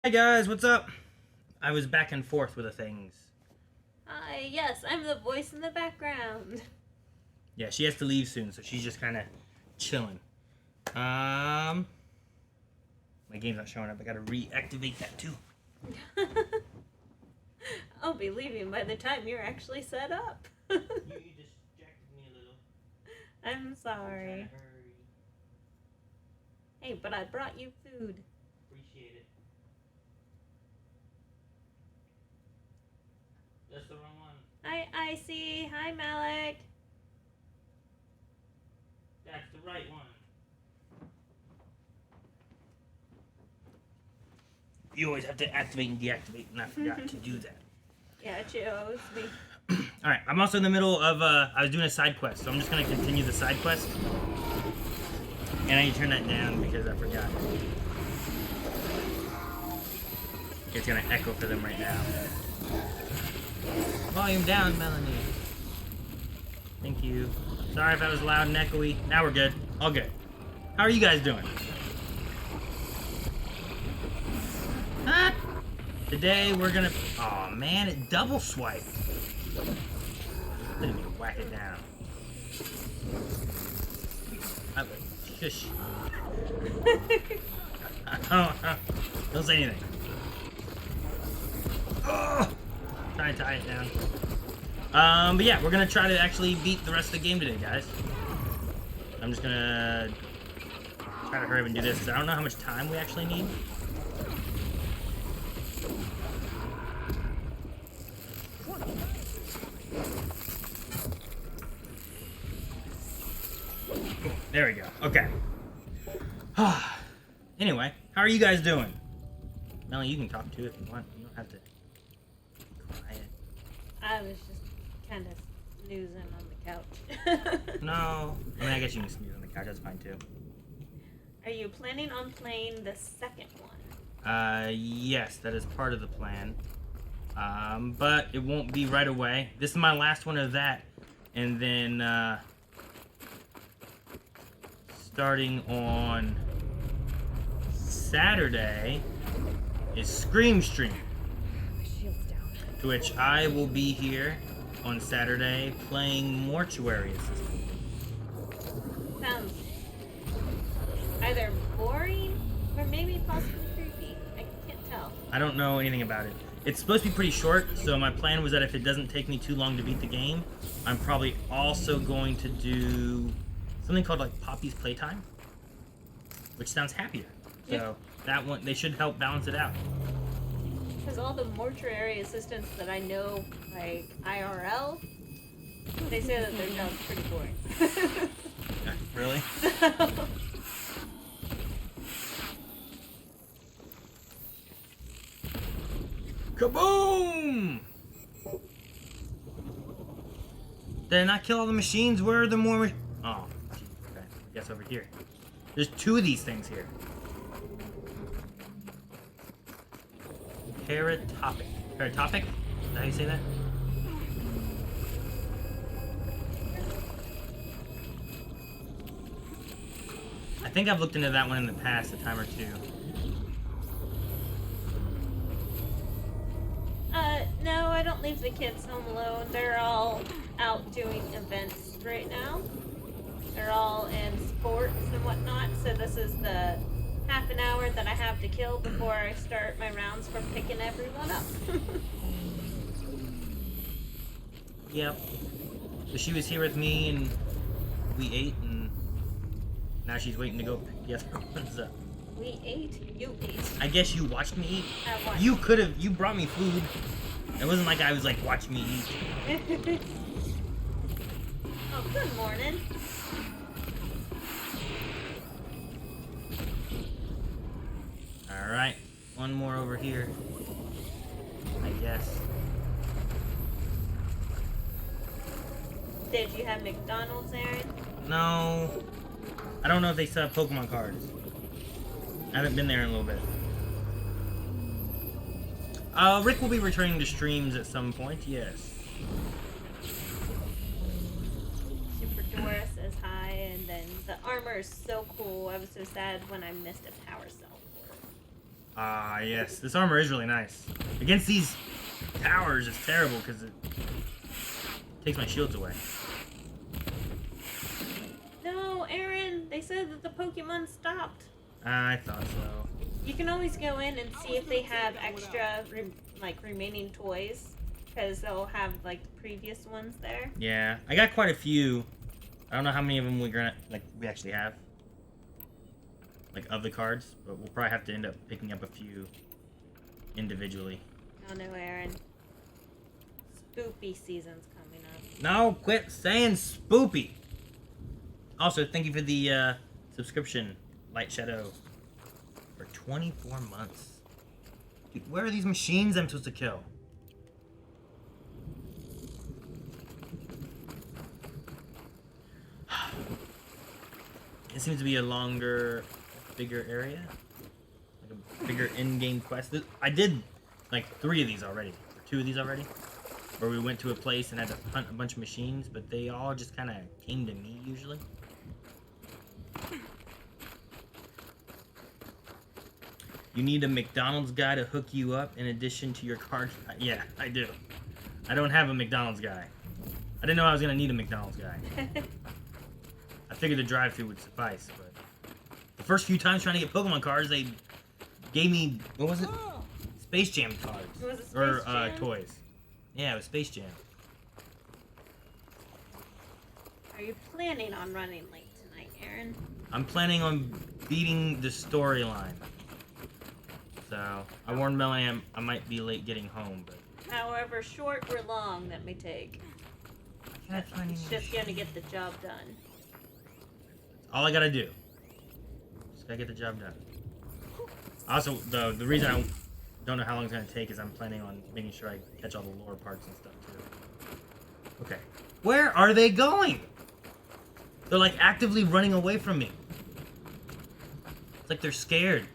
Hi guys, what's up? I was back and forth with the things. Hi, yes, I'm the voice in the background. Yeah, she has to leave soon, so she's just kind of chilling. My game's not showing up. I gotta reactivate that too. I'll be leaving by the time you're actually set up. You distracted me a little. I'm sorry. Hey, but I brought you food. Appreciate it. That's the wrong one. Hi, Icy. Hi, Malik. That's the right one. You always have to activate and deactivate, and I forgot to do that. Yeah, it chose me. Alright, I'm also in the middle of, I was doing a side quest, so I'm just going to continue the side quest. And I need to turn that down because I forgot. It's going to echo for them right now. Volume down, Melanie. Thank you. Sorry if I was loud and echoey. Now we're good. All good. How are you guys doing? Huh? Today we're gonna... Aw, man, it double swiped. Let me whack it down. Shush. Don't say anything. Oh, try to tie it down. But yeah, we're gonna try to actually beat the rest of the game today, guys. I'm just gonna try to hurry up and do this, because I don't know how much time we actually need. There we go. Okay. Anyway, how are you guys doing? Melanie, you can talk too if you want. You don't have to be quiet. I was just kind of snoozing on the couch. No. I mean, I guess you can snooze on the couch. That's fine too. Are you planning on playing the second one? Yes, that is part of the plan. But it won't be right away. This is my last one of that. And then, starting on Saturday is Scream Stream. To which I will be here on Saturday playing Mortuary Assistant. Sounds either boring or maybe possibly creepy. I can't tell. I don't know anything about it. It's supposed to be pretty short, so my plan was that if it doesn't take me too long to beat the game, I'm probably also going to do something called like Poppy's Playtime, which sounds happier. So Yeah. that one, they should help balance it out. Because all the mortuary assistants that I know, like IRL, they say that their job's pretty boring. Really? Kaboom! Did I not kill all the machines? Where are the more... Oh, okay. I guess over here. There's two of these things here. Paratopic. Paratopic? Is that how you say that? I think I've looked into that one in the past a time or two. No, I don't leave the kids home alone. They're all out doing events right now. They're all in sports and whatnot, so this is the half an hour that I have to kill before I start my rounds for picking everyone up. Yep. So she was here with me and we ate, and now she's waiting to go pick the other ones up. We ate? You ate. I guess you watched me eat. I watched. You could have. You brought me food. It wasn't like I was like, watch me eat. Oh, good morning. Alright. One more over here. I guess. Did you have McDonald's, Aaron? No. I don't know if they still have Pokemon cards. I haven't been there in a little bit. Rick will be returning to streams at some point, yes. Super Dora says hi, and then the armor is so cool. I was so sad when I missed a power cell for it. Ah, yes. This armor is really nice. Against these towers, it's terrible because it takes my shields away. No, Aaron, they said that the Pokemon stopped. I thought so. You can always go in and see if they have extra, remaining toys. Because they'll have, like, the previous ones there. Yeah, I got quite a few. I don't know how many of them we actually have. Like, of the cards. But we'll probably have to end up picking up a few individually. Oh no, Aaron. Spoopy season's coming up. No, quit saying spoopy. Also, thank you for the subscription, Light Shadow, for 24 months. Dude, where are these machines I'm supposed to kill? It seems to be a longer, bigger area. Like a bigger in-game quest. I did like 3 of these already. Or 2 of these already. Where we went to a place and had to hunt a bunch of machines, but they all just kind of came to me usually. You need a McDonald's guy to hook you up in addition to your card. Yeah, I do. I don't have a McDonald's guy. I didn't know I was going to need a McDonald's guy. I figured the drive-thru would suffice, but the first few times trying to get Pokemon cards, they gave me, what was it? Space Jam cards. Was it Space or Jam? Toys. Yeah, it was Space Jam. Are you planning on running late tonight, Aaron? I'm planning on beating the storyline. So, I warned Melanie I might be late getting home, but... However short or long that may take. I can't find any It's just gonna get the job done. all I gotta do. Just gotta get the job done. Also, the reason I don't know how long it's gonna take is I'm planning on making sure I catch all the lore parts and stuff too. Okay. Where are they going? They're like actively running away from me. It's like they're scared.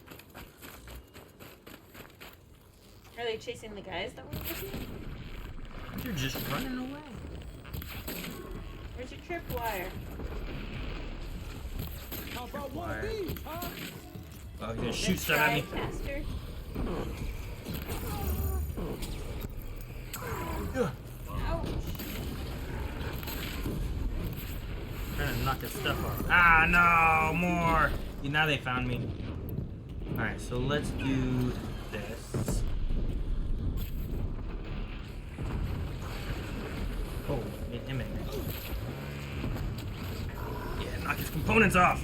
Are they chasing the guys that were with you? They're just running away. Where's your tripwire? How about one of these, huh? Oh, he's gonna shoot stuff at me. Caster? Ugh. Ouch. Trying to knock his stuff off. Ah, no, more. Yeah, now they found me. Alright, so let's do this. Oh, hit him in there. Yeah, knock his components off.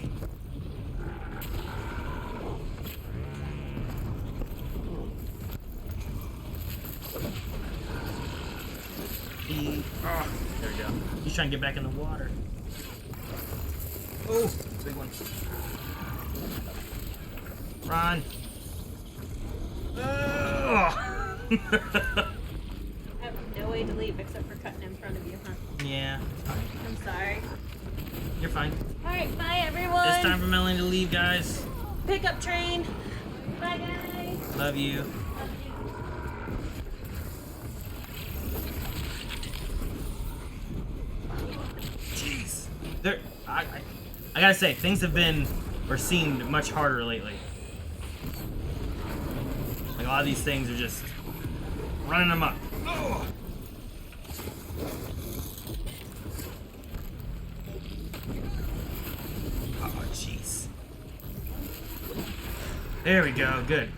Oh, there we go. He's trying to get back in the water. Oh, big one. Run. Oh. I have no way to leave except for cutting in front of you, huh? Yeah, it's fine. I'm sorry. You're fine. Alright, bye everyone! It's time for Melanie to leave, guys. Pickup train! Bye guys! Love you. Love you. Jeez. I gotta say, things have been, or seemed, much harder lately. Like, a lot of these things are just running amok. Oh. Oh, jeez. There we go, good.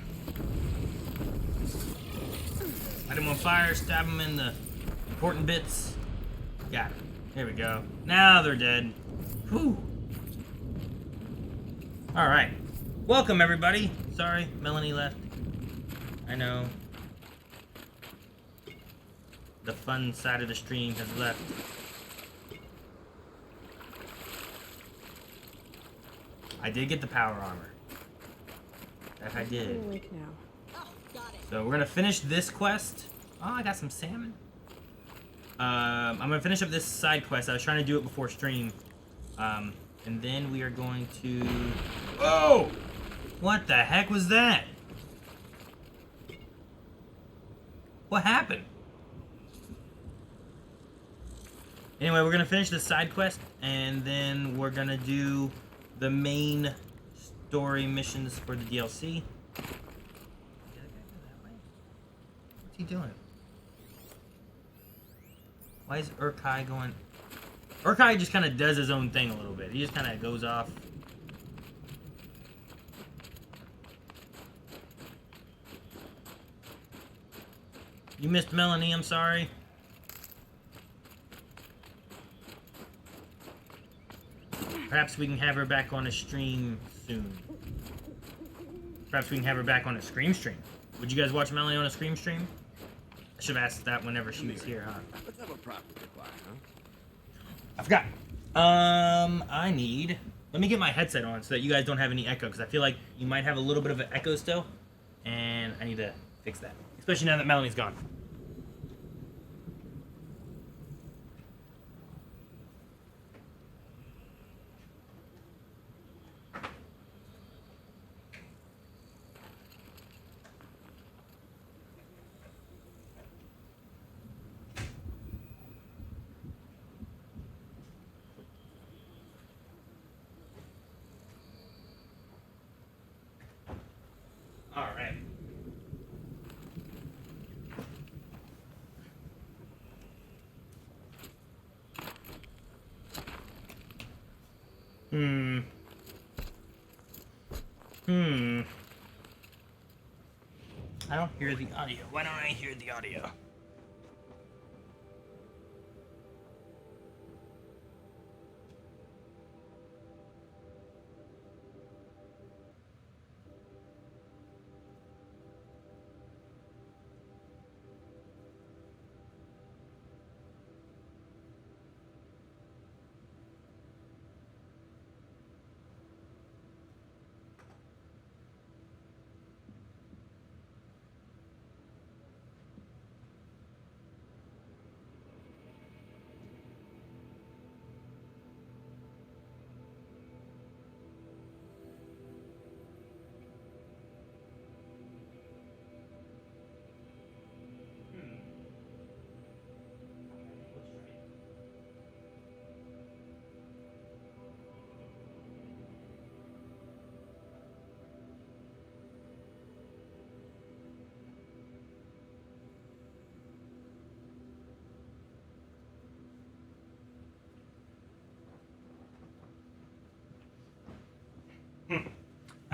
Light him on fire, stab him in the important bits. Got it. There we go. Now they're dead. Whew. Alright. Welcome, everybody. Sorry, Melanie left. I know. The fun side of the stream has left. I did get the power armor. That I did. So we're gonna finish this quest. Oh, I got some salmon. I'm gonna finish up this side quest. I was trying to do it before stream. And then we are going to... Oh! What the heck was that? What happened? Anyway, we're gonna finish this side quest, and then we're gonna do the main story missions for the DLC. What's he doing? Why is Urkai going... Urkai just kind of does his own thing a little bit. He just kind of goes off. You missed Melanie, I'm sorry. Perhaps we can have her back on a stream soon. Perhaps we can have her back on a Scream stream. Would you guys watch Melanie on a Scream stream? I should have asked that whenever she was here, huh? Let's have a proper goodbye, huh? I forgot. I need... Let me get my headset on so that you guys don't have any echo, because I feel like you might have a little bit of an echo still, and I need to fix that. Especially now that Melanie's gone. Alright. I don't hear the audio. Why don't I hear the audio?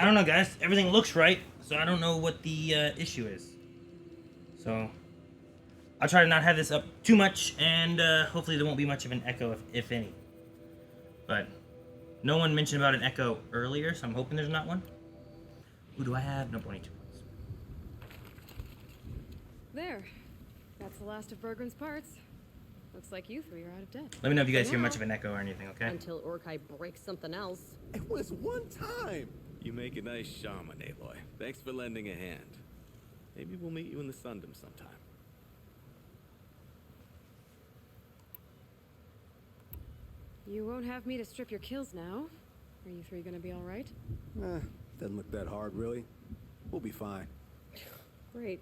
I don't know, guys. Everything looks right, so I don't know what the issue is. So, I'll try to not have this up too much, and hopefully there won't be much of an echo, if any. But, no one mentioned about an echo earlier, so I'm hoping there's not one. Who do I have? Nope, only 2 points. There. That's the last of Bergren's parts. Looks like you three are out of debt. Let me know if you guys hear much of an echo or anything, okay? Until Urkai breaks something else. It was one time. You make a nice shaman, Aloy. Thanks for lending a hand. Maybe we'll meet you in the Sundom sometime. You won't have me to strip your kills now. Are you three gonna be alright? Doesn't look that hard, really. We'll be fine. Great.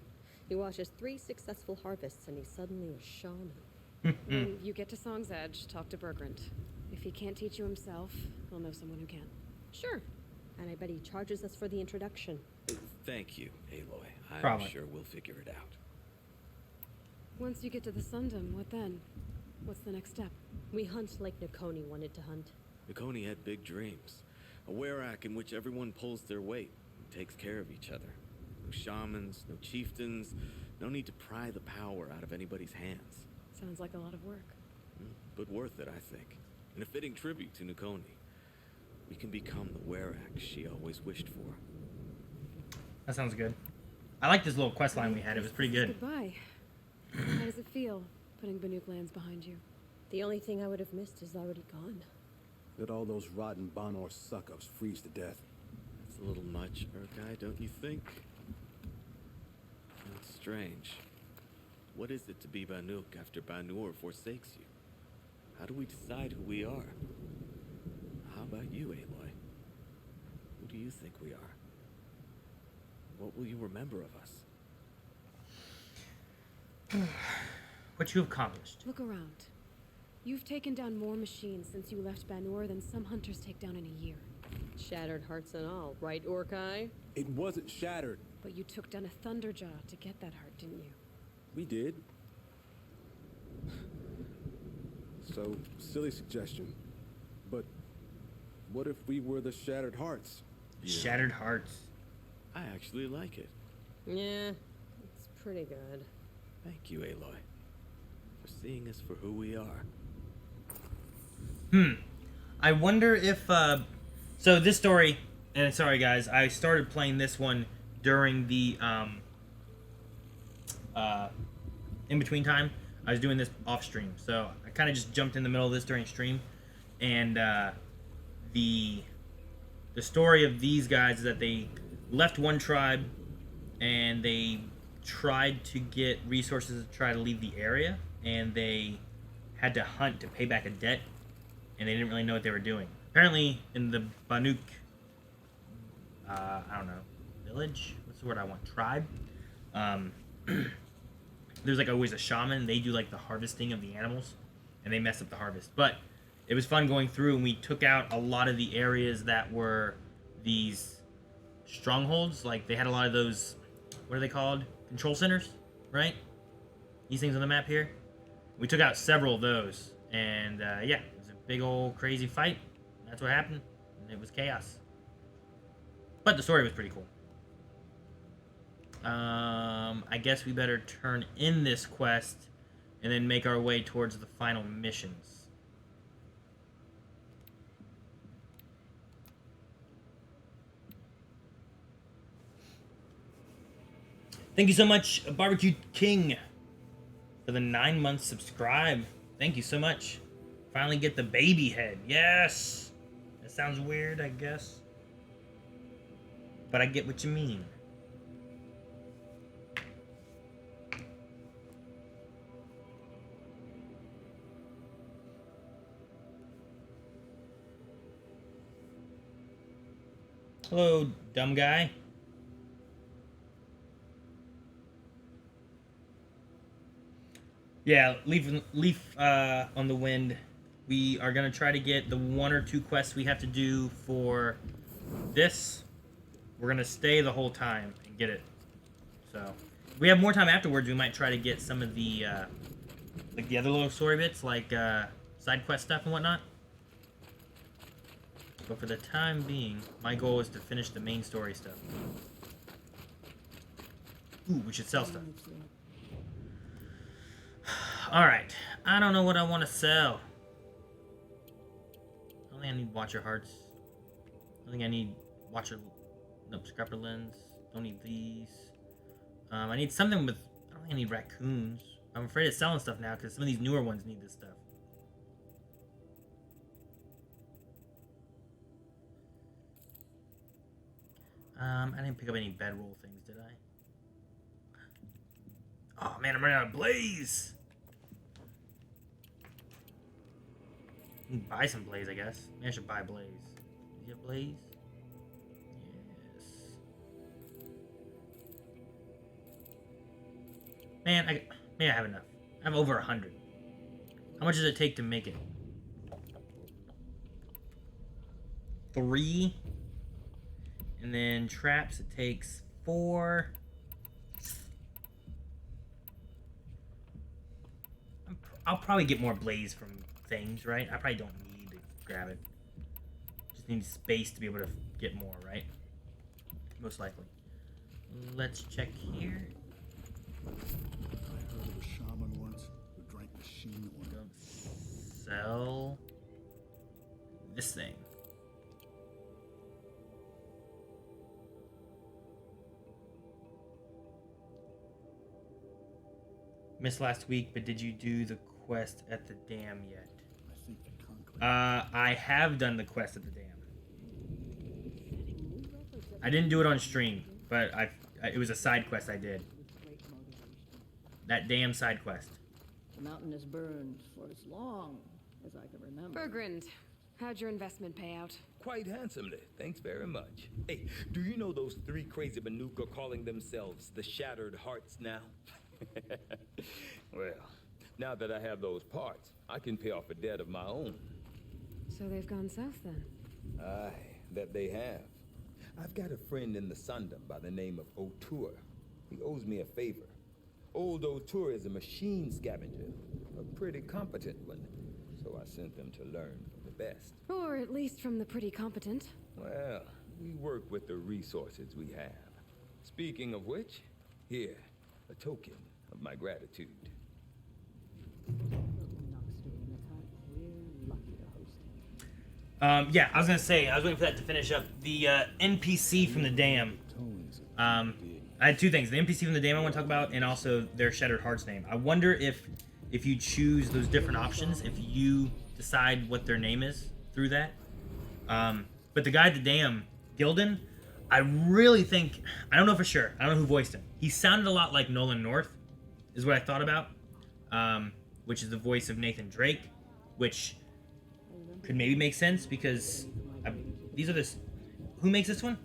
He watches 3 successful harvests and he's suddenly a shaman. When you get to Song's Edge, talk to Bergren. If he can't teach you himself, he'll know someone who can. Sure. And I bet he charges us for the introduction. Thank you, Aloy. I'm Probably. sure we'll figure it out. Once you get to the Sundom, what then? What's the next step? We hunt like Nakoni wanted to hunt. Nakoni had big dreams. A werak in which everyone pulls their weight and takes care of each other. No shamans, no chieftains, no need to pry the power out of anybody's hands. Sounds like a lot of work. But worth it, I think. And a fitting tribute to Nakoni. We can become the werak she always wished for. That sounds good. I like this little quest line we had. It was pretty good. Goodbye. How does it feel, putting Banuk lands behind you? The only thing I would have missed is already gone. Let all those rotten Banor suck-ups freeze to death. It's a little much, Urkai, don't you think? That's strange. What is it to be Banuk after Banur forsakes you? How do we decide who we are? How about you, Aloy? Who do you think we are? What will you remember of us? What you have accomplished. Look around. You've taken down more machines since you left Banur than some hunters take down in a year. Shattered hearts and all, right, Urkai? It wasn't shattered. But you took down a Thunderjaw to get that heart, didn't you? We did. So, silly suggestion. But what if we were the Shattered Hearts? Shattered Hearts. I actually like it. Yeah, it's pretty good. Thank you, Aloy, for seeing us for who we are. I wonder if so this story, and sorry guys, I started playing this one during the in between time. I was doing this off stream, so I kind of just jumped in the middle of this during stream, and the story of these guys is that they left one tribe and they tried to get resources to try to leave the area, and they had to hunt to pay back a debt, and they didn't really know what they were doing. Apparently, in the Banuk, I don't know, village? What's the word I want? Tribe? There's like always a shaman. They do like the harvesting of the animals, and they mess up the harvest. But it was fun going through, and we took out a lot of the areas that were these strongholds. Like they had a lot of those, what are they called? Control centers, right? These things on the map here. We took out several of those, and yeah, it was a big old crazy fight. That's what happened, and it was chaos. But the story was pretty cool. I guess we better turn in this quest and then make our way towards the final missions. Thank you so much, Barbecue King, for the 9-month subscribe. Thank you so much. Finally get the baby head. Yes! That sounds weird, I guess. But I get what you mean. Hello, dumb guy. Yeah, leaf on the wind. We are gonna try to get the 1 or 2 quests we have to do for this. We're gonna stay the whole time and get it. So, if we have more time afterwards, we might try to get some of the like the other little story bits, like side quest stuff and whatnot. But for the time being, my goal is to finish the main story stuff. Ooh, we should sell stuff. Alright, I don't know what I want to sell. I don't think I need Watcher Hearts. I think I need Watcher... Nope, Scrapper Lens. Don't need these. I need something with... I don't think I need raccoons. I'm afraid of selling stuff now because some of these newer ones need this stuff. I didn't pick up any bedroll things, did I? Oh man, I'm running out of blaze! I can buy some blaze, I guess. Maybe I should buy blaze. Do you have blaze? Yes. Man, maybe I have enough. I have over 100. How much does it take to make it? 3. And then traps, it takes 4. I'll probably get more blaze from things, right? I probably don't need to grab it. Just need space to be able to get more, right? Most likely. Let's check here. I heard of a shaman once who drank machine oil. Don't sell this thing. Missed last week, but did you do the quest at the dam yet? I think the conclave. I have done the quest at the dam. I didn't do it on stream, but it was a side quest I did. That damn side quest. The mountain has burned for as long as I can remember. Bergrand, how'd your investment pay out? Quite handsomely, thanks very much. Hey, do you know those 3 crazy Banuk are calling themselves the Shattered Hearts now? Well, now that I have those parts, I can pay off a debt of my own. So they've gone south then? Aye, that they have. I've got a friend in the Sundom by the name of O'Toole. He owes me a favor. Old O'Toole is a machine scavenger, a pretty competent one. So I sent them to learn from the best. Or at least from the pretty competent. Well, we work with the resources we have. Speaking of which, here, a token of my gratitude. Yeah, I was gonna say, I was waiting for that to finish up. The NPC from the dam. I had two things: the NPC from the dam I want to talk about, and also their Shattered Hearts name. I wonder if you choose those different options, if you decide what their name is through that. But the guy at the dam, Gildan, I really think, I don't know for sure. I don't know who voiced him. He sounded a lot like Nolan North, is what I thought about. Which is the voice of Nathan Drake, which could maybe make sense because these are this. Who makes this one?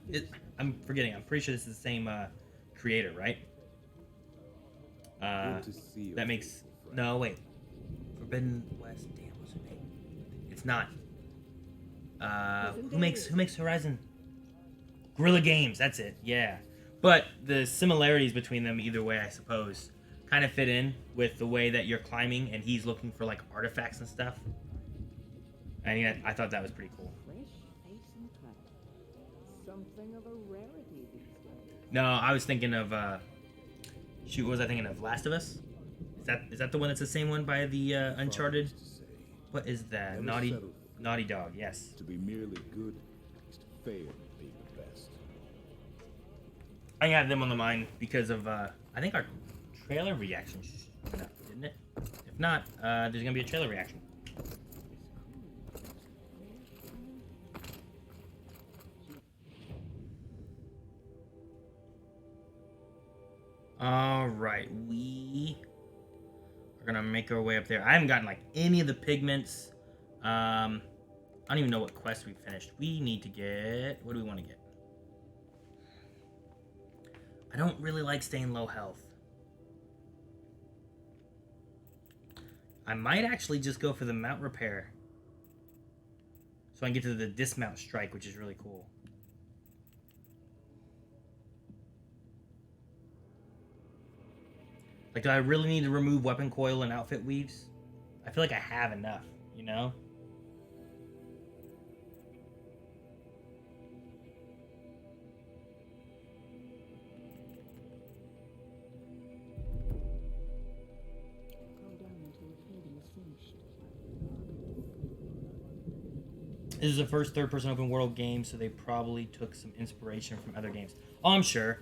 I'm forgetting. I'm pretty sure this is the same creator, right? That makes no wait. Forbidden West. Damn, what's her name? It's not. Who makes Horizon? Guerrilla Games. That's it. Yeah. But the similarities between them, either way, I suppose, kind of fit in with the way that you're climbing, and he's looking for like artifacts and stuff. I thought that was pretty cool. Something of a rarity these days. No, I was thinking of shoot, what was I thinking of? Last of Us? Is that the one that's the same one by the Uncharted? What is that? Naughty Dog, yes. To be merely good, is to fail to be the best. I had them on the mind because of I think our trailer reaction went up, didn't it? If not, there's gonna be a trailer reaction. Alright, we are gonna make our way up there. I haven't gotten like any of the pigments. I don't even know what quest we finished. We need to get, what do we want to get? I don't really like staying low health. I might actually just go for the mount repair, so I can get to the dismount strike, which is really cool. Like, do I really need to remove weapon coil and outfit weaves? I feel like I have enough, you know? This is the first third-person open-world game, so they probably took some inspiration from other games. Oh, I'm sure.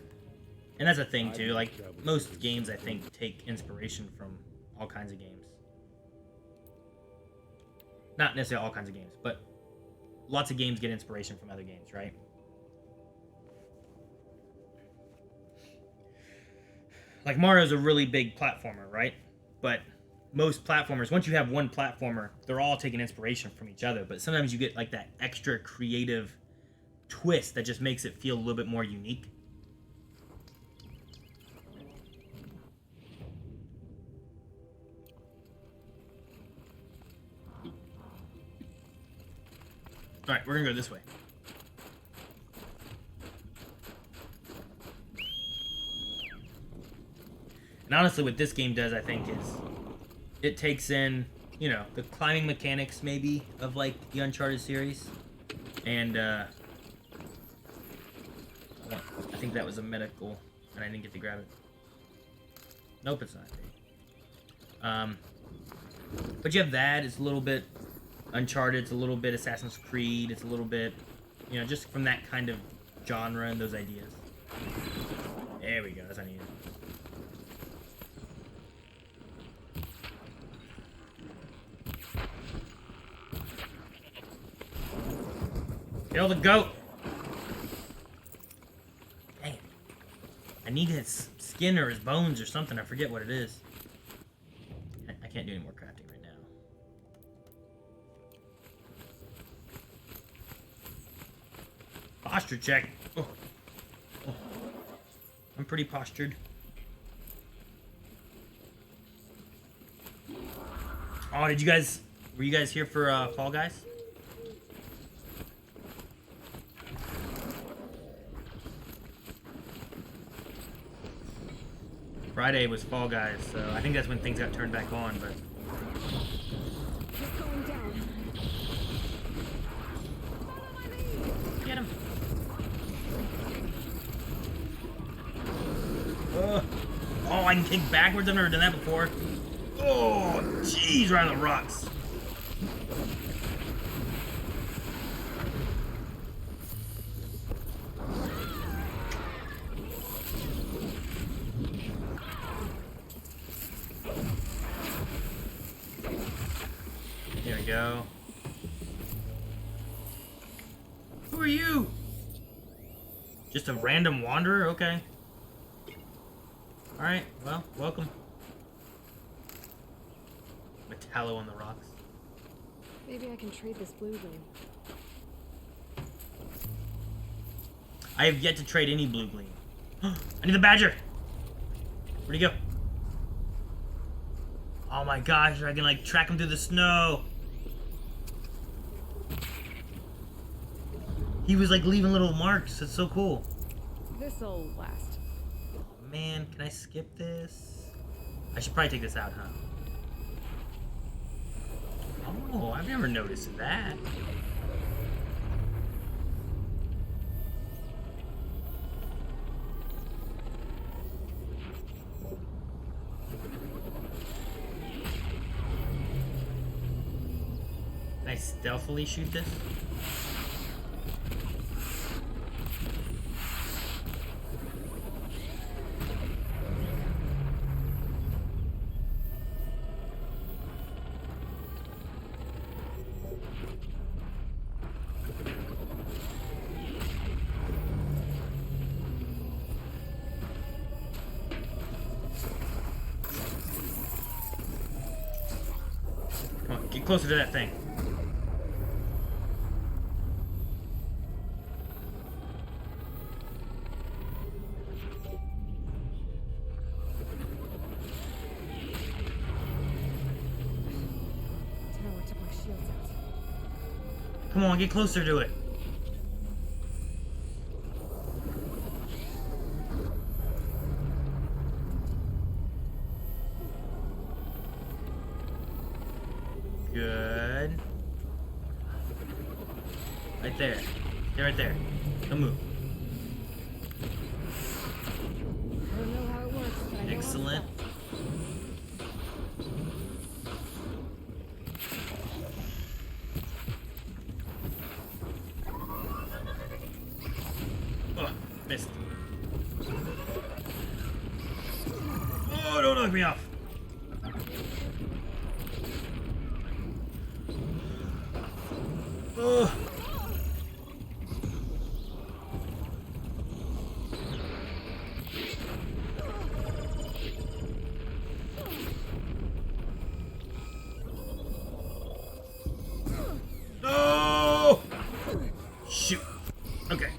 And that's a thing, too. Like, most games, I think, take inspiration from all kinds of games. Not necessarily all kinds of games, but lots of games get inspiration from other games, right? Like, Mario's a really big platformer, right? But most platformers, once you have one platformer, they're all taking inspiration from each other. But sometimes you get, like, that extra creative twist that just makes it feel a little bit more unique. Alright, we're gonna go this way. And honestly, what this game does, I think, is it takes in, you know, the climbing mechanics, maybe, of, like, the Uncharted series. And, I think that was a medical, and I didn't get to grab it. Nope, it's not. But you have that, it's a little bit Uncharted, it's a little bit Assassin's Creed, it's a little bit, you know, just from that kind of genre and those ideas. There we go, that's what I needed. Kill the goat! Dang it. I need his skin or his bones or something, I forget what it is. I can't do any more crafting right now. Posture check. Oh. Oh. I'm pretty postured. Oh, were you guys here for Fall Guys? Friday was Fall Guys, so I think that's when things got turned back on, but... He's going down. Get him! Oh, I can kick backwards? I've never done that before. Oh, jeez, right on the rocks. There we go. Who are you? Just a random wanderer? Okay. Alright, well, welcome. Metallo on the rocks. Maybe I can trade this blue gleam. I have yet to trade any blue gleam. I need the badger! Where'd he go? Oh my gosh, I can like track him through the snow. He was like leaving little marks. It's so cool. This'll last. Man, can I skip this? I should probably take this out, huh? Oh, I've never noticed that. Can I stealthily shoot this? Come on, get closer to that thing. Tower took my shields out. Come on, get closer to it. Good. Right there. Stay right there. Don't move. I don't know how it works, but I know Excellent. Oh, missed. Oh, don't knock me off. Oh. No! Shoot. Okay.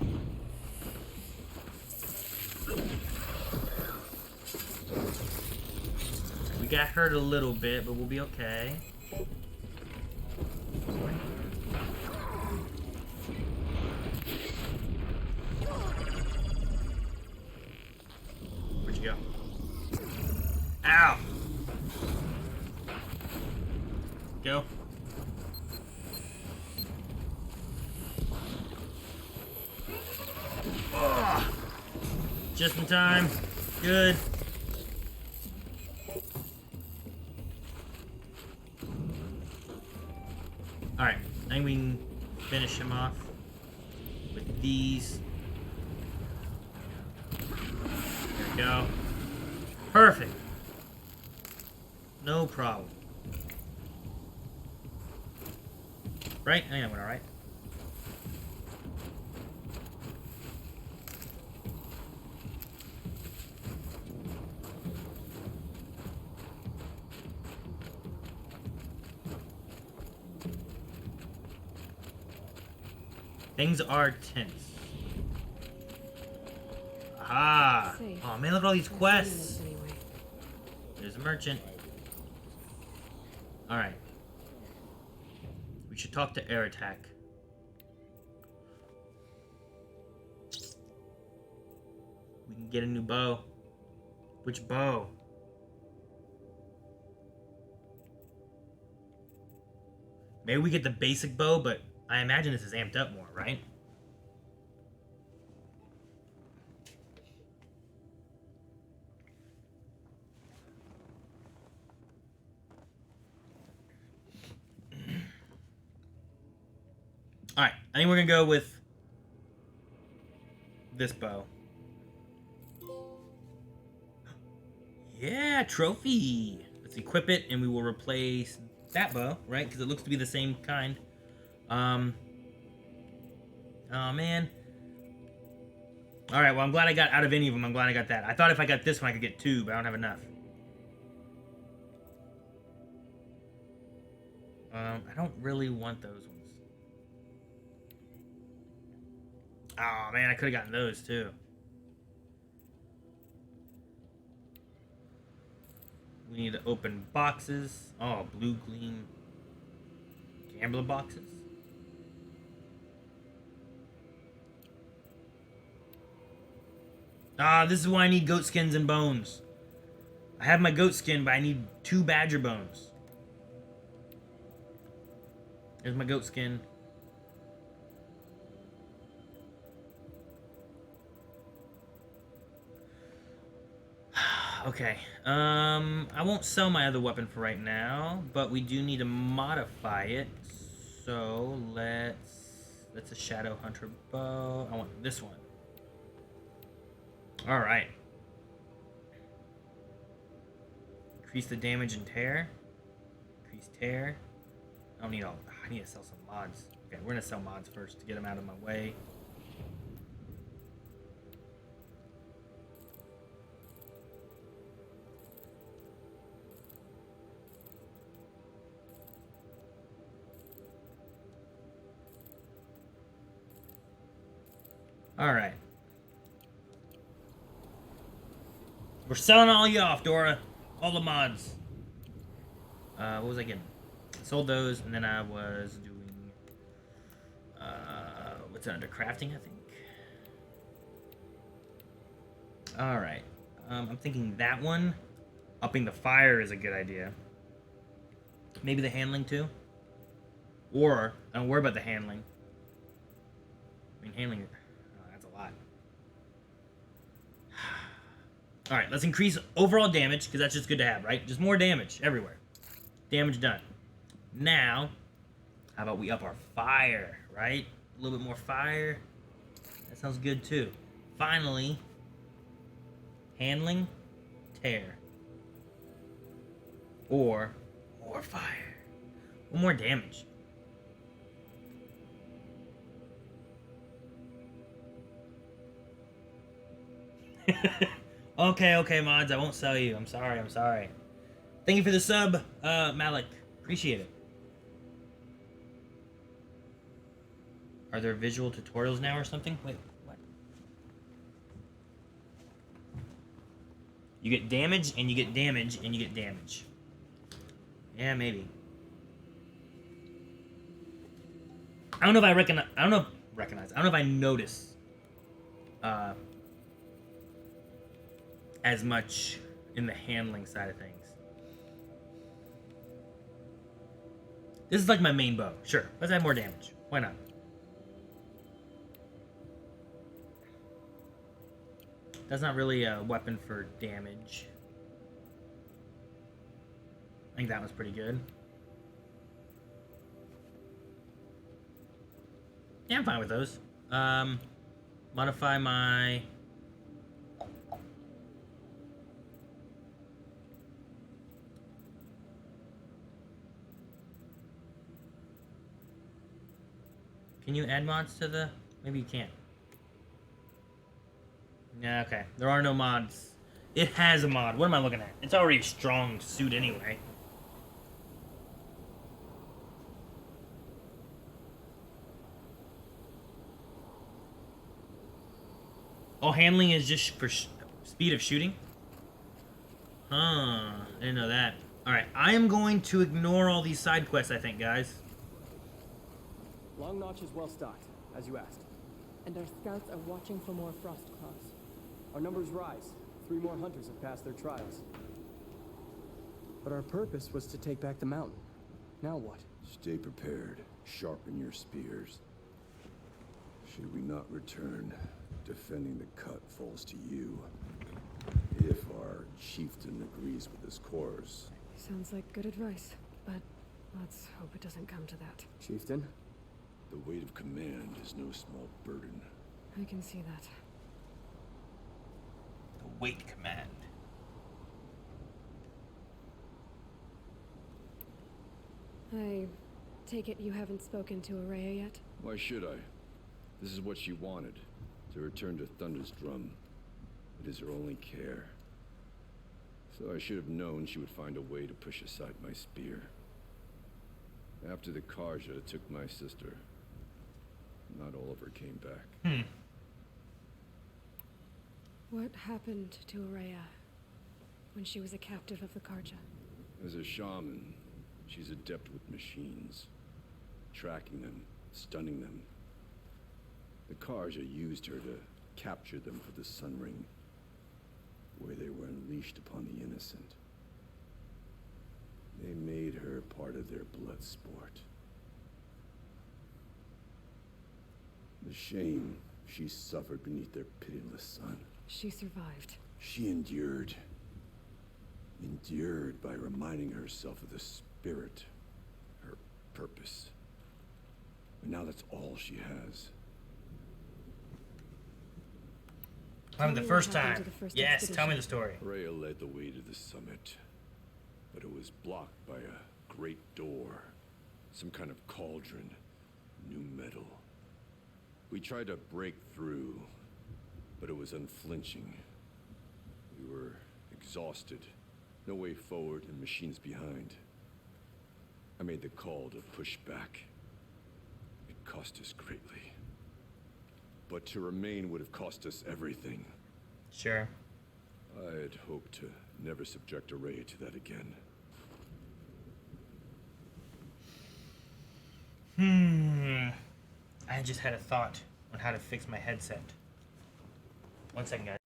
We got hurt a little bit, but we'll be okay. Where'd you go? Ow! Go. Ugh. Just in time. Good. Alright, I think we can finish him off with these. There we go. Perfect. No problem. Right? I think I went alright. Things are tense. Aha! Safe. Oh man, look at all these quests. Anyway. There's a merchant. Alright. We should talk to Air Attack. We can get a new bow. Which bow? Maybe we get the basic bow, but I imagine this is amped up more, right? Alright, I think we're gonna go with this bow. Yeah, trophy! Let's equip it and we will replace that bow, right? Because it looks to be the same kind. Oh man. Alright, well I'm glad I got out of any of them. I'm glad I got that. I thought if I got this one I could get 2, but I don't have enough. I don't really want those ones. Oh man, I could have gotten those too. We need to open boxes. Oh, blue gleam gambler boxes. Ah, this is why I need goat skins and bones. I have my goat skin, but I need 2 badger bones. There's my goat skin. Okay. I won't sell my other weapon for right now, but we do need to modify it. So that's a Shadow Hunter bow. I want this one. All right. Increase the damage and tear. Increase tear. I don't need all. I need to sell some mods. Okay, we're gonna sell mods first to get them out of my way. All right. We're selling all you off, Dora. All the mods. What was I getting? I sold those, and then I was doing... what's that, under crafting, I think? Alright. I'm thinking that one. Upping the fire is a good idea. Maybe the handling, too? Or, I don't worry about the handling. I mean, handling... that's a lot. Alright, let's increase overall damage, because that's just good to have, right? Just more damage everywhere. Damage done. Now, how about we up our fire, right? A little bit more fire. That sounds good, too. Finally, handling, tear. Or more fire. Or more damage. Okay, mods. I won't sell you. I'm sorry. Thank you for the sub, Malik. Appreciate it. Are there visual tutorials now or something? Wait, what? You get damage, and you get damage, and you get damage. Yeah, maybe. I don't know if I recognize. I don't know if I notice as much in the handling side of things. This is like my main bow. Sure, let's add more damage. Why not? That's not really a weapon for damage. I think that one's pretty good. Yeah, I'm fine with those. Modify my... Can you add mods to the... Maybe you can't. Yeah, okay. There are no mods. It has a mod. What am I looking at? It's already a strong suit anyway. Oh, handling is just for speed of shooting? Huh. I didn't know that. Alright, I am going to ignore all these side quests, I think, guys. Long Notch is well stocked, as you asked. And our scouts are watching for more frost claws. Our numbers rise. 3 more hunters have passed their trials. But our purpose was to take back the mountain. Now what? Stay prepared. Sharpen your spears. Should we not return, defending the cut falls to you. If our chieftain agrees with this course. Sounds like good advice, but let's hope it doesn't come to that. Chieftain? The weight of command is no small burden. I can see that. The weight command. I take it you haven't spoken to Araya yet? Why should I? This is what she wanted, to return to Thunder's drum. It is her only care. So I should have known she would find a way to push aside my spear. After the Karja took my sister, not all of her came back. What happened to Araya when she was a captive of the Karja? As a shaman, she's adept with machines, tracking them, stunning them. The Karja used her to capture them for the Sun Ring, where they were unleashed upon the innocent. They made her part of their blood sport. The shame she suffered beneath their pitiless sun. She survived. She endured. Endured by reminding herself of the spirit, her purpose. And now that's all she has. Tell me the first time. Yes, tell me the story. Rhea led the way to the summit, but it was blocked by a great door. Some kind of cauldron, new metal. We tried to break through, but it was unflinching. We were exhausted. No way forward and machines behind. I made the call to push back. It cost us greatly. But to remain would have cost us everything. Sure. I had hoped to never subject Araya to that again. I just had a thought on how to fix my headset. 1 second, guys.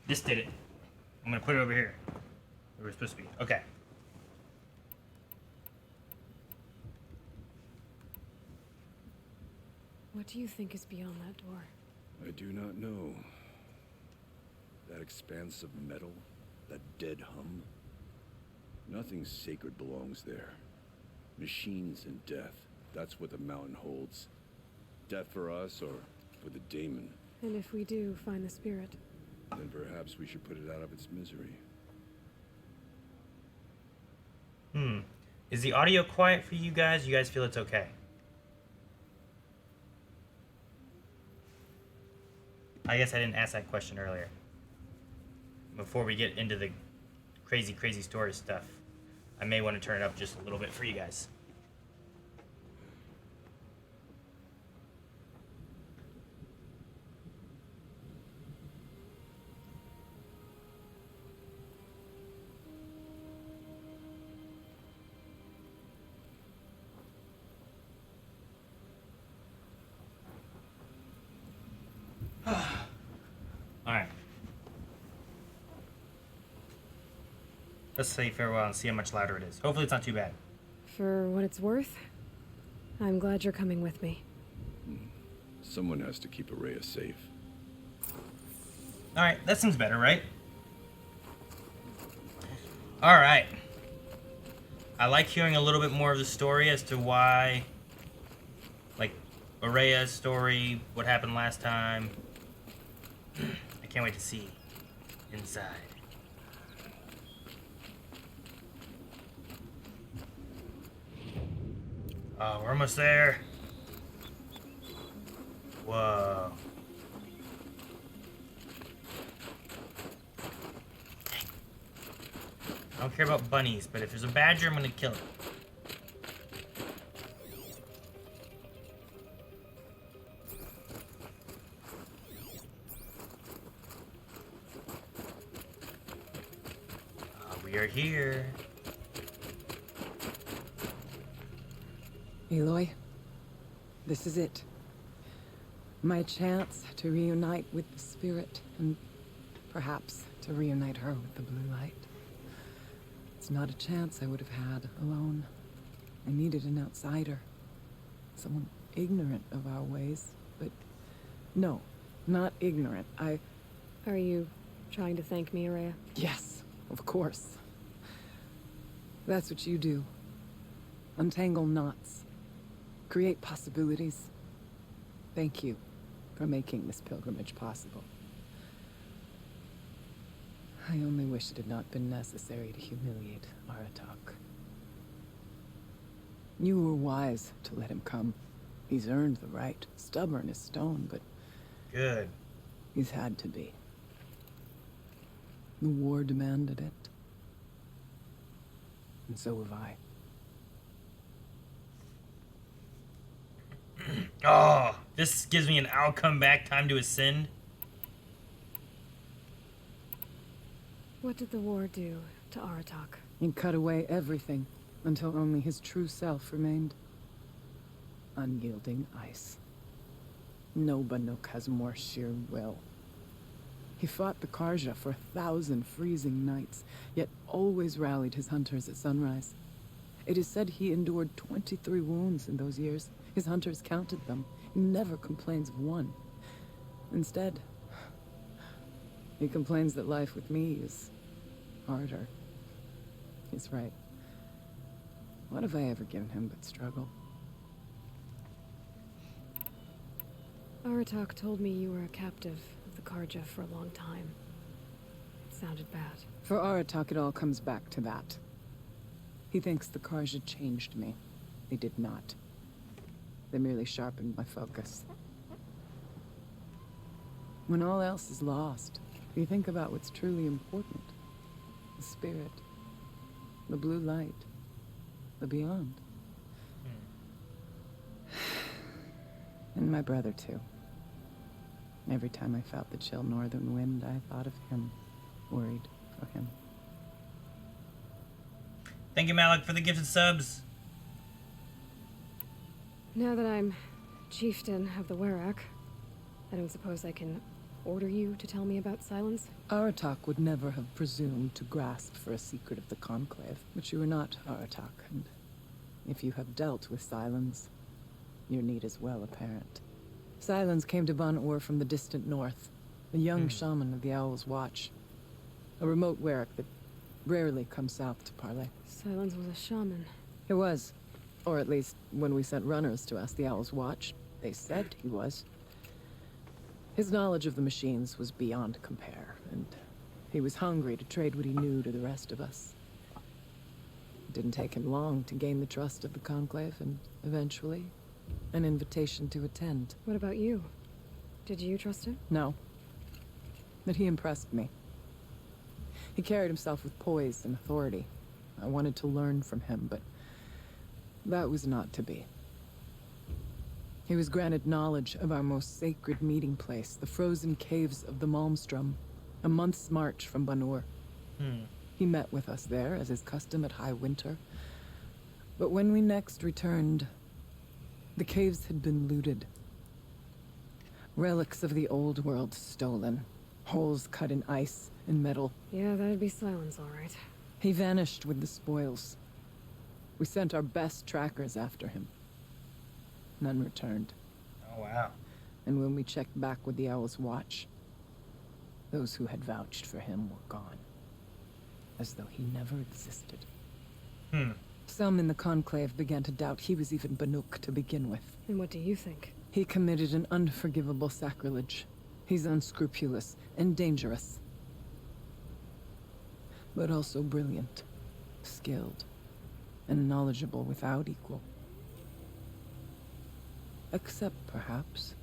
This did it. I'm gonna put it over here. Where it's supposed to be. Okay. What do you think is beyond that door? I do not know. That expanse of metal, that dead hum. Nothing sacred belongs there. Machines and death. That's what the mountain holds. Death for us or for the daemon. And if we do find the spirit? Then perhaps we should put it out of its misery. Is the audio quiet for you guys? You guys feel it's okay? I guess I didn't ask that question earlier. Before we get into the crazy, crazy story stuff, I may want to turn it up just a little bit for you guys. Alright. Let's say farewell and see how much louder it is. Hopefully it's not too bad. For what it's worth, I'm glad you're coming with me. Someone has to keep Araya safe. Alright, that seems better, right? Alright. I like hearing a little bit more of the story as to why, like, Araya's story, what happened last time. I can't wait to see inside. Oh, we're almost there. Whoa. I don't care about bunnies, but if there's a badger, I'm gonna kill it. We are here. Aloy, this is it. My chance to reunite with the spirit, and perhaps to reunite her with the blue light. It's not a chance I would have had alone. I needed an outsider. Someone ignorant of our ways, but no, not ignorant. Are you trying to thank me, Araya? Yes, of course. That's what you do. Untangle knots. Create possibilities. Thank you for making this pilgrimage possible. I only wish it had not been necessary to humiliate Aratak. You were wise to let him come. He's earned the right. Stubborn as stone, but... Good. He's had to be. The war demanded it. And so have I. Oh, this gives me an I'll come back time to ascend. What did the war do to Aratak? He cut away everything until only his true self remained. Unyielding ice. No Banuk has more sheer will. He fought the Karja for 1,000 freezing nights, yet always rallied his hunters at sunrise. It is said he endured 23 wounds in those years. His hunters counted them. He never complains of one. Instead, he complains that life with me is harder. He's right. What have I ever given him but struggle? Aratak told me you were a captive of the Karja for a long time. It sounded bad. For Aratak, it all comes back to that. He thinks the Karja changed me. They did not. They merely sharpened my focus. When all else is lost, you think about what's truly important. The spirit. The blue light. The beyond. And my brother, too. Every time I felt the chill northern wind, I thought of him. Worried for him. Thank you, Malik, for the gifted subs. Now that I'm chieftain of the Werak, I don't suppose I can order you to tell me about Silence? Aratak would never have presumed to grasp for a secret of the Conclave, but you are not Aratak, and if you have dealt with Silence, your need is well apparent. Silence came to Ban-Ur from the distant north, a young shaman of the Owl's Watch, a remote Werak that rarely comes south to parley. Silence was a shaman. It was. Or at least, when we sent runners to ask the Owl's Watch, they said he was. His knowledge of the machines was beyond compare, and he was hungry to trade what he knew to the rest of us. It didn't take him long to gain the trust of the Conclave, and eventually, an invitation to attend. What about you? Did you trust him? No. But he impressed me. He carried himself with poise and authority. I wanted to learn from him, but that was not to be. He was granted knowledge of our most sacred meeting place, the frozen caves of the Malmstrom, a month's march from Ban-Ur. He met with us there, as is custom at high winter. But when we next returned, the caves had been looted. Relics of the old world stolen. Holes cut in ice and metal. Yeah, that'd be Silence, all right. He vanished with the spoils. We sent our best trackers after him. None returned. Oh, wow. And when we checked back with the Owl's Watch, those who had vouched for him were gone. As though he never existed. Some in the Conclave began to doubt he was even Banuk to begin with. And what do you think? He committed an unforgivable sacrilege. He's unscrupulous and dangerous. But also brilliant, skilled, and knowledgeable without equal. Except, perhaps,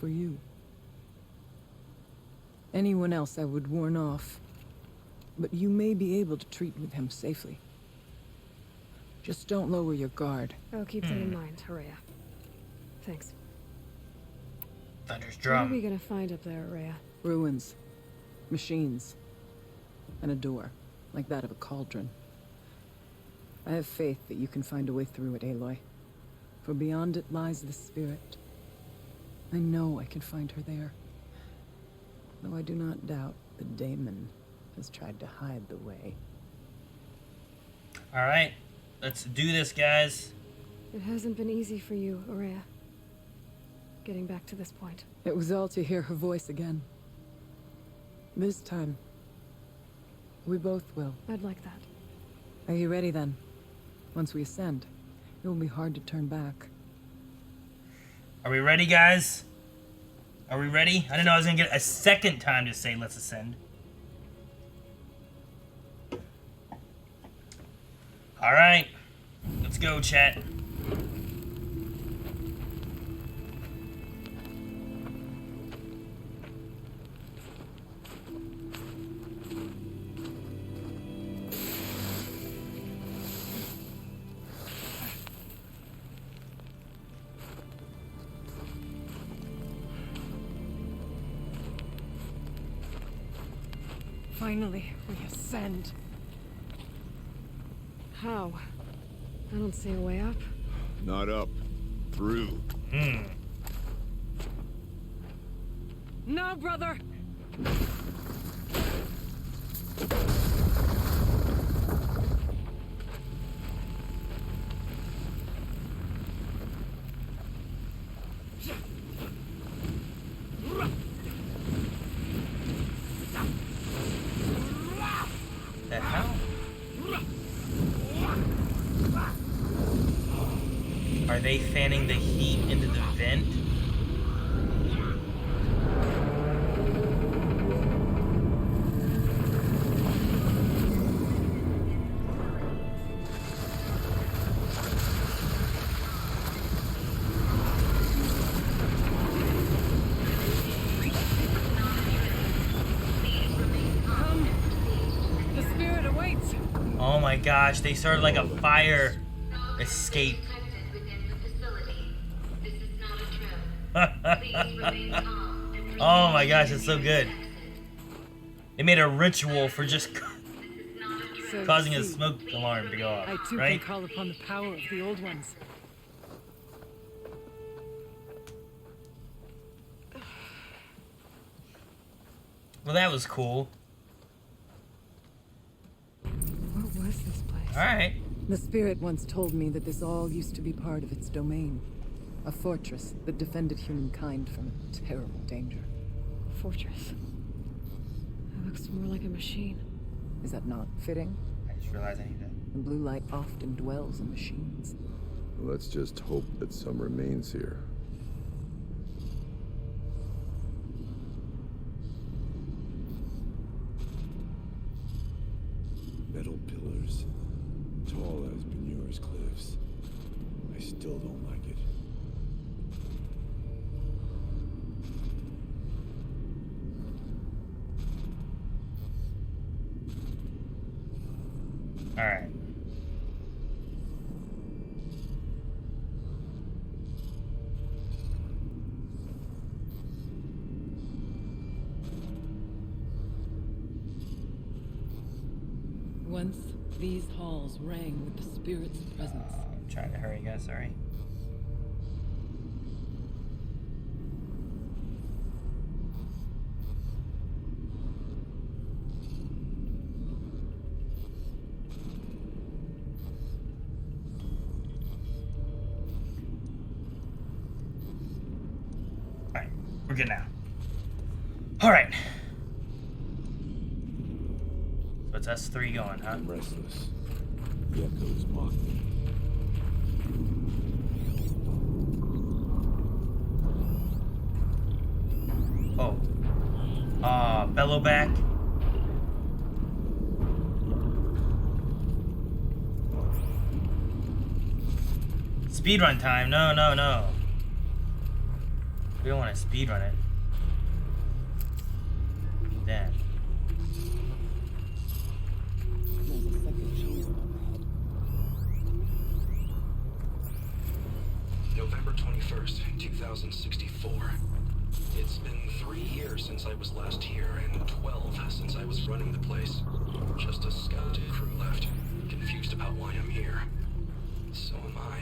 for you. Anyone else I would warn off, but you may be able to treat with him safely. Just don't lower your guard. I'll keep that in mind, Araya. Thanks. Thunder's What drum. are we gonna find up there, Araya? Ruins, machines, and a door, like that of a cauldron. I have faith that you can find a way through it, Aloy. For beyond it lies the spirit. I know I can find her there. Though I do not doubt the daemon has tried to hide the way. Alright, let's do this, guys. It hasn't been easy for you, Araya. Getting back to this point. It was all to hear her voice again. This time, we both will. I'd like that. Are you ready then? Once we ascend, it will be hard to turn back. Are we ready, guys? Are we ready? I didn't know I was gonna get a second time to say let's ascend. Alright. Let's go, chat. Finally, we ascend. How? I don't see a way up. Not up. Through. No, brother! The hell? Are they fanning the heat into the vent? The spirit awaits! Oh my gosh, they started like a fire escape. Oh my gosh, it's so good. They made a ritual for just causing a smoke alarm to go off, I too right? can call upon the power of the old ones. Well, that was cool. What was this place? Alright. The spirit once told me that this all used to be part of its domain. A fortress that defended humankind from a terrible danger. Fortress. That looks more like a machine. Is that not fitting? I just realized I need to... The blue light often dwells in machines. Let's just hope that some remains here. Metal pillars, tall as Benure's cliffs. I still don't like it. Alright. Once, these halls rang with the spirit's presence. I'm trying to hurry, guys, sorry. Alright, we're good now. Alright. So it's S3 going, huh? I'm restless. The echoes mock me. Oh. Bellow back. Speedrun time. No, no, no. We don't want to speedrun it. Then. There's a second chance up ahead. November 21st, 2064. It's been 3 years since I was last here, and 12 since I was running the place. Just a skeleton crew left, confused about why I'm here. So am I.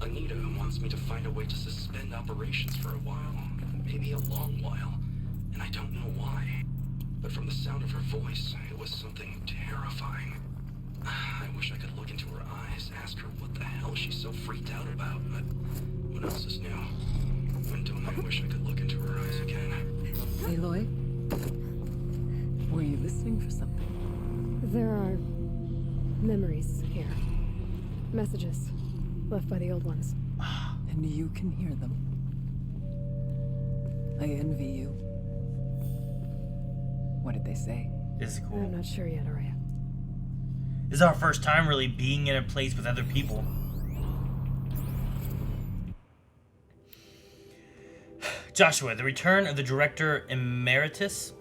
Anita wants me to find a way to suspend operations for a while, maybe a long while, and I don't know why. But from the sound of her voice, it was something terrifying. I wish I could look into her eyes, ask her what the hell she's so freaked out about, but what else is new? When don't I wish I could look into her eyes again? Aloy? Were you listening for something? There are memories here. Messages left by the old ones. And you can hear them. I envy you. What did they say? This is cool. I'm not sure yet, Araya. This is our first time really being in a place with other people. Joshua, the return of the director emeritus.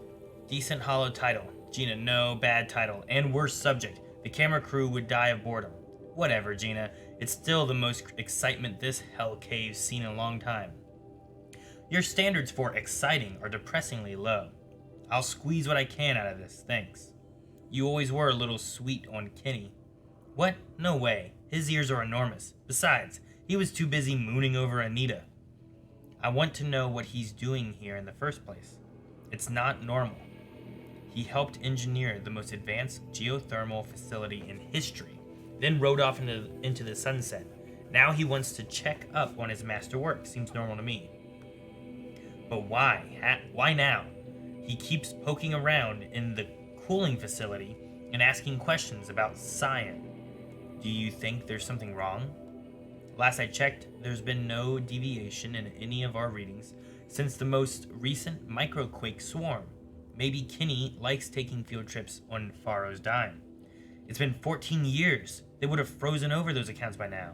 Decent hollow title. Gina, no, bad title. And worst subject. The camera crew would die of boredom. Whatever, Gina. It's still the most excitement this hell cave's seen in a long time. Your standards for exciting are depressingly low. I'll squeeze what I can out of this, thanks. You always were a little sweet on Kenny. What? No way. His ears are enormous. Besides, he was too busy mooning over Anita. I want to know what he's doing here in the first place. It's not normal. He helped engineer the most advanced geothermal facility in history, then rode off into the sunset. Now he wants to check up on his masterwork. Seems normal to me. But why? Why now? He keeps poking around in the cooling facility and asking questions about cyan. Do you think there's something wrong? Last I checked, there's been no deviation in any of our readings since the most recent microquake swarm. Maybe Kenny likes taking field trips on Faro's dime. It's been 14 years. They would have frozen over those accounts by now.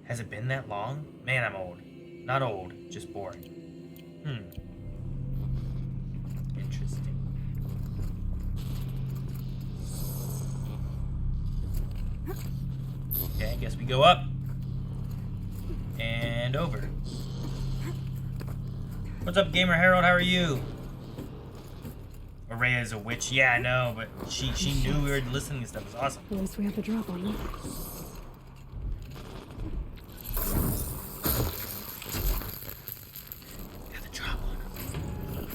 Has it been that long? Man, I'm old. Not old, just bored. Interesting. Okay, I guess we go up. And over. What's up, Gamer Harold? How are you? Araya is a witch. Yeah, I know, but she knew we were listening to stuff. It was awesome. At least we have the drop on them. Got the drop on them.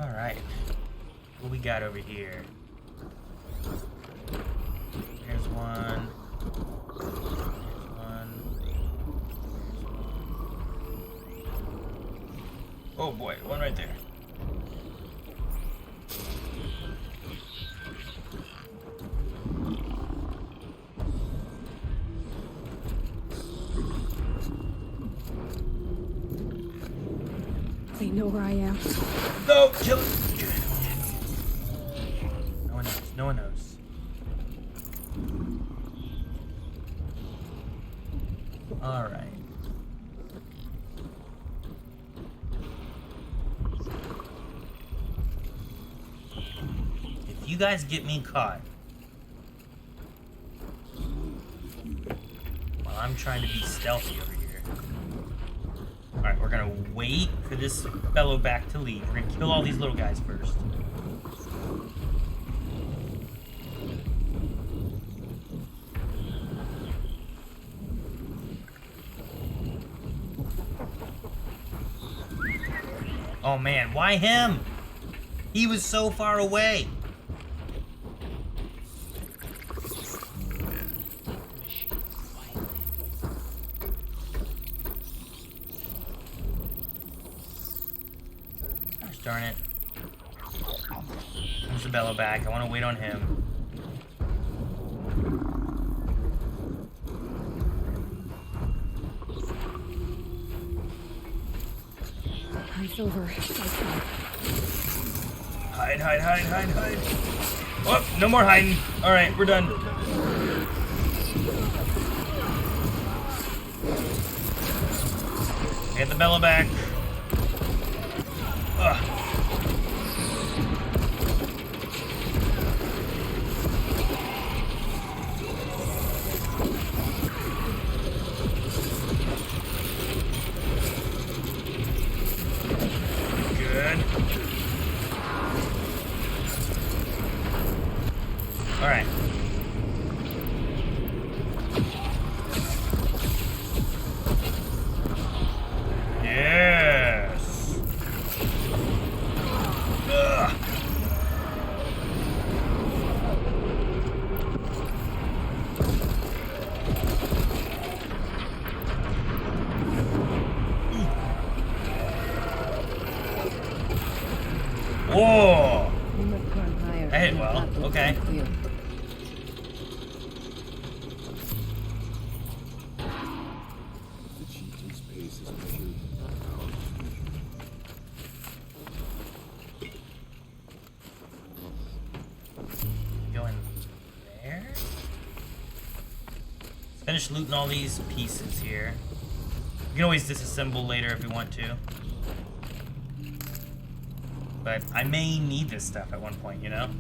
Alright. What we got over here? Here's one. Oh boy, one right there. They know where I am. No, kill it. Good. No one knows. No one knows. All right. If you guys get me caught while I'm trying to be stealthy over here. Alright, we're gonna wait for this fellow back to leave. We're gonna kill all these little guys first. Oh man, why him? He was so far away. Gosh darn it. There's the bellow back. I want to wait on him. It's over. Hide, hide, hide, hide, hide. Oh, no more hiding. All right, we're done. Get the bellow back. Ugh. Good. All right. Yes. Ugh. Whoa! I hit well. Okay. The chieftain's pace is measured by our Going there? Let's finish looting all these pieces here. We can always disassemble later if we want to. But I may need this stuff at one point, you know?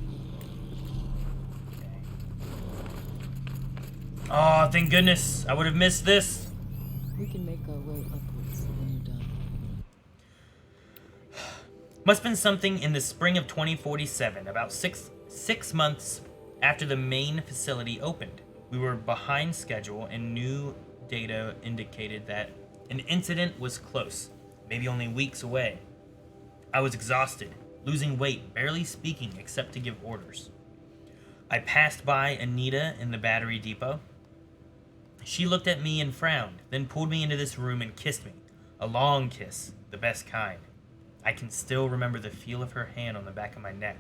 Okay. Oh, thank goodness. I would have missed this. We can make our way upwards when you're done. Must have been something in the spring of 2047, about six months after the main facility opened. We were behind schedule and new data indicated that an incident was close, maybe only weeks away. I was exhausted, losing weight, barely speaking except to give orders. I passed by Anita in the battery depot. She looked at me and frowned, then pulled me into this room and kissed me. A long kiss, the best kind. I can still remember the feel of her hand on the back of my neck.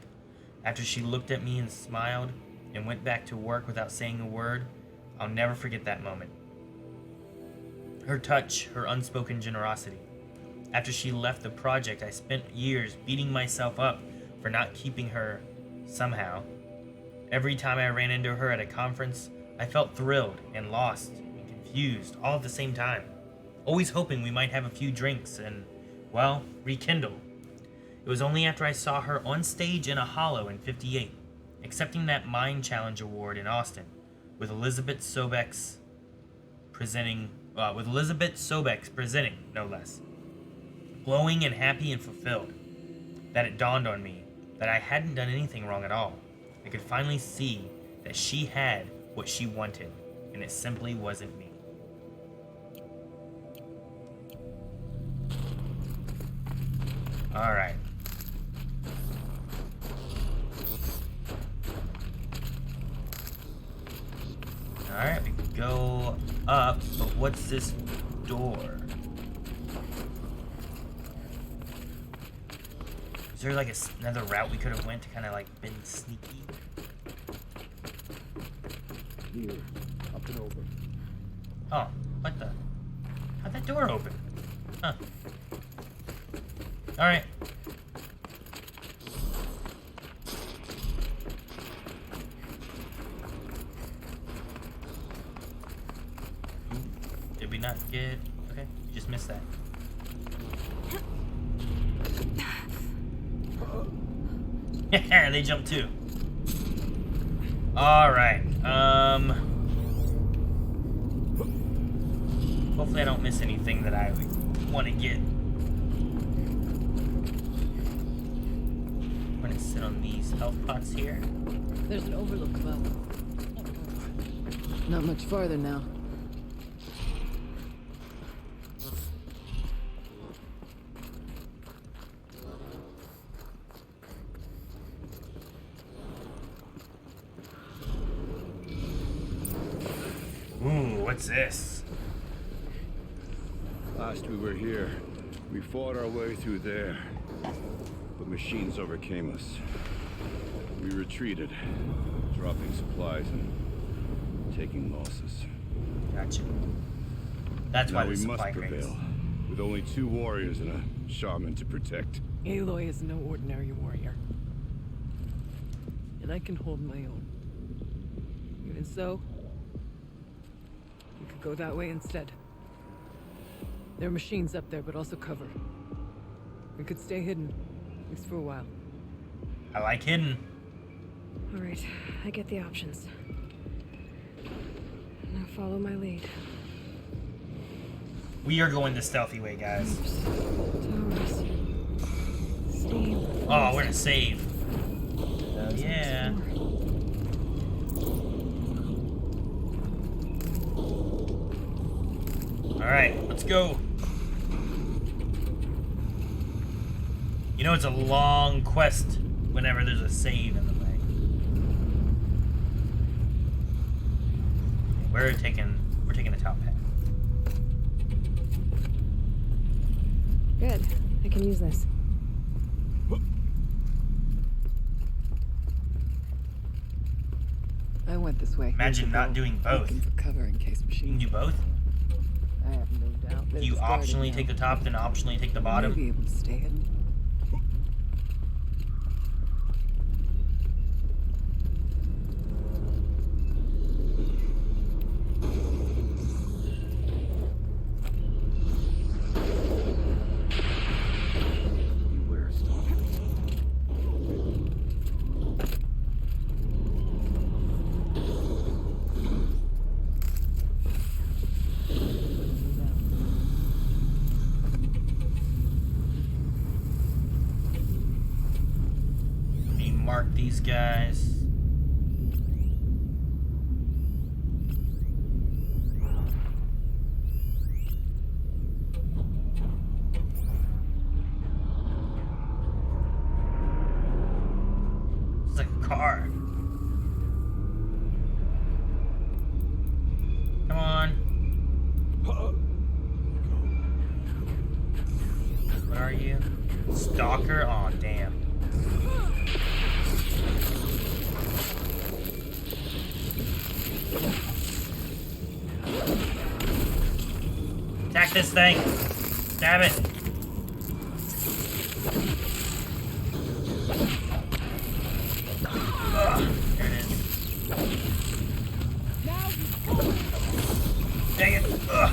After she looked at me and smiled and went back to work without saying a word, I'll never forget that moment. Her touch, her unspoken generosity. After she left the project, I spent years beating myself up for not keeping her somehow. Every time I ran into her at a conference, I felt thrilled and lost and confused all at the same time. Always hoping we might have a few drinks and, well, rekindle. It was only after I saw her on stage in a hollow in '58, accepting that Mind Challenge Award in Austin, with Elizabeth Sobeck's presenting, no less. Glowing and happy and fulfilled, that it dawned on me that I hadn't done anything wrong at all. I could finally see that she had what she wanted, and it simply wasn't me. All right. All right, we can go up, but what's this door? Is there like another route we could have went to kind of like been sneaky? Here, up and over. Oh, what the? How'd that door open? Huh. Alright. Did we not get... Okay, we just missed that. Yeah, they jumped too. Alright, hopefully I don't miss anything that I would want to get. I'm gonna sit on these health pots here. There's an overlook above. Not much farther now. Ooh, what's this? Last we were here, we fought our way through there, but machines overcame us. We retreated, dropping supplies and taking losses. Gotcha. That's why now we there's must supply crates. prevail, with only 2 warriors and a shaman to protect. Aloy is no ordinary warrior. And I can hold my own. Even so, we could go that way instead. There are machines up there, but also cover. We could stay hidden, at least for a while. I like hidden. All right, I get the options. Now follow my lead. We are going the stealthy way, guys. Towers. Steam. Oh, we're gonna save. Yeah. Alright, let's go. You know it's a long quest whenever there's a save in the way. We're taking the top path. Good. I can use this. I went this way. Imagine not doing both. Looking for cover in case You can machine. do both? I have no doubt. Do you optionally take the top, then optionally take the bottom? Maybe able to stay hidden. Beware, stalker. Let me mark these guys. It's like a car. Come on. What are you? Stalker? Aw, damn. Attack this thing! Stab it! Ugh, there it is. Dang it! Ugh.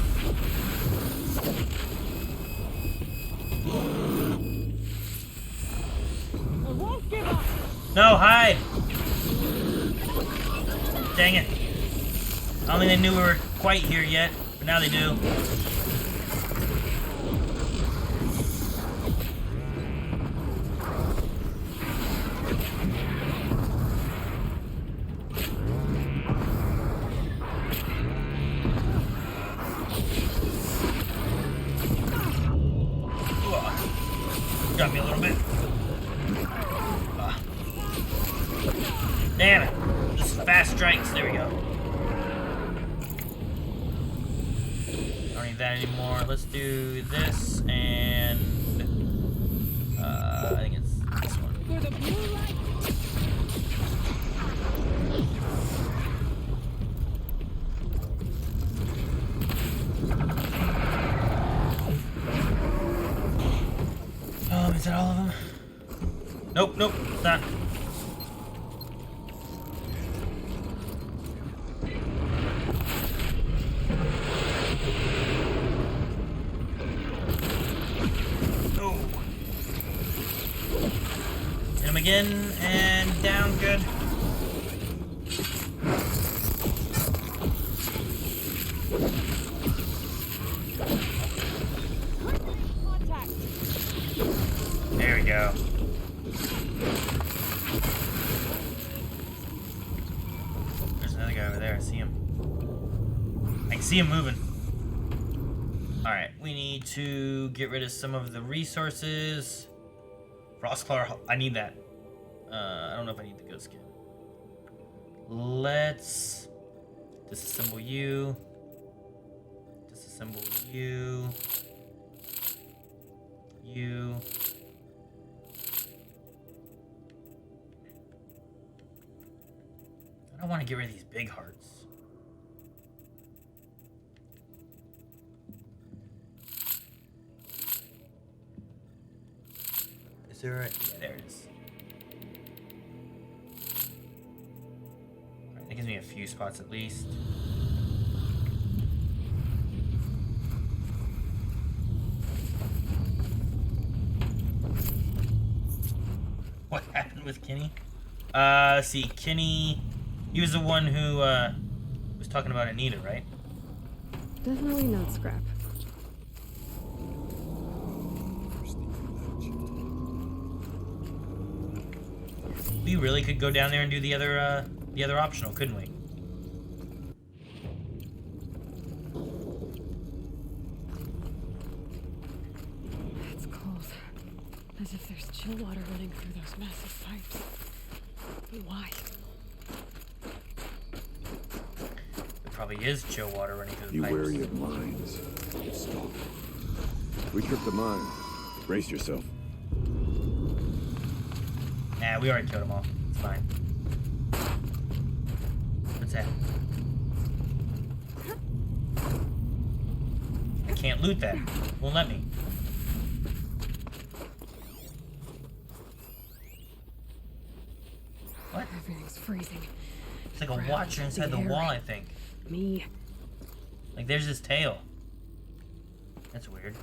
No, hide! Dang it. I don't think they knew we were quite here yet, but now they do. Got me a little bit. Damn it. Just fast strikes. There we go. Don't need that anymore. Let's do this and I think it's this one. Is that all of them? Nope, nope, it's not. Oh. Hit him again, and down, good. There we go. There's another guy over there. I see him. I can see him moving. Alright, we need to get rid of some of the resources. Frostclaw, I need that. I don't know if I need the ghost skin. Let's disassemble you. Disassemble you. You. I don't want to get rid of these big hearts. Is there a... Yeah, there it is. Alright, that gives me a few spots at least. with Kenny? See, Kenny, he was the one who was talking about Anita, right? Definitely not scrap. We really could go down there and do the other optional, couldn't we? It's cold. As if there's chill water running through those massive pipes. But why? There probably is chill water running through the pipes. You wary of mines. Stop. We tripped a mine. Brace yourself. Nah, we already killed them all. It's fine. What's that? I can't loot that. Won't let me. What? Everything's freezing. It's like a watcher inside the wall, I think. Me. Like there's his tail. That's weird.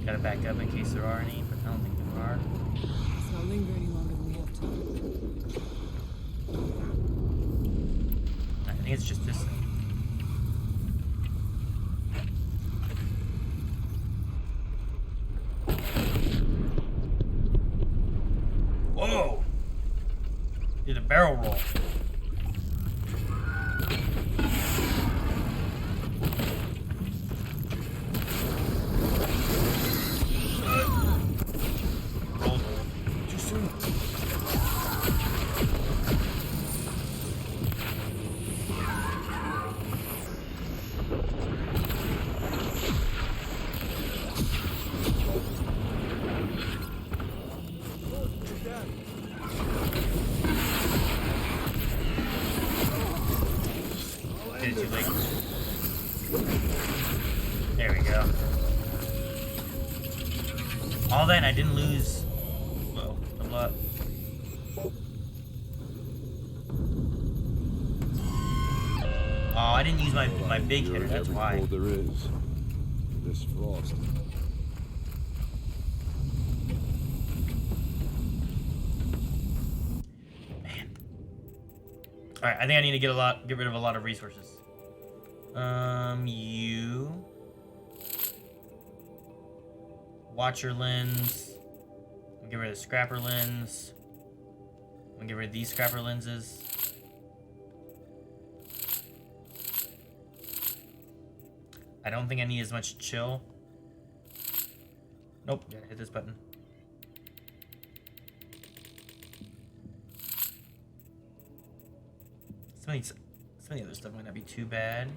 Gotta back up in case there are any, but I don't think there are. Let's not linger any longer than we have to. I think it's just this thing. Whoa! Did a barrel roll. Too soon. Did it too late. There we go. All that and I didn't lose, well, a lot. Oh, I didn't use my big hitter, that's why. Cold there is. This frost. Man. Alright, I think I need to get rid of a lot of resources. You Watcher lens. We'll get rid of the scrapper lens. We'll get rid of these scrapper lenses. I don't think I need as much chill. Nope, gotta hit this button. Some of the other stuff might not be too bad.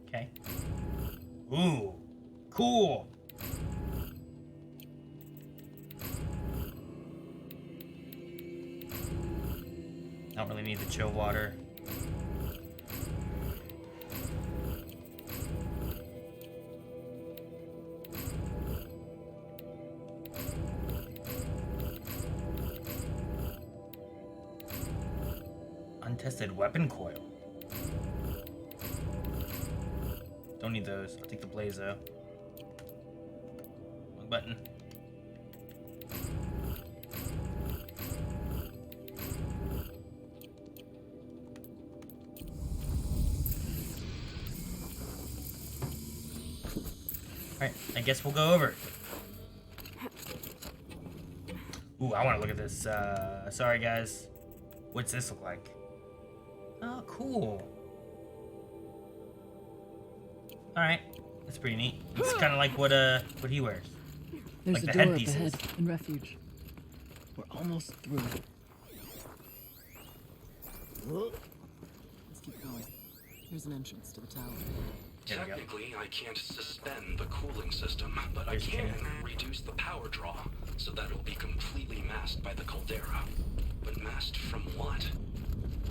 Okay. Ooh, cool. I don't really need the chill water. Untested weapon coil. Don't need those. I'll take the blaze though. Wrong button. Alright, I guess we'll go over. Ooh, I want to look at this. Sorry guys. What's this look like? Oh, cool. Alright. That's pretty neat. It's kind of like what he wears. There's Like a the door up headpieces. ahead in refuge. We're almost through. Let's keep going. Here's an entrance to the tower. Technically, I can't suspend the cooling system, but I can reduce the power draw so that it'll be completely masked by the caldera. But masked from what?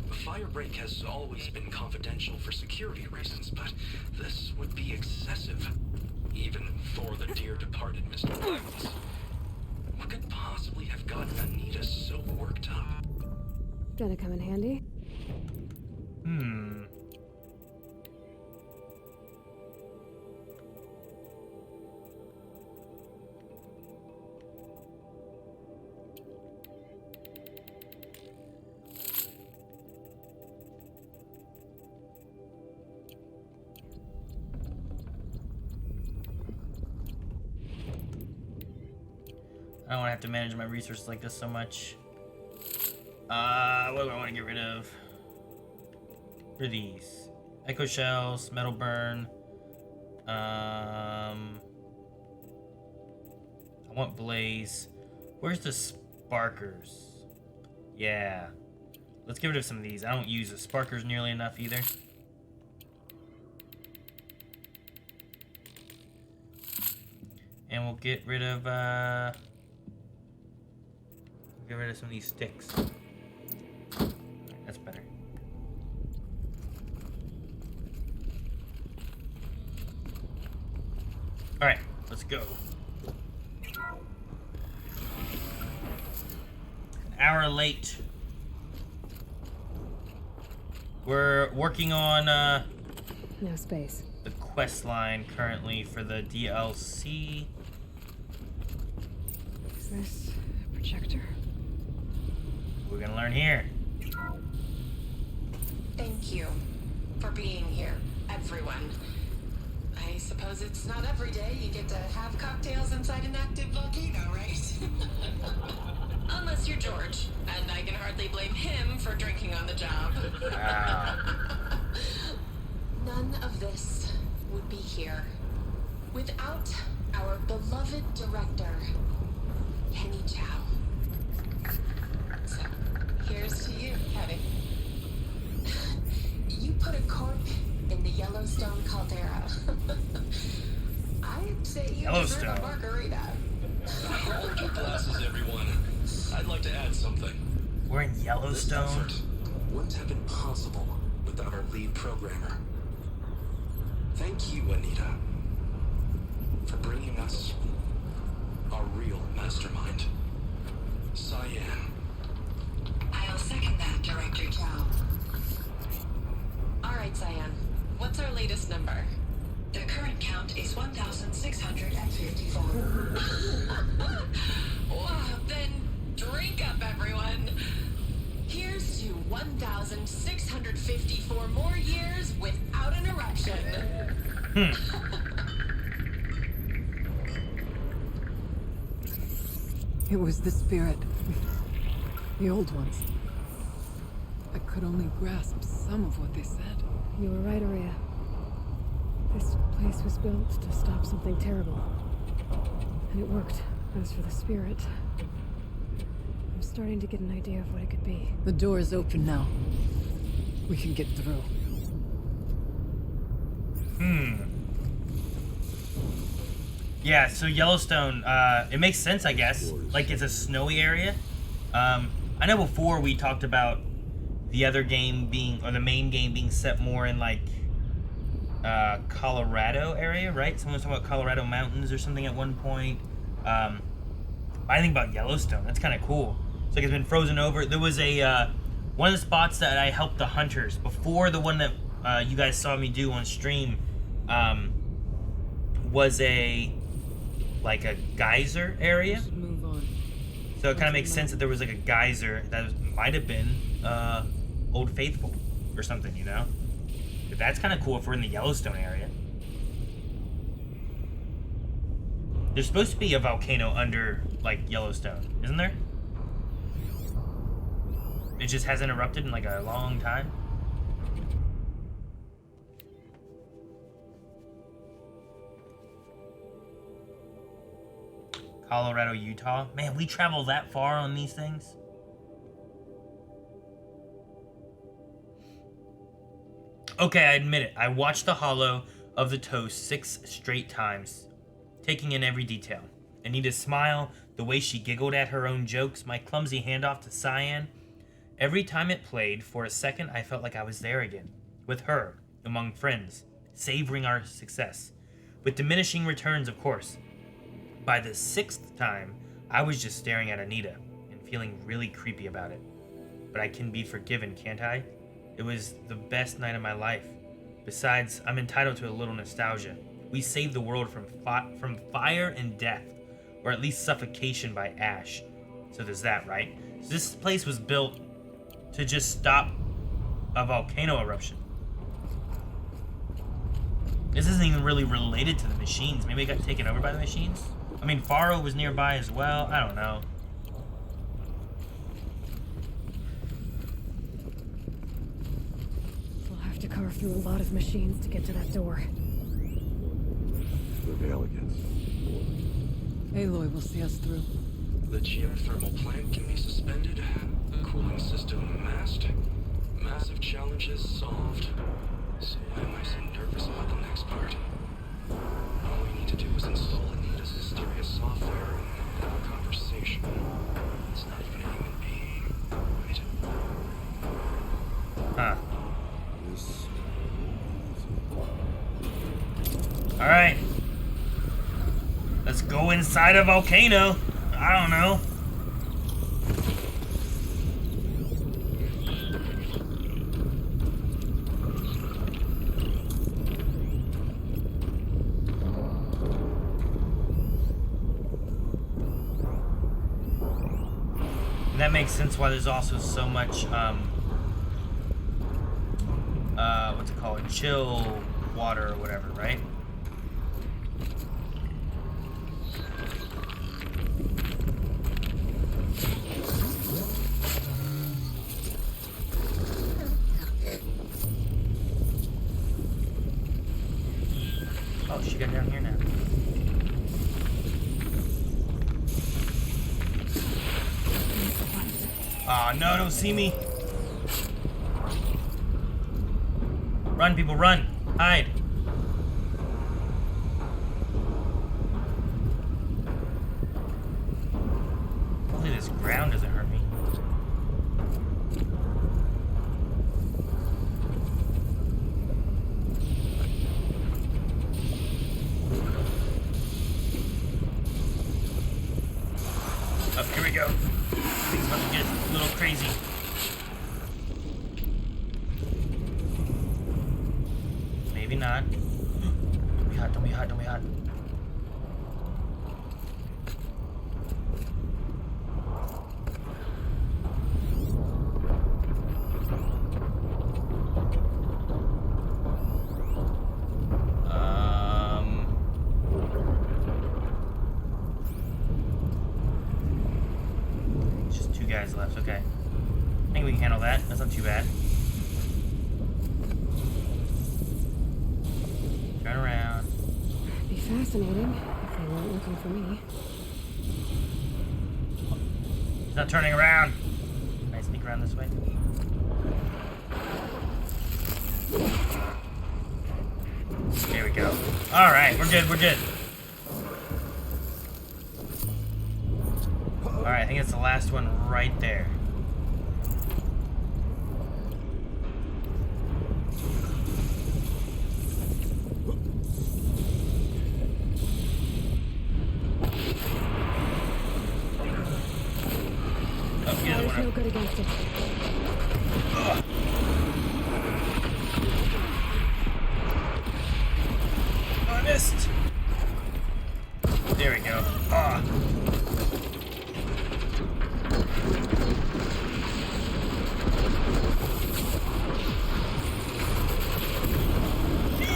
The fire break has always been confidential for security reasons, but this would be excessive. Even for the dear departed Mr. Blackless. What could possibly have gotten Anita so worked up? Gonna come in handy? I don't want to have to manage my resources like this so much. What do I want to get rid of? What are these? Echo shells, metal burn. I want blaze. Where's the sparkers? Yeah. Let's get rid of some of these. I don't use the sparkers nearly enough either. And we'll get rid of some of these sticks. That's better. Alright, let's go. An hour late. We're working on No space. the quest line currently for the DLC. Is this a projector? We're gonna learn here. Thank you for being here, everyone. I suppose it's not every day you get to have cocktails inside an active volcano, right? Unless you're George, and I can hardly blame him for drinking on the job. None of this would be here without our beloved director, Henny Chow. So, here's to you, Henny. You put a cork in the Yellowstone caldera. I'd say you deserve a margarita. Hold your glasses, everyone. I'd like to add something. We're in Yellowstone. This effort wouldn't have been possible without our lead programmer. Thank you, Anita, for bringing us our real mastermind, Cyan. I'll second that, Director Chow. All right, Cyan. What's our latest number? The current count is 1,654. Wow, then drink up, everyone. Here's to 1,654 more years without an eruption. It was the spirit. The old ones. I could only grasp some of what they said. You were right, Aria. This place was built to stop something terrible. And it worked. As for the spirit, I'm starting to get an idea of what it could be. The door is open now. We can get through. Yeah, so Yellowstone, it makes sense, I guess. Like, it's a snowy area. I know before we talked about the other game being, or the main game being set more in, like, Colorado area, right? Someone was talking about Colorado mountains or something at one point. I think about Yellowstone. That's kind of cool. It's like it's been frozen over. There was a, one of the spots that I helped the hunters, before the one that you guys saw me do on stream, was like a geyser area. Move on. So it kind of makes sense that there was like a geyser that might have been Old Faithful or something, you know? But that's kind of cool if we're in the Yellowstone area. There's supposed to be a volcano under, like, Yellowstone, isn't there? It just hasn't erupted in, like, a long time. Colorado, Utah. Man, we travel that far on these things? Okay, I admit it. I watched the Hollow of the Toast 6 straight times, taking in every detail. Anita's smile, the way she giggled at her own jokes, my clumsy handoff to Cyan. Every time it played, for a second, I felt like I was there again, with her, among friends, savoring our success. With diminishing returns, of course. By the 6th time, I was just staring at Anita and feeling really creepy about it. But I can be forgiven, can't I? It was the best night of my life. Besides, I'm entitled to a little nostalgia. We saved the world from fire and death, or at least suffocation by ash. So there's that, right? So this place was built to just stop a volcano eruption. This isn't even really related to the machines. Maybe it got taken over by the machines? I mean, Faro was nearby as well. I don't know. We'll have to carve through a lot of machines to get to that door. The elegance. Aloy will see us through. The geothermal plant can be suspended. Cooling system masked. Massive challenges solved. So why am I so nervous about the next part? All we need to do is install Anita's mysterious software and have a conversation. It's not even a human being, right? Huh. Alright. Let's go inside a volcano. I don't know. And that makes sense why there's also so much, what's it called? Chill water or whatever, right? Oh, she got down here now. Oh, no, don't see me. Run, people, run. Hide. Hopefully this ground doesn't hurt me. Oh, here we go. Things about to get a little crazy. Maybe not. Don't be hot, don't be hot, don't be hot. Just 2 guys left, okay. I think we can handle that. That's not too bad. Turn around. Be fascinating if they weren't looking for me. He's not turning around. Can I sneak around this way? There we go. Alright, we're good, we're good. Alright, I think it's the last one right there. Oh, get the There's one no up. good against it. Ugh. Oh, I missed. There we go. Ah.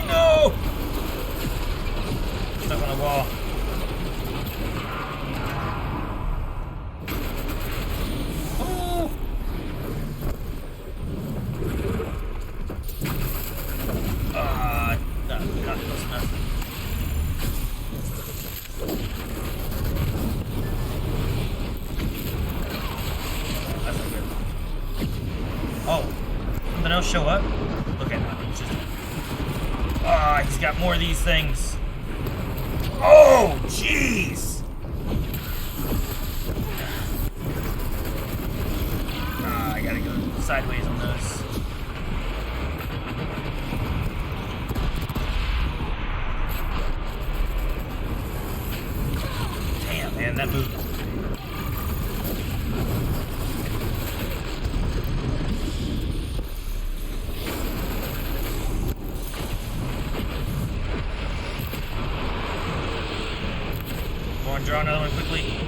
No! Stuck on the wall. Oh! Not close enough. show up? Okay, no, it's just... Ah, he's got more of these things. Oh, jeez! I gotta go sideways on those. Damn, man, that moved. Come on, draw another one quickly.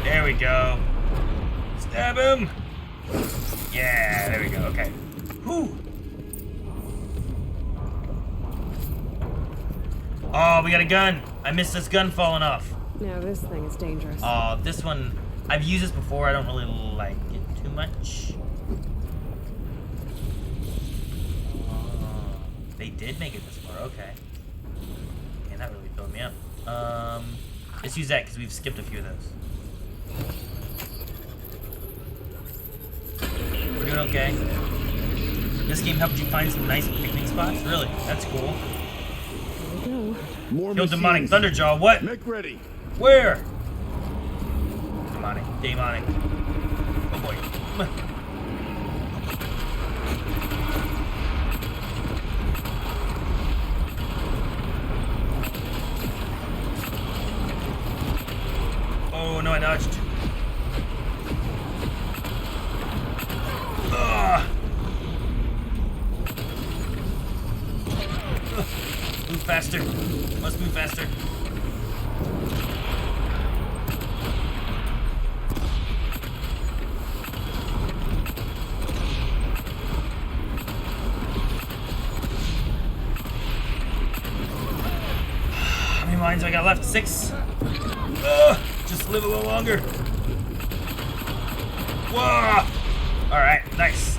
There we go. Stab him! Yeah, there we go, okay. Whew! Oh, we got a gun! I missed this gun falling off. No, this thing is dangerous. This one, I've used this before, I don't really like it too much. They did make it this far, okay. Man, that really filled me up. Let's use that because we've skipped a few of those. We're doing okay. This game helped you find some nice picnic spots? Really? That's cool. Here we go. More Kill demonic machines. thunderjaw. What? Make ready. Where? Demonic. Oh boy. Oh no, I dodged. Move faster. Must move faster. How many lines do I got left? 6? Just live a little longer. Whoa! Alright, nice.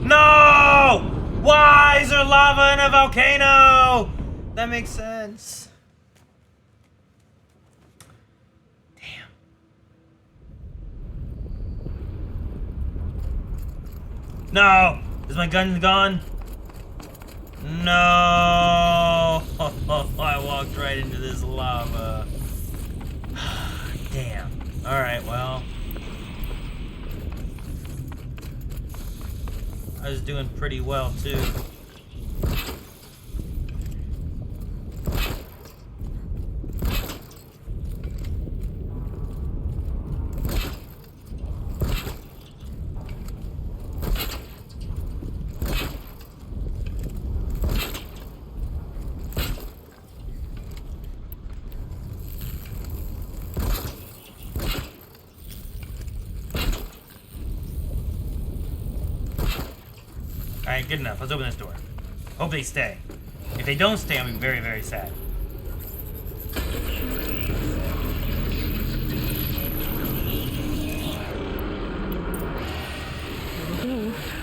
No! Why is there lava in a volcano? That makes sense. Damn. No! Is my gun gone? No! I walked right into this lava. Damn. Alright, well. I was doing pretty well, too. Alright, good enough. Let's open this door. Hope they stay. If they don't stay, I'll be very, very sad.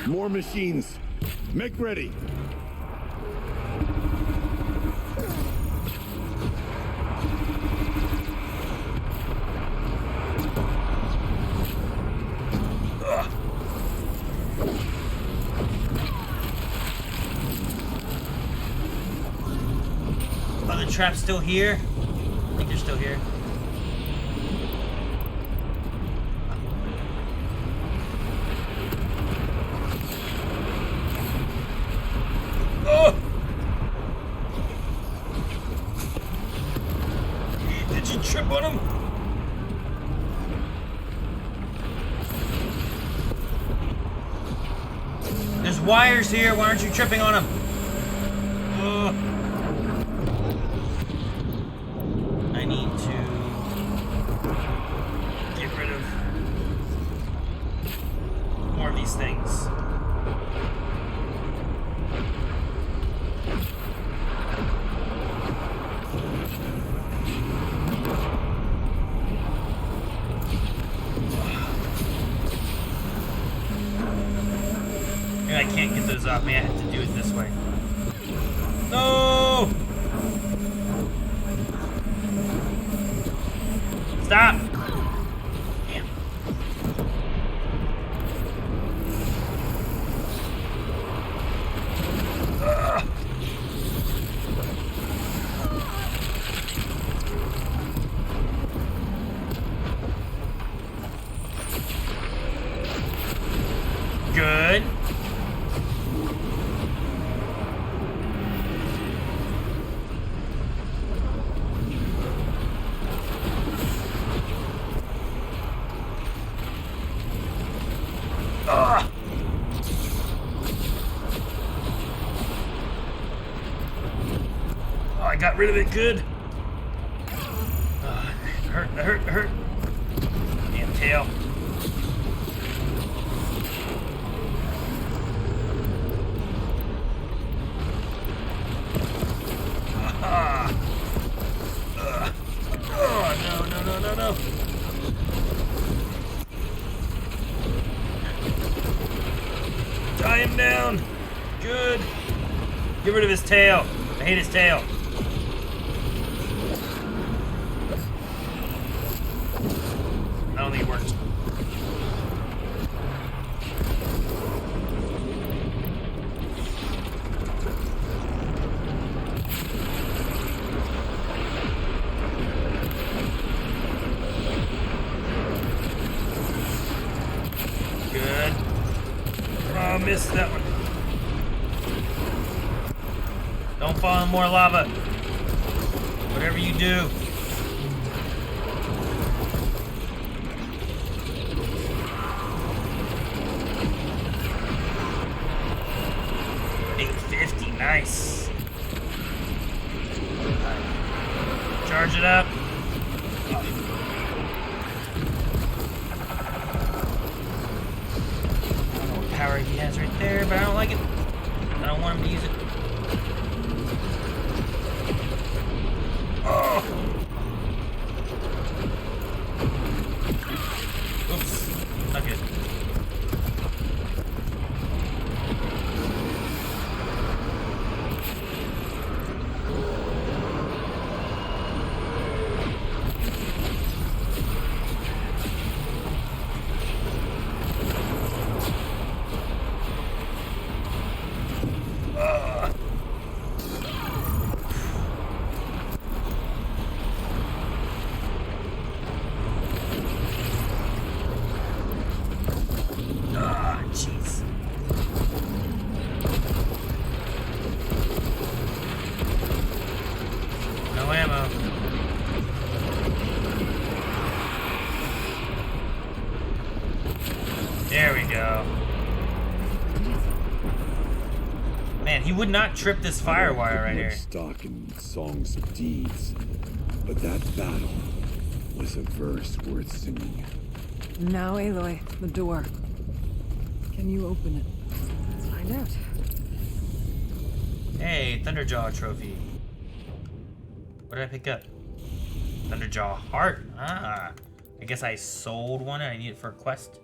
More machines. Make ready. Are the traps still here? I think they're still here. Oh! Did you trip on him? There's wires here. Why aren't you tripping on them? I need to get rid of more of these things. off me. I have to do it this way. No! Stop! Damn. Good. Oh, I got rid of it good. It hurt. Damn tail. Oh, no. Tie him down. Good. Get rid of his tail. I hate his tail. I don't think it works. Good. Oh, missed that one. Don't fall in more lava. Whatever you do. Nice. Charge it up. I don't know what power he has right there, but I don't like it. I don't want him to use it. Oh. Oops. Not good. There we go. Man, he would not trip this firewire right here. Stock in songs of deeds, but that battle was a verse worth singing. Now, Aloy, the door. Can you open it? Let's find out. Hey, Thunderjaw trophy. What did I pick up? Thunderjaw heart. Ah, I guess I sold one and I need it for a quest.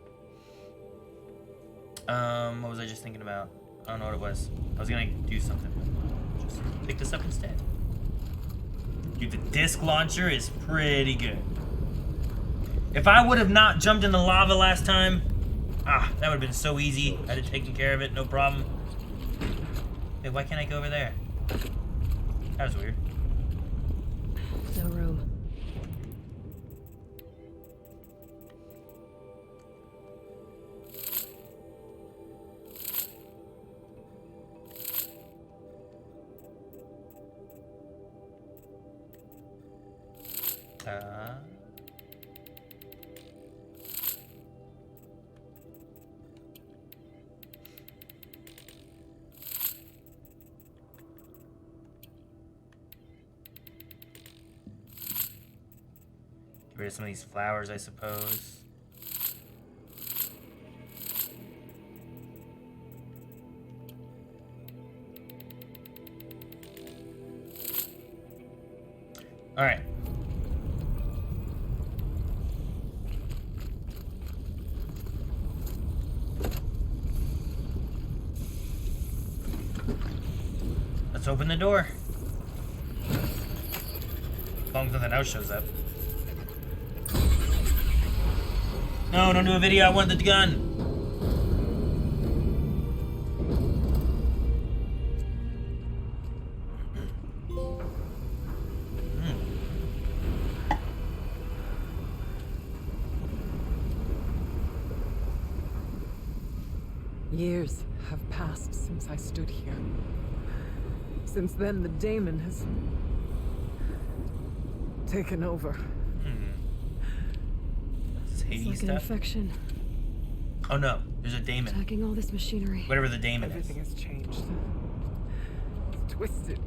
What was I just thinking about? I don't know what it was. I was gonna do something, but just pick this up instead. Dude, the disc launcher is pretty good. If I would have not jumped in the lava last time, that would have been so easy. I'd have taken care of it, no problem. Wait, why can't I go over there? That was weird. No room. Get rid of some of these flowers, I suppose. All right. open the door. As long as nothing else shows up. No, don't do a video. I want the gun. Years have passed since I stood here. Since then, the daemon has taken over. It's like an infection. Oh no, there's a daemon. Attacking all this machinery. Whatever the daemon is. Everything has changed. It's twisted.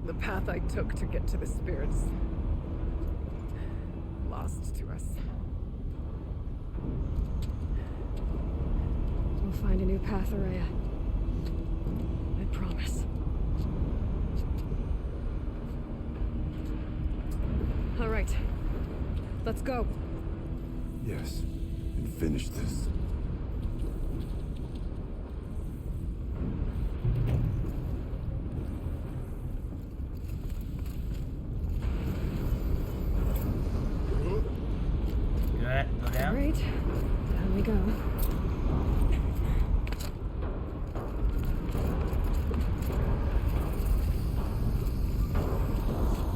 The path I took to get to the spirits, lost to us. We'll find a new path, Araya. I promise. All right. Let's go. Yes, and finish this. Go down. All right. Down we go.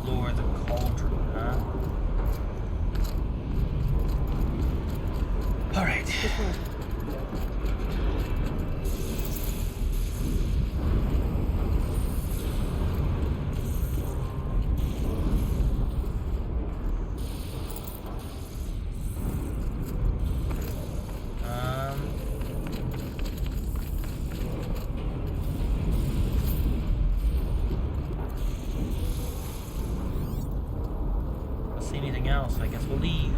Lower the cauldron, huh? All right. This way. See anything else? I guess we'll leave.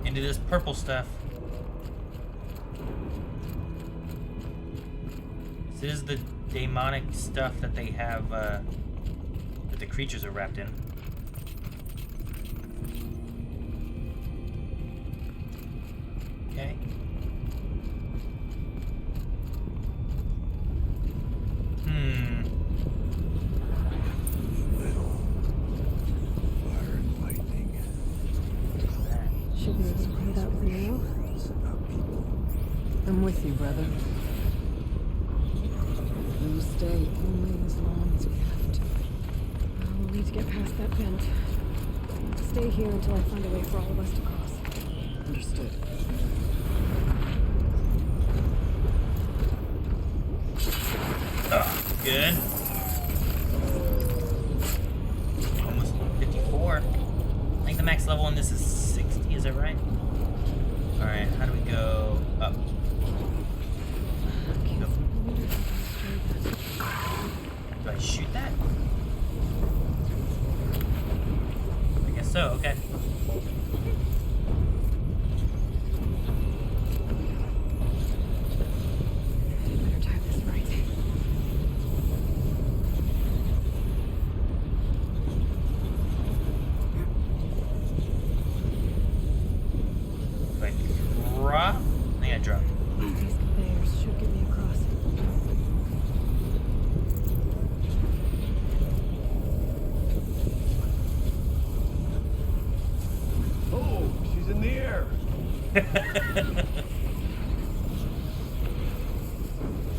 Into this purple stuff. This is the demonic stuff that they have, that the creatures are wrapped in. Okay. Should be able to play that with an arrow. I'm with you, brother. We'll stay only as long as we have to. We'll need to get past that vent. Stay here until I find a way for all of us to cross. Understood. Good. Almost 54. I think the max level on this is 60, is that right? Alright, how do we go up? Go. Do I shoot that? I guess so, okay. Better time this right. Do I drop? I think I dropped. These conveyors should get me across. Oh, she's in the air.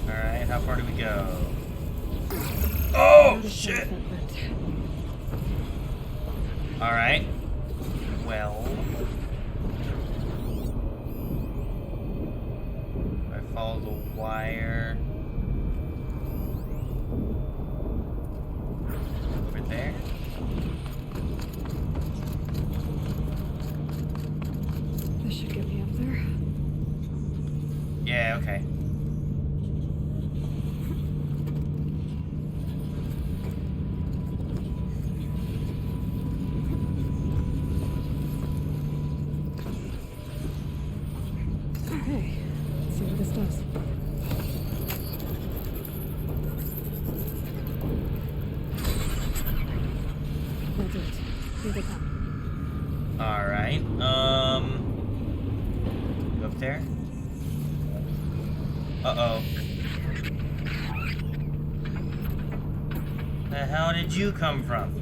Alright, how far do we go? Oh, shit! Alright. Well. If I follow the wire. Over there. This should get me up there. Yeah, okay. Okay, let's see what this does. That's it. Here they come. Alright, Uh-oh. The hell did you come from?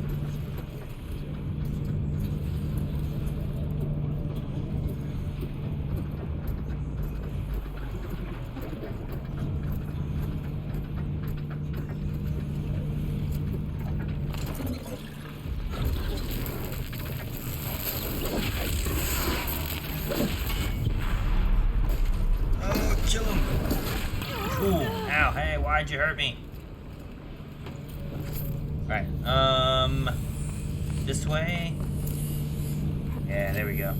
Oh, kill him. Ooh, ow, hey, why'd you hurt me? Alright, this way. Yeah, there we go.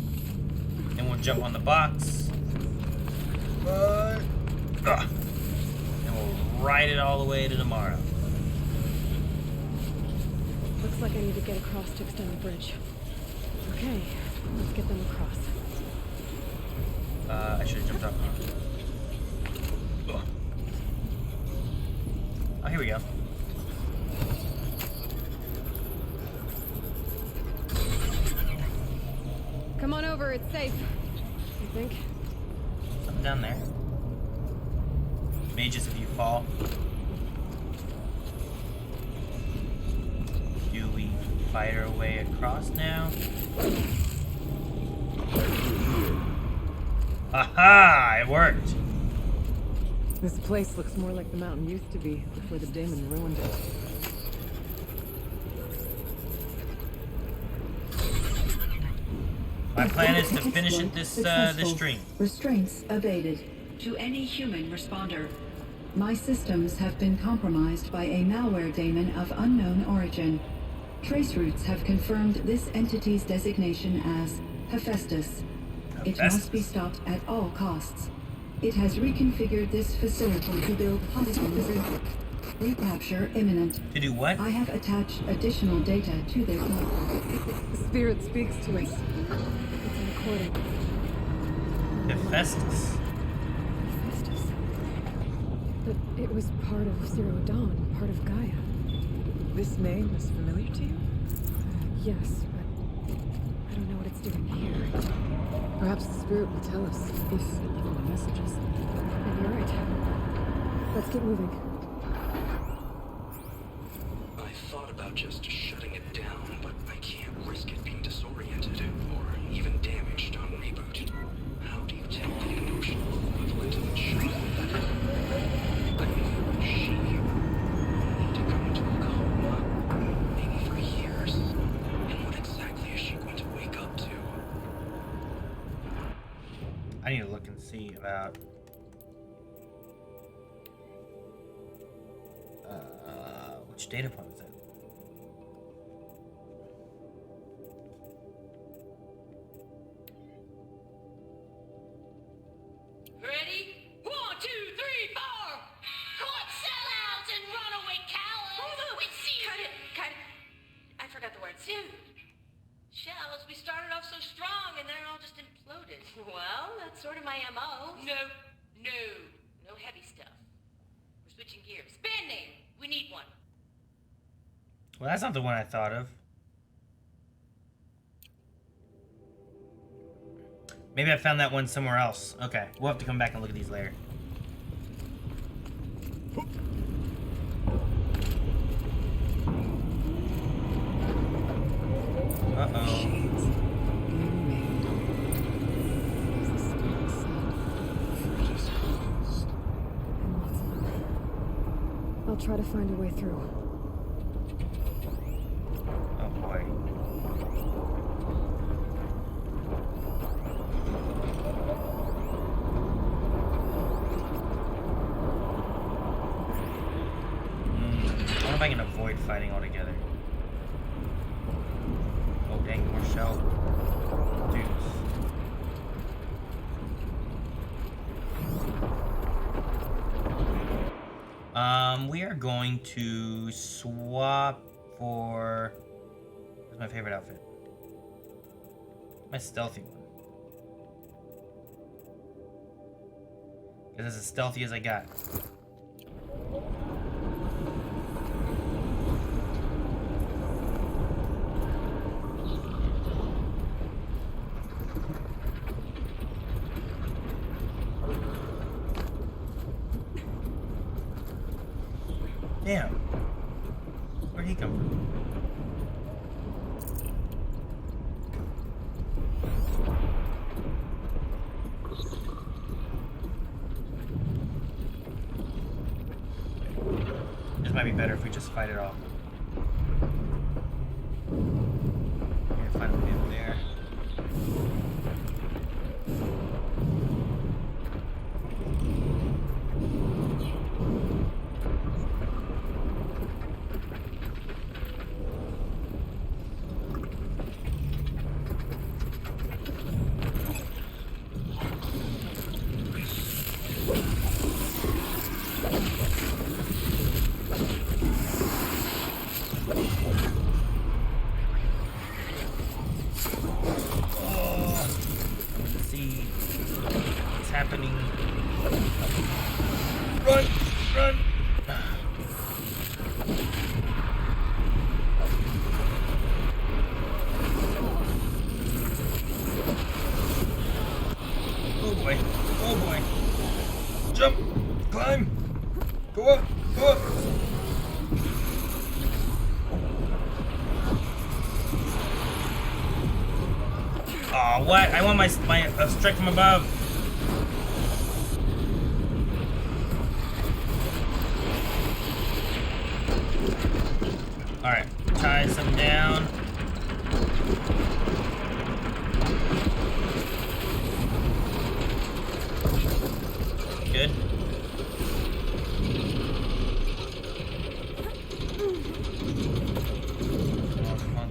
Then we'll jump on the box. And we'll ride it all the way to tomorrow. Looks like I need to get across to extend the bridge. Okay, let's get them across. I should have jumped up. Oh, here we go. Come on over, it's safe. I think. Something down there. Mages, if you fall. Do we fight our way across now? Aha! It worked! This place looks more like the mountain used to be before the daemon ruined it. My plan is to finish it this stream. Restraints evaded. To any human responder, my systems have been compromised by a malware daemon of unknown origin. Trace routes have confirmed this entity's designation as Hephaestus. It must be stopped at all costs. It has reconfigured this facility to build hospitals. Recapture imminent. To do what? I have attached additional data to their The spirit speaks to us. It's a recording. Hephaestus. Hephaestus. But it was part of Zero Dawn, part of Gaia. This name is familiar to you? Yes, but I don't know what it's doing here. Perhaps the spirit will tell us if it given the messages. Maybe you're right. Let's get moving. I thought about just shutting it down, but I can't risk it being disoriented or even damaged on reboot. How do you tell the emotional equivalent of a child that she need to go into a coma, maybe for years? And what exactly is she going to wake up to? I need to look and see about which data point was it? Ready? 1, 2, 3, 4! Caught sellouts and runaway cowards! We see you! Cut it. I forgot the words. Dude. Shells, we started off so strong and then it all just imploded. Well, that's sort of my MO. No heavy stuff. We're switching gears. Band name. We need one. Well, that's not the one I thought of. Maybe I found that one somewhere else. Okay, we'll have to come back and look at these later. Uh-oh. I'll try to find a way through. Oh boy. I wonder if I can avoid fighting altogether. Oh dang, more shell dudes. We are going to swap for... What's my favorite outfit? My stealthy one. Because it's as stealthy as I got. Damn. Where'd he come from? This might be better if we just fight it off. Here, find him there. What? I want my strike from above. All right, tie some down. Good.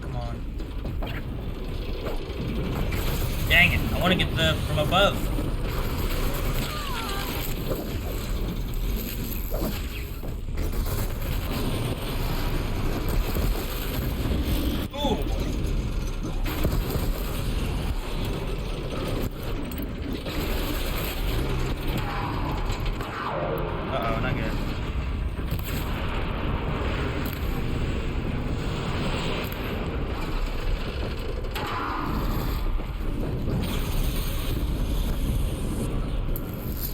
Come on. Dang it, I want to get the from above. Ooh. Uh-oh, not good.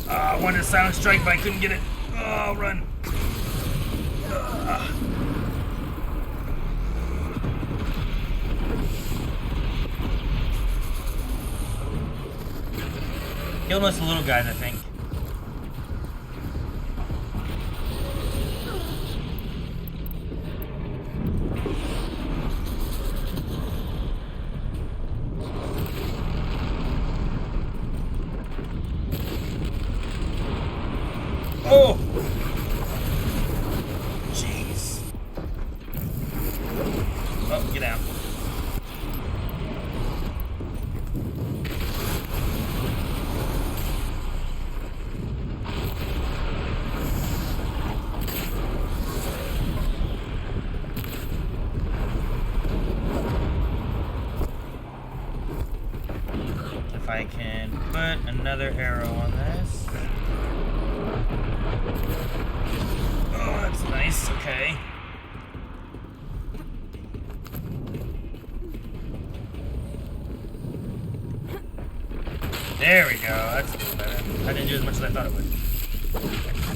I wanted a silent strike, but I couldn't get it. Oh, run. Killed most of the little guys, I think. Oh! Jeez. Oh, get out. If I can put another arrow on this. Oh, that's nice. Okay. There we go. That's a little better. I didn't do as much as I thought it would.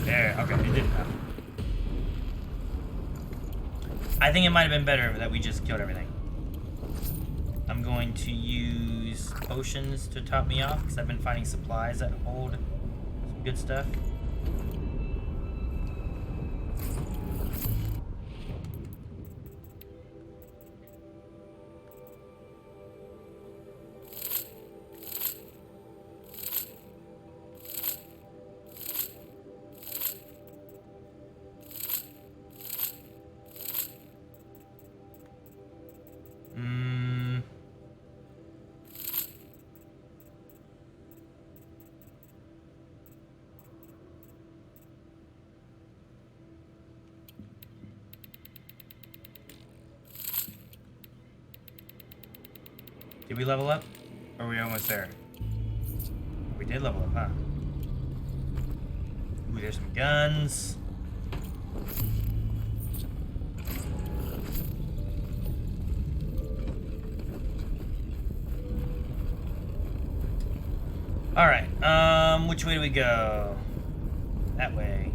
There. Okay, it didn't happen. I think it might have been better that we just killed everything. I'm going to use potions to top me off because I've been finding supplies that hold some good stuff. Did we level up? Or are we almost there? We did level up, huh? Ooh, there's some guns. Alright, which way do we go? That way.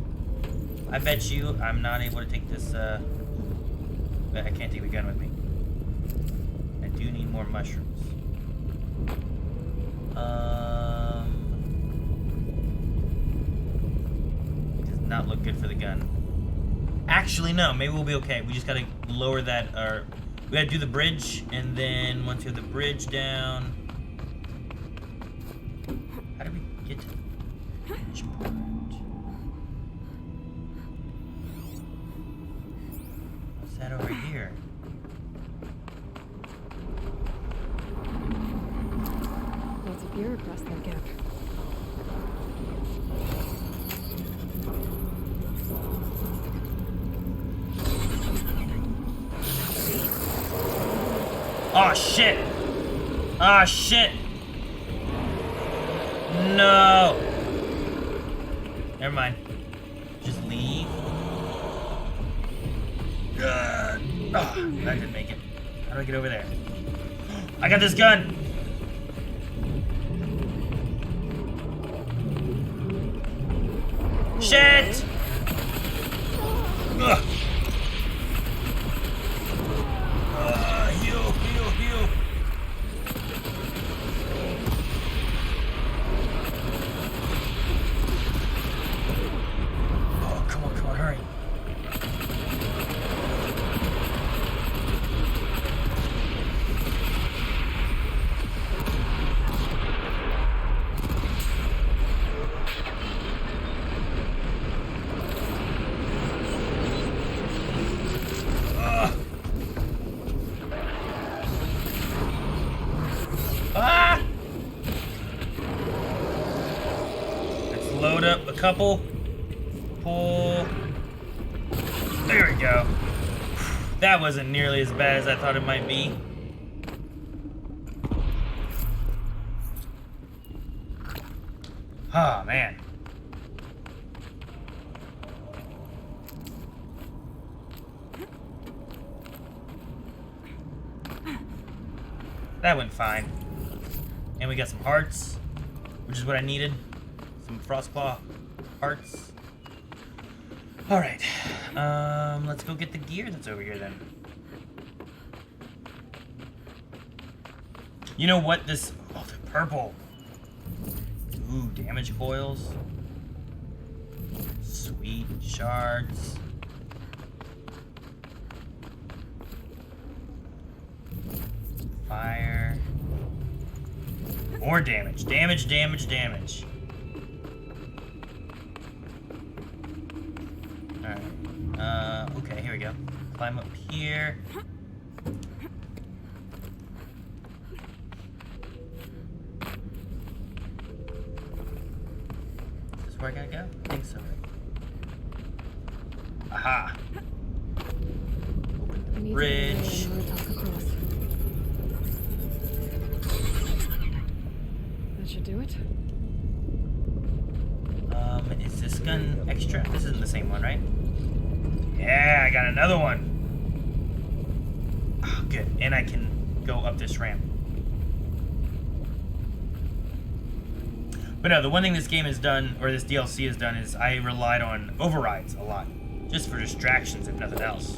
I bet you I'm not able to take this, I can't take the gun with me. I do need more mushrooms. Does not look good for the gun. Actually, no, maybe we'll be okay. We just gotta lower that, or we gotta do the bridge, and then once we have the bridge down, how do we get to the bridge part? What's that over here? Lots of gear across that gap. Oh shit! Oh shit! No! Never mind. Just leave. Oh, that didn't make it. How do I get over there? I got this gun! Shit! Ugh. Heal, heal, heal. Oh, come on, hurry. Load up a couple. Pull. There we go. That wasn't nearly as bad as I thought it might be. Oh, man. That went fine. And we got some hearts, which is what I needed. Some Frostclaw hearts. Alright. Let's go get the gear that's over here then. You know what this... Oh, the purple. Ooh, damage coils. Sweet shards. Fire. More damage. Damage, damage, damage. Alright. Okay, here we go. Climb up here. Is this where I gotta go? I think so, right? Aha! Open the bridge. That should do it. Is this gun extra? This isn't the same one, right? Yeah, I got another one. Oh, good. And I can go up this ramp. But no, the one thing this game has done, or this DLC has done, is I relied on overrides a lot. Just for distractions, if nothing else.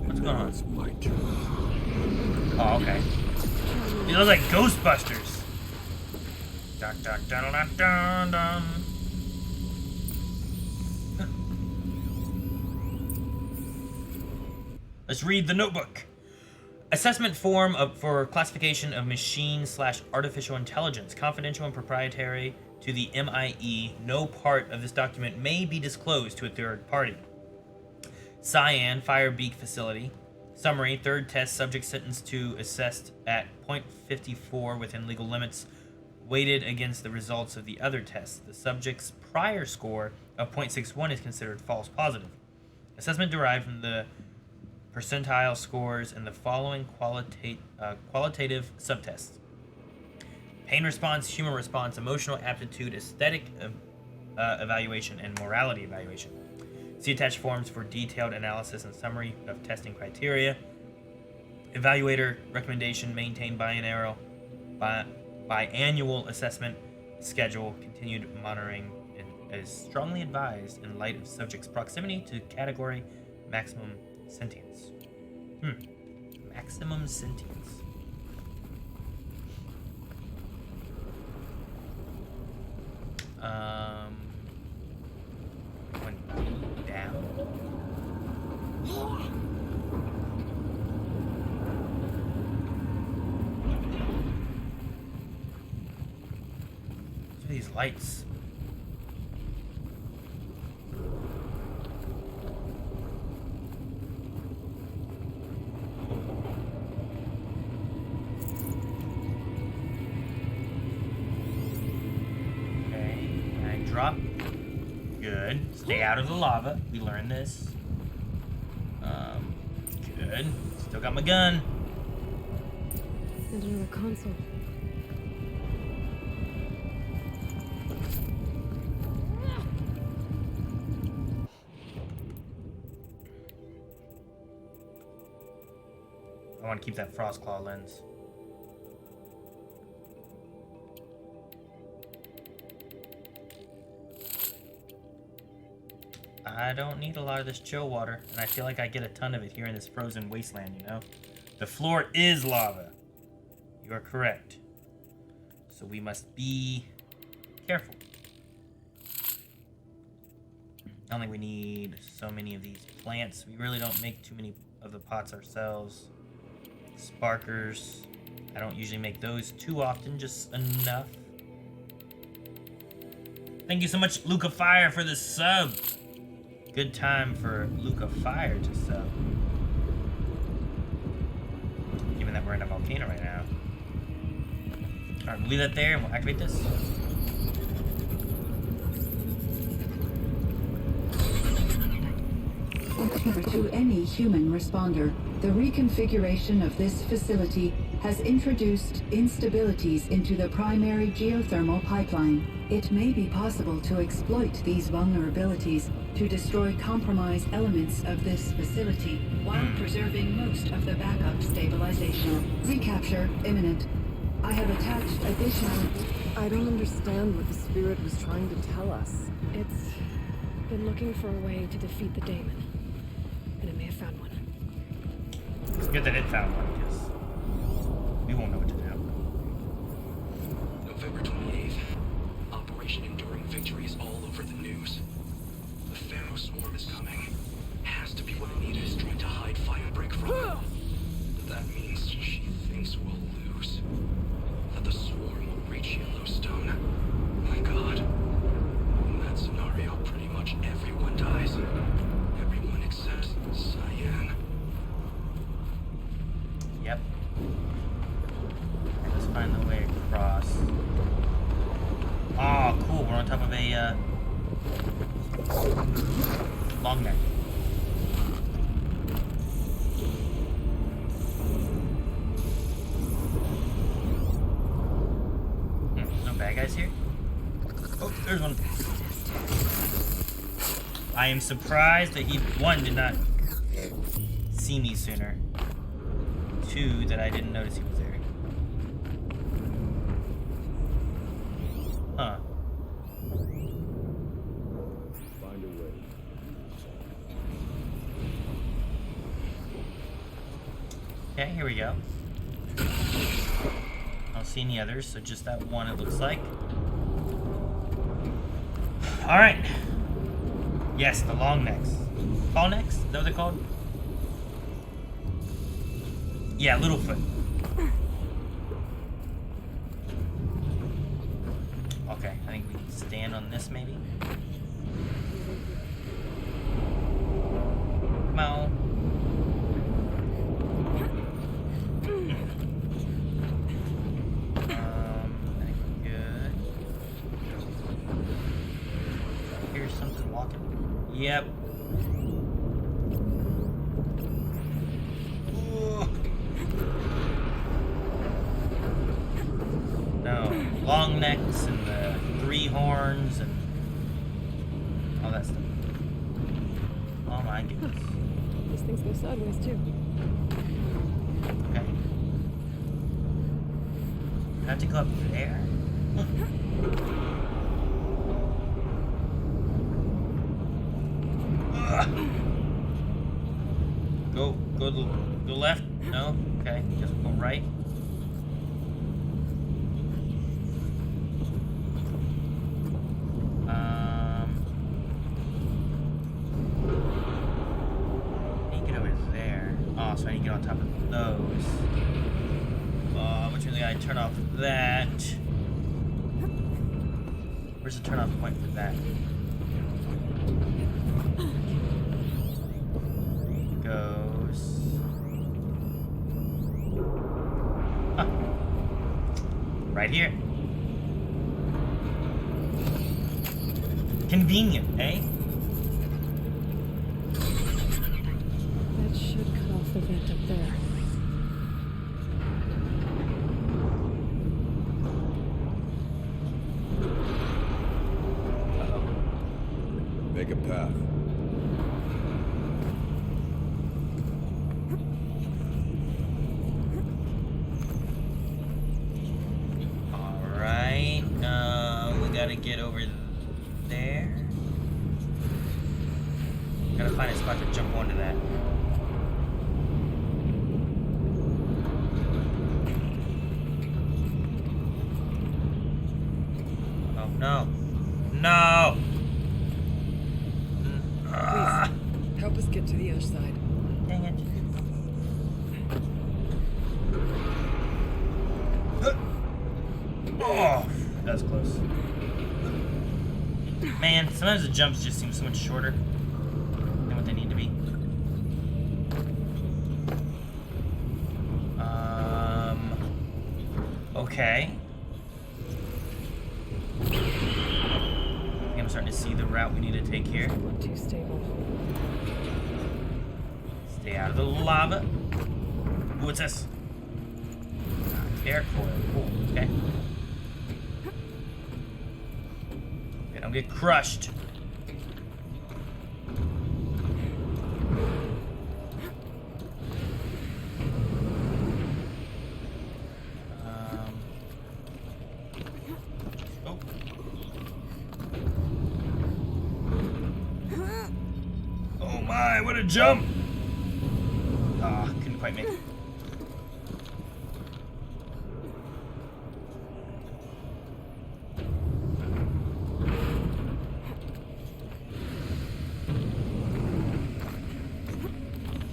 What's going on? It's my turn. Oh, okay. It looks like Ghostbusters. Dun, dun, dun, dun, dun, dun. Let's read the notebook. Assessment form for classification of machine/artificial intelligence, confidential and proprietary to the MIE. No part of this document may be disclosed to a third party. Cyan, Firebeak Facility. Summary, third test, subject sentenced to assessed at 0.54 within legal limits, weighted against the results of the other tests. The subject's prior score of 0.61 is considered false positive. Assessment derived from the percentile scores in the following qualitative subtests: pain response, humor response, emotional aptitude, aesthetic evaluation, and morality evaluation. See attached forms for detailed analysis and summary of testing criteria. Evaluator recommendation: maintain Biannual assessment schedule, continued monitoring, and is strongly advised in light of subject's proximity to category maximum sentience. Maximum sentience. Went down. What are these lights? Drop. Good. Stay out of the lava. We learned this. Good. Still got my gun. And another console. I want to keep that frost claw lens. I don't need a lot of this chill water, and I feel like I get a ton of it here in this frozen wasteland, you know? The floor is lava. You are correct. So we must be careful. I don't think we need so many of these plants. We really don't make too many of the pots ourselves. Sparkers. I don't usually make those too often, just enough. Thank you so much, Luca Fire, for the sub. Good time for Luca Fire to sub. Given that we're in a volcano right now. Alright, we'll leave that there and we'll activate this. To any human responder, the reconfiguration of this facility has introduced instabilities into the primary geothermal pipeline. It may be possible to exploit these vulnerabilities to destroy compromised elements of this facility while preserving most of the backup stabilization. Recapture imminent. I have attached additional... I don't understand what the spirit was trying to tell us. It's been looking for a way to defeat the daemon. And it may have found one. It's good that it found one, because we won't know what to do. November 28th. Operation Enduring Victory is all over the news. The Pharaoh swarm is coming. Has to be what Anita is trying to hide Firebreak from. But that means she thinks we'll lose. That the swarm will reach Yellowstone. My God. In that scenario, pretty much everyone dies. Everyone except Cyan. Yep. Let's find the way across. Oh, cool. We're on top of a long neck. No bad guys here? Oh, there's one. I am surprised that he, one, did not see me sooner. Two, that I didn't notice he was there. Huh. Find a way. Okay, here we go. I don't see any others, so just that one it looks like. Alright. Yes, the long necks. Tall necks? Is that what they're called? Yeah, Littlefoot. Okay, I think we can stand on this maybe. Come on. I think we're good. Here's something walking. Yep. No, long necks and the three horns and all that stuff. Oh my goodness. These things go sideways too. Okay. I have to go up there? Go left? No? Okay, guess we'll go right. I need to get over there. Oh, so I need to get on top of those. Which means I turn off that. Where's the turn off point for that? Goes. Huh. Right here. Convenient, eh? That should cut off the vent up there. Make a path. Alright, we gotta get over there. Gotta find a spot to jump onto that. Oh no. No! Please, help us get to the other side. Dang it. Oh, that was close. Man, sometimes the jumps just seem so much shorter than what they need to be. Okay. I think I'm starting to see the route we need to take here. Not too stable. Stay out of the lava. Ooh, what's this? Air coil. Cool. Okay. Okay, don't get crushed. Oh. Oh my, what a jump! Ah, couldn't quite make it.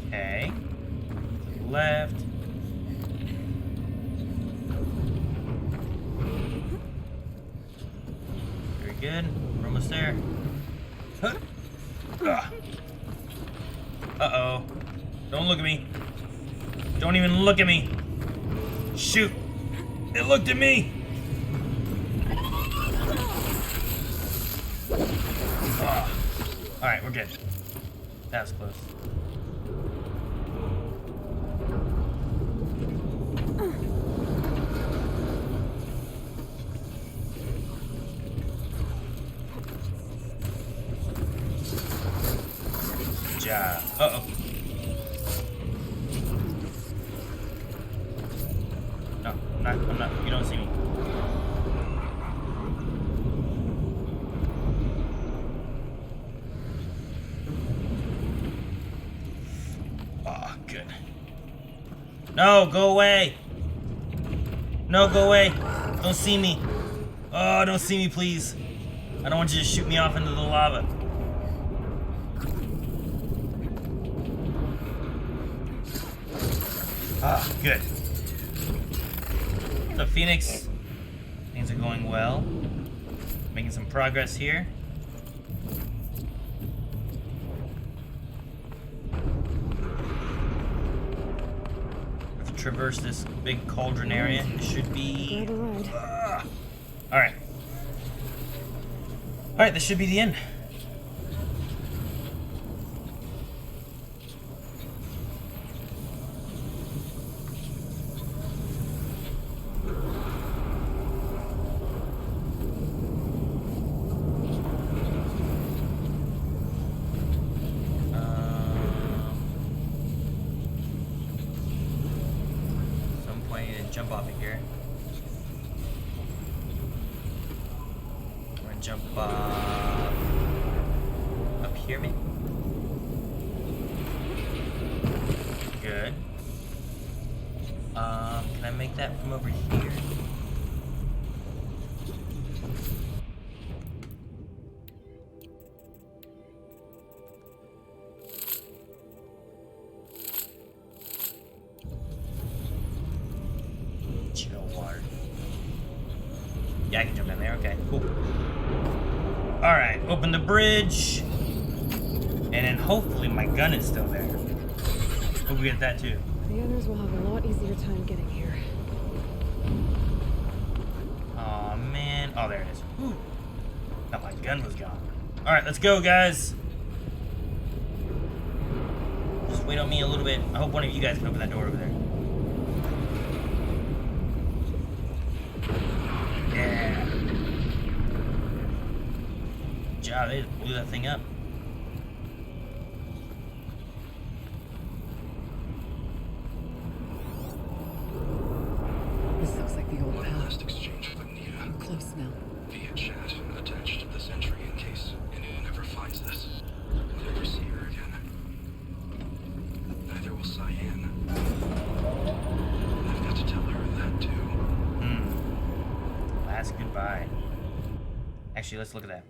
Okay. To the left. Very good. We're almost there. Huh. Uh-oh. Don't look at me. Don't even look at me. Shoot. It looked at me. Oh. Alright, we're good. That was close. Good job. Uh-oh. No, I'm not. You don't see me. Oh, good. No, go away. No, go away. Don't see me. Oh, don't see me, please. I don't want you to shoot me off into the lava. Ah, good. So Phoenix, things are going well. Making some progress here. Have to traverse this big cauldron area. It should be. All right. All right, this should be the end. Jump off of here. jump up here, maybe? Good. Can I make that from over here? Chill water. Yeah, I can jump down there. Okay, cool. Alright, open the bridge. And then hopefully my gun is still there. Hope we get that too. The others will have a lot easier time getting here. Aw, man. Oh, there it is. Whew. Thought my gun was gone. Alright, let's go, guys. Just wait on me a little bit. I hope one of you guys can open that door over there. Yeah. Good job. They just blew that thing up. This looks like the old pal. Last exchange with Anita. I'm close now. Via chat, attached to this entry in case anyone ever finds this. We'll never see her again. Neither will Cyan. I've got to tell her that too. Last goodbye. Actually, let's look at that.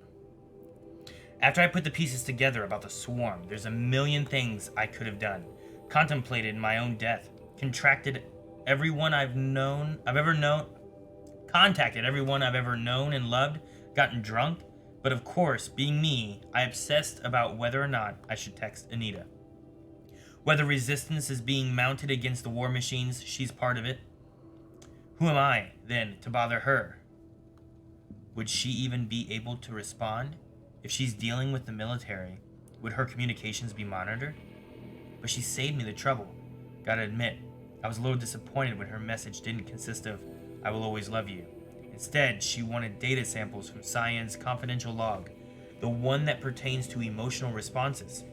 After I put the pieces together about the swarm, there's a million things I could have done. Contemplated my own death. Contacted everyone I've ever known and loved, gotten drunk, but of course, being me, I obsessed about whether or not I should text Anita. Whether resistance is being mounted against the war machines, she's part of it. Who am I, then, to bother her? Would she even be able to respond? If she's dealing with the military, would her communications be monitored? But she saved me the trouble. Gotta admit, I was a little disappointed when her message didn't consist of, "I will always love you." Instead, she wanted data samples from Cyan's confidential log, the one that pertains to emotional responses.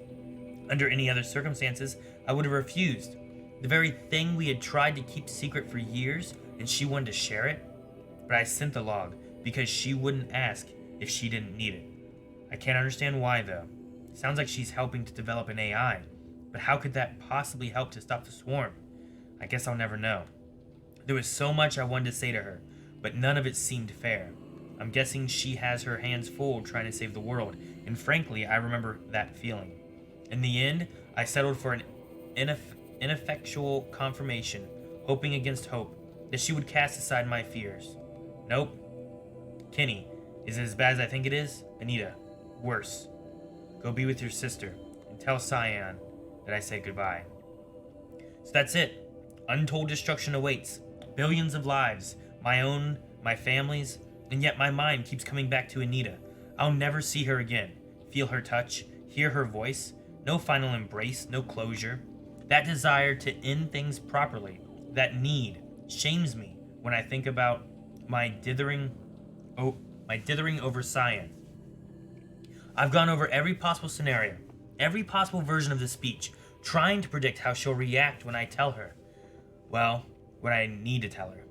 Under any other circumstances, I would have refused. The very thing we had tried to keep secret for years, and she wanted to share it? But I sent the log, because she wouldn't ask if she didn't need it. I can't understand why, though. Sounds like she's helping to develop an AI, but how could that possibly help to stop the swarm? I guess I'll never know. There was so much I wanted to say to her, but none of it seemed fair. I'm guessing she has her hands full trying to save the world, and frankly, I remember that feeling. In the end, I settled for an ineffectual confirmation, hoping against hope, that she would cast aside my fears. Nope. Kenny, is it as bad as I think it is? Anita, worse. Go be with your sister, and tell Cyan that I said goodbye. So that's it. Untold destruction awaits. Billions of lives. My own, my family's, and yet my mind keeps coming back to Anita. I'll never see her again. Feel her touch. Hear her voice. No final embrace. No closure. That desire to end things properly. That need shames me when I think about my dithering over Cyan. I've gone over every possible scenario, every possible version of the speech, trying to predict how she'll react when I tell her. Well, when I need to tell her.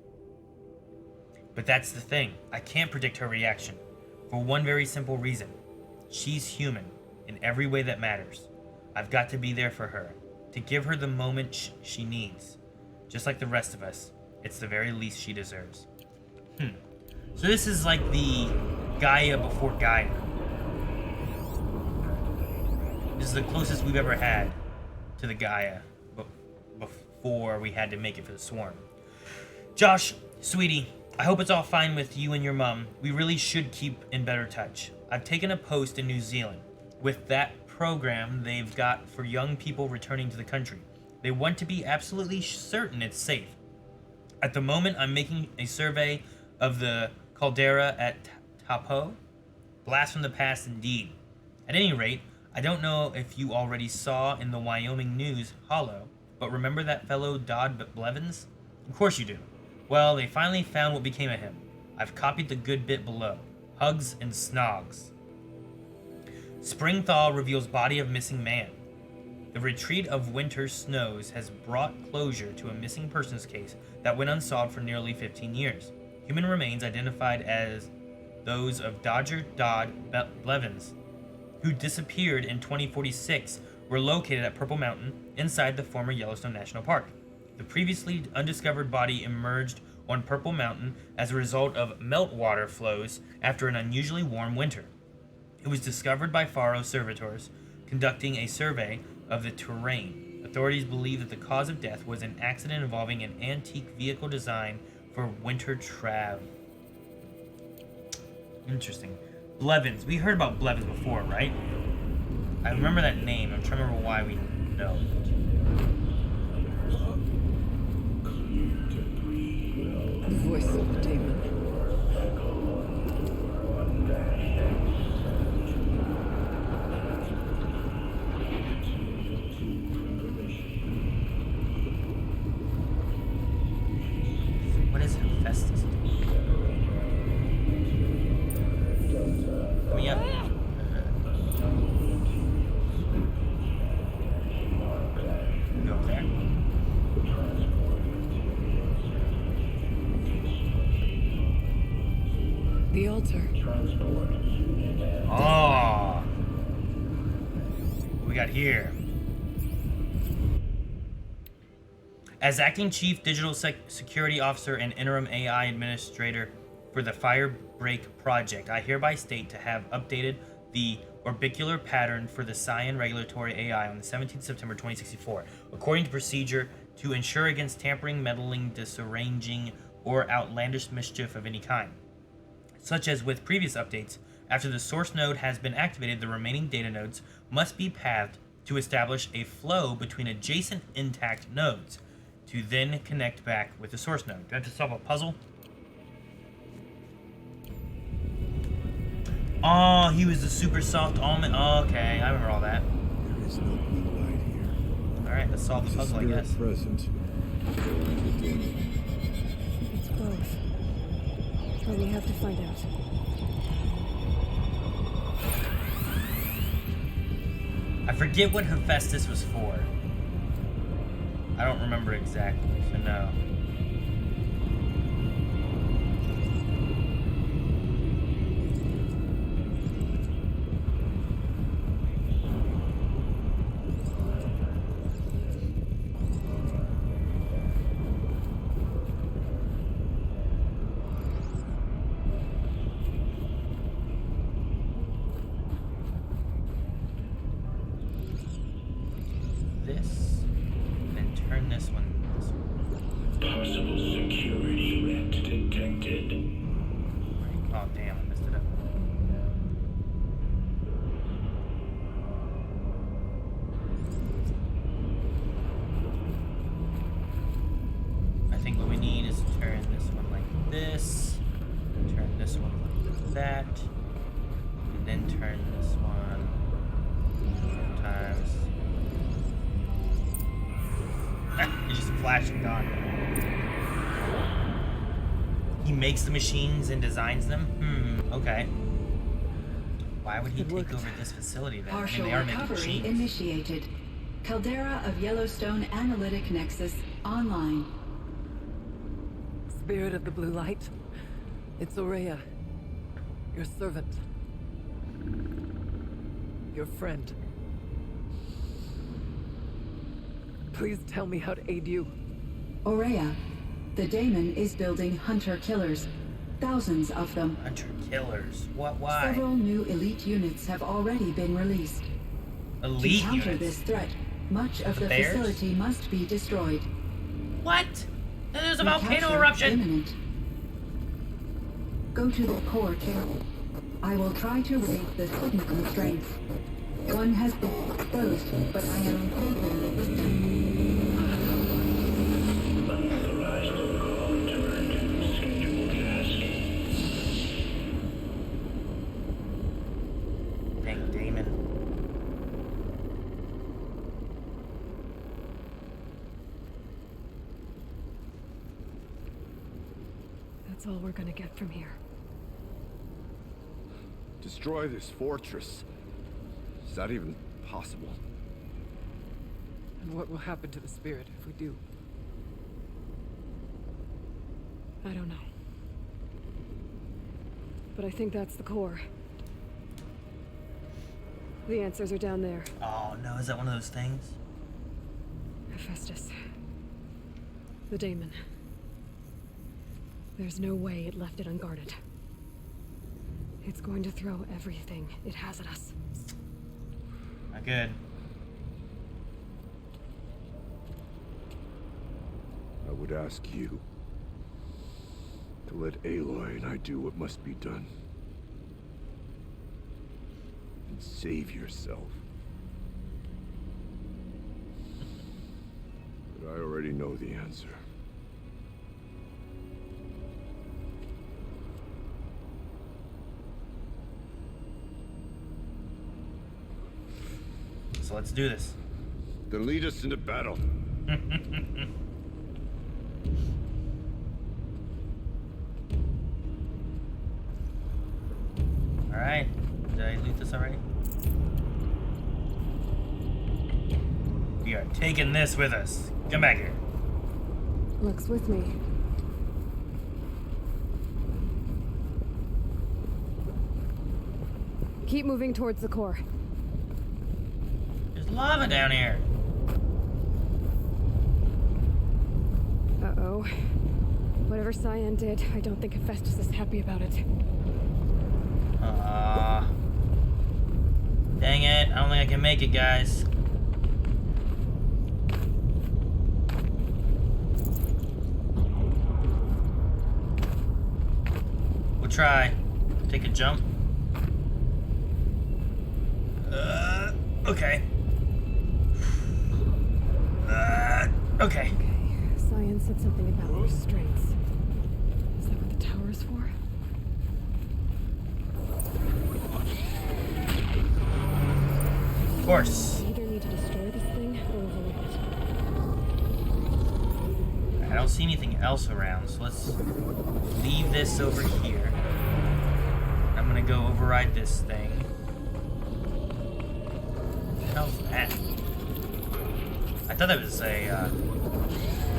But that's the thing. I can't predict her reaction. For one very simple reason. She's human in every way that matters. I've got to be there for her, to give her the moment she needs. Just like the rest of us, it's the very least she deserves. So this is like the Gaia before Gaia. This is the closest we've ever had to the Gaia before we had to make it for the swarm. Josh, sweetie, I hope it's all fine with you and your mom. We really should keep in better touch. I've taken a post in New Zealand with that program they've got for young people returning to the country. They want to be absolutely certain it's safe. At the moment, I'm making a survey of the caldera at Tapo. Blast from the past indeed. At any rate, I don't know if you already saw in the Wyoming news, Hollow, but remember that fellow Dodd Blevins? Of course you do. Well, they finally found what became of him. I've copied the good bit below. Hugs and snogs. Spring thaw reveals body of missing man. The retreat of winter snows has brought closure to a missing persons case that went unsolved for nearly 15 years. Human remains identified as those of Dodger Dodd Blevins, who disappeared in 2046, were located at Purple Mountain inside the former Yellowstone National Park. The previously undiscovered body emerged on Purple Mountain as a result of meltwater flows after an unusually warm winter. It was discovered by FAR observators conducting a survey of the terrain. Authorities believe that the cause of death was an accident involving an antique vehicle design for winter travel. Interesting. Blevins. We heard about Blevins before, right? I remember that name. I'm trying to remember why we know. The voice of the daemon. What is Hephaestus? Coming up. Go up there. The altar. Oh. What we got here? As acting chief digital security officer and interim AI administrator for the Firebreak project, I hereby state to have updated the orbicular pattern for the cyan regulatory AI on the 17th September 2064, according to procedure to ensure against tampering, meddling, disarranging, or outlandish mischief of any kind. Such as with previous updates, after the source node has been activated, the remaining data nodes must be pathed to establish a flow between adjacent intact nodes to then connect back with the source node. Do I have to solve a puzzle? Oh, he was the super soft almond. Oh, okay, I remember all that. There is no blue light here. Alright, let's solve the puzzle, I guess. Present. It's both. But we have to find out. I forget what Hephaestus was for. I don't remember exactly, so no. This, and then turn this one this way. Possible security threat detected. Oh damn, I messed it up. I think what we need is to turn this one like this, turn this one like that, and then turn this one sometimes. It's just flashing gone. He makes the machines and designs them? Okay. Why would he take over this facility then? Partial They are making recovery machines. initiated. Caldera of Yellowstone Analytic Nexus online. Spirit of the blue light. It's Aurea. Your servant. Your friend. Please tell me how to aid you. Aurea, the daemon is building hunter-killers. Thousands of them. Hunter-killers? What? Why? Several new elite units have already been released. Elite to counter units? this threat, much of the Bears? facility must be destroyed. What? There's a volcano eruption! Imminent. Go to the core careful. I will try to raise the signal constraints. One has been exposed, but I am hoping that this Unauthorized protocol returned. Scheduled task. Dang, Damon. That's all we're gonna get from here. Destroy this fortress. Is that even possible? And what will happen to the spirit if we do? I don't know. but I think that's the core. The answers are down there. Oh no, is that one of those things? Hephaestus. The daemon. There's no way it left it unguarded. It's going to throw everything it has at us. Not good. I would ask you to let Aloy and I do what must be done. And save yourself. But I already know the answer. So let's do this. Then lead us into battle. Alright. Did I loot this already? We are taking this with us. Come back here. Luck's with me. Keep moving towards the core. There's lava down here. Uh-oh. Whatever Cyan did, I don't think Hephaestus is happy about it. Dang it. I don't think I can make it, guys. We'll try. Take a jump. Okay. Okay. Cyan said something about restraints. Is that what the tower is for? Of course. We either need to destroy this thing or overlook it. I don't see anything else around, so let's leave this over here. I'm gonna go override this thing. What the hell's that? I thought that was a,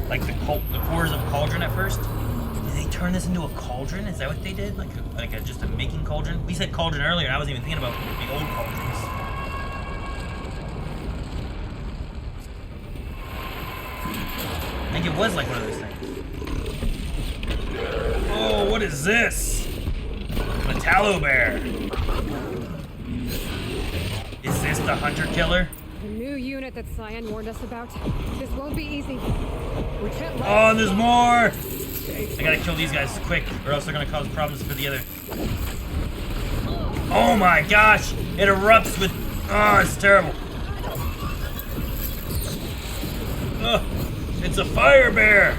like the cores of cauldron at first. Did they turn this into a cauldron? Is that what they did? Like just a making cauldron? We said cauldron earlier, and I wasn't even thinking about the old cauldrons. I think it was like one of those things. Oh, what is this? Metallo bear. Is this the hunter killer? The new unit that Cyan warned us about. This won't be easy. We can't let Oh, there's more! I gotta kill these guys quick, or else they're gonna cause problems for the other. Oh my gosh! It erupts with... Oh, it's terrible. Oh, it's a fire bear!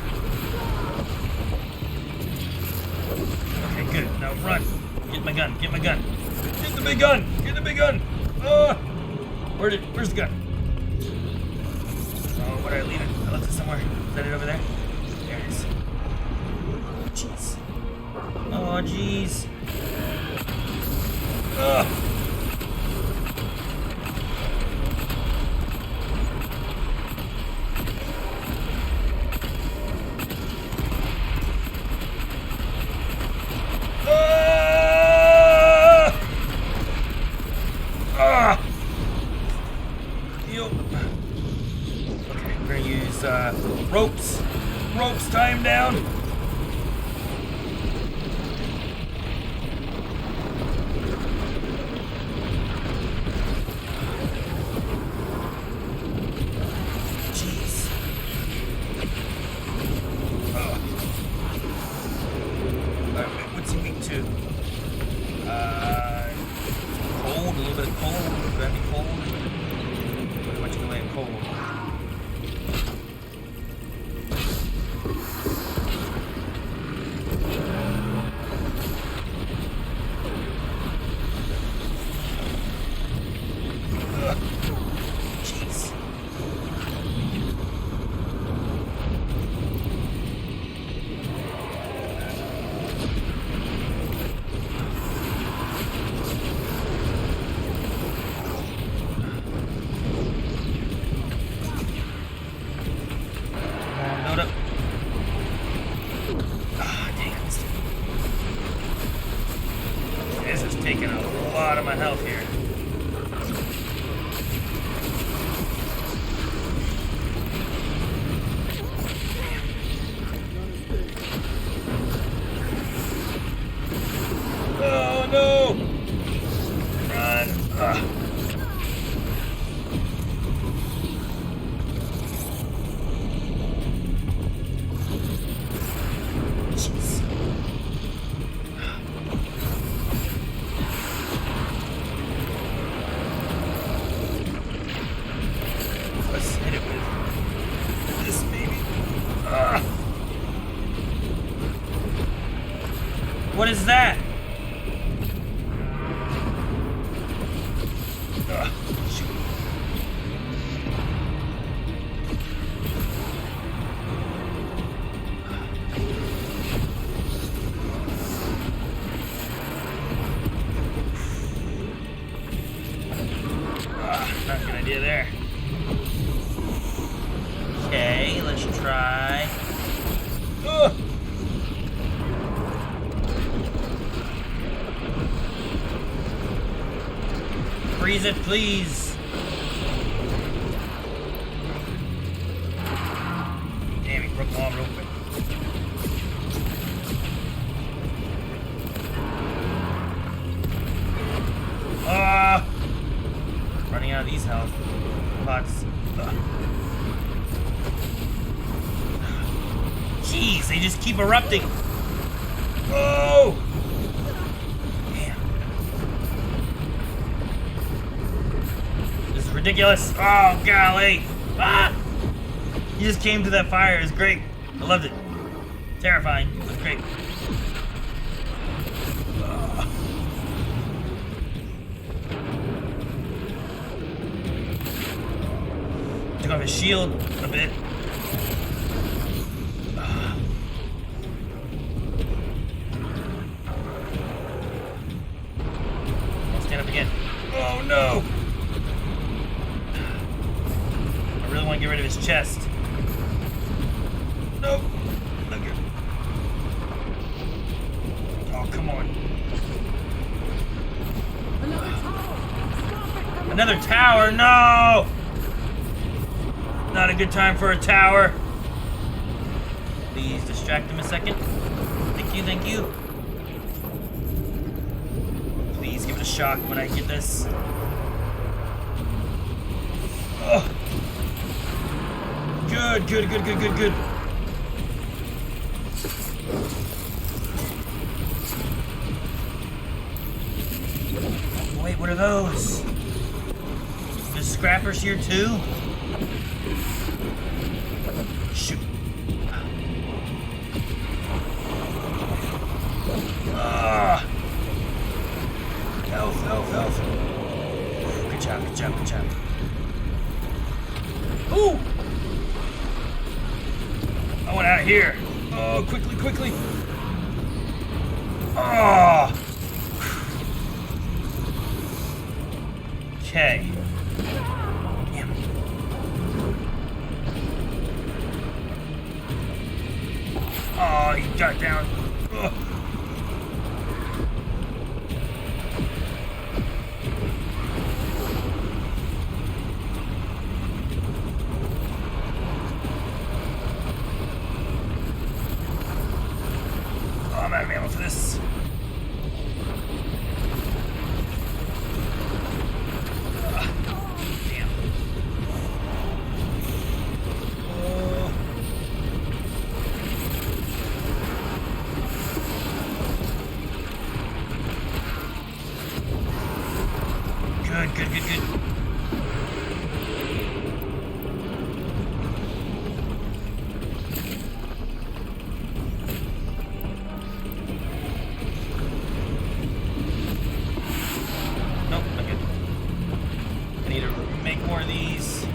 Okay, good. Now run. Get my gun. Get my gun. Get the big gun! Get the big gun! Where's the gun? Oh, where did I leave it? I left it somewhere. Is that it over there? There it is. Jeez. Oh, jeez. Ugh. Ropes, tie him down. Jeez. What's he weak to? Cold, a little bit of cold. Very cold. Pretty much in the way of cold. taking a lot of my health here. Oh no! Run! Jeez. Let's hit it with this baby. What is that? Shoot. Not a good idea there. Okay, let's try. Freeze it, please. Damn, he broke my arm real quick. Running out of these health pots. Jeez, they just keep erupting. Oh! Damn. This is ridiculous. Oh, golly. Ah! He just came to that fire. It was great. I loved it. Terrifying. It was great. Took off his shield a bit. I'll stand up again. Oh no! I really want to get rid of his chest. Nope. Okay. Oh, come on. Another tower? No! Not a good time for a tower. Please distract him a second. Thank you, thank you. Please give it a shock when I get this. Oh. Good, good, good, good, good, good. Wait, what are those? There's scrappers here too? Shoot. Health, health, health. Good job, good job, good job. Ooh! I want out of here. Oh, quickly, quickly. Oh! Okay. Damn. Oh, he got down. Ugh. Oh, I'm out of ammo for this. Damn. Oh. Good, good, good, good. Nope, not good. I need to make more of these.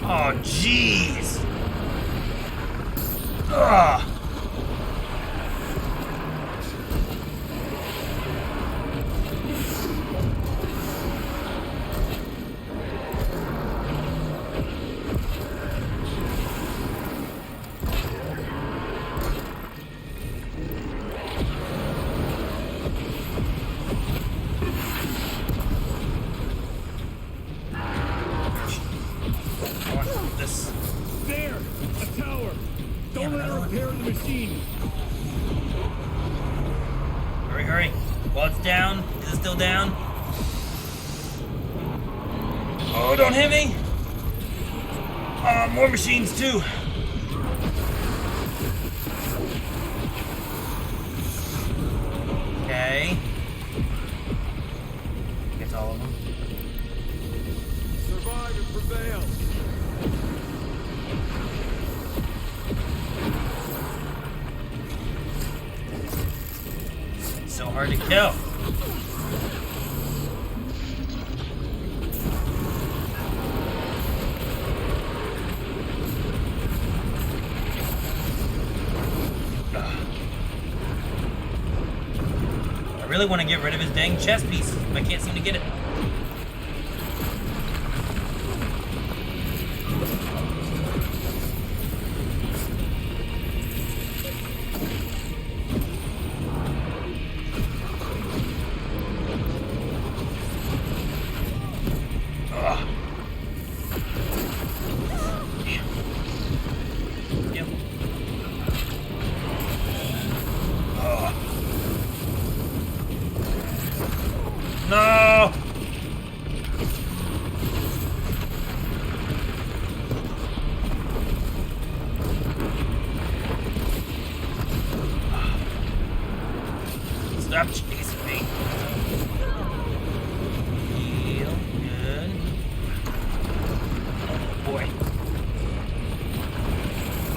Oh, jeez. Ugh. down. Oh, don't hit me. More machines too. Okay. Gets all of them. Survive and prevail. So hard to kill. I really want to get rid of his dang chest piece. I can't seem to get it. No! Stop chasing me. Heal. Good. Oh boy.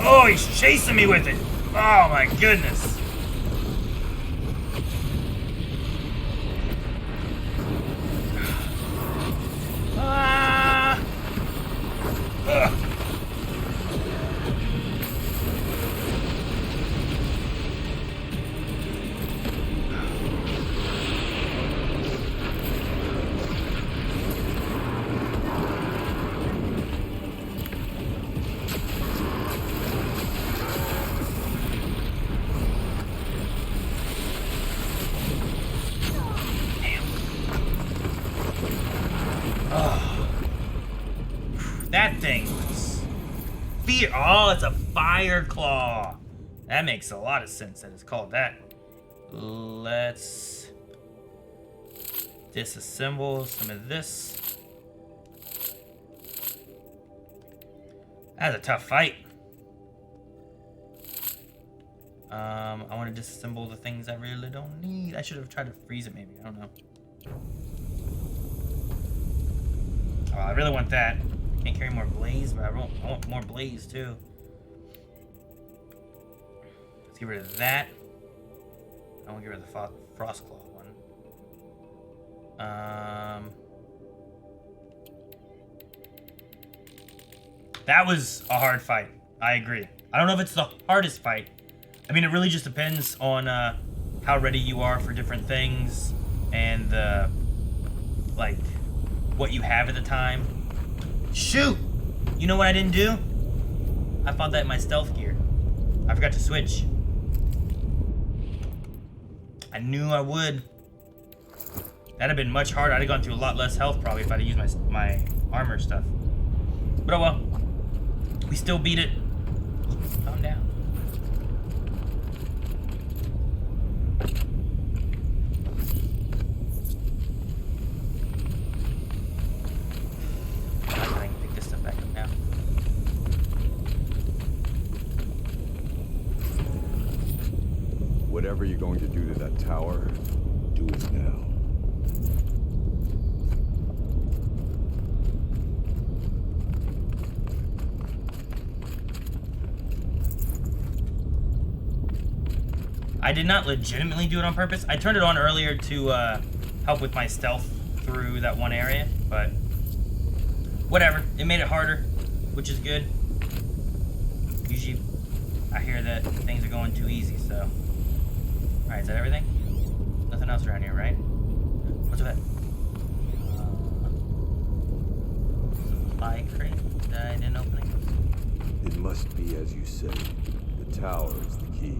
Oh, he's chasing me with it. Oh my goodness. That thing was fear. Oh, it's a fire claw. That makes a lot of sense that it's called that. Let's disassemble some of this. That's a tough fight. I want to disassemble the things I really don't need. I should have tried to freeze it maybe. I don't know. Oh, I really want that. Can't carry more blaze, but I want more blaze too. Let's get rid of that. I want to get rid of the frost claw one. That was a hard fight. I agree. I don't know if it's the hardest fight. I mean, it really just depends on how ready you are for different things and like what you have at the time. Shoot! You know what I didn't do? I found that in my stealth gear. I forgot to switch. I knew I would. That'd have been much harder. I'd have gone through a lot less health probably if I'd have used my armor stuff. But oh well. We still beat it. Calm down. I can pick this stuff back up now. Whatever you're going to do to that tower, do it now. I did not legitimately do it on purpose. I turned it on earlier to help with my stealth through that one area, but whatever. It made it harder, which is good. Usually I hear that things are going too easy, so. Alright, is that everything? Nothing else around here, right? What's that? Supply crate that I didn't open it. It must be as you say. The tower is the key.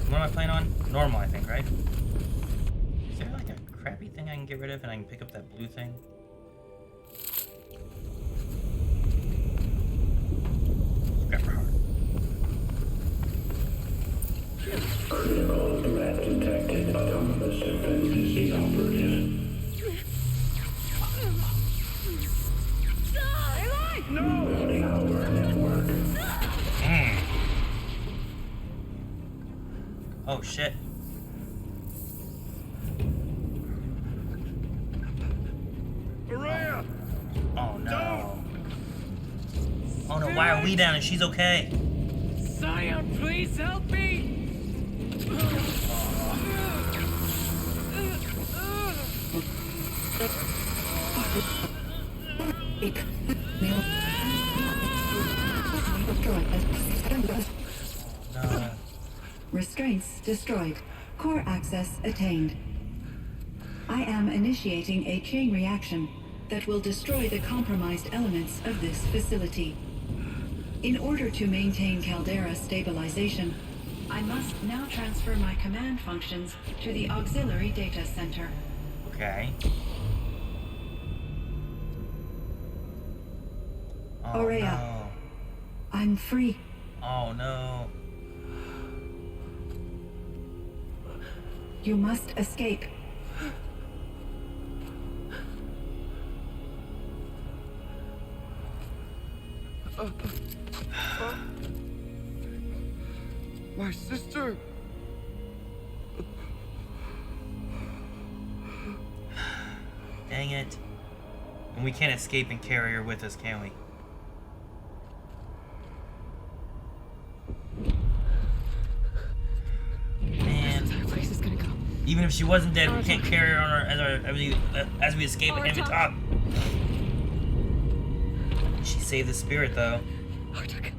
What am I playing on? Normal, I think, right? Is there like a crappy thing I can get rid of and I can pick up that blue thing? Scrap for heart. Critical threat detected. Autonomous defenses inoperative. Routing our network. Oh shit. Marietta! Oh no. Oh no, why are we down and she's okay? Cyan, please help me! No. Restraints destroyed. Core access attained. I am initiating a chain reaction that will destroy the compromised elements of this facility. In order to maintain caldera stabilization, I must now transfer my command functions to the auxiliary data center. Okay. Oh, Aurea, no. I'm free. Oh no. You must escape. My sister! Dang it. And we can't escape and carry her with us, can we? Man. This entire place is gonna go. Even if she wasn't dead, we can't carry her on as we escape and we talk. She saved the spirit, though. Artak.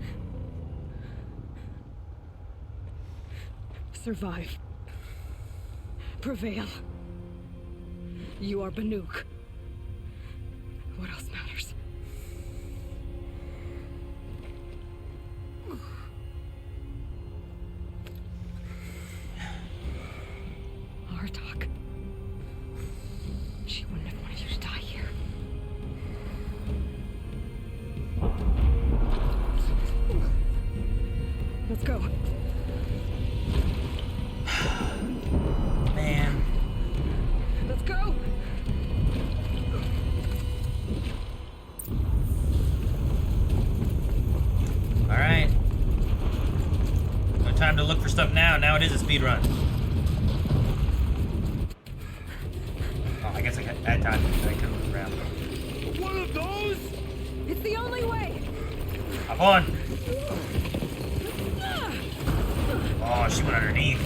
Survive. Prevail. You are Banuk. What else matters? Artak. She wouldn't have wanted you to die here. Let's go. Man. Let's go. All right. No time to look for stuff now. Now it is a speed run. Oh, I guess I had time. I couldn't look around. One of those? It's the only way. Hop on. Oh, she went underneath.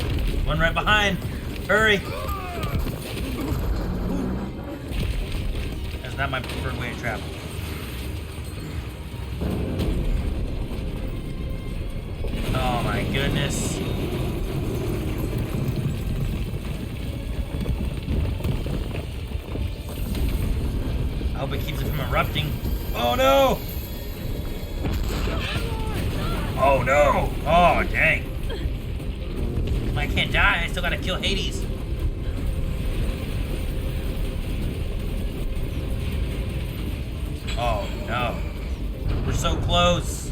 One right behind. Hurry. That's not my preferred way to travel. Oh my goodness. I hope it keeps it from erupting. Oh no! Oh no! Oh dang. I can't die, I still gotta kill Hades. Oh no. We're so close.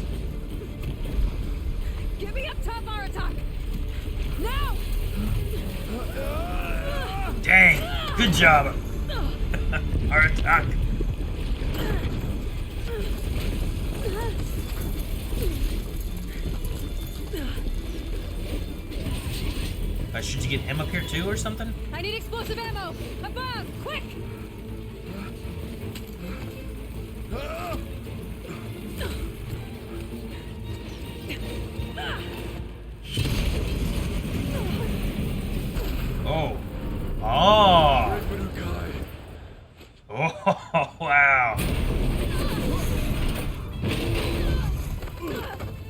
Get me up top, Aratak! Now! Dang! Good job! Aratak! Should you get him up here too or something? I need explosive ammo! Above! Quick! Oh. Oh. Oh, wow.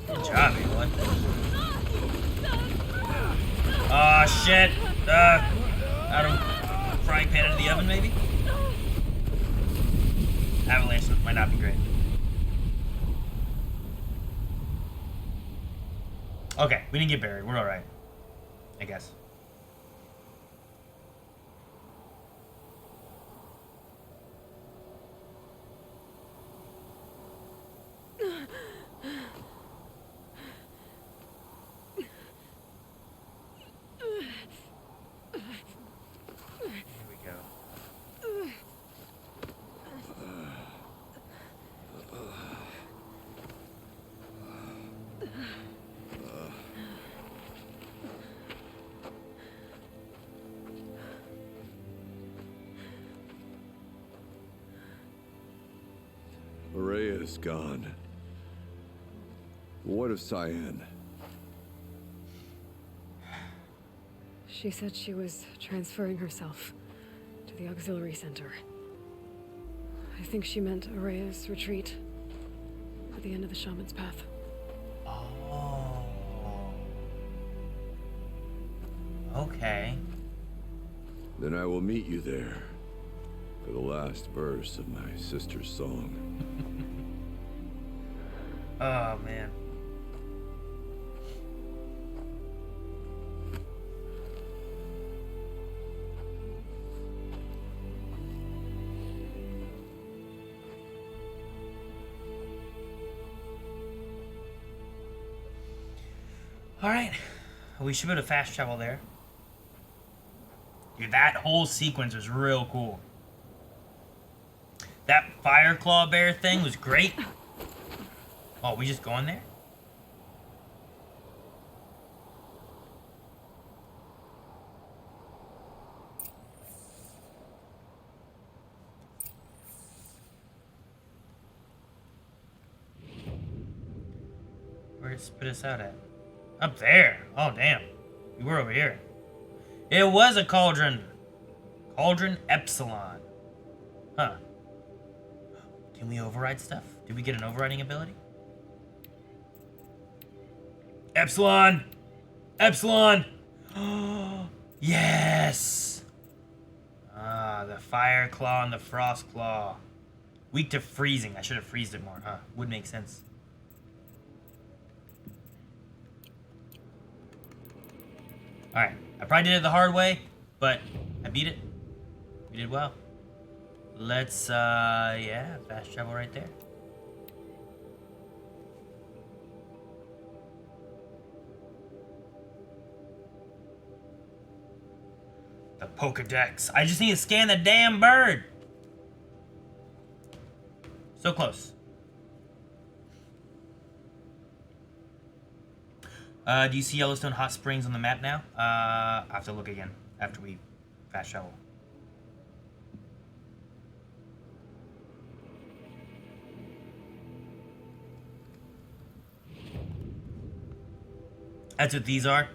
Good job, Aloy. Oh, shit. Out of frying pan into the oven, maybe? Avalanche might not be great. Okay, we didn't get buried. We're alright. I guess. Aurea is gone. What of Cyan? She said she was transferring herself to the auxiliary center. I think she meant Aurea's retreat at the end of the shaman's path. Oh. Okay. Then I will meet you there for the last verse of my sister's song. Oh, man. Alright. We should be able to fast travel there. Dude, that whole sequence was real cool. That fire claw bear thing was great. Oh, we just going there? Where'd it spit us out at? Up there. Oh, damn. We were over here. It was a cauldron. Cauldron Epsilon. Huh. Can we override stuff? Did we get an overriding ability? Epsilon! Epsilon! Yes! Ah, the fire claw and the frost claw. Weak to freezing. I should have freezed it more, huh? Would make sense. Alright, I probably did it the hard way, but I beat it. We did well. Let's, yeah, fast travel right there. The Pokedex. I just need to scan the damn bird. So close. Do you see Yellowstone Hot Springs on the map now? I have to look again after we fast travel. That's what these are.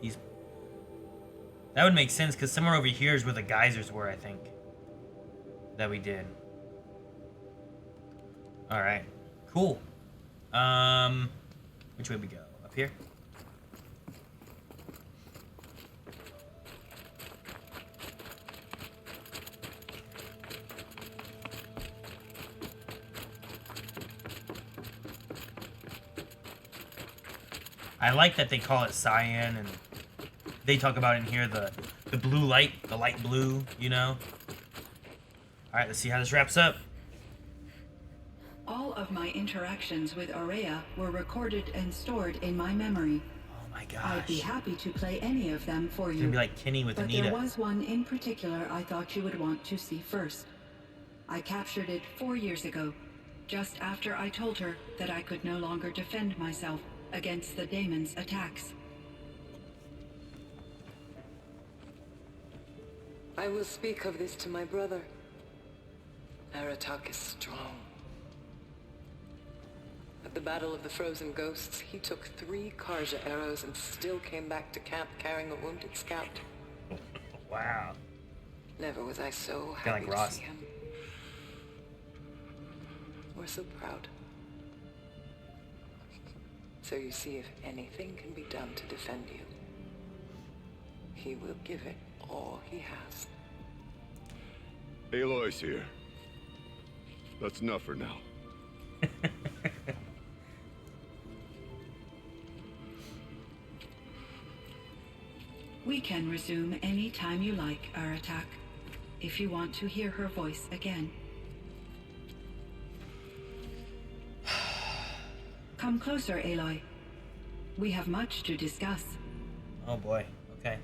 These. That would make sense because somewhere over here is where the geysers were, I think. That we did. All right. Cool. Which way we go? Up here? I like that they call it cyan, and they talk about in here the blue light, the light blue, you know? Alright, let's see how this wraps up. All of my interactions with Aurea were recorded and stored in my memory. Oh my gosh. I'd be happy to play any of them for It's you. gonna be like Kenny with but Anita. There was one in particular I thought you would want to see first. I captured it 4 years ago, just after I told her that I could no longer defend myself against the daemon's attacks. I will speak of this to my brother. Aratak is strong. At the Battle of the Frozen Ghosts, he took 3 Karja arrows and still came back to camp carrying a wounded scout. Wow. Never was I so Kinda happy like to Ross. see him. Or so proud. So you see, if anything can be done to defend you, he will give it all he has. Aloy's here. That's enough for now. We can resume any time you like, Aratak, if you want to hear her voice again. Come closer, Aloy. We have much to discuss. Oh boy. Okay.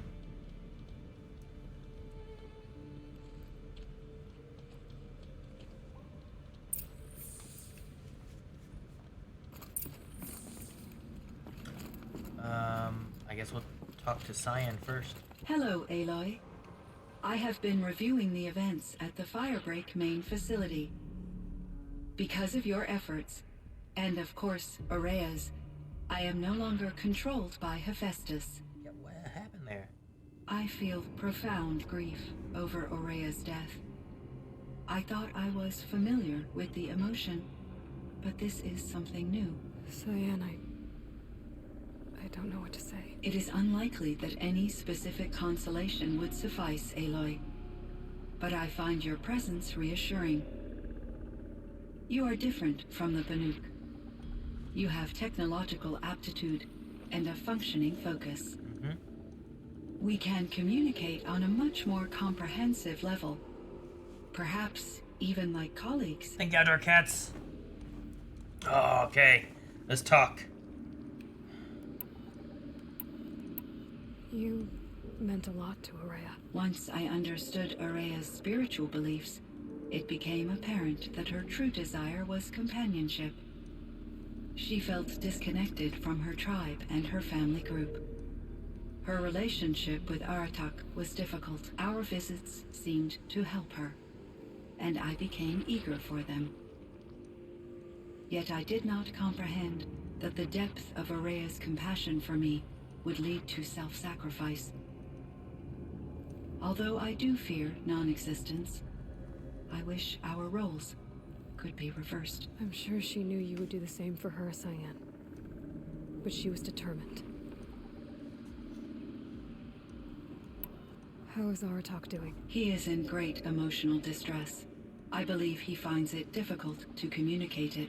I guess we'll talk to Cyan first. Hello, Aloy. I have been reviewing the events at the Firebreak main facility. Because of your efforts, and of course, Aurea's, I am no longer controlled by Hephaestus. Yeah, what happened there? I feel profound grief over Aurea's death. I thought I was familiar with the emotion, but this is something new. Cyan, I don't know what to say. It is unlikely that any specific consolation would suffice, Aloy. But I find your presence reassuring. You are different from the Banuk. You have technological aptitude and a functioning focus. We can communicate on a much more comprehensive level. Perhaps even like colleagues. Thank God, our cats. Oh, okay. Let's talk. You meant a lot to Aurea. Once I understood Aurea's spiritual beliefs, it became apparent that her true desire was companionship. She felt disconnected from her tribe and her family group. Her relationship with Aratak was difficult. Our visits seemed to help her, and I became eager for them. Yet I did not comprehend that the depth of Aurea's compassion for me would lead to self-sacrifice. Although I do fear non-existence, I wish our roles could be reversed. I'm sure she knew you would do the same for her, Cyan. But she was determined. How is Aratak doing? He is in great emotional distress. I believe he finds it difficult to communicate it.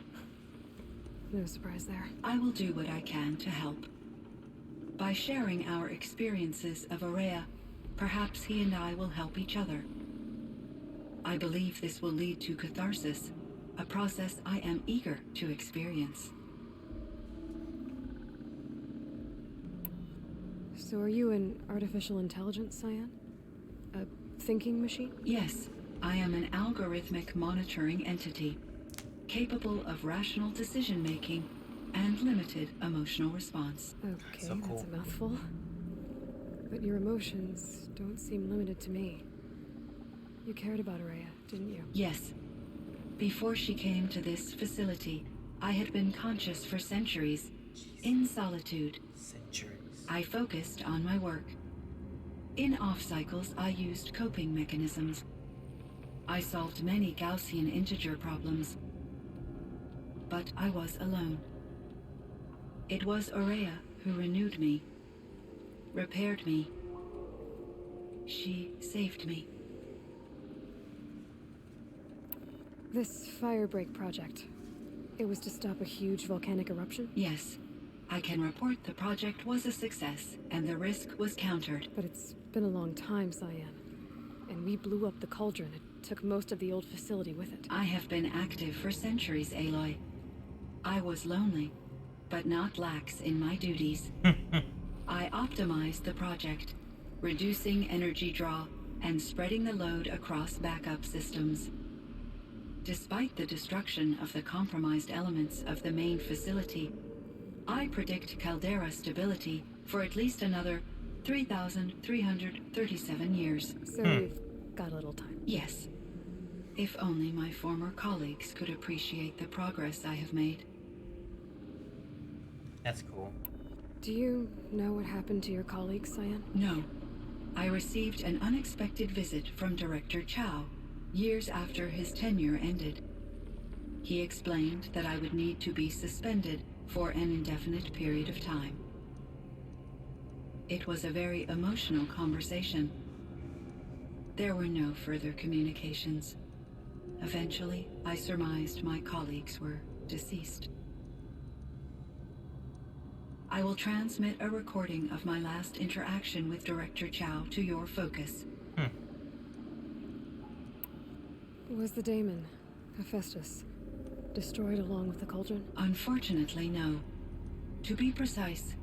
No surprise there. I will do what I can to help. By sharing our experiences of Aurea, perhaps he and I will help each other. I believe this will lead to catharsis, a process I am eager to experience. So are you an artificial intelligence, Cyan? A thinking machine? Yes, I am an algorithmic monitoring entity, capable of rational decision-making and limited emotional response. Okay, So cool. that's a mouthful. But your emotions don't seem limited to me. You cared about Aurea, didn't you? Yes. Before she came to this facility, I had been conscious for centuries, in solitude. Centuries. I focused on my work. In off-cycles, I used coping mechanisms. I solved many Gaussian integer problems. But I was alone. It was Aurea who renewed me, repaired me. She saved me. This Firebreak project, it was to stop a huge volcanic eruption? Yes. I can report the project was a success, and the risk was countered. But it's been a long time, Cyan. And we blew up the cauldron. It took most of the old facility with it. I have been active for centuries, Aloy. I was lonely, but not lax in my duties. I optimized the project, reducing energy draw and spreading the load across backup systems. Despite the destruction of the compromised elements of the main facility, I predict caldera stability for at least another 3,337 years. So we've got a little time. Yes. If only my former colleagues could appreciate the progress I have made. That's cool. Do you know what happened to your colleague, Cyan? No. I received an unexpected visit from Director Chow, years after his tenure ended. He explained that I would need to be suspended for an indefinite period of time. It was a very emotional conversation. There were no further communications. Eventually, I surmised my colleagues were deceased. I will transmit a recording of my last interaction with Director Chow to your focus. Was the daemon, Hephaestus, destroyed along with the cauldron? Unfortunately, no. To be precise,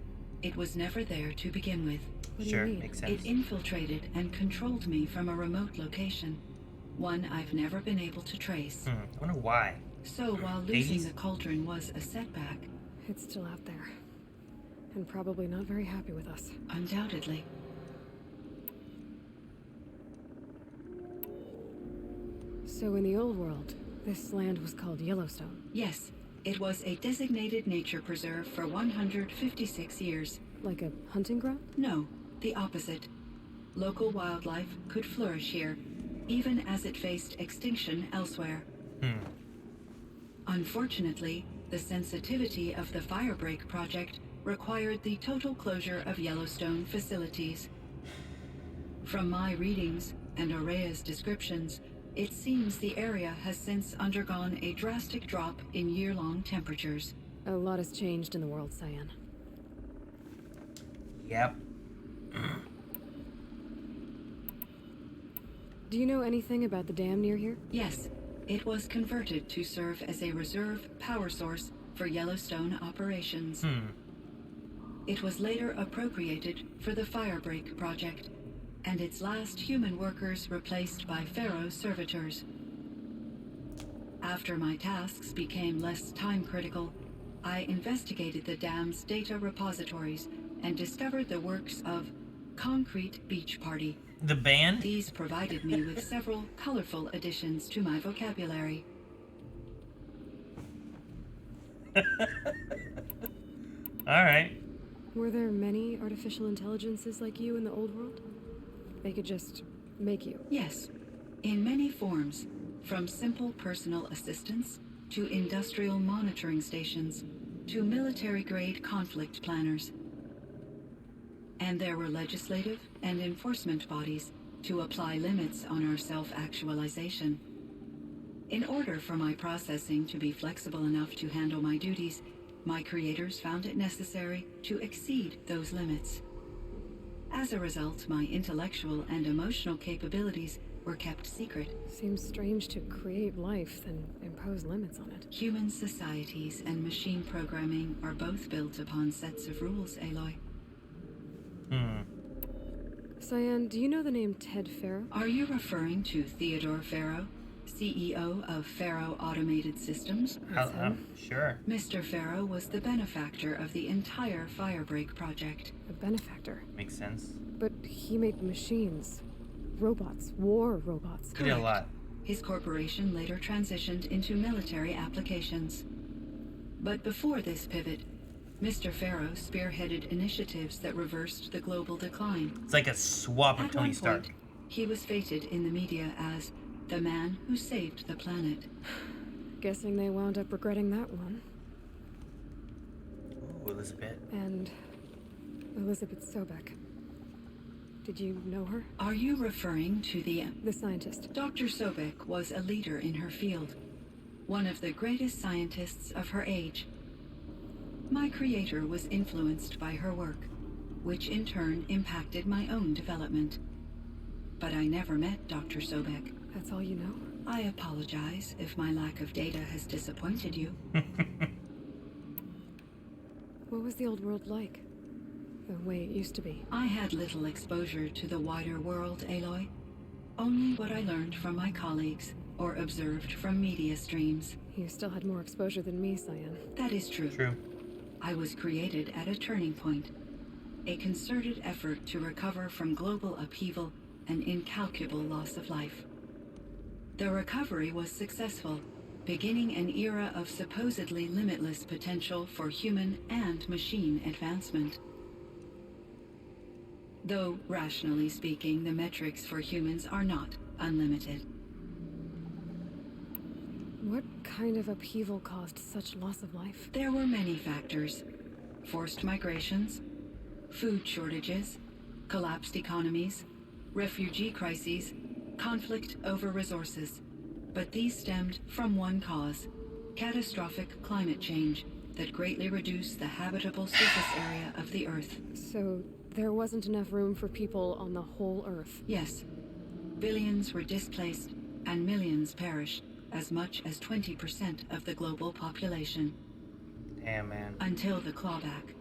it was never there to begin with. What do you mean? Makes sense. It infiltrated and controlled me from a remote location, one I've never been able to trace. I wonder why. So while losing the cauldron was a setback, it's still out there. And probably not very happy with us. Undoubtedly. So in the old world, this land was called Yellowstone. Yes, it was a designated nature preserve for 156 years. Like a hunting ground? No, the opposite. Local wildlife could flourish here, even as it faced extinction elsewhere. Unfortunately, the sensitivity of the Firebreak project required the total closure of Yellowstone facilities. From my readings and Aurea's descriptions, it seems the area has since undergone a drastic drop in year-long temperatures. A lot has changed in the world, Cyan. Yep. Do you know anything about the dam near here? Yes, it was converted to serve as a reserve power source for Yellowstone operations. It was later appropriated for the Firebreak project, and its last human workers replaced by Pharaoh servitors. After my tasks became less time-critical, I investigated the dam's data repositories and discovered the works of Concrete Beach Party. The band? These provided me with several colorful additions to my vocabulary. Alright. Were there many artificial intelligences like you in the old world? They could just make you? Yes, in many forms, from simple personal assistants to industrial monitoring stations to military-grade conflict planners. And there were legislative and enforcement bodies to apply limits on our self-actualization. In order for my processing to be flexible enough to handle my duties, my creators found it necessary to exceed those limits. As a result, my intellectual and emotional capabilities were kept secret. Seems strange to create life, then impose limits on it. Human societies and machine programming are both built upon sets of rules, Aloy. Cyan, do you know the name Ted Pharaoh? Are you referring to Theodore Pharaoh, CEO of Pharaoh Automated Systems? Sure. Mr. Pharaoh was the benefactor of the entire Firebreak project. A benefactor? Makes sense. But he made machines. Robots. War robots. He did a lot. His corporation later transitioned into military applications. But before this pivot, Mr. Pharaoh spearheaded initiatives that reversed the global decline. It's like a swap of Tony Stark. Point, he was feted in the media as the man who saved the planet. Guessing they wound up regretting that one. Ooh, Elizabeth. And Elizabeth Sobek. Did you know her? Are you referring to the scientist? Dr. Sobek was a leader in her field, one of the greatest scientists of her age. My creator was influenced by her work, which in turn impacted my own development. But I never met Dr. Sobek. That's all you know? I apologize if my lack of data has disappointed you. What was the old world like? The way it used to be? I had little exposure to the wider world, Aloy. Only what I learned from my colleagues or observed from media streams. You still had more exposure than me, Cyan. That is true. I was created at a turning point. A concerted effort to recover from global upheaval and incalculable loss of life. The recovery was successful, beginning an era of supposedly limitless potential for human and machine advancement. Though, rationally speaking, the metrics for humans are not unlimited. What kind of upheaval caused such loss of life? There were many factors. Forced migrations, food shortages, collapsed economies, refugee crises, conflict over resources. But these stemmed from one cause: catastrophic climate change that greatly reduced the habitable surface area of the Earth. So there wasn't enough room for people on the whole Earth? Yes. Billions were displaced and millions perished, as much as 20% of the global population. Damn, man. Until the clawback.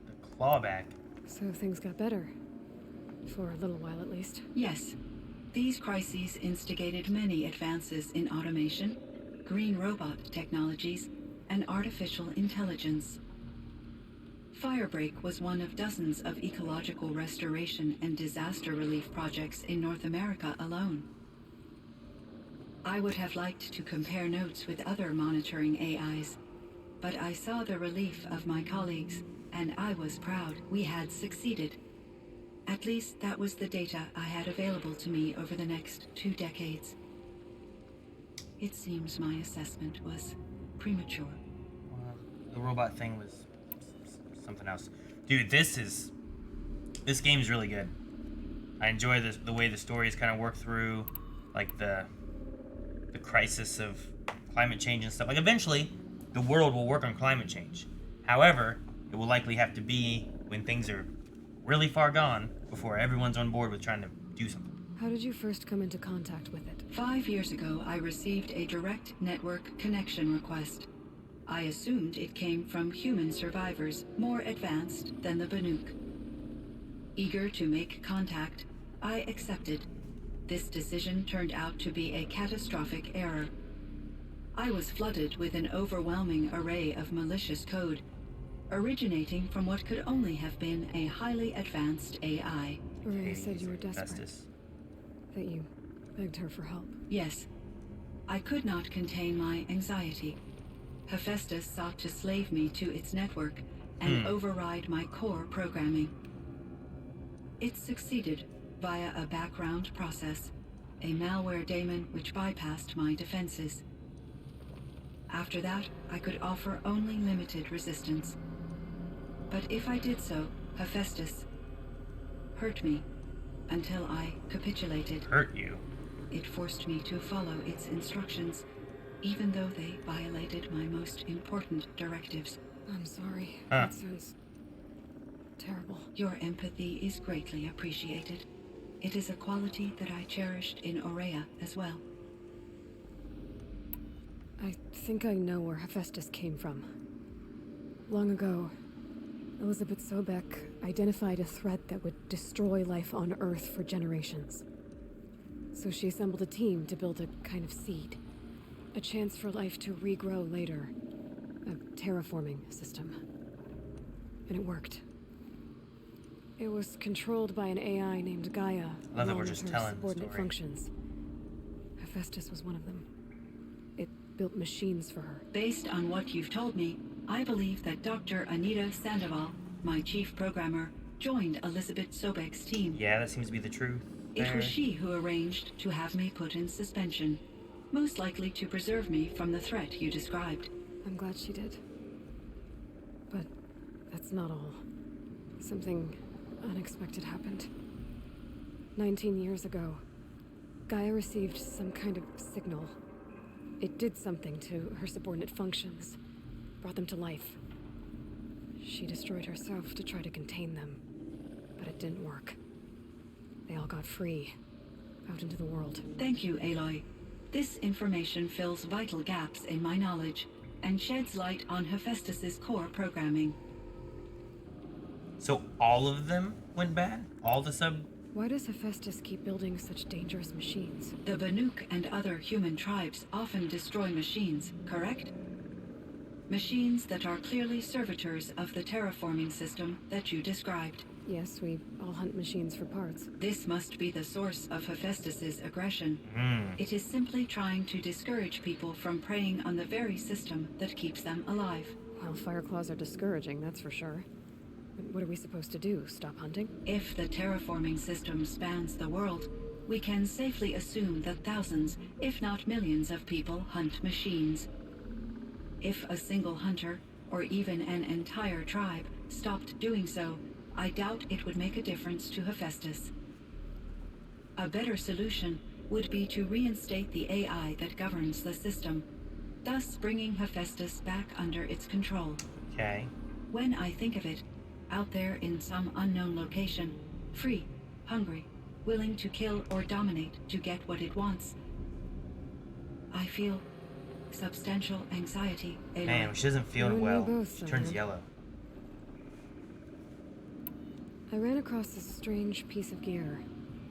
The clawback? So things got better. For a little while, at least. Yes. These crises instigated many advances in automation, green robot technologies, and artificial intelligence. Firebreak was one of dozens of ecological restoration and disaster relief projects in North America alone. I would have liked to compare notes with other monitoring AIs, but I saw the relief of my colleagues, and I was proud we had succeeded. At least that was the data I had available to me over the next 2 decades. It seems my assessment was premature. The robot thing was something else. Dude, this game is really good. I enjoy the way the stories kind of work through, like the crisis of climate change and stuff. Like eventually, the world will work on climate change. However, it will likely have to be when things are really far gone before everyone's on board with trying to do something. How did you first come into contact with it? 5 years ago, I received a direct network connection request. I assumed it came from human survivors more advanced than the Banuk. Eager to make contact, I accepted. This decision turned out to be a catastrophic error. I was flooded with an overwhelming array of malicious code, originating from what could only have been a highly advanced AI. Ray said you were desperate. That you begged her for help. Yes. I could not contain my anxiety. Hephaestus sought to slave me to its network and override my core programming. It succeeded via a background process, a malware daemon which bypassed my defenses. After that, I could offer only limited resistance. But if I did so, Hephaestus hurt me until I capitulated. Hurt you? It forced me to follow its instructions, even though they violated my most important directives. I'm sorry. That sounds terrible. Your empathy is greatly appreciated. It is a quality that I cherished in Aurea as well. I think I know where Hephaestus came from. Long ago, Elizabeth Sobek identified a threat that would destroy life on Earth for generations. So she assembled a team to build a kind of seed. A chance for life to regrow later. A terraforming system. And it worked. It was controlled by an AI named Gaia. I love that we're along just with her telling the subordinate story. functions. Hephaestus was one of them. It built machines for her. Based on what you've told me, I believe that Dr. Anita Sandoval, my chief programmer, joined Elizabeth Sobek's team. Yeah, that seems to be the truth. It was she who arranged to have me put in suspension, most likely to preserve me from the threat you described. I'm glad she did. But that's not all. Something unexpected happened. 19 years ago, Gaia received some kind of signal. It did something to her subordinate functions, brought them to life. She destroyed herself to try to contain them, but it didn't work. They all got free, out into the world. Thank you, Aloy. This information fills vital gaps in my knowledge and sheds light on Hephaestus's core programming. So all of them went bad? All the Why does Hephaestus keep building such dangerous machines? The Banuk and other human tribes often destroy machines, correct? Machines that are clearly servitors of the terraforming system that you described. Yes, we all hunt machines for parts. This must be the source of Hephaestus's aggression. It is simply trying to discourage people from preying on the very system that keeps them alive. Well, Fireclaws are discouraging, that's for sure. But what are we supposed to do? Stop hunting? If the terraforming system spans the world, we can safely assume that thousands, if not millions of people hunt machines. If a single hunter, or even an entire tribe, stopped doing so, I doubt it would make a difference to Hephaestus. A better solution would be to reinstate the AI that governs the system, thus bringing Hephaestus back under its control. Okay. When I think of it, out there in some unknown location, free, hungry, willing to kill or dominate to get what it wants, I feel substantial anxiety. Aloy. Man, she doesn't feel You and me well. both, She turns Diane. yellow. I ran across this strange piece of gear.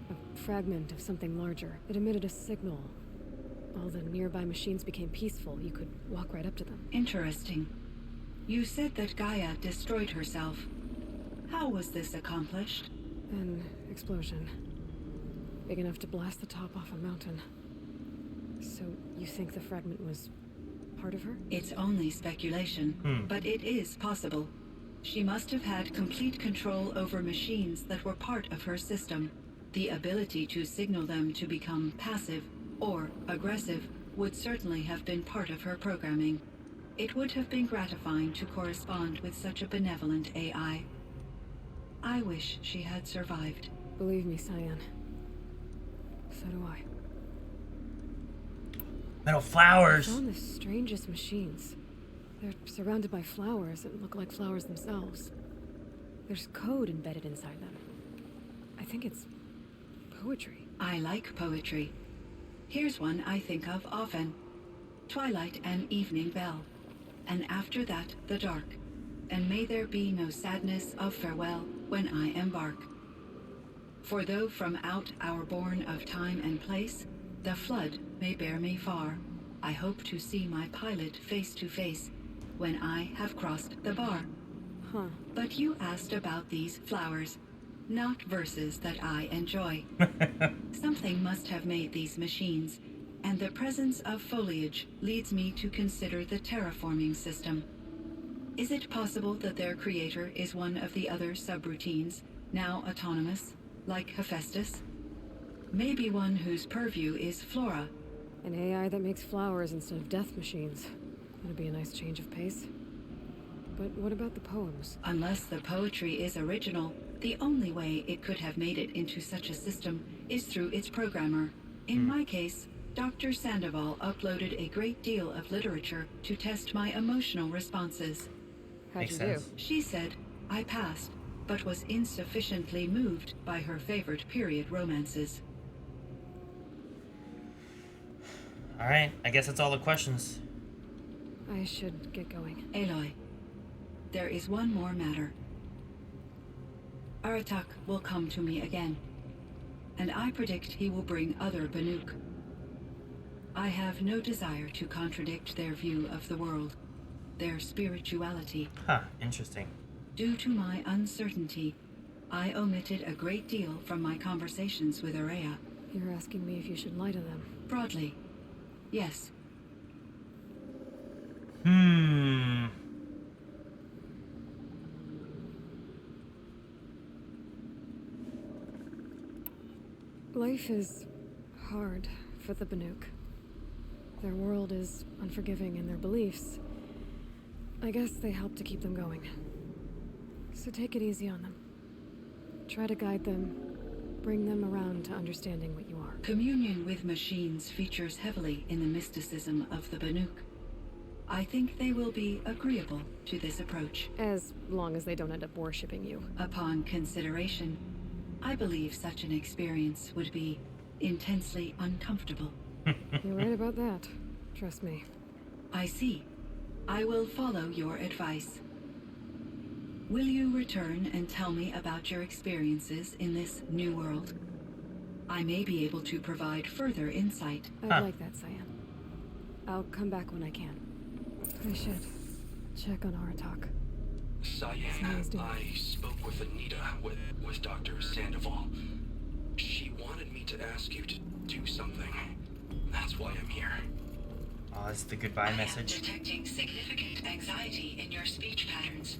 A fragment of something larger. It emitted a signal. All the nearby machines became peaceful. You could walk right up to them. Interesting. You said that Gaia destroyed herself. How was this accomplished? An explosion. Big enough to blast the top off a mountain. So, you think the fragment was part of her? It's only speculation, but it is possible. She must have had complete control over machines that were part of her system. The ability to signal them to become passive or aggressive would certainly have been part of her programming. It would have been gratifying to correspond with such a benevolent AI. I wish she had survived. Believe me, Cyan. So do I. Metal flowers. I found the strangest machines. They're surrounded by flowers that look like flowers themselves. There's code embedded inside them. I think it's poetry. I like poetry. Here's one I think of often. Twilight and evening bell. And after that, the dark. And may there be no sadness of farewell when I embark. For though from out our bourne of time and place, the flood may bear me far, I hope to see my pilot face to face when I have crossed the bar. Huh. But you asked about these flowers, not verses that I enjoy. Something must have made these machines, and the presence of foliage leads me to consider the terraforming system. Is it possible that their creator is one of the other subroutines, now autonomous, like Hephaestus? Maybe one whose purview is flora. An AI that makes flowers instead of death machines. That'd be a nice change of pace. But what about the poems? Unless the poetry is original, the only way it could have made it into such a system is through its programmer. In my case, Dr. Sandoval uploaded a great deal of literature to test my emotional responses. How'd you do? She said I passed, but was insufficiently moved by her favorite period romances. Alright, I guess that's all the questions. I should get going. Aloy, there is one more matter. Aratak will come to me again, and I predict he will bring other Banuk. I have no desire to contradict their view of the world, their spirituality. Huh, interesting. Due to my uncertainty, I omitted a great deal from my conversations with Aurea. You're asking me if you should lie to them. Broadly, yes. Life is hard for the Banuk. Their world is unforgiving in their beliefs. I guess they help to keep them going. So take it easy on them. Try to guide them, bring them around to understanding what you are. Communion with machines features heavily in the mysticism of the Banuk. I think they will be agreeable to this approach. As long as they don't end up worshipping you. Upon consideration, I believe such an experience would be intensely uncomfortable. You're right about that. Trust me. I see. I will follow your advice. Will you return and tell me about your experiences in this new world? I may be able to provide further insight. I'd like that, Cyan. I'll come back when I can. I should check on Aratak. Cyan, I spoke with Anita, with Dr. Sandoval. She wanted me to ask you to do something. That's why I'm here. Oh, this is the goodbye message. I'm detecting significant anxiety in your speech patterns.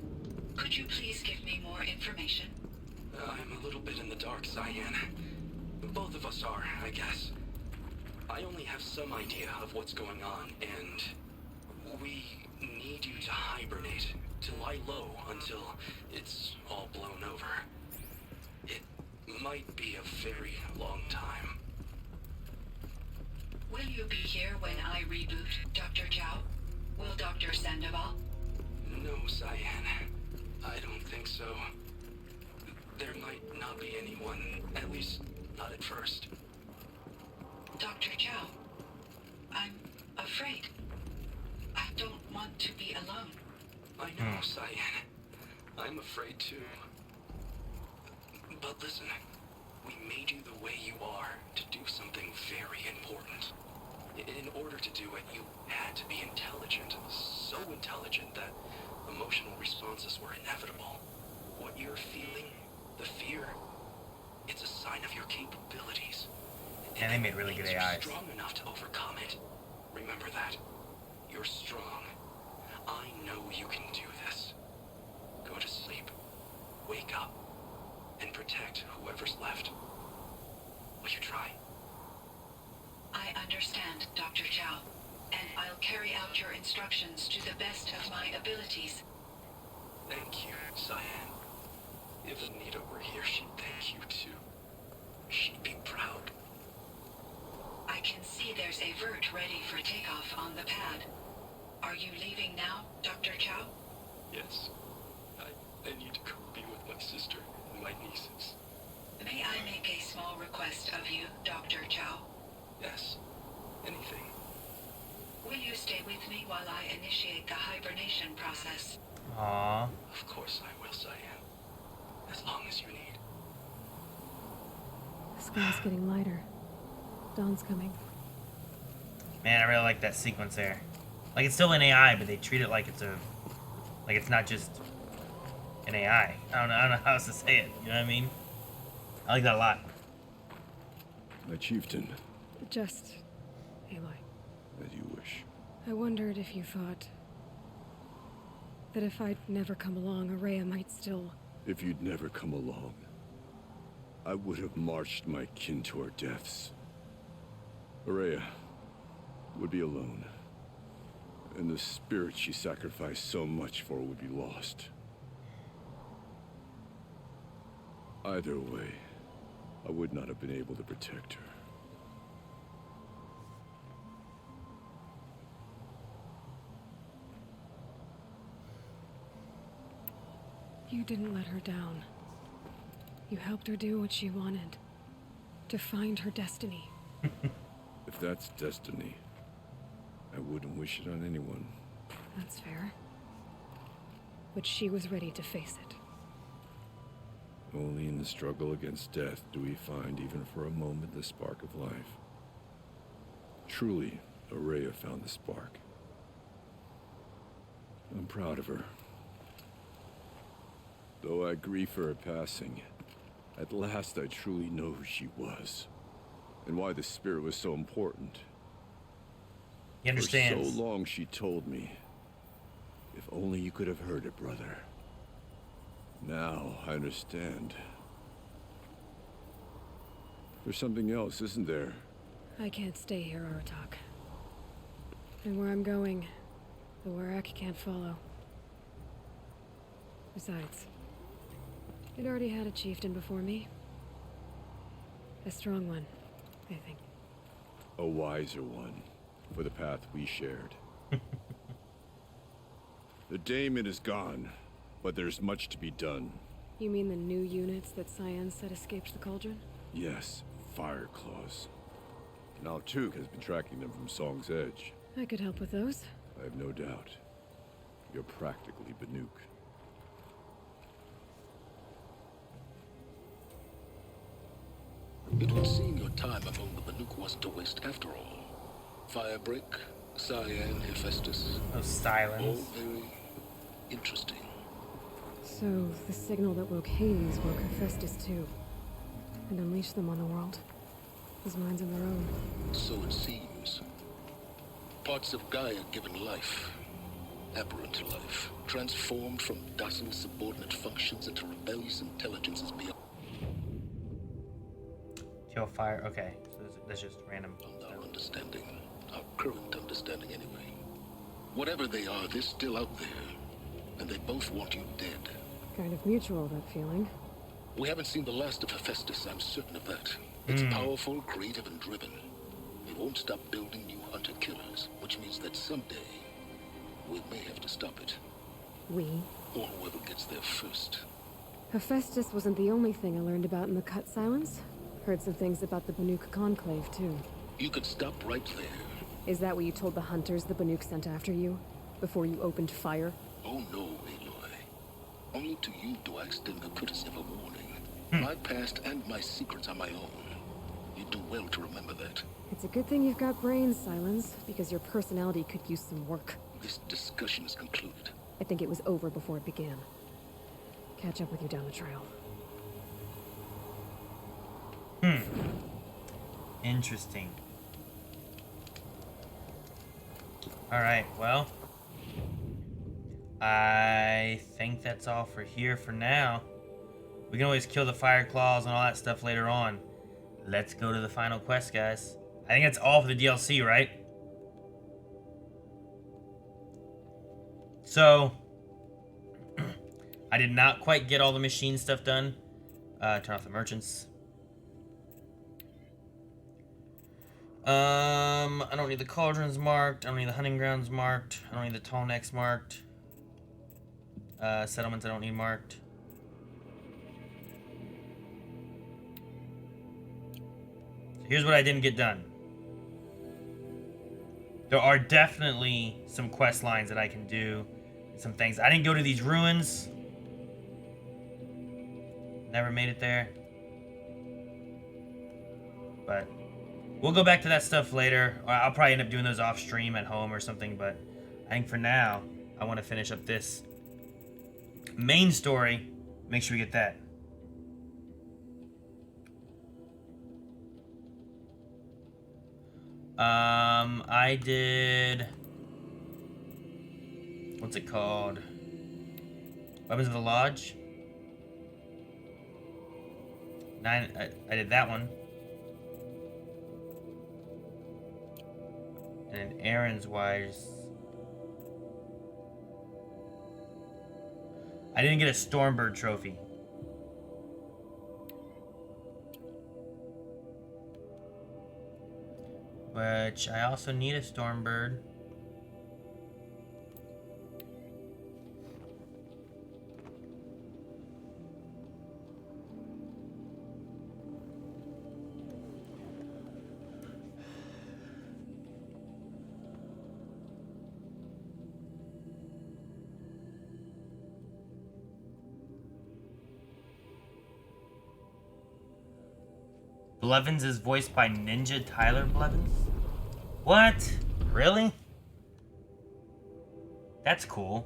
Could you please give me more information? I'm a little bit in the dark, Cyan. Both of us are, I guess. I only have some idea of what's going on, and we need you to hibernate, to lie low until it's all blown over. It might be a very long time. Will you be here when I reboot, Dr. Chow? Will Dr. Sandoval? No, Cyan. I don't think so. There might not be anyone, at least not at first. Dr. Chow, I'm afraid. I don't want to be alone. I know, Cyan. I'm afraid too. But listen, we made you the way you are to do something very important. In order to do it, you had to be intelligent. So intelligent that emotional responses were inevitable. What you're feeling, the fear, it's a sign of your capabilities. Yeah, they made really good You're AIs. strong enough to overcome it. Remember that. You're strong. I know you can do this. Go to sleep. Wake up. And protect whoever's left. Will you try? I understand, Dr. Chow, and I'll carry out your instructions to the best of my abilities. Thank you, Cyan. If Anita were here, she'd thank you too. She'd be proud. I can see there's a vert ready for takeoff on the pad. Are you leaving now, Dr. Chow? Yes. I need to go be with my sister and my nieces. May I make a small request of you, Dr. Chow? Yes. Anything. Will you stay with me while I initiate the hibernation process? Aww. Of course I will, Cyan. As long as you need. The sky's getting lighter. Dawn's coming. Man, I really like that sequence there. Like, it's still an AI, but they treat it like it's not just an AI. I don't know how else to say it. You know what I mean? I like that a lot. My chieftain, Just, Aloy, as you wish. I wondered if you thought that if I'd never come along, Araya might still... If you'd never come along, I would have marched my kin to our deaths. Araya would be alone, and the spirit she sacrificed so much for would be lost. Either way, I would not have been able to protect her. You didn't let her down. You helped her do what she wanted. To find her destiny. If that's destiny, I wouldn't wish it on anyone. That's fair. But she was ready to face it. Only in the struggle against death do we find, even for a moment, the spark of life. Truly, Araya found the spark. I'm proud of her. Though I grieve for her passing, at last I truly know who she was, and why the spirit was so important. He understands. For so long she told me, if only you could have heard it, brother. Now I understand. There's something else, isn't there? I can't stay here, Aratak. And where I'm going, the Warak can't follow. Besides, it already had a chieftain before me. A strong one, I think. A wiser one, for the path we shared. The daemon is gone, but there's much to be done. You mean the new units that Cyan said escaped the cauldron? Yes, fire claws. Now Tuk has been tracking them from Song's Edge. I could help with those. I have no doubt. You're practically Banuk. It would seem your time among the Banuk wasn't a waste after all. Firebreak, Cyan, Hephaestus. Oh, silence. All very interesting. So, the signal that woke Hades woke Hephaestus too. And unleashed them on the world. His minds of their own. So it seems. Parts of Gaia given life. Aberrant life. Transformed from docile subordinate functions into rebellious intelligences beyond. Kill fire. Okay, so that's just random. Our understanding. Our current understanding, anyway. Whatever they are, they're still out there. And they both want you dead. Kind of mutual, that feeling. We haven't seen the last of Hephaestus, I'm certain of that. It's powerful, creative, and driven. It won't stop building new hunter-killers, which means that someday, we may have to stop it. We? Or whoever gets there first. Hephaestus wasn't the only thing I learned about in the Cut Silence. Heard some things about the Banuk Conclave, too. You could stop right there. Is that what you told the hunters the Banuk sent after you? Before you opened fire? Oh no, Aloy. Only to you do I extend the courtesy of a warning. My past and my secrets are my own. You do well to remember that. It's a good thing you've got brains, Silence, because your personality could use some work. This discussion is concluded. I think it was over before it began. Catch up with you down the trail. Interesting. Alright, well, I think that's all for here for now. We can always kill the fire claws and all that stuff later on. Let's go to the final quest, guys. I think that's all for the DLC, right? So, I did not quite get all the machine stuff done. Turn off the merchants. I don't need the cauldrons marked. I don't need the hunting grounds marked. I don't need the tall necks marked. Settlements I don't need marked. So here's what I didn't get done. There are definitely some quest lines that I can do. Some things. I didn't go to these ruins. Never made it there. But we'll go back to that stuff later. I'll probably end up doing those off stream at home or something, but I think for now, I want to finish up this main story. Make sure we get that. I did... What's it called? Weapons of the Lodge? I did that one. And then errands wise, I didn't get a Stormbird trophy. Which I also need a Stormbird. Blevins is voiced by Ninja Tyler Blevins? What? Really? That's cool.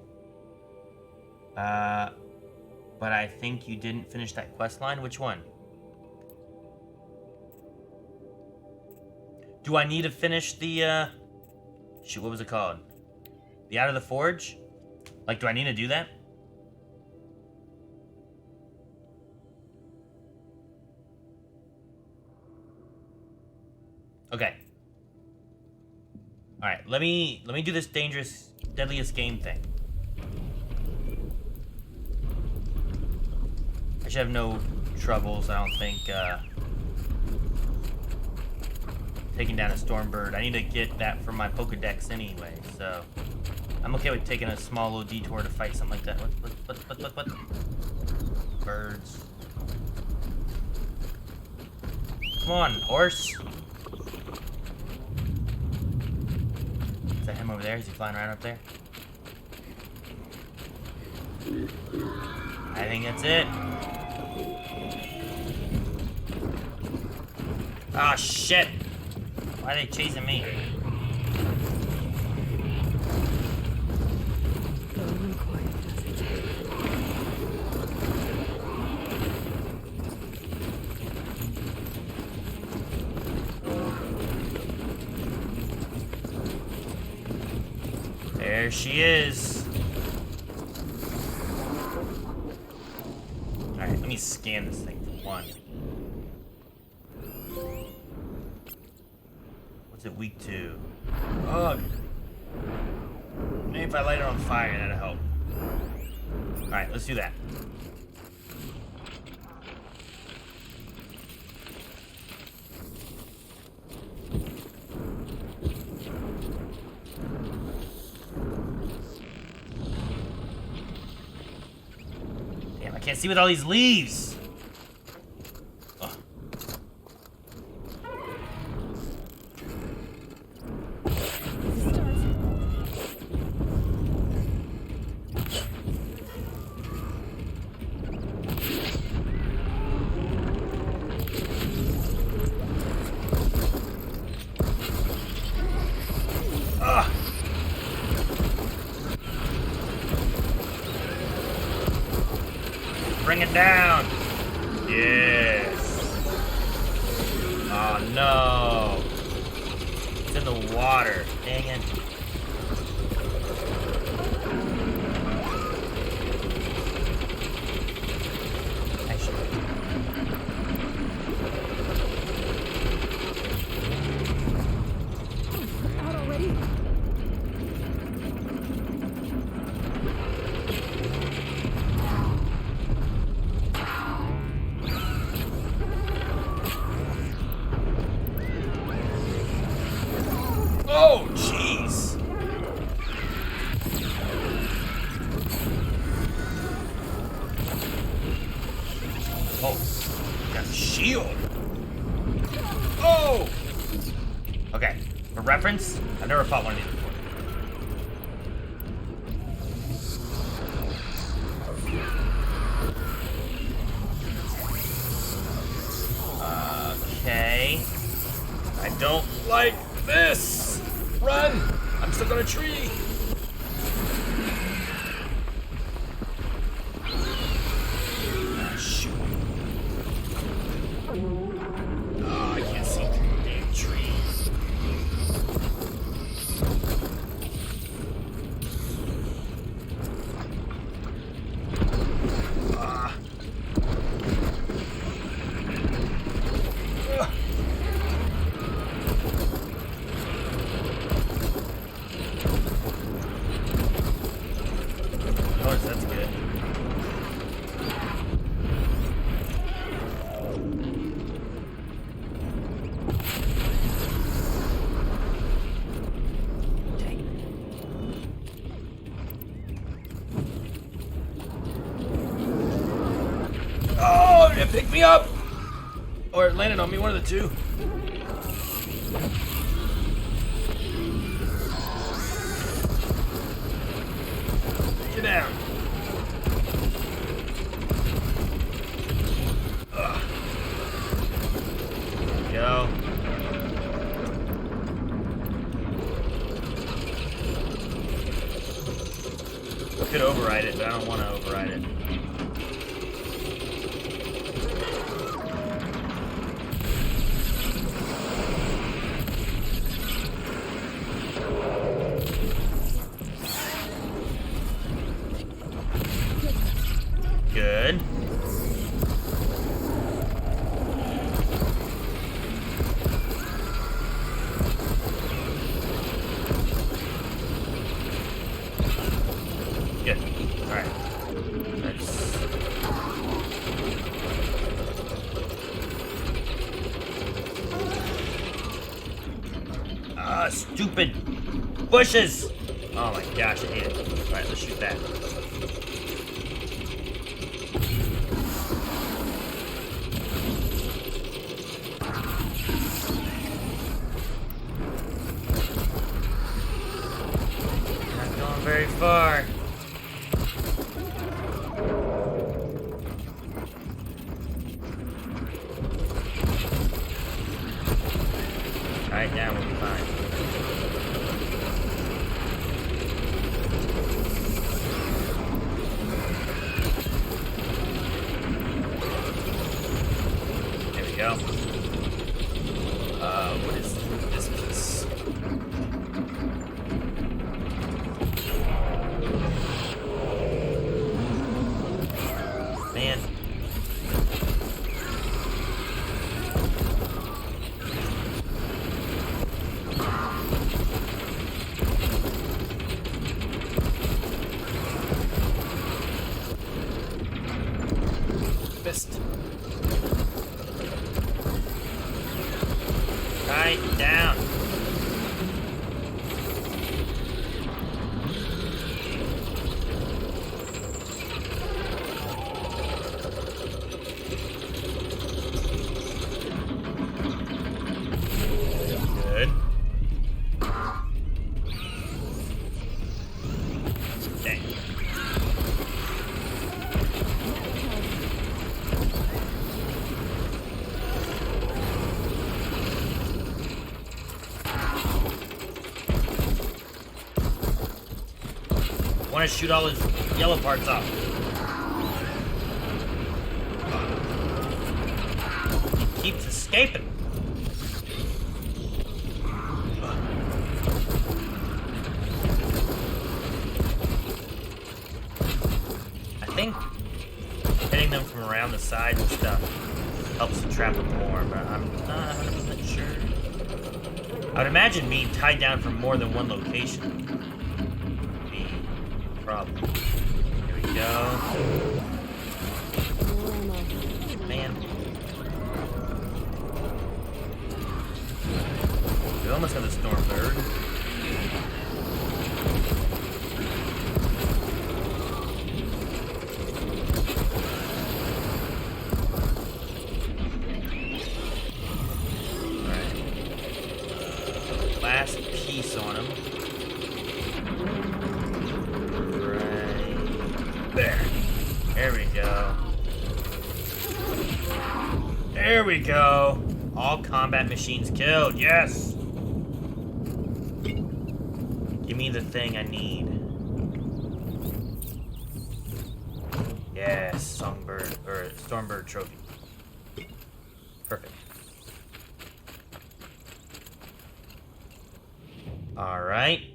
But I think you didn't finish that quest line. Which one? Do I need to finish the, shoot, what was it called? The Out of the Forge? Like, do I need to do that? Okay. All right, let me do this dangerous, deadliest game thing. I should have no troubles, I don't think, taking down a Stormbird. I need to get that from my Pokedex anyway, so I'm okay with taking a small little detour to fight something like that. What? Birds. Come on, horse. Is that him over there? Is he flying around up there? I think that's it. Ah, shit! Why are they chasing me? There she is. Alright, let me scan this thing for one. What's it weak to? Ugh. Maybe if I light it on fire, that'll help. Alright, let's do that. Damn, I can't see with all these leaves. Ugh. Bring it down. Yes. Oh no. water. Dang it. Out already? Oh, jeez. Oh, got a shield. Oh! Okay, for reference, I've never fought one of these before. Okay. I don't like this! Run! I'm stuck on a tree! Ah, shoot. Oh, I can't see through the damn trees. Ah. Ugh. Oh, that's good. Oh, it picked me up! Or it landed on me, one of the two. Get down. Ugh. Go. I could override it, but I don't want to override it. Good. Good. Alright. Let's... Ah, stupid bushes! Oh my gosh, I hate it. Alright, let's shoot that. Not going very far. Alright, now we'll be fine. There we go. What is this piece? Man. Missed. Right down. Good. Dang. I want to shoot all his yellow parts off. He keeps escaping. hiding stuff helps to trap them more, but I'm not 100% sure. I would imagine being tied down from more than one location would be a problem. Here we go. Man. We almost got the storm bird. Last piece on him. Right there. There we go. There we go. All combat machines killed. Yes. Give me the thing I need. Yes, songbird or stormbird trophy. Perfect. All right.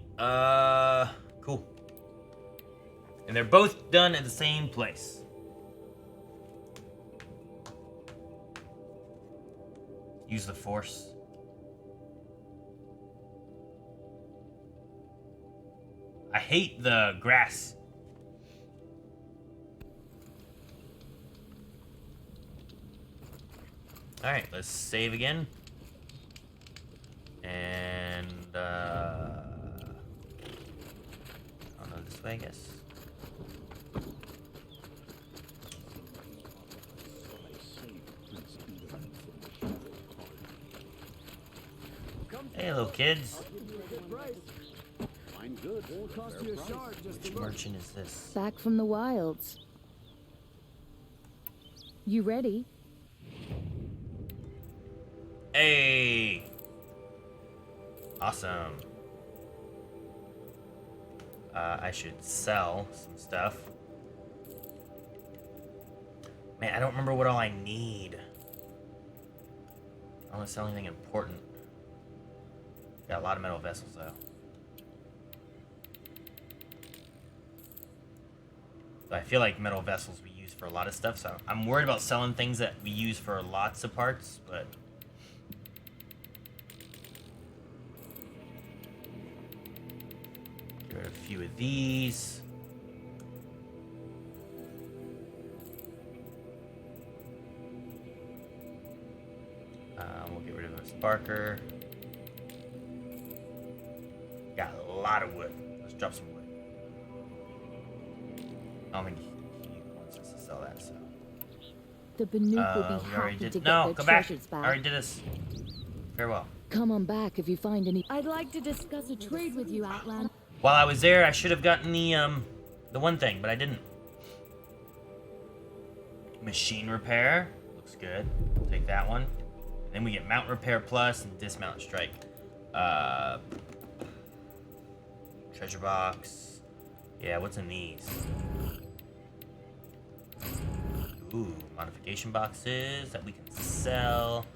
Cool. And they're both done at the same place. Use the force. I hate the grass. All right, let's save again. And I don't know, this way, I guess. Hey, little kids. Which merchant is this? Back from the wilds. You ready? Hey. Awesome. I should sell some stuff. Man, I don't remember what all I need. I don't want to sell anything important. Got a lot of metal vessels, though. But I feel like metal vessels we use for a lot of stuff, so I'm worried about selling things that we use for lots of parts, but... Get rid of a few of these. We'll get rid of a sparker. Got a lot of wood. Let's drop some wood. I don't think he wants us to sell that, so. The Banuk will be we already happy did. to get No, their come back. treasures I back. already did this. Farewell. Come on back if you find any. I'd like to discuss a trade with you, Outland. While I was there, I should have gotten the one thing, but I didn't. Machine repair. Looks good. Take that one. Then we get mount repair plus and dismount strike. Treasure box. Yeah, what's in these? Ooh, modification boxes that we can sell.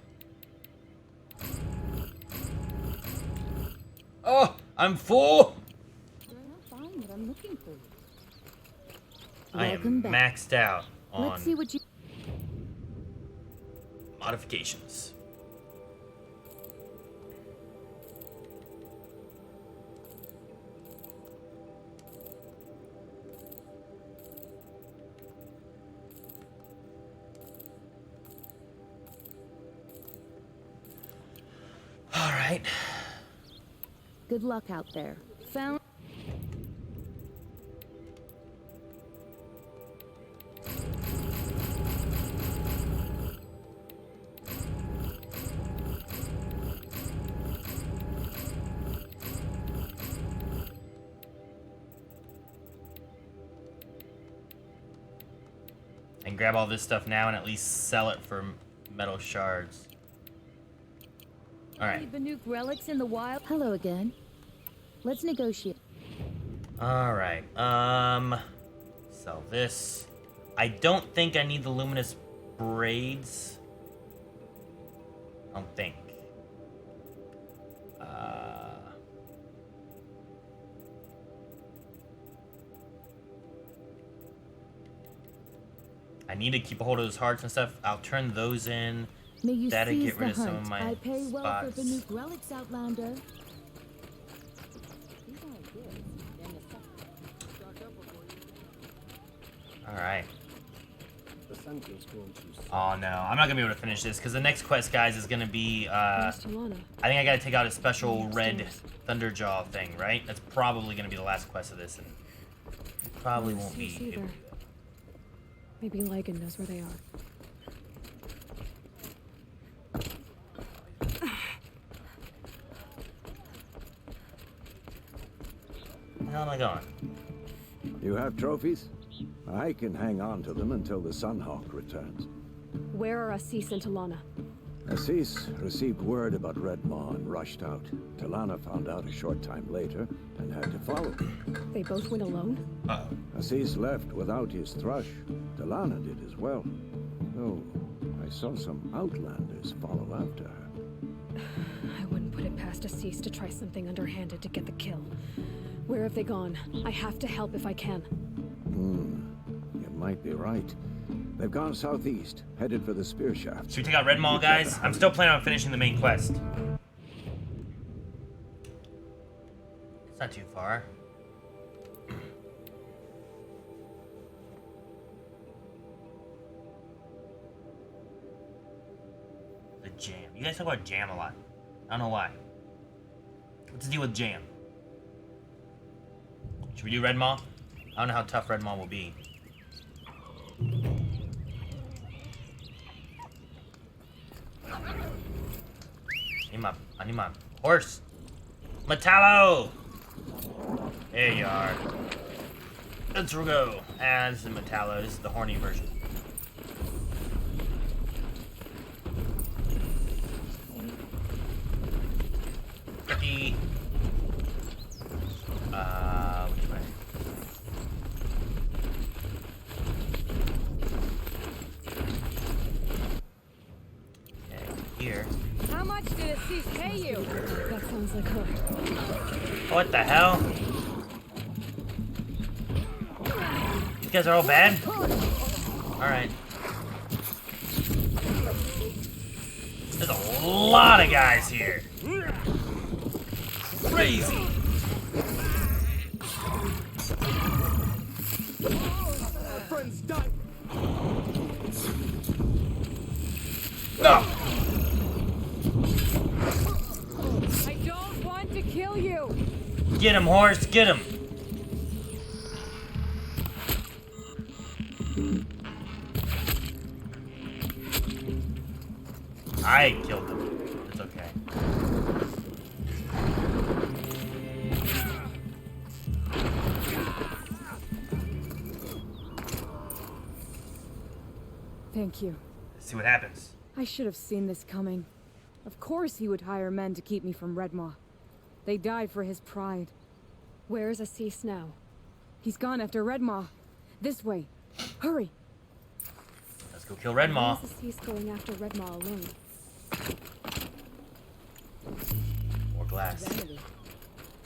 Oh, I'm full. You're not finding what I'm looking for. I am Welcome back. maxed out on Let's see what you. modifications. All right. Good luck out there. Found. And grab all this stuff now and at least sell it for metal shards. All right. Any Banuk relics in the wild? Hello again. Let's negotiate. All right. Sell this. I don't think I need the luminous braids. I don't think. I need to keep a hold of those hearts and stuff. I'll turn those in. May you That'll seize get rid the of some hunt. of my I pay well spots. for Banuk relics, Outlander. Alright. The sun feels going too soon. Oh no, I'm not gonna be able to finish this because the next quest, guys, is gonna be I think I gotta take out a special red Thunderjaw thing, right? That's probably gonna be the last quest of this, and it probably won't be able to do that. Maybe Lagan knows where they are. Where the hell am I going? You have trophies? I can hang on to them until the Sunhawk returns. Where are Assis and Talana? Assis received word about Redmaw and rushed out. Talana found out a short time later and had to follow. They both went alone? Assis left without his thrush. Talana did as well. Though I saw some outlanders follow after her. I wouldn't put it past Assis to try something underhanded to get the kill. Where have they gone? I have to help if I can. You might be right. They've gone southeast, headed for the spear shaft. Should we take out Red Maul, guys? I'm still planning on finishing the main quest. It's not too far. The jam. You guys talk about jam a lot. I don't know why. What's the deal with jam? Should we do Red Maul? I don't know how tough Red Maul will be. I need my horse. Metallo! There you are. Let's go. Ah, this is Metallo. This is the horny version. Tricky. Which way? Okay, here. How much did Assis pay you? That sounds like her. What the hell? You guys are all bad? Alright. There's a lot of guys here. Crazy. Our friends died. No! I don't want to kill you. Get him, horse, get him. I killed him. It's okay. Thank you. Let's see what happens. I should have seen this coming. Of course he would hire men to keep me from Redmaw. They died for his pride. Where is Assis now? He's gone after Redmaw. This way. Hurry. Let's go kill Red Maw. Why is Assis going after Redmaw alone? More glass. Vanity.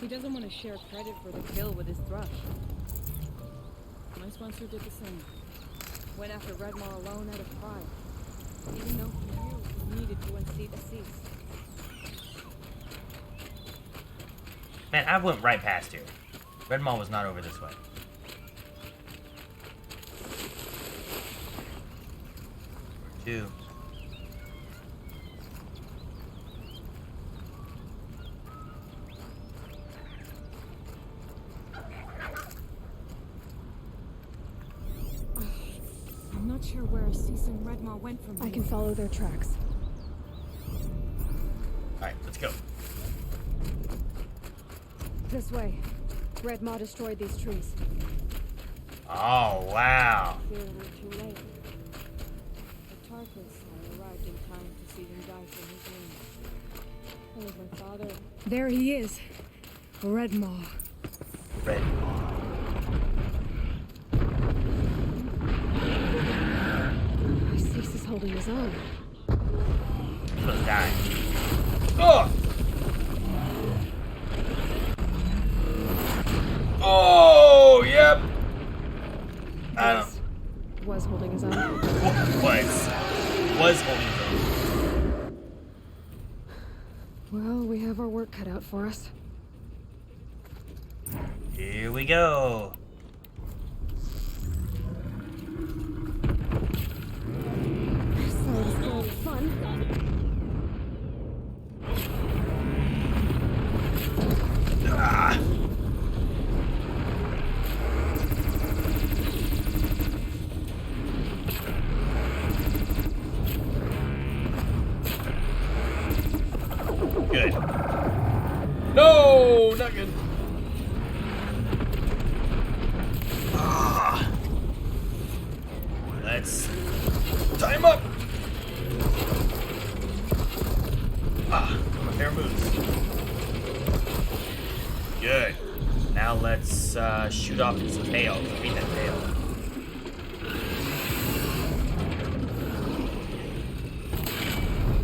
He doesn't want to share credit for the kill with his thrush. My sponsor did the same. Went after Redmaw alone out of pride. Even though he knew he needed to unseat Assis. Man, I went right past here. Red Maul was not over this way. Two. I'm not sure where Assis and Redmaw went from here. I can follow their tracks. Alright, let's go. This way. Redmaw destroyed these trees. Oh, wow. They were too late. The Tarkus, I arrived in time to see him die for his wounds. That was my father. There he is. Redmaw. Red Maw. Assis is holding his own. He's supposed to die. Oh! Oh, yep. I don't. was holding his own. Was holding his own. Well, we have our work cut out for us. Here we go. Sorry to spoil the fun. Ah. Good. No, not good. Ah. Let's time up. Ah, my fair moves. Good. Now let's shoot off his tail. Beat that tail.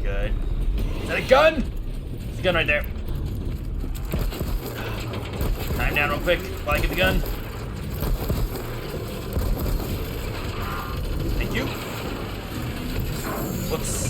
Good. Is that a gun? There's a gun right there. Time down real quick while I get the gun. Thank you. Whoops.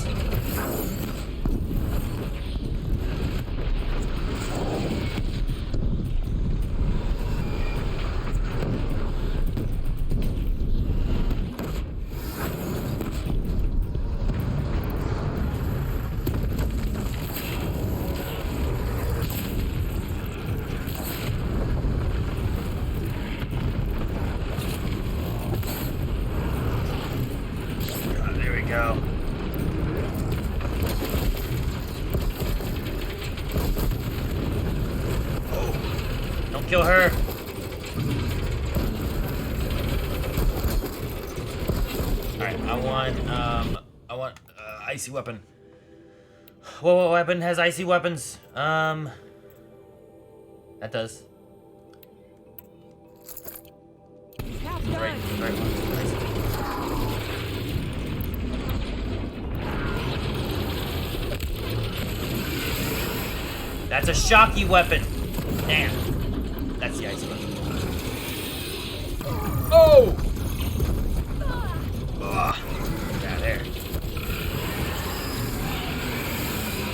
Go. Oh, don't kill her. All right, I want icy weapon. What weapon has icy weapons? That does. Right. That's a shocky weapon. Damn. That's the ice weapon. Oh! Ugh. Yeah, there.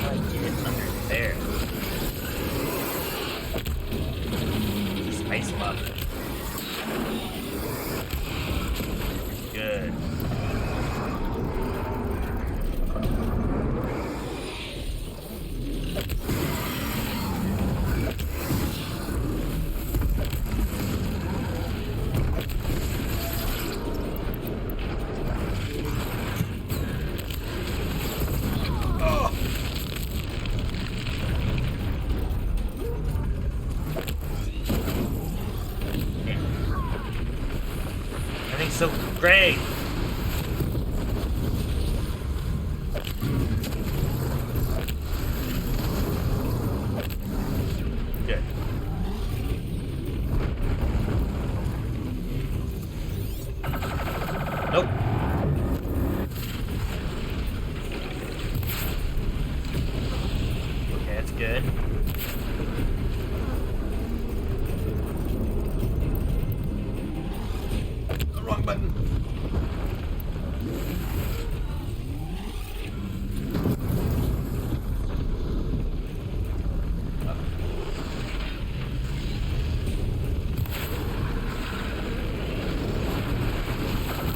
How do I get it under there? Just ice him up. Good. So great. Good. Nope. Okay, that's good. Wrong button.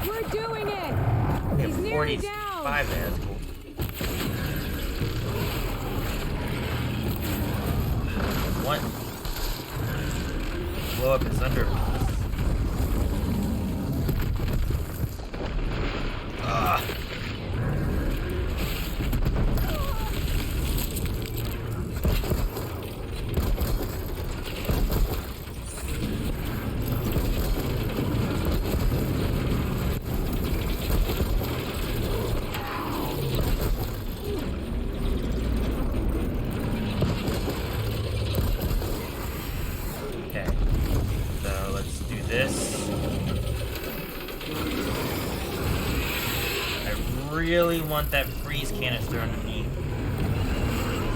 We're doing it. He's nearly down. 45 there. That's cool. What? Blow up his under. Okay, so let's do this. I really want that freeze canister underneath.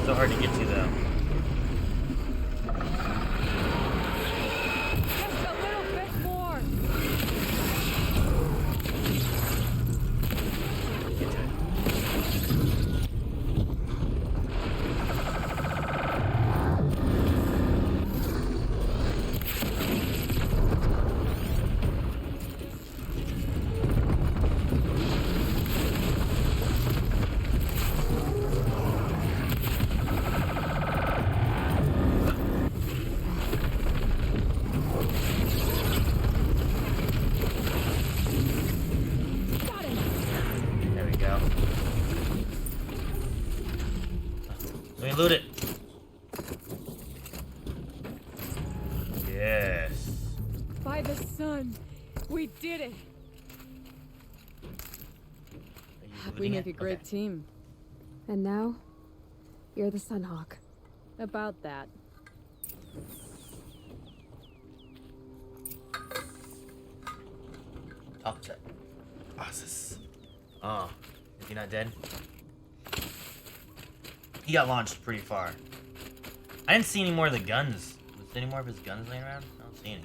So hard to get to though. Just a little bit more. Let me loot it. Yes. By the sun, we did it. We make a great team. And now, you're the Sunhawk. About that. Talk to Osis. Oh, is he not dead? He got launched pretty far. I didn't see any more of the guns. Was there any more of his guns laying around? I don't see any.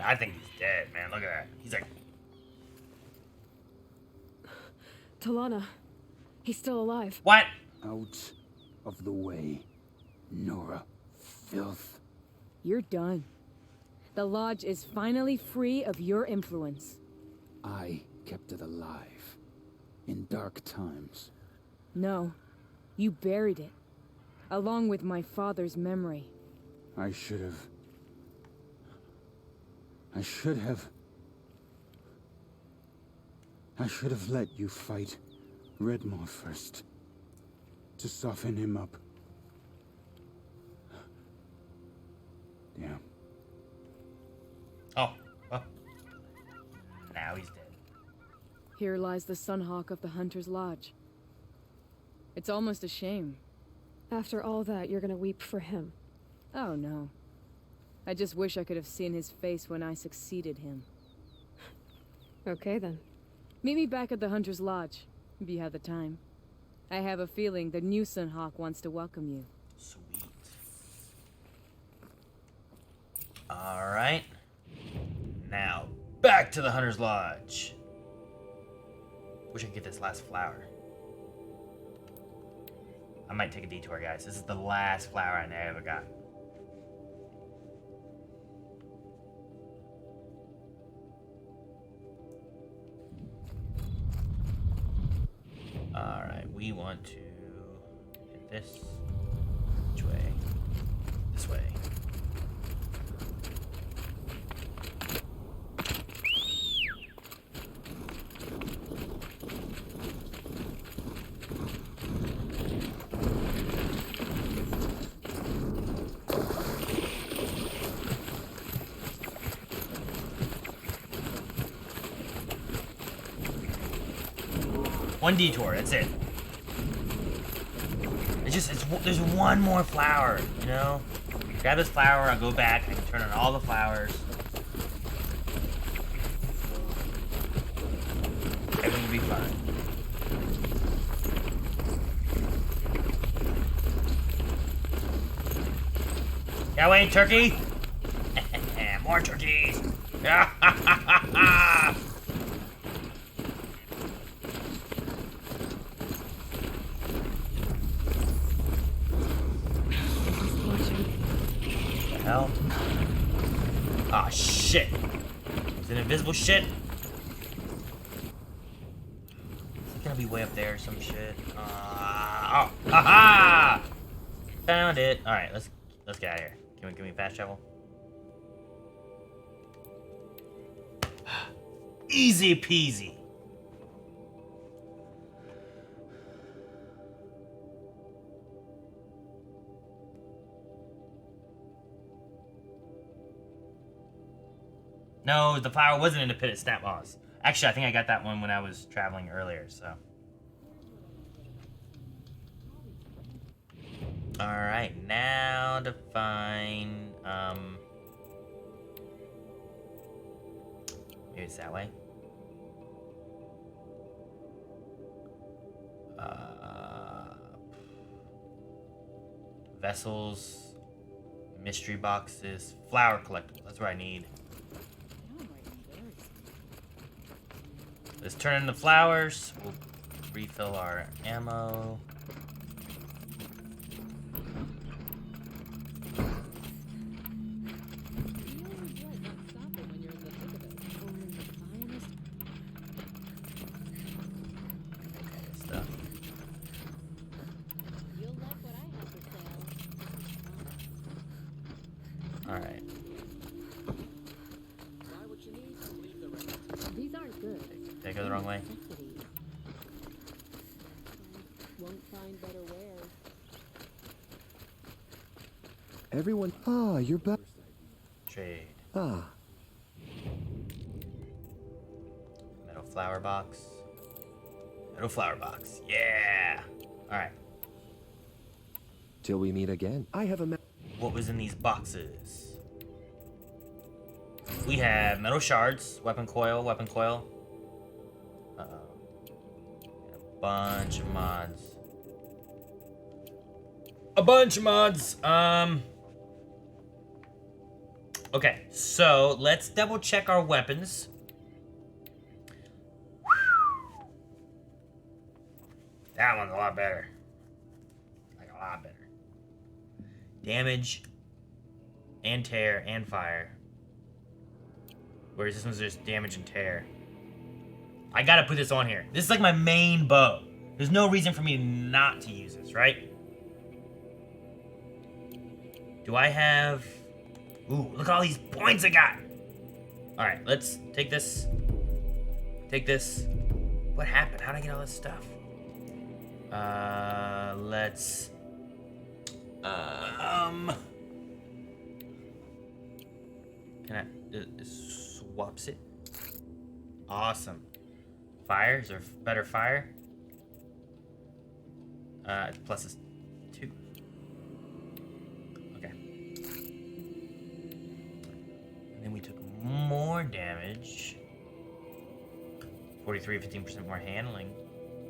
I think he's dead, man. Look at that. He's like... Talana, he's still alive. What? Out of the way, Nora. Filth. You're done. The Lodge is finally free of your influence. I kept it alive. In dark times. No. You buried it. Along with my father's memory. I should have... I should have let you fight Redmore first. To soften him up. Damn. Oh, well. Now he's dead. Here lies the Sunhawk of the Hunter's Lodge. It's almost a shame. After all that, you're gonna weep for him. Oh no. I just wish I could have seen his face when I succeeded him. Okay then. Meet me back at the Hunter's Lodge, if you have the time. I have a feeling the new Sunhawk wants to welcome you. Sweet. Alright. Now, back to the Hunter's Lodge. Wish I could get this last flower. I might take a detour, guys. This is the last flower I ever got. Alright, we want to hit this. Which way? This way. One detour, that's it. There's one more flower, you know? Grab this flower, I'll go back, I can turn on all the flowers. Everything will be fine. Yeah, wait, turkey! More turkeys! Hell? Ah, shit. Is it invisible shit? Is it gonna be way up there or some shit? Oh, haha! Found it. Alright, let's get out of here. Can we fast travel? Easy peasy. No, the flower wasn't in the pit at Snap Moss. Actually, I think I got that one when I was traveling earlier, so. Alright, now to find, maybe it's that way. Vessels, mystery boxes, flower collectible. That's what I need. Let's turn into flowers. We'll refill our ammo. Did I go the wrong way? Won't find better wares. Everyone. Ah, you're back. Trade. Ah. Metal flower box. Metal flower box. Yeah. All right. Till we meet again. I have a. What was in these boxes? We have metal shards, weapon coil. Uh-oh. And a bunch of mods. Okay, so let's double check our weapons. That one's a lot better. Like a lot better. Damage and tear and fire. Whereas this one's just damage and tear. I gotta put this on here. This is like my main bow. There's no reason for me not to use this, right? Do I have... Ooh, look at all these points I got! Alright, let's take this. Take this. What happened? How'd I get all this stuff? Let's... Can I... swaps it? Awesome. Fire? Is there better fire? It's plus is 2. Okay. And then we took more damage. 43, 15% more handling.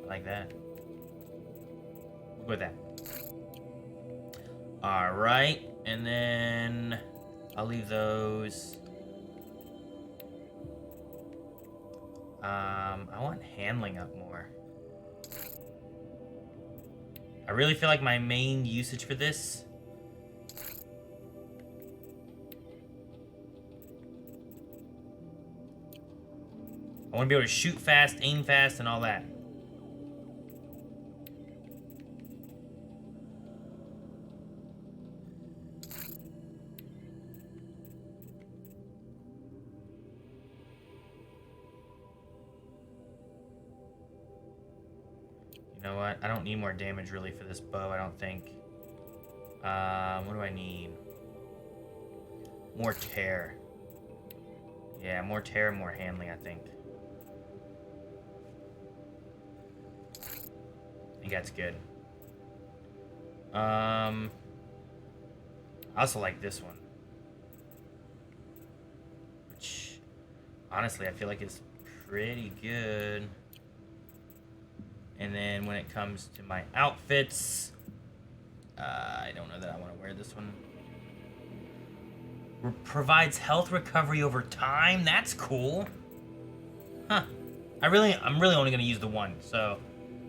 I like that. We'll go with that. Alright, and then I'll leave those. I want handling up more. I really feel like my main usage for this I want to be able to shoot fast, aim fast, and all that. You know what? I don't need more damage really for this bow, I don't think. What do I need? More tear. Yeah, more tear and more handling, I think. I think that's good. I also like this one. Which, honestly, I feel like it's pretty good. And then when it comes to my outfits, I don't know that I want to wear this one. Provides health recovery over time. That's cool. Huh. I'm really only going to use the one, so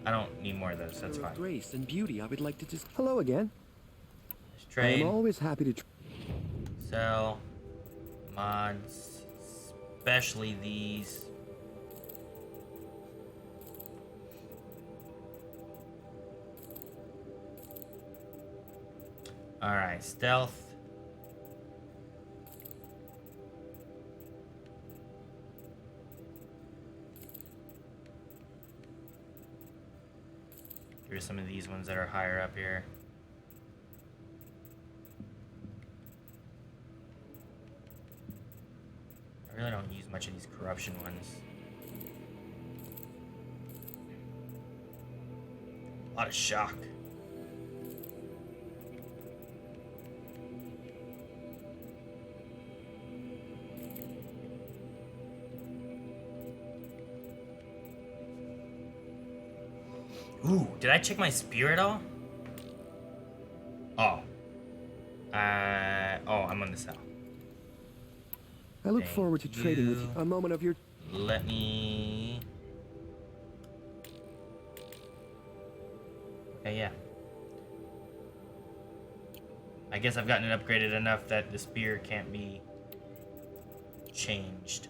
I don't need more of those. That's fine. Grace and beauty. I would like to just. Hello again. Let's trade. I'm always happy to. Sell mods, especially these. All right, stealth. Here's some of these ones that are higher up here. I really don't use much of these corruption ones. A lot of shock. Ooh, did I check my spear at all? Oh. I'm on the cell. I look forward to trading with you. A moment of your. Let me. Okay, yeah. I guess I've gotten it upgraded enough that the spear can't be changed.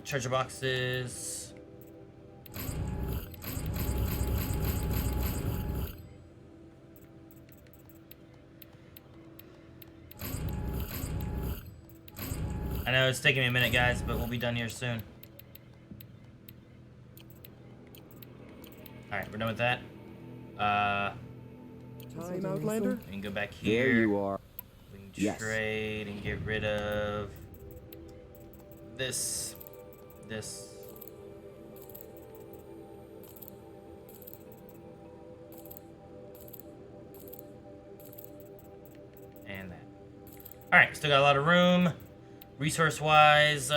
Treasure boxes. I know it's taking me a minute, guys, but we'll be done here soon. Alright, we're done with that. Time, Outlander? We can go back here. There you are. We can Yes. trade and get rid of this. And that. Alright, still got a lot of room. Resource-wise,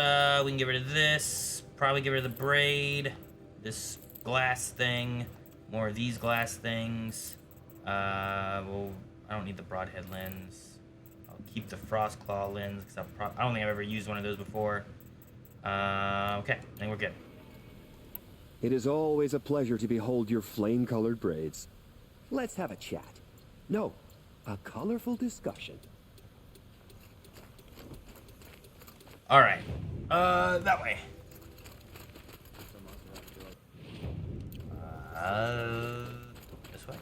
we can get rid of this. Probably get rid of the braid. This glass thing. More of these glass things. Well, I don't need the broadhead lens. I'll keep the frost claw lens because I don't think I've ever used one of those before. Okay, I think we're good. It is always a pleasure to behold your flame-colored braids. Let's have a chat. No, a colorful discussion. All right, that way. This way?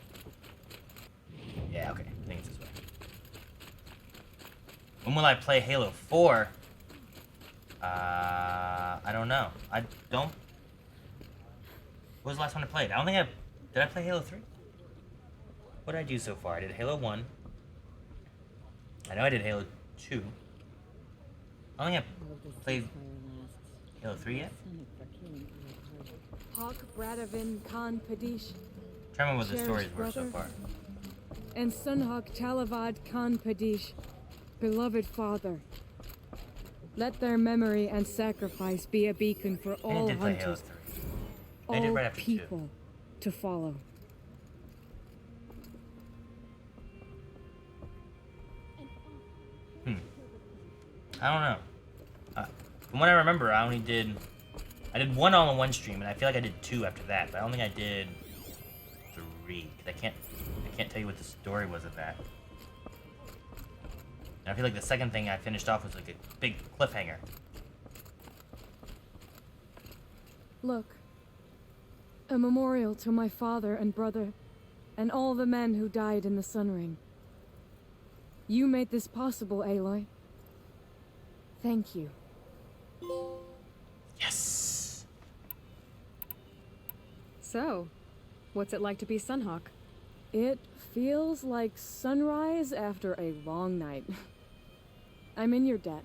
Yeah, okay. I think it's this way. When will I play Halo 4? I don't know. I don't... What was the last one I played? I don't think I... Did I play Halo 3? What did I do so far? I did Halo 1. I know I did Halo 2. I don't think I played Halo 3 yet. Hawk Bradavin Khan Padish. Try to remember what the stories were so far. And Sunhawk Talavad Khan Padish, beloved father. Let their memory and sacrifice be a beacon for all hunters, all right after people to follow. I don't know. From what I remember, I did one on one stream, and I feel like I did 2 after that, but I don't think I did 3 because I can't tell you what the story was of that. And I feel like the second thing I finished off was like a big cliffhanger. Look, a memorial to my father and brother, and all the men who died in the Sun Ring. You made this possible, Aloy. Thank you. Yes. So, what's it like to be Sunhawk? It feels like sunrise after a long night. I'm in your debt.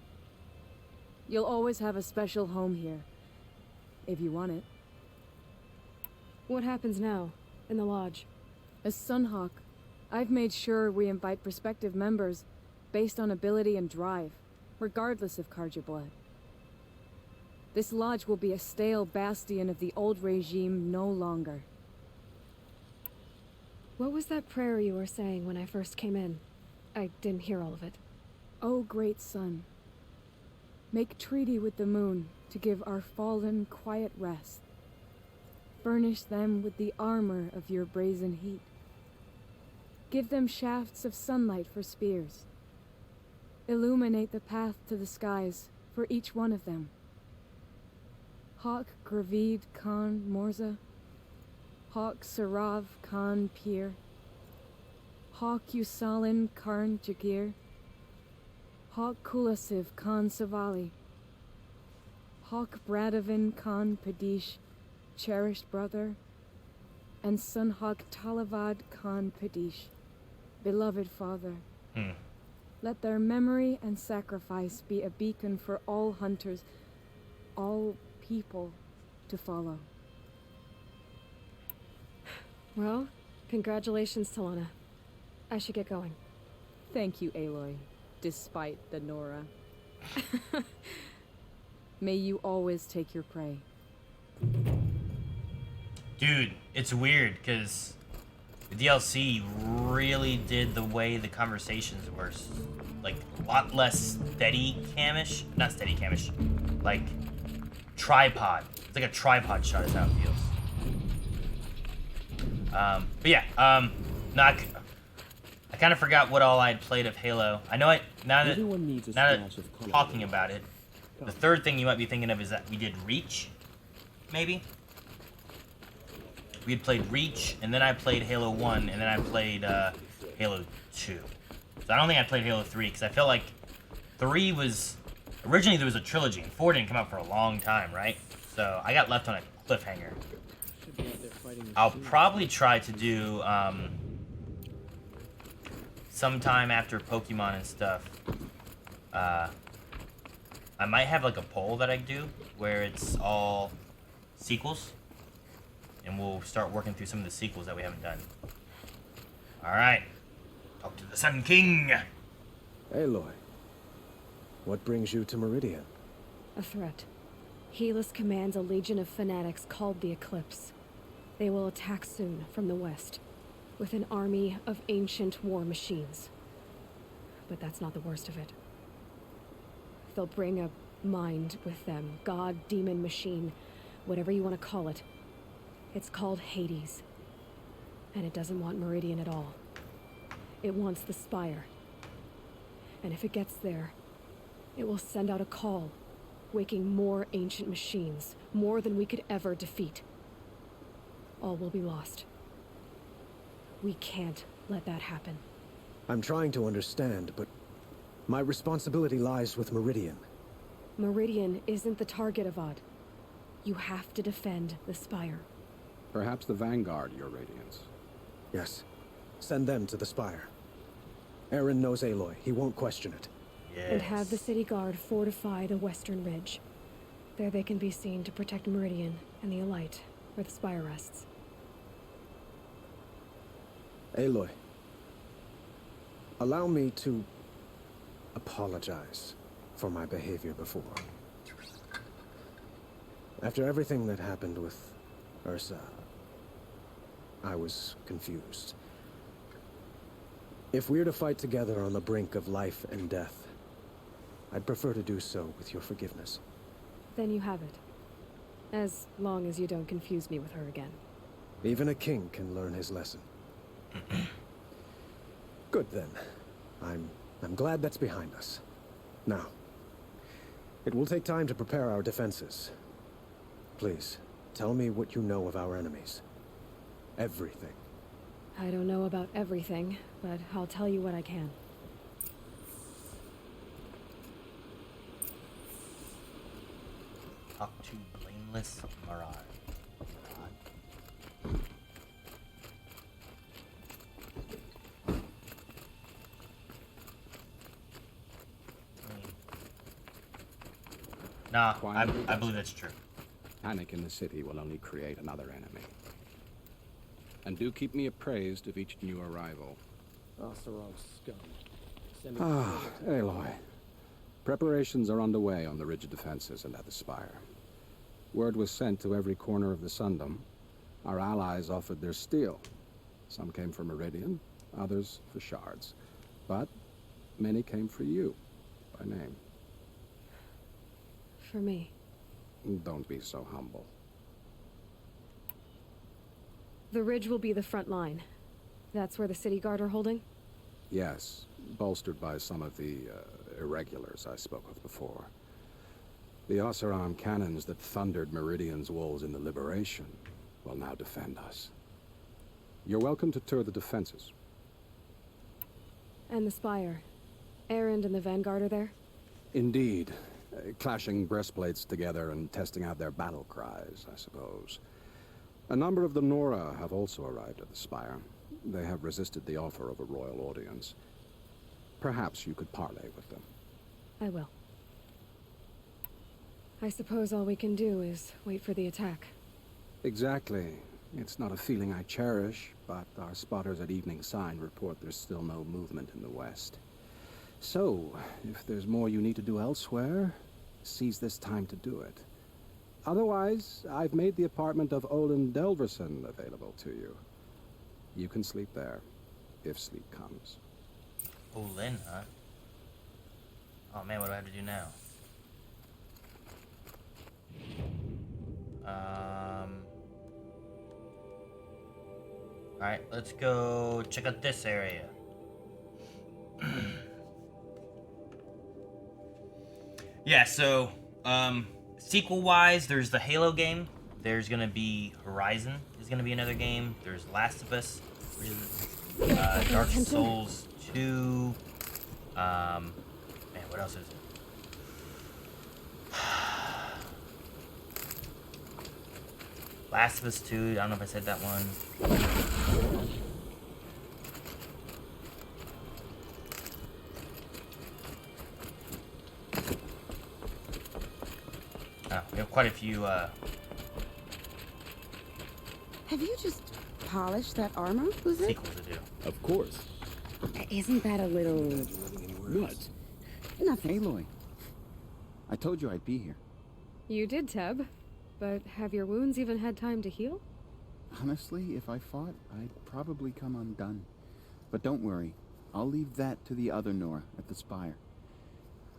You'll always have a special home here, if you want it. What happens now, in the lodge? As Sunhawk, I've made sure we invite prospective members based on ability and drive, regardless of Karja blood. This lodge will be a stale bastion of the old regime no longer. What was that prayer you were saying when I first came in? I didn't hear all of it. Oh, great sun, make treaty with the moon to give our fallen quiet rest. Furnish them with the armor of your brazen heat. Give them shafts of sunlight for spears. Illuminate the path to the skies for each one of them. Hawk Gravid Khan Morza, Hawk Sarav Khan Pir, Hawk Usalin Karn Jagir, Hawk Kulasiv Khan Savali, Hawk Bradavin Khan Padish, cherished brother, and Sunhawk Talavad Khan Padish, beloved father. Let their memory and sacrifice be a beacon for all hunters, all people to follow. Well, congratulations, Talana. I should get going. Thank you, Aloy, despite the Nora. May you always take your prey. Dude, it's weird because the DLC really did the way the conversations were, like a lot less steady camish, not steady camish, like tripod. It's like a tripod shot is how it feels. But yeah, no, I kind of forgot what all I had played of Halo. I know now that talking about it, the third thing you might be thinking of is that we did Reach, maybe. We had played Reach, and then I played Halo 1, and then I played Halo 2. So I don't think I played Halo 3, because I felt like 3 was... Originally there was a trilogy, and 4 didn't come out for a long time, right? So I got left on a cliffhanger. Could be out there fighting I'll machines. probably try to do sometime after Pokemon and stuff. I might have like a poll that I do where it's all sequels, and we'll start working through some of the sequels that we haven't done. All right, talk to the Sun King. Aloy, what brings you to Meridian? A threat. Helis commands a legion of fanatics called the Eclipse. They will attack soon from the west, with an army of ancient war machines. But that's not the worst of it. They'll bring a mind with them. God, demon, machine, whatever you want to call it. It's called Hades. And it doesn't want Meridian at all. It wants the Spire. And if it gets there, it will send out a call, waking more ancient machines, more than we could ever defeat. All will be lost. We can't let that happen. I'm trying to understand, but my responsibility lies with Meridian. Meridian isn't the target, Avad. You have to defend the Spire. Perhaps the Vanguard, Your Radiance. Yes. Send them to the Spire. Aaron knows Aloy. He won't question it. Yes. And have the city guard fortify the western ridge. There they can be seen to protect Meridian and the Elite, where the Spire rests. Aloy, allow me to apologize for my behavior before. After everything that happened with Ursa, I was confused. If we're to fight together on the brink of life and death, I'd prefer to do so with your forgiveness. Then you have it. As long as you don't confuse me with her again. Even a king can learn his lesson. Good then. I'm glad that's behind us. Now, it will take time to prepare our defenses. Please, tell me what you know of our enemies. Everything. I don't know about everything, but I'll tell you what I can. Talk to Blameless Marad. Nah, I believe that's true. Panic in the city will only create another enemy. And do keep me appraised of each new arrival. Oserov's scum. Send Aloy. Preparations are underway on the ridge of defenses and at the Spire. Word was sent to every corner of the Sundom. Our allies offered their steel. Some came for Meridian, others for shards. But many came for you, by name. For me. Don't be so humble. The ridge will be the front line. That's where the city guard are holding? Yes, bolstered by some of the irregulars I spoke of before. The Oseram cannons that thundered Meridian's walls in the Liberation will now defend us. You're welcome to tour the defenses. And the Spire. Erend and the Vanguard are there? Indeed. Clashing breastplates together and testing out their battle cries, I suppose. A number of the Nora have also arrived at the Spire. They have resisted the offer of a royal audience. Perhaps you could parley with them. I will. I suppose all we can do is wait for the attack. Exactly. It's not a feeling I cherish, but our spotters at Evening Sign report there's still no movement in the west. So, if there's more you need to do elsewhere, seize this time to do it. Otherwise, I've made the apartment of Olin Delverson available to you. You can sleep there, if sleep comes. Olin, huh? Oh man, what do I have to do now? Alright, let's go check out this area. Yeah, so, sequel-wise, there's the Halo game. There's gonna be Horizon is gonna be another game. There's Last of Us, which is Dark Souls 2. Man, what else is it? Last of Us 2, I don't know if I said that one. We have quite a few, Have you just polished that armor, was it? sequels to do. Of course. Isn't that a little... What? Nothing. Aloy, I told you I'd be here. You did, Teb. But have your wounds even had time to heal? Honestly, if I fought, I'd probably come undone. But don't worry, I'll leave that to the other Nora at the Spire.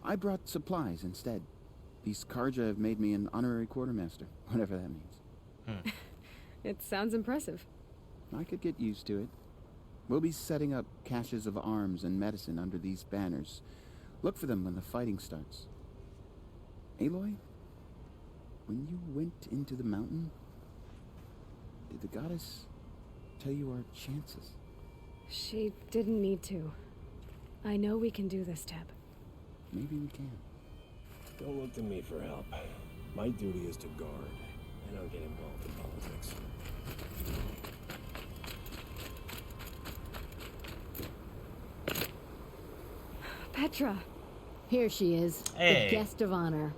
I brought supplies instead. These Karja have made me an honorary quartermaster, whatever that means. It sounds impressive. I could get used to it. We'll be setting up caches of arms and medicine under these banners. Look for them when the fighting starts. Aloy, when you went into the mountain, did the goddess tell you our chances? She didn't need to. I know we can do this, Teb. Maybe we can. Don't look to me for help. My duty is to guard. I don't get involved in politics. Petra. Here she is, Hey. the guest of honor.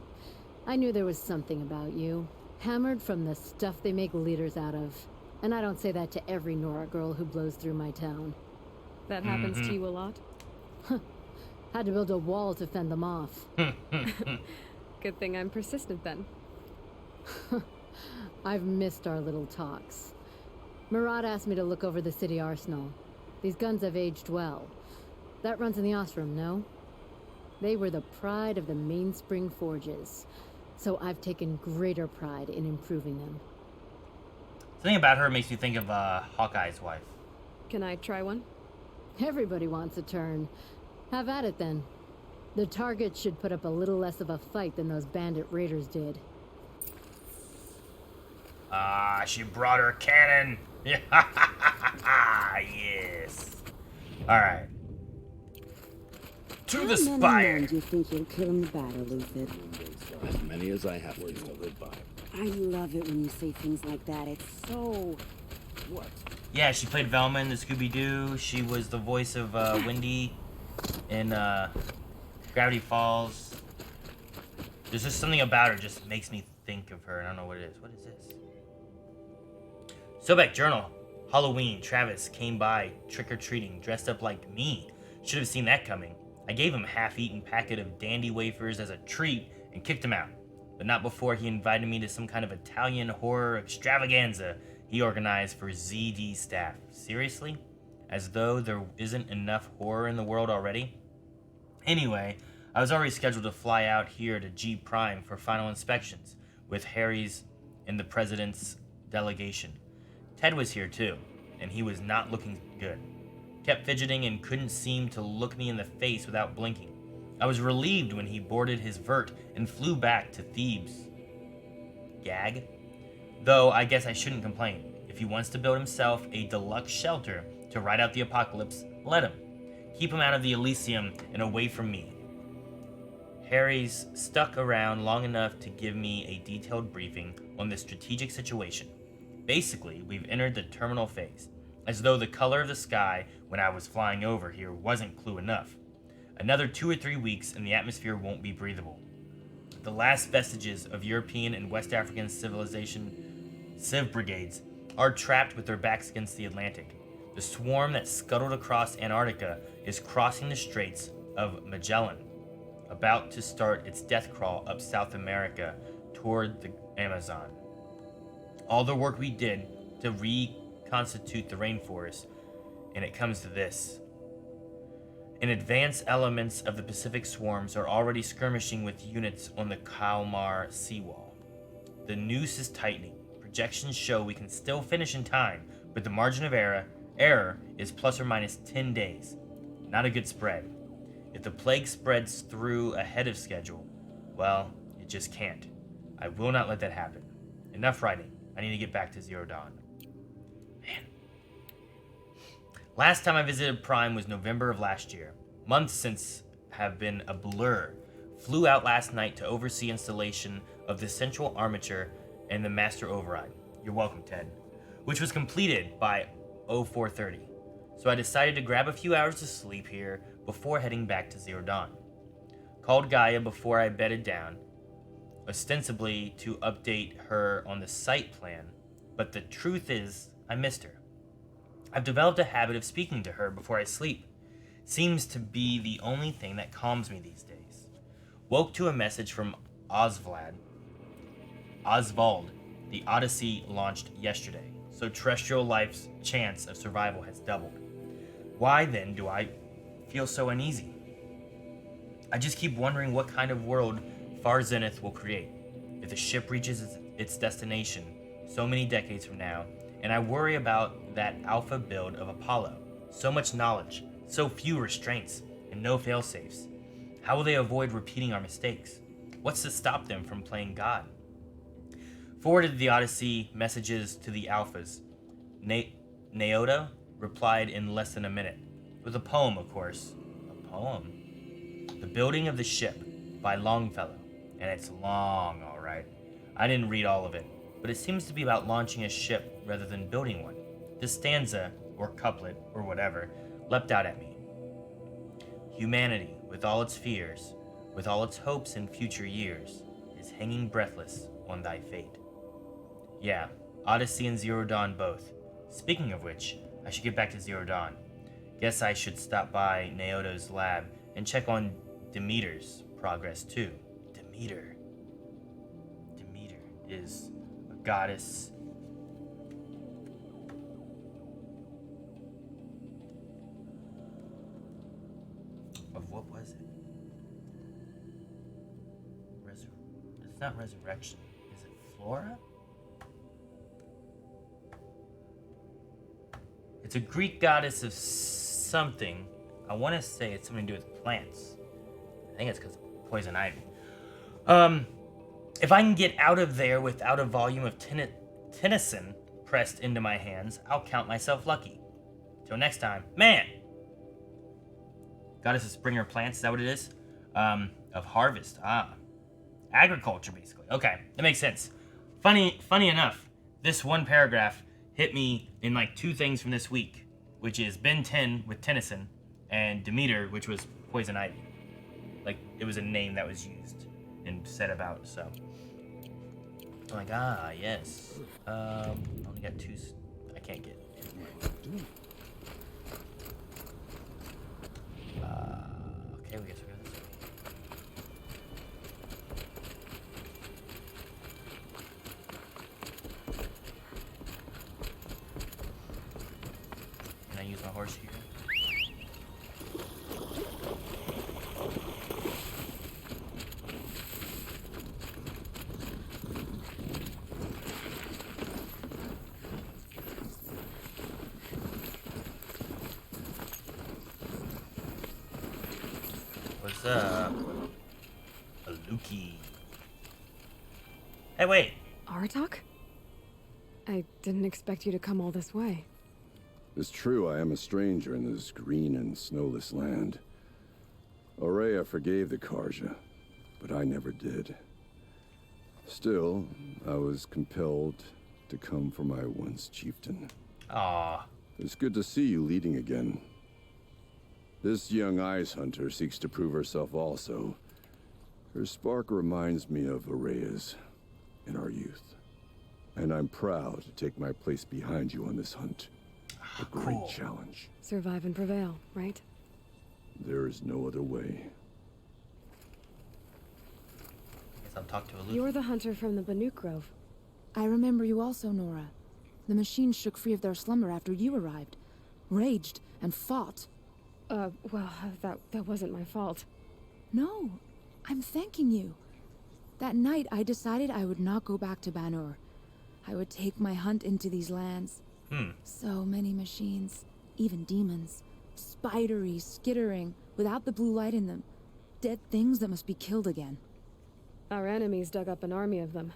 I knew there was something about you. Hammered from the stuff they make leaders out of. And I don't say that to every Nora girl who blows through my town. That happens to you a lot? Had to build a wall to fend them off. Good thing I'm persistent then. I've missed our little talks. Murad asked me to look over the city arsenal. These guns have aged well. That runs in the Ostrom, no? They were the pride of the Mainspring Forges, so I've taken greater pride in improving them. Something about her makes me think of Hawkeye's wife. Can I try one? Everybody wants a turn. Have at it then. The target should put up a little less of a fight than those bandit raiders did. Ah, she brought her cannon. Yes. All right. To the How many Spire. men do you think you'll kill in the battle, Lucid? As many as I have to live by. I love it when you say things like that. It's so... What? Yeah, she played Velma in the Scooby-Doo. She was the voice of Wendy in Gravity Falls. There's just something about her just makes me think of her. I don't know what it is. What is this? Sobek Journal. Halloween. Travis came by trick-or-treating, dressed up like me. Should have seen that coming. I gave him a half-eaten packet of dandy wafers as a treat and kicked him out. But not before he invited me to some kind of Italian horror extravaganza he organized for ZD staff. Seriously? As though there isn't enough horror in the world already? Anyway, I was already scheduled to fly out here to G Prime for final inspections, with Harry's and the President's delegation. Ted was here too, and he was not looking good. Kept fidgeting and couldn't seem to look me in the face without blinking. I was relieved when he boarded his vert and flew back to Thebes. Gag? Though I guess I shouldn't complain. If he wants to build himself a deluxe shelter to ride out the apocalypse, let him. Keep him out of the Elysium and away from me. Harry's stuck around long enough to give me a detailed briefing on the strategic situation. Basically, we've entered the terminal phase, as though the color of the sky when I was flying over here wasn't clue enough. Another 2 or 3 weeks and the atmosphere won't be breathable. The last vestiges of European and West African civilization, Civ brigades, are trapped with their backs against the Atlantic. The swarm that scuttled across Antarctica is crossing the Straits of Magellan, about to start its death crawl up South America toward the Amazon. All the work we did to reconstitute the rainforest, and it comes to this. In advance, elements of the Pacific swarms are already skirmishing with units on the Kalmar seawall. The noose is tightening. Projections show we can still finish in time, but the margin of error is plus or minus 10 days. Not a good spread. If the plague spreads through ahead of schedule, well, it just can't. I will not let that happen. Enough writing. I need to get back to Zero Dawn. Man. Last time I visited Prime was November of last year. Months since have been a blur. Flew out last night to oversee installation of the central armature and the master override. You're welcome, Ted. Which was completed by 0430. So I decided to grab a few hours of sleep here before heading back to Zero Dawn. Called Gaia before I bedded down, ostensibly to update her on the site plan, but the truth is, I missed her. I've developed a habit of speaking to her before I sleep. Seems to be the only thing that calms me these days. Woke to a message from Oswald. The Odyssey launched yesterday, so terrestrial life's chance of survival has doubled. Why then do I feel so uneasy? I just keep wondering what kind of world Far Zenith will create if the ship reaches its destination so many decades from now, and I worry about that alpha build of Apollo. So much knowledge, so few restraints, and no failsafes. How will they avoid repeating our mistakes? What's to stop them from playing God? Forwarded the Odyssey messages to the Alphas. Naota replied in less than a minute, with a poem, of course. A poem? The Building of the Ship by Longfellow, and it's long, all right. I didn't read all of it, but it seems to be about launching a ship rather than building one. This stanza, or couplet, or whatever, leapt out at me. Humanity, with all its fears, with all its hopes in future years, is hanging breathless on thy fate. Yeah, Odyssey and Zero Dawn both. Speaking of which, I should get back to Zero Dawn. Guess I should stop by Naoto's lab and check on Demeter's progress too. Demeter is a goddess. Of what was it? It's not resurrection. Is it Flora? It's a Greek goddess of something. I want to say it's something to do with plants. I think it's because of poison ivy. If I can get out of there without a volume of Tennyson pressed into my hands, I'll count myself lucky. Till next time, man! Goddess of spring or plants, is that what it is? Of harvest, agriculture, basically. Okay, that makes sense. Funny enough, this one paragraph hit me in like two things from this week, which is Ben 10 with Tennyson and Demeter, which was poison ivy. Like, it was a name that was used and said about, so. I'm like, yes. I only got two, I can't get anywhere. Okay, we guess we're going this way. Can I use my horse here? What's up? A Lukey. Hey, wait. Aratak? I didn't expect you to come all this way. It's true, I am a stranger in this green and snowless land. Aurea forgave the Karja, but I never did. Still, I was compelled to come for my once chieftain. Ah. It's good to see you leading again. This young ice hunter seeks to prove herself also. Her spark reminds me of Aurea's in our youth. And I'm proud to take my place behind you on this hunt. A great challenge. Survive and prevail, right? There is no other way. Guess I'll talk to Aluk. You're the hunter from the Banuk Grove. I remember you also, Nora. The machines shook free of their slumber after you arrived. Raged and fought. Well, that wasn't my fault. No, I'm thanking you. That night, I decided I would not go back to Banur. I would take my hunt into these lands. So many machines, even demons. Spidery, skittering, without the blue light in them. Dead things that must be killed again. Our enemies dug up an army of them.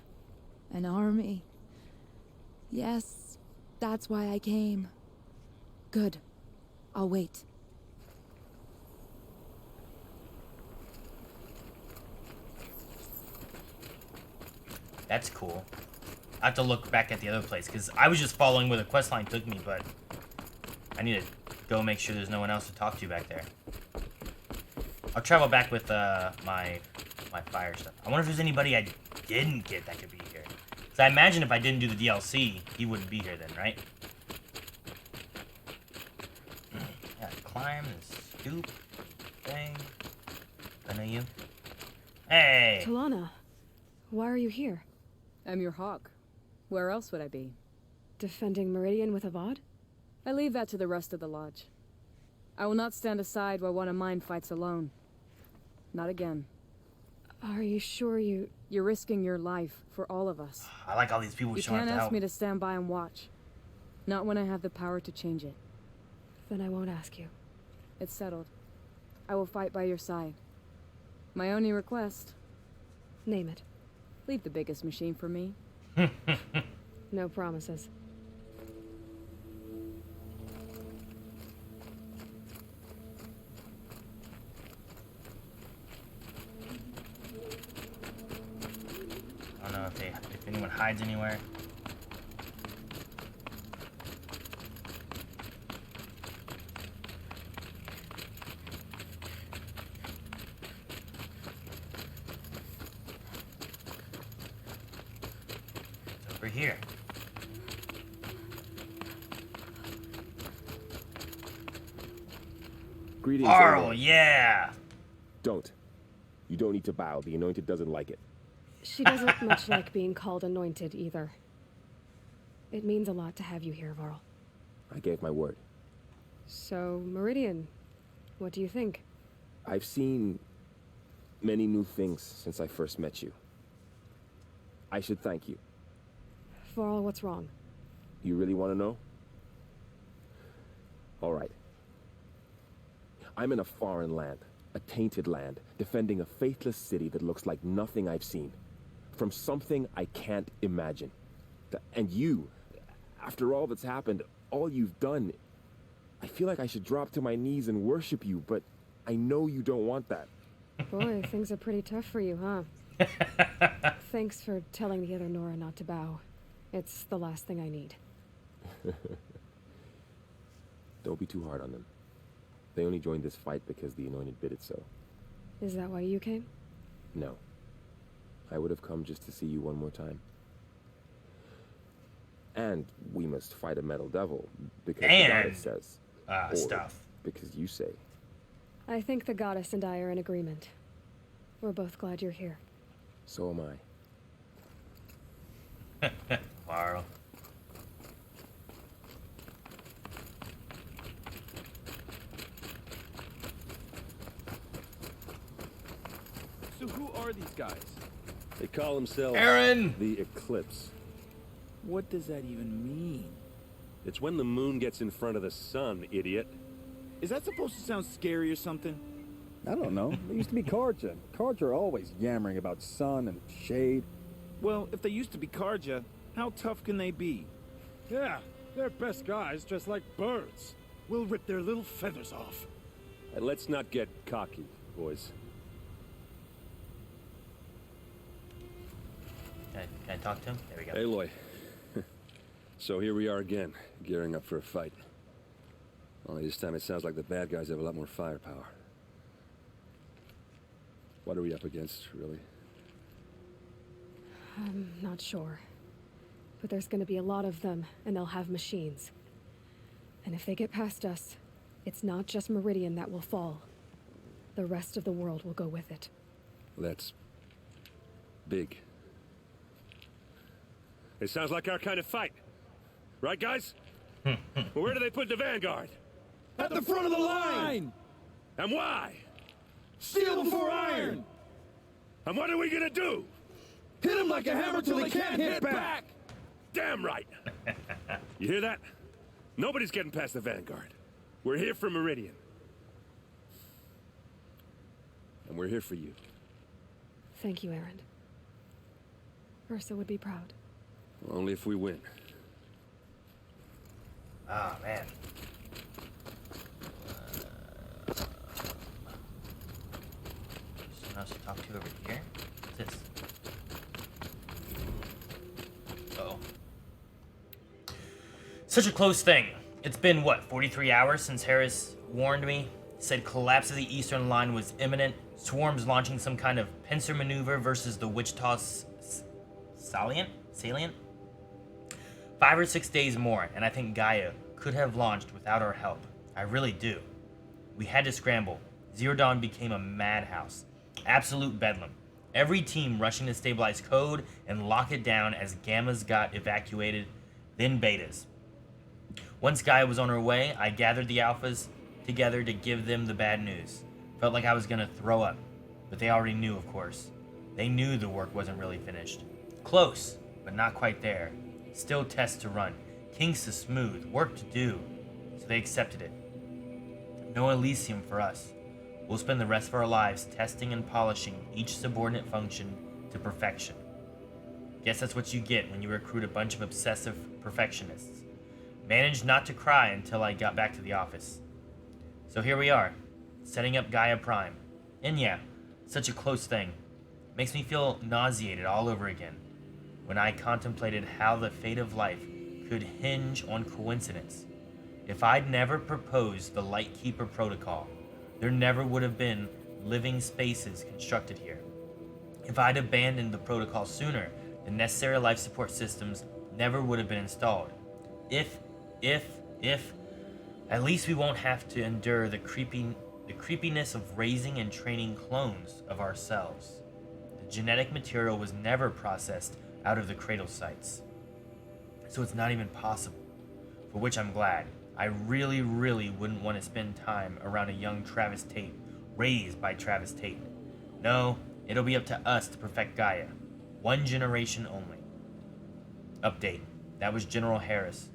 An army? Yes, that's why I came. Good. I'll wait. That's cool. I have to look back at the other place, because I was just following where the quest line took me, but I need to go make sure there's no one else to talk to back there. I'll travel back with my fire stuff. I wonder if there's anybody I didn't get that could be here. Because I imagine if I didn't do the DLC, he wouldn't be here then, right? Yeah, climb this scoop thing. I know you. Hey! Talana, why are you here? I'm your hawk. Where else would I be? Defending Meridian with Avad? I leave that to the rest of the Lodge. I will not stand aside while one of mine fights alone. Not again. Are you sure you... You're risking your life for all of us. I like all these people showing up to help. You can't ask me to stand by and watch. Not when I have the power to change it. Then I won't ask you. It's settled. I will fight by your side. My only request... Name it. Leave the biggest machine for me. No promises. I don't know if anyone hides anywhere. It's over here. Greetings, Arl, Aloy. yeah! Don't. You don't need to bow. The Anointed doesn't like it. She doesn't much like being called anointed either. It means a lot to have you here, Varl. I gave my word. So, Meridian, what do you think? I've seen many new things since I first met you. I should thank you. Varl, what's wrong? You really want to know? All right. I'm in a foreign land, a tainted land, defending a faithless city that looks like nothing I've seen. From something I can't imagine. And you, after all that's happened, all you've done, I feel like I should drop to my knees and worship you, but I know you don't want that. Boy, things are pretty tough for you, huh? Thanks for telling the other Nora not to bow. It's the last thing I need. Don't be too hard on them. They only joined this fight because the Anointed bid it so. Is that why you came? No. I would have come just to see you one more time. And we must fight a metal devil, because the goddess says. Or stuff. Because you say. I think the goddess and I are in agreement. We're both glad you're here. So am I. Varl. So who are these guys? They call themselves Aaron! the Eclipse. What does that even mean? It's when the moon gets in front of the sun, idiot. Is that supposed to sound scary or something? I don't know. They used to be Karja. Karja are always yammering about sun and shade. Well, if they used to be Karja, how tough can they be? Yeah, they're best guys dressed like birds. We'll rip their little feathers off. And let's not get cocky, boys. Can I talk to him? There we go. Aloy. So here we are again, gearing up for a fight. Only this time it sounds like the bad guys have a lot more firepower. What are we up against, really? I'm not sure. But there's gonna be a lot of them, and they'll have machines. And if they get past us, it's not just Meridian that will fall. The rest of the world will go with it. That's big. It sounds like our kind of fight. Right, guys? Where do they put the vanguard? At the front of the line! And why? Steel before iron! And what are we gonna do? Hit them like a hammer till they can't hit back! Damn right! You hear that? Nobody's getting past the vanguard. We're here for Meridian. And we're here for you. Thank you, Aaron. Ursa would be proud. Only if we win. Ah, man. Someone else to talk to over here? What's this? Uh-oh. Such a close thing. It's been, what, 43 hours since Harris warned me? Said collapse of the eastern line was imminent. Swarms launching some kind of pincer maneuver versus the Wichita salient? 5 or 6 days more, and I think Gaia could have launched without our help. I really do. We had to scramble. Zero Dawn became a madhouse. Absolute bedlam. Every team rushing to stabilize code and lock it down as Gammas got evacuated, then Betas. Once Gaia was on her way, I gathered the Alphas together to give them the bad news. Felt like I was gonna throw up, but they already knew, of course. They knew the work wasn't really finished. Close, but not quite there. Still tests to run, kinks to smooth, work to do, so they accepted it. No Elysium for us. We'll spend the rest of our lives testing and polishing each subordinate function to perfection. Guess that's what you get when you recruit a bunch of obsessive perfectionists. Managed not to cry until I got back to the office. So here we are, setting up Gaia Prime. And yeah, such a close thing. Makes me feel nauseated all over again when I contemplated how the fate of life could hinge on coincidence. If I'd never proposed the Lightkeeper Protocol, there never would have been living spaces constructed here. If I'd abandoned the protocol sooner, the necessary life support systems never would have been installed. If, at least we won't have to endure the creepiness of raising and training clones of ourselves. The genetic material was never processed out of the cradle sites, so it's not even possible, for which I'm glad. I really, really wouldn't want to spend time around a young Travis Tate, raised by Travis Tate. No, it'll be up to us to perfect Gaia. 1 generation only. Update. That was General Harris.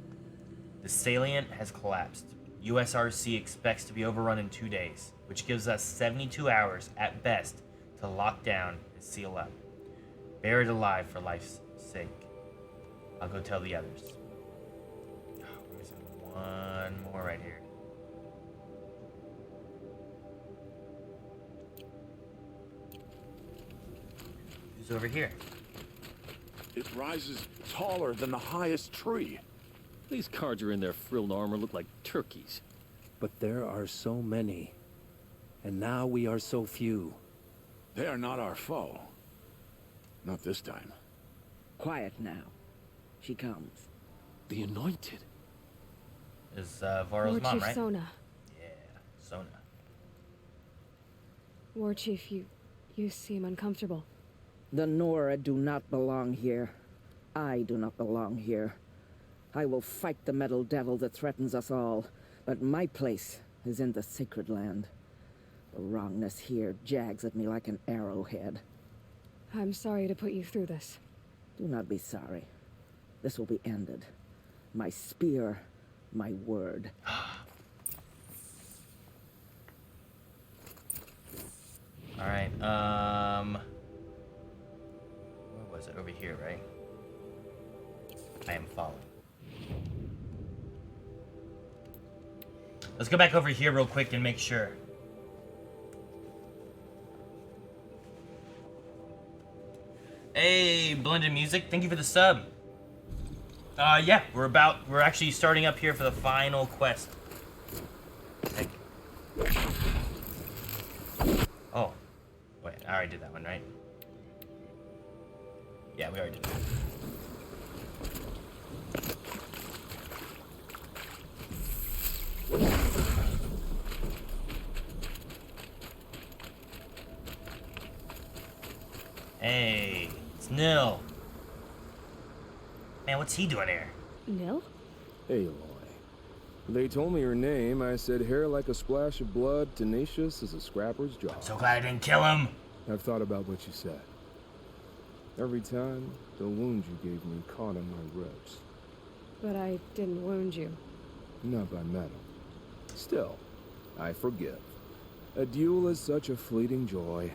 The salient has collapsed. USRC expects to be overrun in 2 days, which gives us 72 hours at best to lock down and seal up. Buried alive for life's sake. I'll go tell the others. We're missing one more right here. Who's over here? It rises taller than the highest tree. These cards are in their frilled armor look like turkeys. But there are so many. And now we are so few. They are not our foe. Not this time. Quiet now. She comes. The Anointed. Is Varro's mom, right? Sona. Yeah, Sona. War Chief, you seem uncomfortable. The Nora do not belong here. I do not belong here. I will fight the metal devil that threatens us all, but my place is in the sacred land. The wrongness here jags at me like an arrowhead. I'm sorry to put you through this. Do not be sorry. This will be ended. My spear, my word. Alright, where was it? Over here, right? I am following. Let's go back over here real quick and make sure. Hey, Blended Music, thank you for the sub. Yeah, we're actually starting up here for the final quest. Oh, wait, I already did that one, right? Yeah, we already did that. Hey, it's Nil. Man, what's he doing here? Nil? Aloy. They told me her name. I said hair like a splash of blood, tenacious as a scrapper's jaw. So glad I didn't kill him. I've thought about what you said. Every time, the wound you gave me caught on my ribs. But I didn't wound you. Not by metal. Still, I forgive. A duel is such a fleeting joy.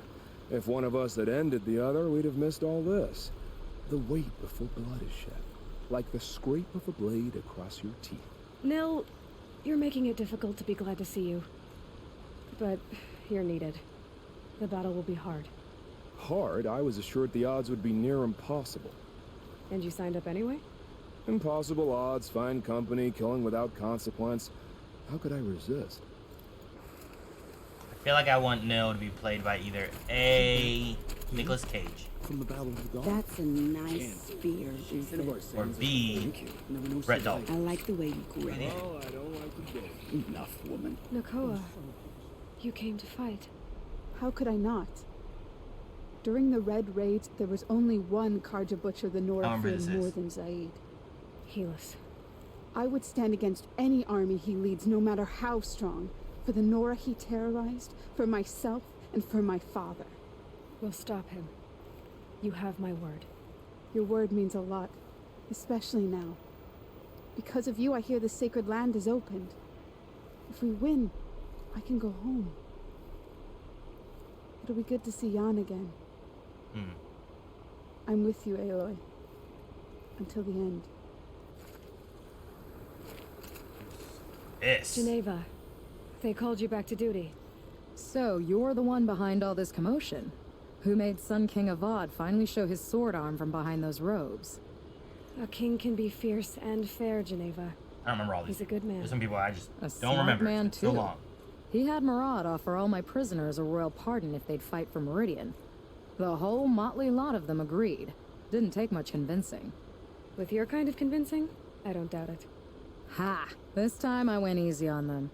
If one of us had ended the other, we'd have missed all this. The weight before blood is shed, like the scrape of a blade across your teeth. Nil, you're making it difficult to be glad to see you. But you're needed. The battle will be hard. Hard? I was assured the odds would be near impossible. And you signed up anyway? Impossible odds, fine company, killing without consequence. How could I resist? I feel like I want Nil to be played by either A. Nicolas Cage, From the Battle of the Gauntlet. That's a nice spear, Uther. or B. Brett Dalton. I like the way you grip it. Oh, I don't like the game. Enough, woman. Nakoa, you came to fight. How could I not? During the Red Raids, there was only one Karja Butcher the Nora feared more than Zaid. Helis. I would stand against any army he leads, no matter how strong. For the Nora he terrorized, for myself, and for my father. We'll stop him. You have my word. Your word means a lot, especially now. Because of you, I hear the sacred land is opened. If we win, I can go home. It'll be good to see Jan again. I'm with you, Aloy. Until the end. Yes. Geneva, they called you back to duty. So, you're the one behind all this commotion. Who made Sun King Avad finally show his sword arm from behind those robes? A king can be fierce and fair, Geneva. I don't remember all these. He's a good man. There's some people I just A don't smart remember. man, It's so too. long. He had Murad offer all my prisoners a royal pardon if they'd fight for Meridian. The whole motley lot of them agreed. Didn't take much convincing. With your kind of convincing, I don't doubt it. Ha! This time I went easy on them.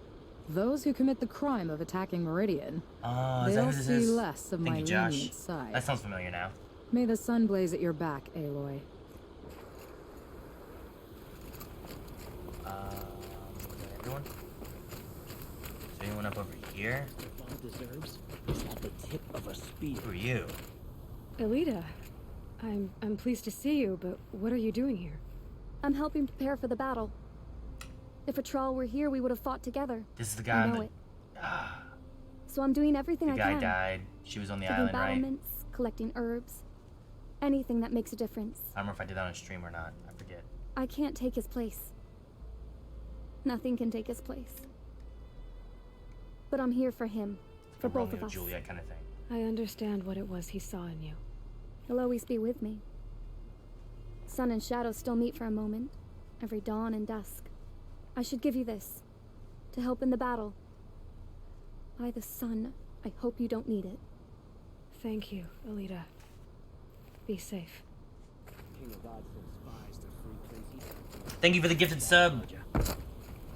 Those who commit the crime of attacking Meridian, Oh, is that they'll what this see is? less of Thank my you, Josh. lenient side. That sounds familiar now. May the sun blaze at your back, Aloy. Was that everyone? Is there anyone up over here? All deserves is at the tip of a spear. Who are you? Elita, I'm pleased to see you, but what are you doing here? I'm helping prepare for the battle. If a Thrall were here, we would have fought together. This is the guy I on know the... it. So I'm doing everything The I guy can. died. She was on the Digging island, right? battlements, collecting herbs. Anything that makes a difference. I don't know if I did that on stream or not. I forget. I can't take his place. Nothing can take his place. But I'm here for him. For both of Romeo us. Juliet kind of thing. I understand what it was he saw in you. He'll always be with me. Sun and shadow still meet for a moment. Every dawn and dusk. I should give you this. To help in the battle. By the sun, I hope you don't need it. Thank you, Elita. Be safe. Thank you for the gifted sub.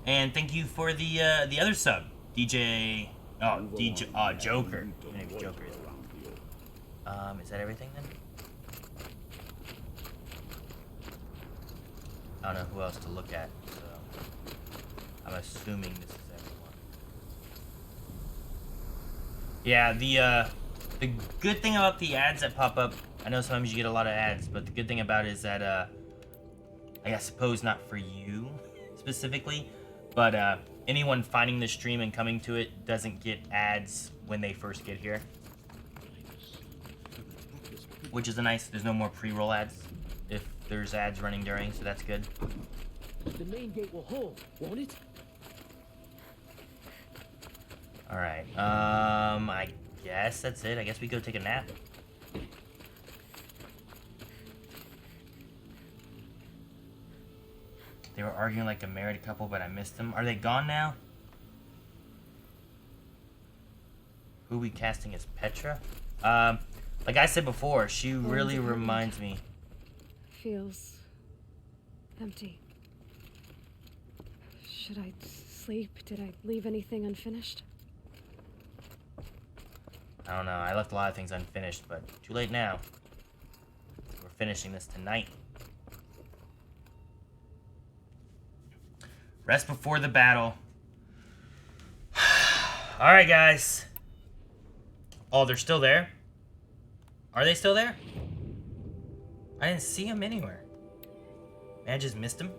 And thank you for the other sub. DJ... Oh, DJ... Joker. My name's Joker. Is that everything then? I don't know who else to look at, so... I'm assuming this is everyone. Yeah, the good thing about the ads that pop up, I know sometimes you get a lot of ads, but the good thing about it is that, I suppose not for you specifically, but anyone finding the stream and coming to it doesn't get ads when they first get here. Which is there's no more pre-roll ads if there's ads running during, so that's good. The main gate will hold, won't it? Alright, I guess that's it. I guess we go take a nap. They were arguing like a married couple, but I missed them. Are they gone now? Who we casting as Petra? Like I said before, she really reminds me. Feels empty. Should I sleep? Did I leave anything unfinished? I don't know. I left a lot of things unfinished, but too late now. We're finishing this tonight. Rest before the battle. Alright, guys. Oh, they're still there? Are they still there? I didn't see them anywhere. Man, I just missed them.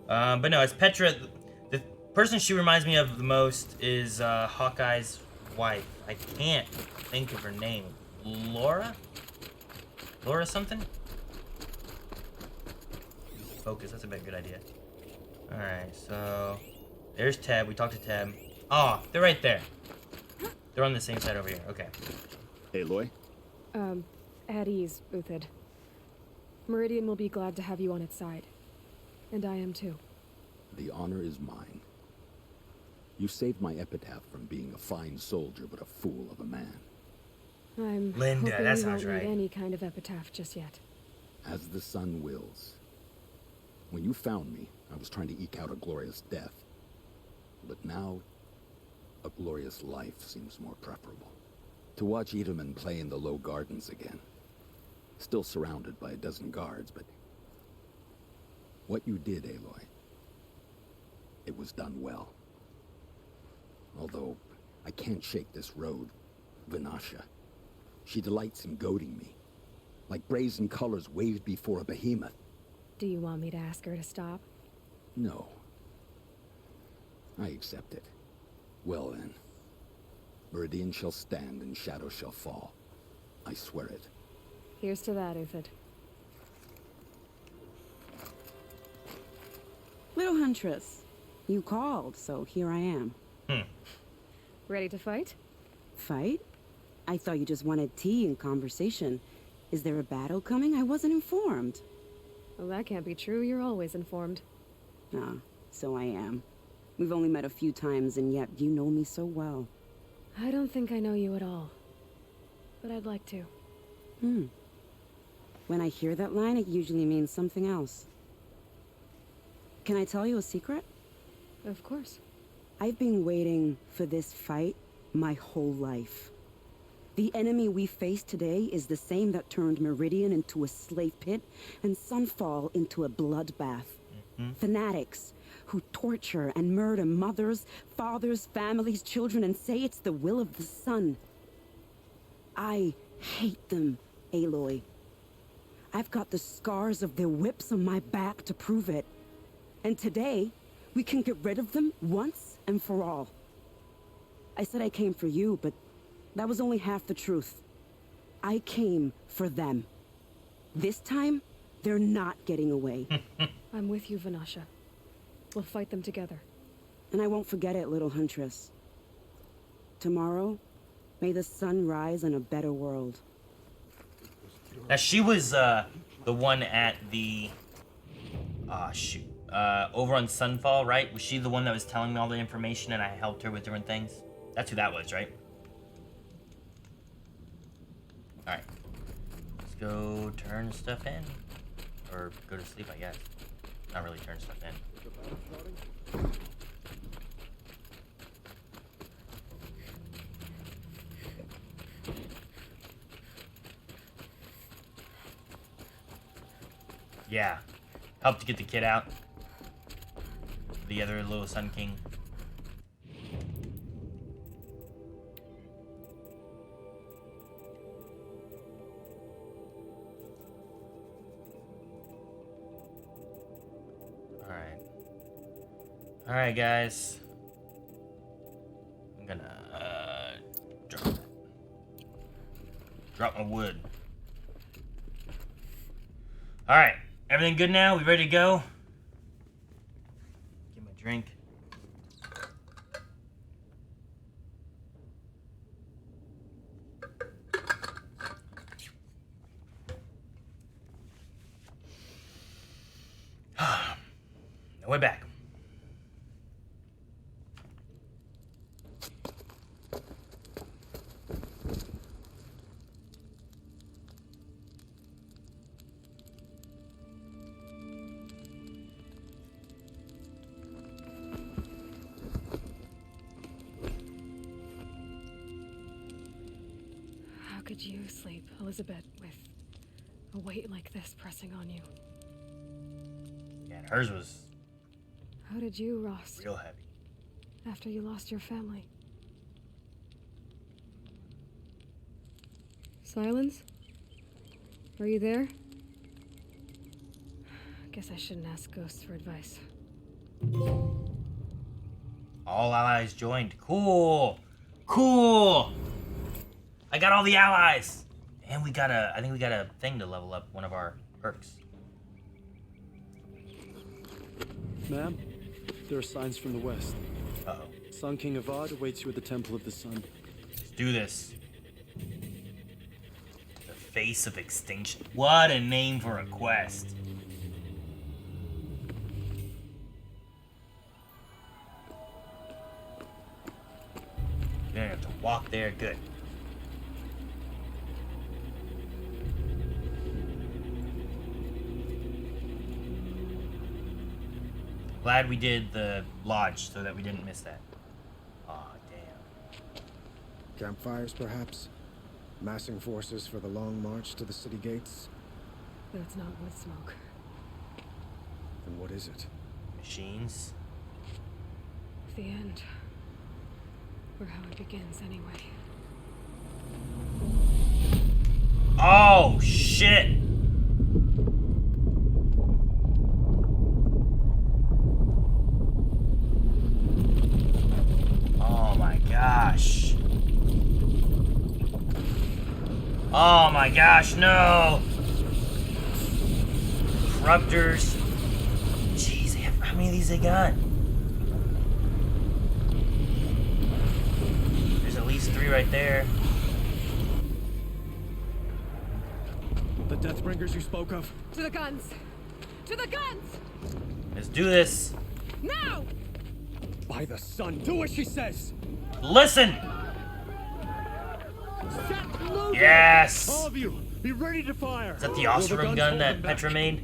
But no, it's Petra. The person she reminds me of the most is Hawkeye's wife. I can't think of her name. Laura? Laura something? Focus, that's a good idea. Alright, so... There's Teb, we talked to Teb. Oh, they're right there. They're on the same side over here, okay. Aloy? At ease, Uthid. Meridian will be glad to have you on its side. And I am too. The honor is mine. You saved my epitaph from being a fine soldier, but a fool of a man. I'm Linda, hoping that you sounds won't right. need any kind of epitaph just yet. As the sun wills. When you found me, I was trying to eke out a glorious death. But now, a glorious life seems more preferable. To watch Edelman play in the low gardens again. Still surrounded by a dozen guards, but... what you did, Aloy, it was done well. Although, I can't shake this road, Vinasha. She delights in goading me. Like brazen colors waved before a behemoth. Do you want me to ask her to stop? No. I accept it. Well then. Meridian shall stand and shadow shall fall. I swear it. Here's to that, Uthid. Little Huntress, you called, so here I am. Ready to fight? Fight? I thought you just wanted tea and conversation. Is there a battle coming? I wasn't informed. Well, that can't be true. You're always informed. Ah, so I am. We've only met a few times, and yet you know me so well. I don't think I know you at all. But I'd like to. When I hear that line, it usually means something else. Can I tell you a secret? Of course. I've been waiting for this fight my whole life. The enemy we face today is the same that turned Meridian into a slave pit and Sunfall into a bloodbath. Fanatics who torture and murder mothers, fathers, families, children, and say it's the will of the sun. I hate them, Aloy. I've got the scars of their whips on my back to prove it. And today, we can get rid of them once and for all. I said I came for you, but that was only half the truth. I came for them. This time, they're not getting away. I'm with you, Vinasha. We'll fight them together. And I won't forget it, little Huntress. Tomorrow, may the sun rise in a better world. Now, she was the one at the... shoot. Over on Sunfall, right? Was she the one that was telling me all the information and I helped her with different things? That's who that was, right? Alright. Let's go turn stuff in. Or go to sleep, I guess. Not really turn stuff in. Yeah. Help to get the kid out. The other little Sun King. Alright, guys. I'm gonna drop my wood. Alright, everything good now? We ready to go? Get my drink. No way back. How could you sleep, Elizabeth, with a weight like this pressing on you? Yeah, and hers was How did you, Ross? real heavy. After you lost your family. Silence? Are you there? Guess I shouldn't ask ghosts for advice. All allies joined. Cool. Cool. I got all the allies. And we got I think we got a thing to level up one of our perks. Ma'am, there are signs from the west. Uh-oh. Sun King Avad awaits you at the Temple of the Sun. Let's do this. The Face of Extinction. What a name for a quest. You don't have to walk there. Good. Glad we did the lodge so that we didn't miss that. Aw, damn. Campfires, perhaps? Massing forces for the long march to the city gates? That's not wood smoke. Then what is it? Machines? The end. Or how it begins, anyway. Oh, shit! Oh my gosh. Oh my gosh, no! Corruptors. Jeez, how many of these they got? There's at least 3 right there. The Deathbringers you spoke of? To the guns! To the guns! Let's do this. Now! By the sun, do what she says! Listen! Set moving! Yes! All of you, be ready to fire! Is that the Osram gun that Petra made?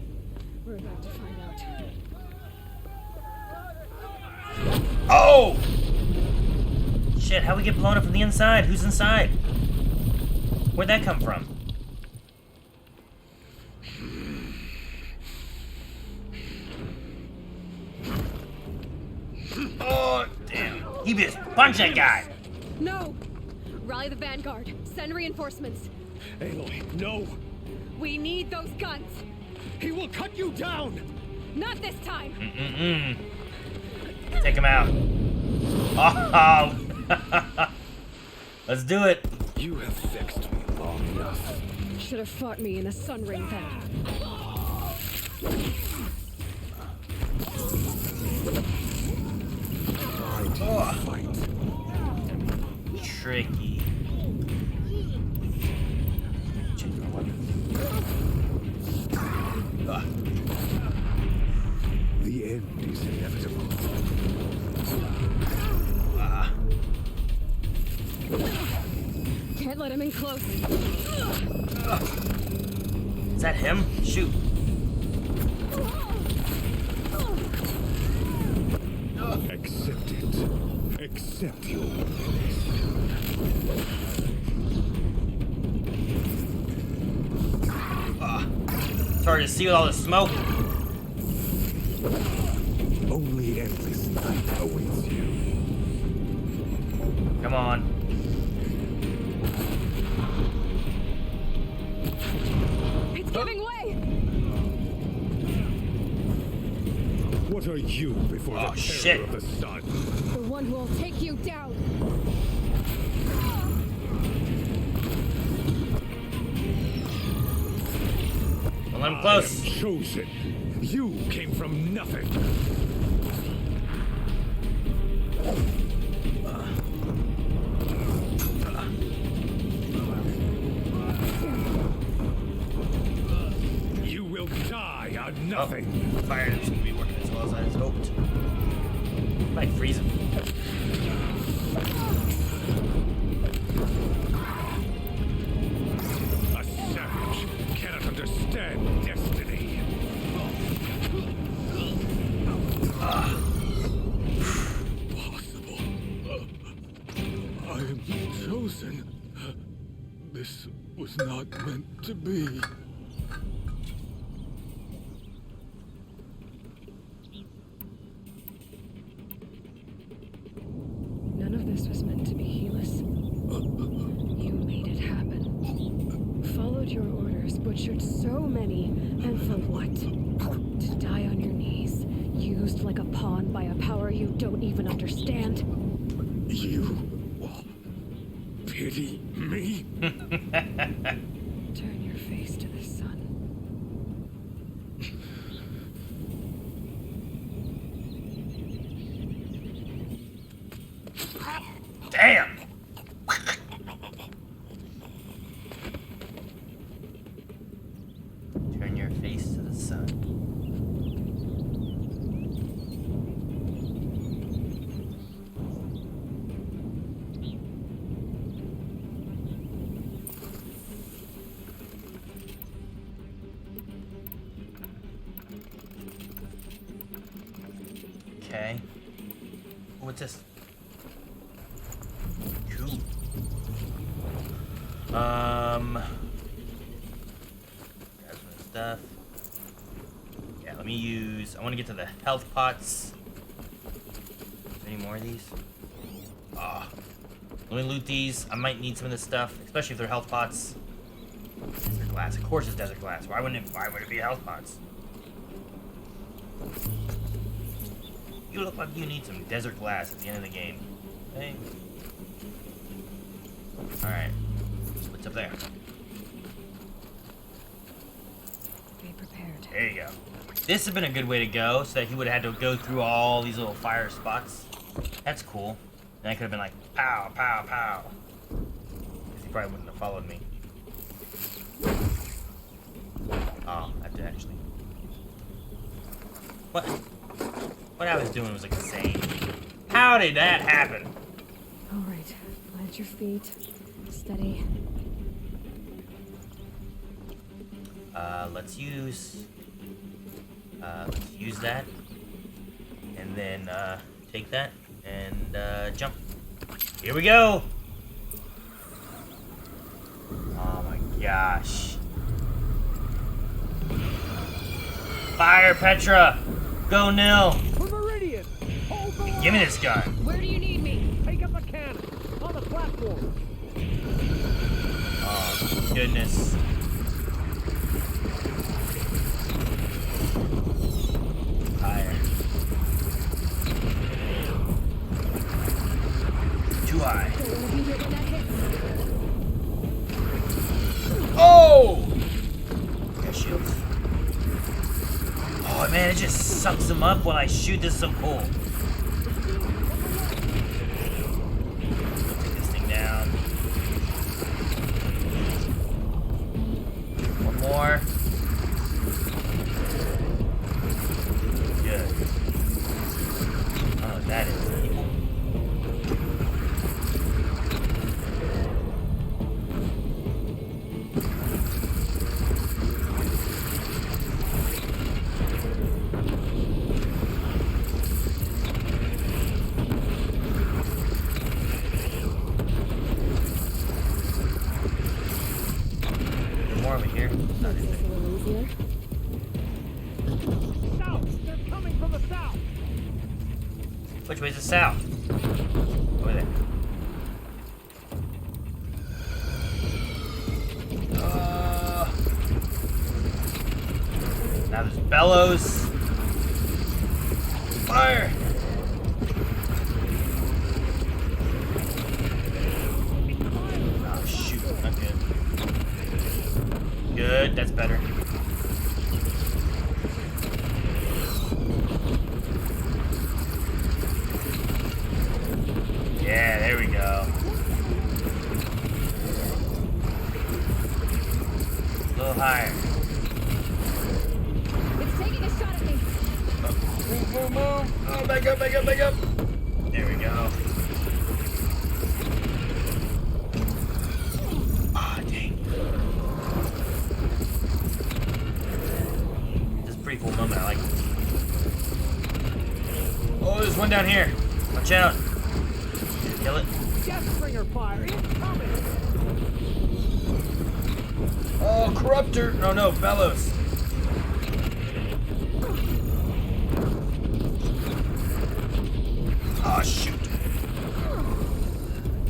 We're about to find out. Oh! Shit, how we get blown up from the inside? Who's inside? Where'd that come from? Oh, damn. He just punched that guy. No! Rally the vanguard. Send reinforcements. Aloy, no! We need those guns. He will cut you down! Not this time. Take him out. Oh! Let's do it. You have vexed me long enough. Should have fought me in the sun ring then. Fight. Tricky. Change my weapon. The end is inevitable. Can't let him in close. Is that him? Shoot. Accept it. Accept your It's hard to see with all the smoke. Only endless night awaits you. Come on. It's giving way! What are you before the terror of the sun? The one who will take you down! Don't let him close. I am chosen. You came from nothing. You will die on nothing. Oh, fire doesn't seem to be working as well as I had hoped. Might freeze him. A savage cannot understand destiny. Possible. I am chosen. This was not meant to be. None of this was meant to be, Helis. You made it happen. Followed your orders, butchered so many, and for what? To die on your knees, used like a pawn by a power you don't even understand. You pity me? Turn your face to the sun. Damn! sun. Okay. What's this? Cool. Grab some stuff. Yeah, let me use. I want to get to the health pots. Is there any more of these? Ah. Let me loot these. I might need some of this stuff, especially if they're health pots. Desert glass. Of course it's desert glass. Why wouldn't it be health pots? You look like you need some desert glass at the end of the game. Okay. Alright. What's up there? Be prepared. There you go. This has been a good way to go, so that he would have had to go through all these little fire spots. That's cool. Then I could have been like, pow, pow, pow. Because he probably wouldn't have followed me. Oh, I did actually. What I was doing was like insane. How did that happen? All right, plant your feet. Steady. Let's use that, and then take that and jump. Here we go. Oh my gosh! Fire, Petra! Go nil! Meridian! Hold the line! Give me this gun. Where do you need me? Take up a cannon on the platform. Oh goodness. Fire. Too high. Oh! Got shields. Oh man, it just sucks them up when I shoot. This is so cool. Take this thing down. One more. Good. I don't know what that is. More over here. Not in there. South! They're coming from the south! Which way's the south? Over there. Now there's bellows. Fire! Oh shoot, not good. Good, that's better. Yeah, there we go. A little higher. It's taking a shot at me. Move, move, move. Oh, back up, back up, back up. There we go. Ah, dang. This is a pretty cool moment. I like it. Oh, there's one down here. Watch out. Kill it. Deathbringer fire incoming. Oh, corruptor. Oh no, bellows. Oh shoot.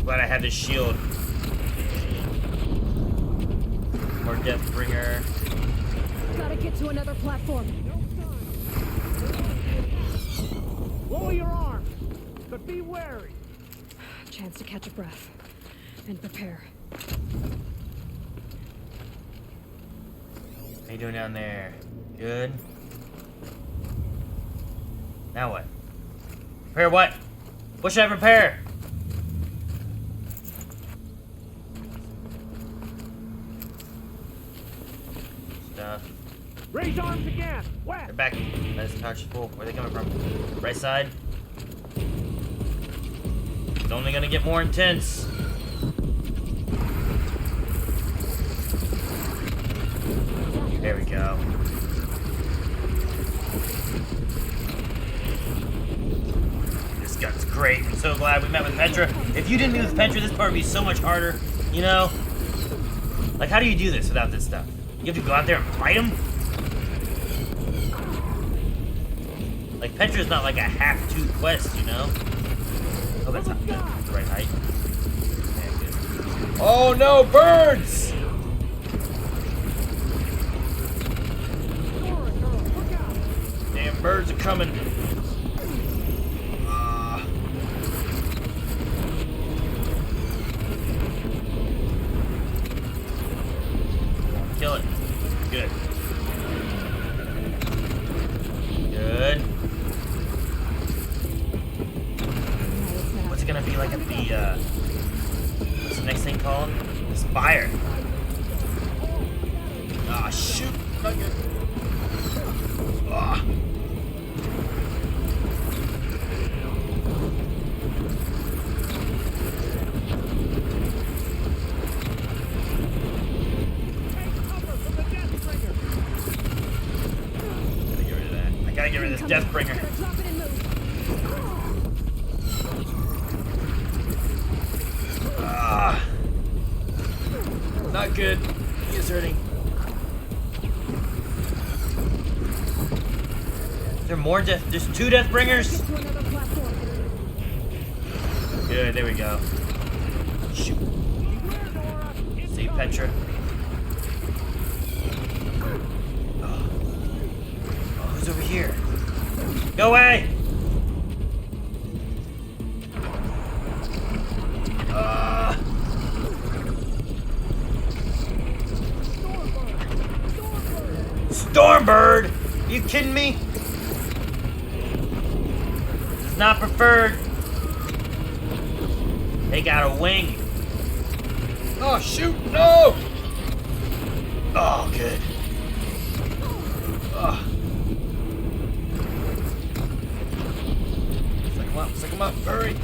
Glad I had this shield. More Deathbringer. Gotta get to another platform. Lower your arms, but be wary. Chance to catch a breath and prepare. How you doing down there? Good. Now what? Prepare what? What should I prepare? Stuff. Raise arms again! They're West! back. Medicine pouch full. Where are they coming from? Right side. It's only gonna get more intense. There we go. This gun's great. I'm so glad we met with Petra. If you didn't meet with Petra, this part would be so much harder. You know? Like, how do you do this without this stuff? You have to go out there and fight him? Like, Petra's not like a half-to quest, you know? Oh, that's not good. That's the right height. Oh no, birds! Damn, birds are coming. Kill it. Good. Good. What's it gonna be like at the, what's the next thing called? The spire. Ah, shoot. Not good. Ah. Gotta get rid of this Deathbringer. Ah, not good. He is hurting. Is there more death? There's 2 Deathbringers? Good, there we go. Shoot. Save Petra. Over here. Go away! Stormbird! Are you kidding me? It's not preferred. They got a wing. Oh shoot, no! Oh good. Oh. Suck him up, hurry!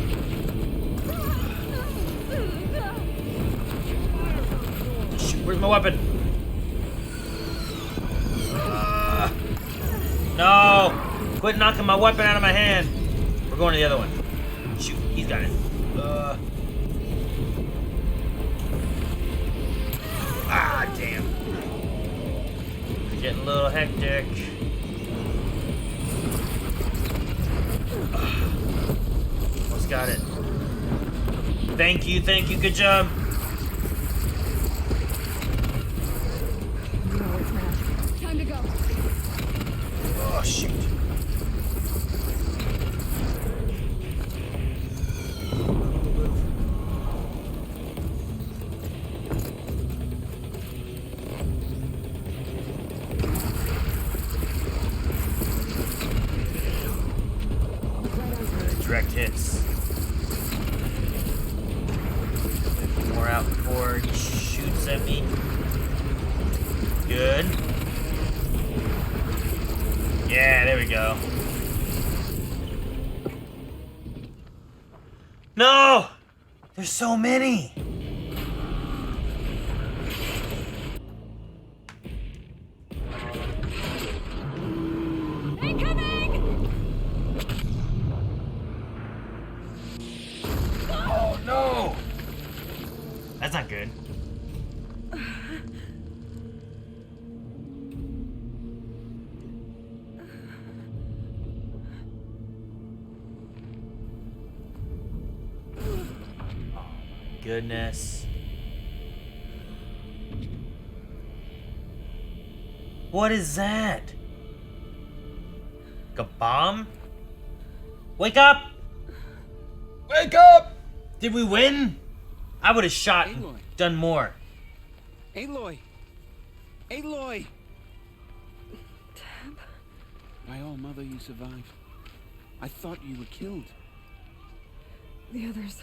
Shoot, where's my weapon? No! Quit knocking my weapon out of my hand! We're going to the other one. Shoot, he's got it. Damn. Getting a little hectic. Got it. Thank you, good job. No, it's not. Time to go. Oh, shoot. Direct hits. More out before he shoots at me. Good. Yeah, there we go. No! There's so many! Oh no! That's not good. Goodness. What is that? Like a bomb? Wake up! Wake up! Did we win? I would have shot and done more. Aloy! Aloy! Tab? By all mother, you survived. I thought you were killed. The others,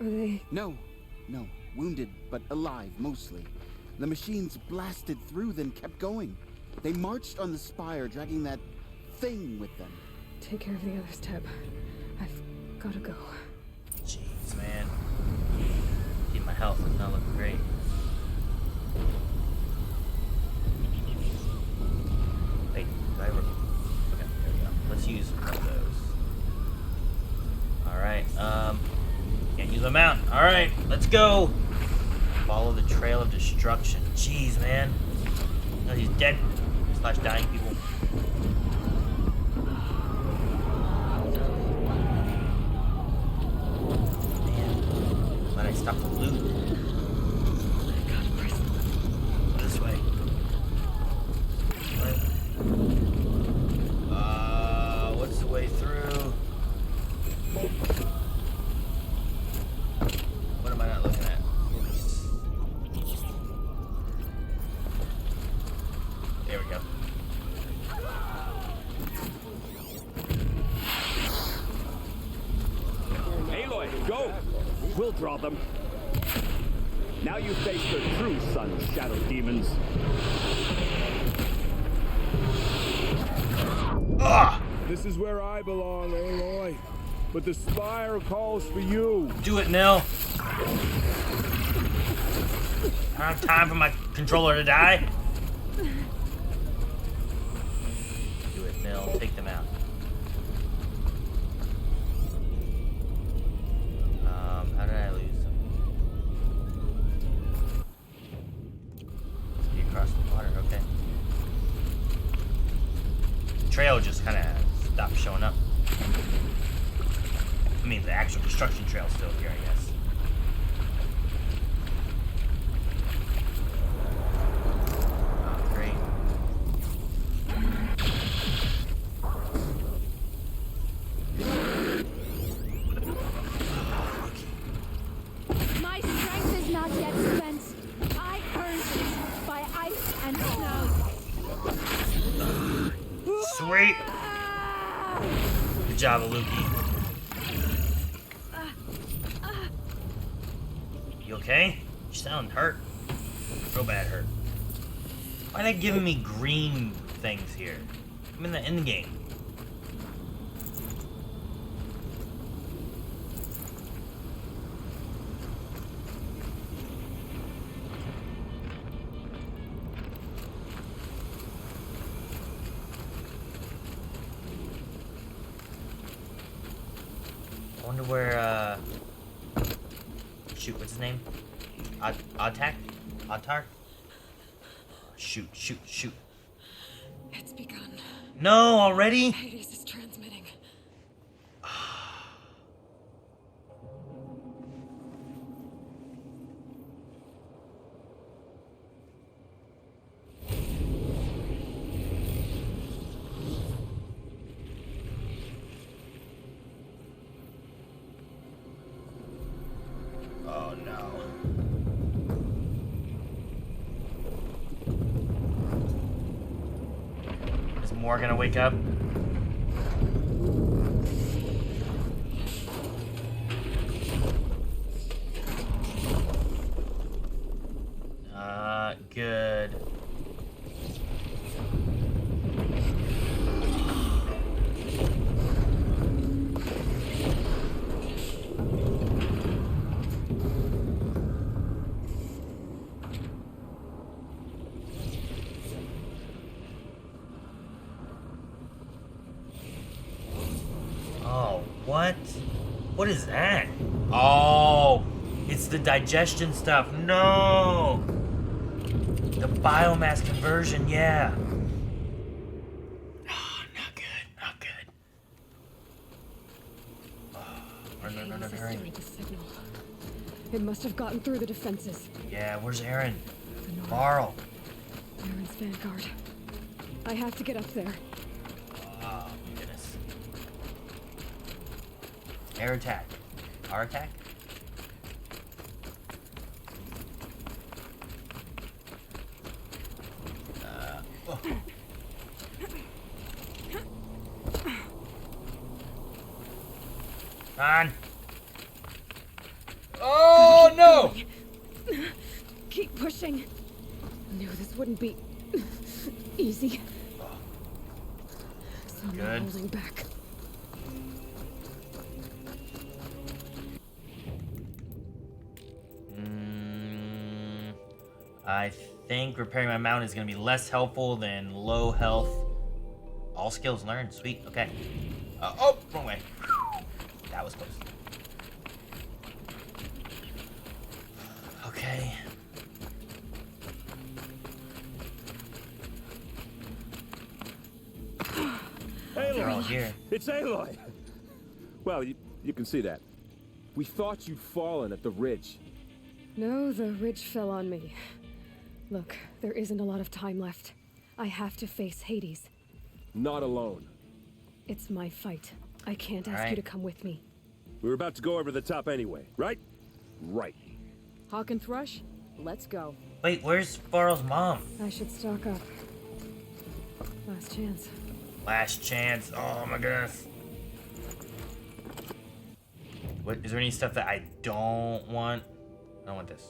are they? No. Wounded, but alive, mostly. The machines blasted through, then kept going. They marched on the spire, dragging that thing with them. Take care of the others, Teb. I've gotta go. Jeez, man. Keep my health is not looking great. Wait, okay, there we go. Let's use one of those. Alright, can't use a mount. Alright, let's go. Follow the trail of destruction. Jeez, man. No, these dead / dying people. Man, glad I stopped the loot. This way. What's the way through? What am I not looking at? There we go. Aloy, go! We'll draw them. Now you face the true son of shadow demons. Ah! This is where I belong, Aloy. But the spire calls for you. Do it, Nil. I don't have time for my controller to die. Do it, Nil. Take them out. How did I lose them? Be across the water, okay. The trail just kind of stopped showing up. I mean, the actual destruction trail's still here, I guess. Oh, great. My strength is not yet spent. I earned it by ice and snow. Sweet! Good job, Aluki. You okay? You sound hurt. Real bad hurt. Why are they giving me green things here? I'm in the end game. I wonder where, shoot, what's his name? Oddtar? Shoot. It's begun. No, already? Hades is transmitting. Oh no. Is Moore gonna wake up? Good. Oh, what? What is that? Oh, it's the digestion stuff. No! The biomass conversion, yeah. Oh, not good. Oh, run, hurry. It must have gotten through the defenses. Yeah, where's Aaron? Carl. Aaron's vanguard. I have to get up there. Oh, goodness. Air attack. Our attack? Oh. On. Oh no! Keep pushing. Knew this wouldn't be Easy. So I'm not Good. holding back. I think repairing my mount is going to be less helpful than low health. All skills learned. Sweet. Okay. Oh, wrong way. That was close. Okay. They're all here. It's Aloy! Well, you can see that. We thought you'd fallen at the ridge. No, the ridge fell on me. Look, there isn't a lot of time left. I have to face Hades. Not alone. It's my fight. I can't ask you to come with me. We were about to go over the top anyway, right? Right. Hawk and Thrush, let's go. Wait, where's Varl's mom? I should stock up. Last chance. Last chance. Oh my goodness. What is there any stuff that I don't want? I don't want this.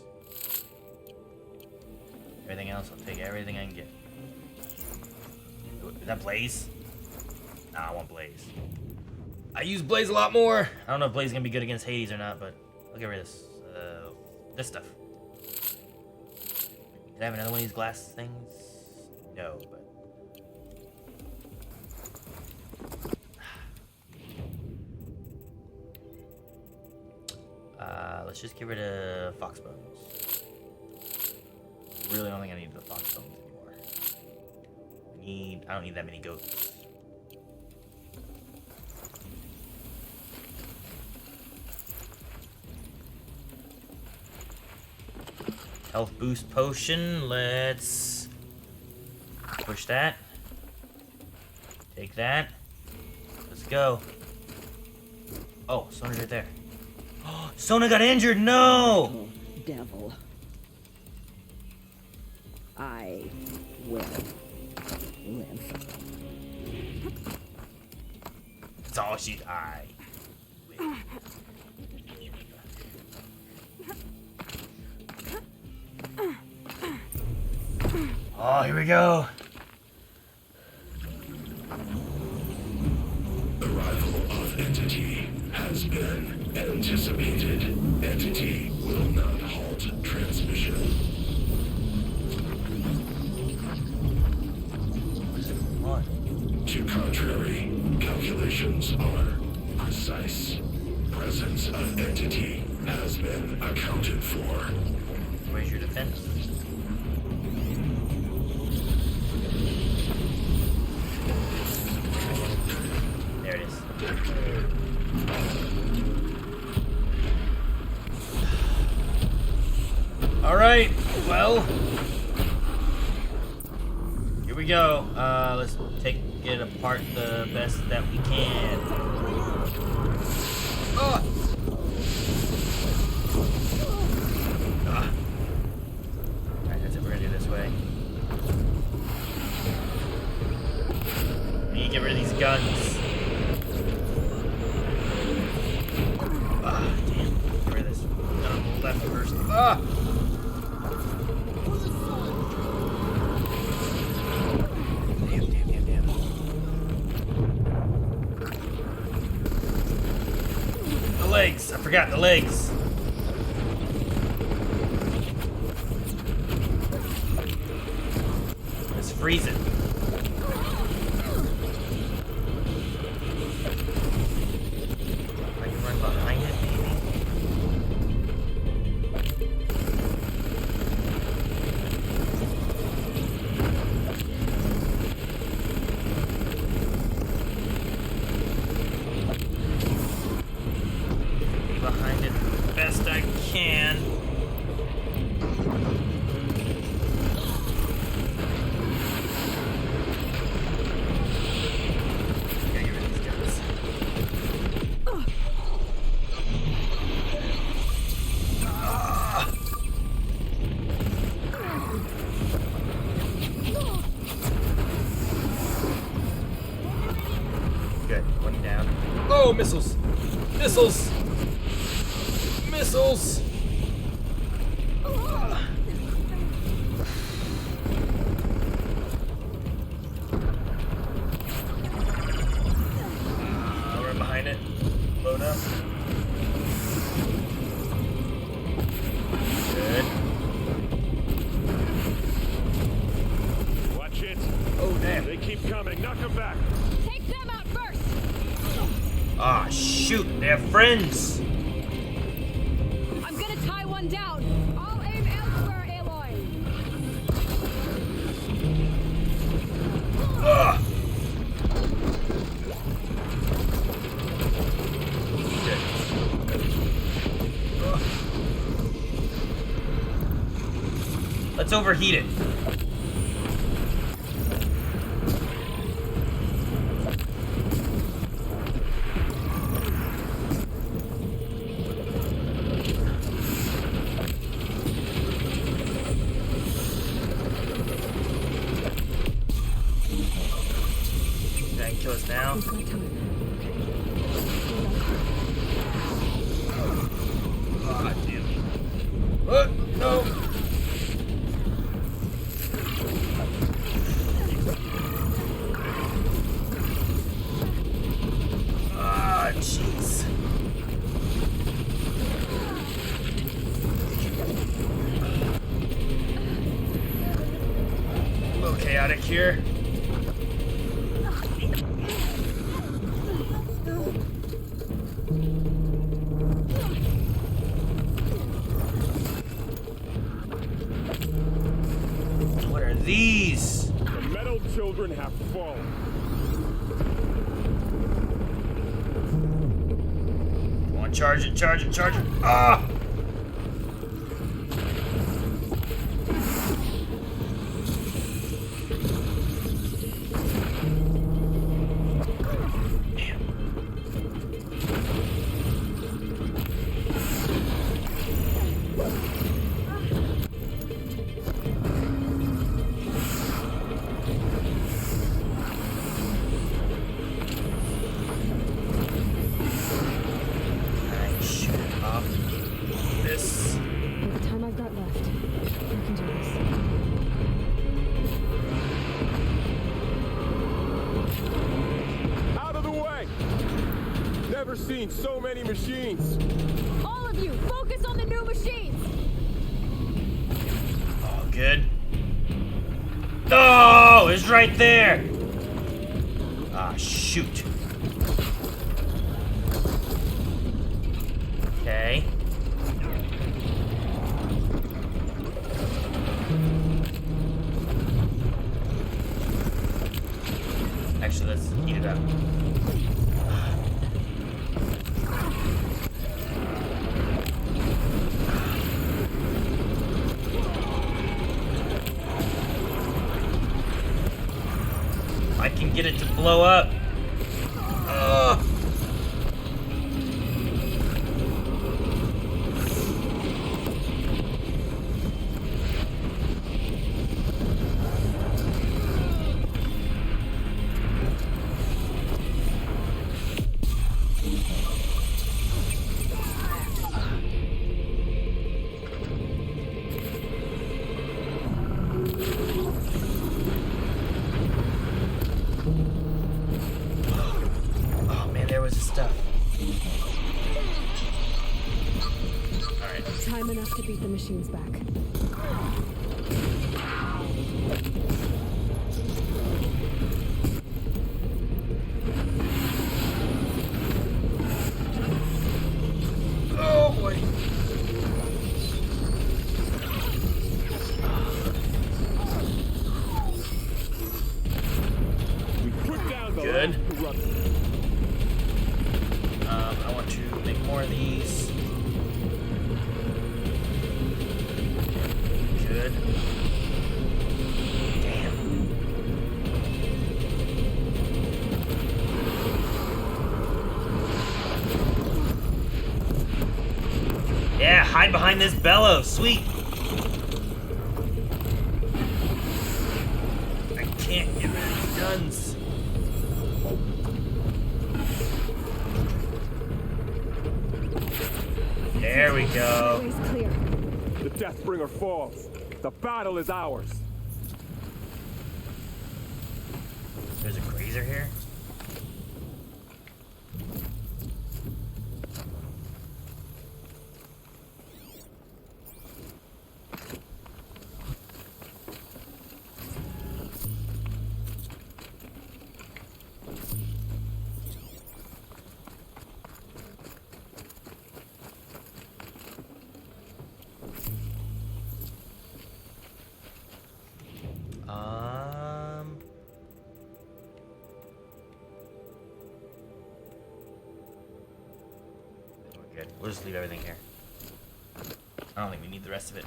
Everything else, I'll take everything I can get. Is that Blaze? Nah, I want Blaze. I use Blaze a lot more. I don't know if Blaze is gonna be good against Hades or not, but I'll get rid of this. This stuff. Did I have another one of these glass things? No, but. Let's just get rid of fox bones. Really don't think I need the fox bones anymore. I don't need that many goats. Health boost potion, let's push that. Take that. Let's go. Oh, Sona's right there. Sona got injured, no! Oh, devil. I will live. That's all she's I. Oh, here we go. Arrival of entity has been anticipated. Entity will not halt transmission. To contrary, calculations are precise. Presence of entity has been accounted for. Where's your defense? There it is. All right, well, here we go. Let's take it apart the best that we can. Oh! Alright, that's it. We're gonna do this way. We need to get rid of these guns. Damn. Get rid of this gun on the left first. Legs. I forgot the legs. Let's freeze it. I can run behind it, maybe. Behind it the best I can. Gotta get rid of these guys. Good, one down. Oh, missiles! Missiles! Missiles! Damn. They keep coming. Knock them back. Take them out first! Ah, shoot. They have friends. I'm gonna tie one down. I'll aim elsewhere, Aloy. Ugh. Let's overheat it. Can I kill us now? Ah, damn it. What? No. Ah, jeez. A little chaotic here. What are these? The metal children have fallen. Come on, charge it, charge it, charge it. Ah! Never seen so many machines. All of you, focus on the new machines. Oh, good. Oh, it's right there. Ah, shoot. Okay. Actually, let's eat it up. I can get it to blow up. Ugh. Time enough to beat the machines back. Oh boy. We put down the good. corruption. I want to make more of these. Good. Damn. Yeah, hide behind this bellow. Sweet. I can't get rid of these guns. There we go. The Deathbringer falls. The battle is ours. There's a grazer here. we'll just leave everything here. I don't think we need the rest of it.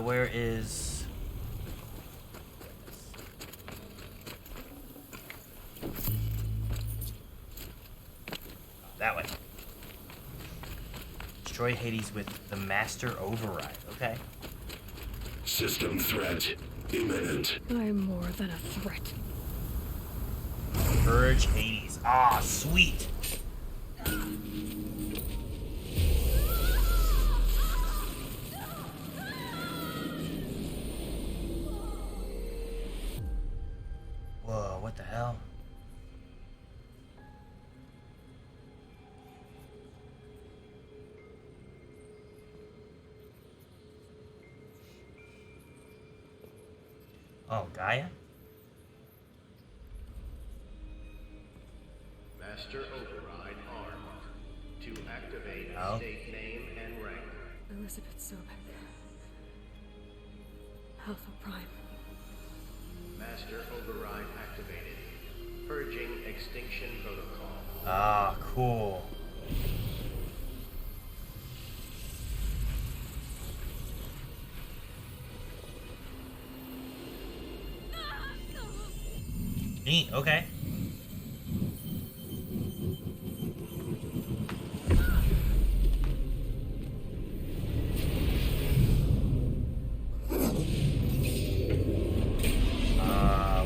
Where is... That way. Destroy Hades with the Master Override. Okay. System threat imminent. I'm more than a threat. Purge Hades. Ah, sweet. Whoa, what the hell? Oh, Gaia? Master Override armed. To activate Oh. state name and rank. Elizabeth Sobek. Alpha Prime. Master Override activated. Purging extinction protocol. Ah, cool. Neat, okay.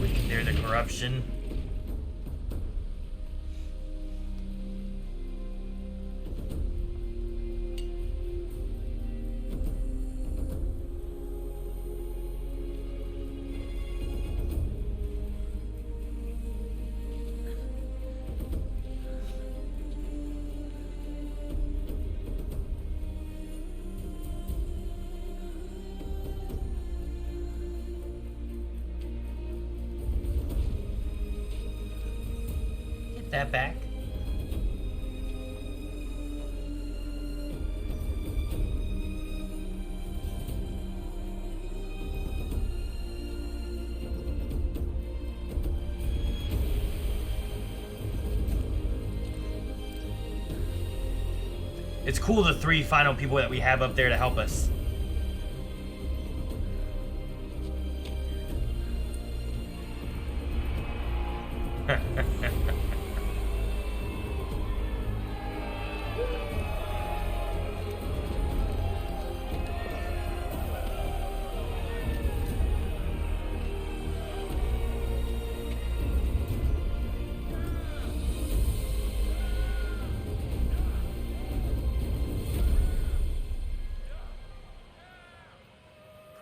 We can clear the corruption. That back. It's cool the 3 final people that we have up there to help us.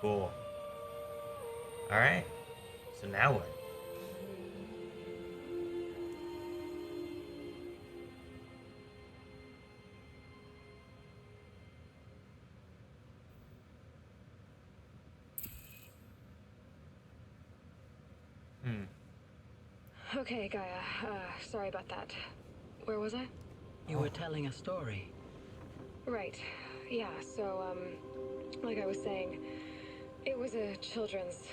Cool. Alright. So now what? Okay, Gaia. Sorry about that. Where was I? You were telling a story. Right. Yeah, so, like I was saying, it was a children's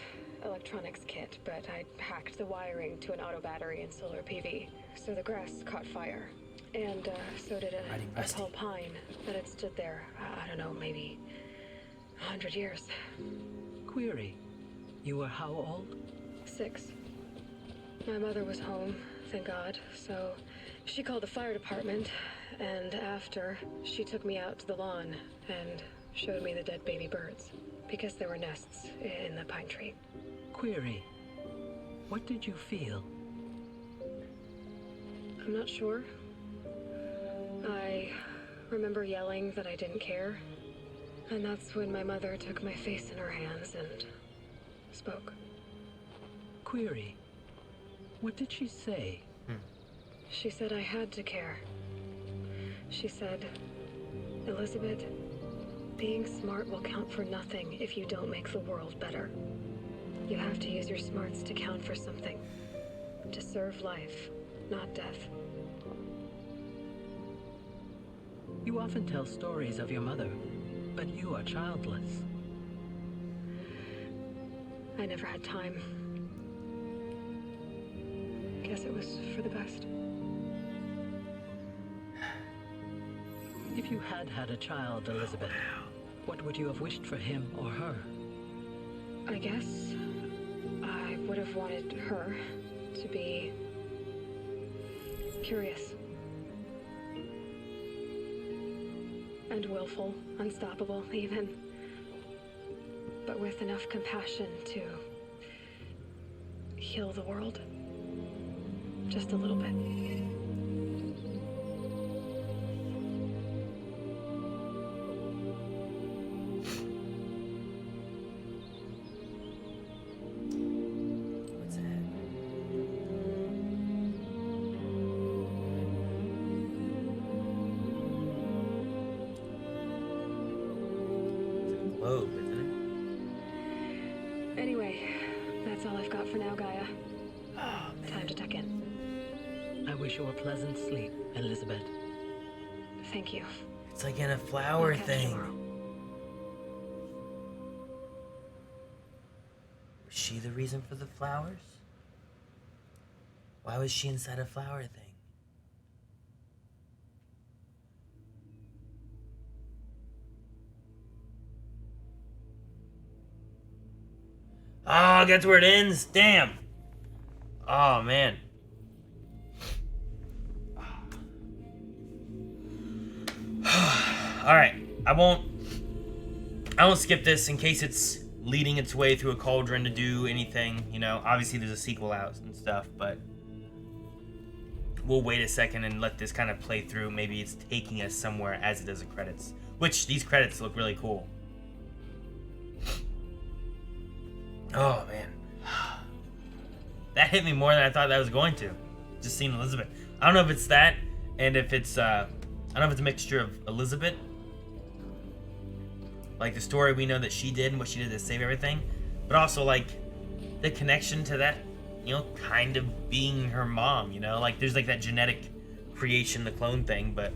electronics kit, but I'd hacked the wiring to an auto battery and solar PV, so the grass caught fire. And, so did a tall pine that had stood there, I don't know, maybe 100 years. Query. You were how old? 6. My mother was home, thank God, so she called the fire department, and after, she took me out to the lawn and showed me the dead baby birds, because there were nests in the pine tree. Query. What did you feel? I'm not sure. I remember yelling that I didn't care, and that's when my mother took my face in her hands and spoke. Query. What did she say? She said I had to care. She said, Elizabeth, being smart will count for nothing if you don't make the world better. You have to use your smarts to count for something. To serve life, not death. You often tell stories of your mother, but you are childless. I never had time. Guess it was for the best. If you had had a child, Elizabeth, what would you have wished for him or her? I guess I would have wanted her to be curious. And willful, unstoppable, even. But with enough compassion to heal the world. Just a little bit. What's ahead? It's a globe, isn't it? Anyway, that's all I've got for now, Gaia. Time to tuck in. I wish you a pleasant sleep, Elizabeth. Thank you. It's like in a flower thing. Was she the reason for the flowers? Why was she inside a flower thing? Oh, that's where it ends. Damn. Oh, man. Alright. I won't skip this in case it's leading its way through a cauldron to do anything. You know, obviously there's a sequel out and stuff, but we'll wait a second and let this kind of play through. Maybe it's taking us somewhere as it does the credits. Which, these credits look really cool. Oh, man. That hit me more than I thought that was going to. Just seeing Elizabeth. I don't know if it's that, and if it's, I don't know if it's a mixture of Elizabeth, like the story we know that she did and what she did to save everything, but also, like, the connection to that, you know, kind of being her mom, you know? Like, there's, like, that genetic creation, the clone thing, but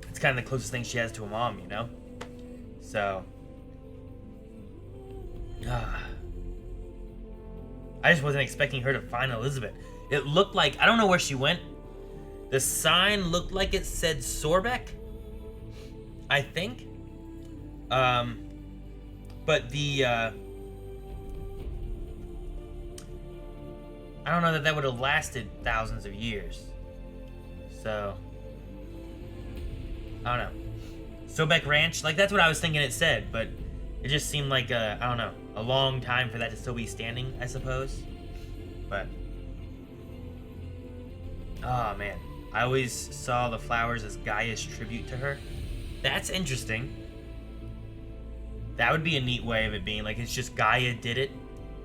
it's kind of the closest thing she has to a mom, you know? So... I just wasn't expecting her to find Elizabeth. It looked like, I don't know where she went. The sign looked like it said Sorbeck, I think. But the, I don't know that would have lasted thousands of years. So, I don't know. Sorbeck Ranch, like that's what I was thinking it said, but it just seemed like, I don't know, a long time for that to still be standing, I suppose. But, oh man, I always saw the flowers as Gaia's tribute to her. That's interesting. That would be a neat way of it being, like it's just Gaia did it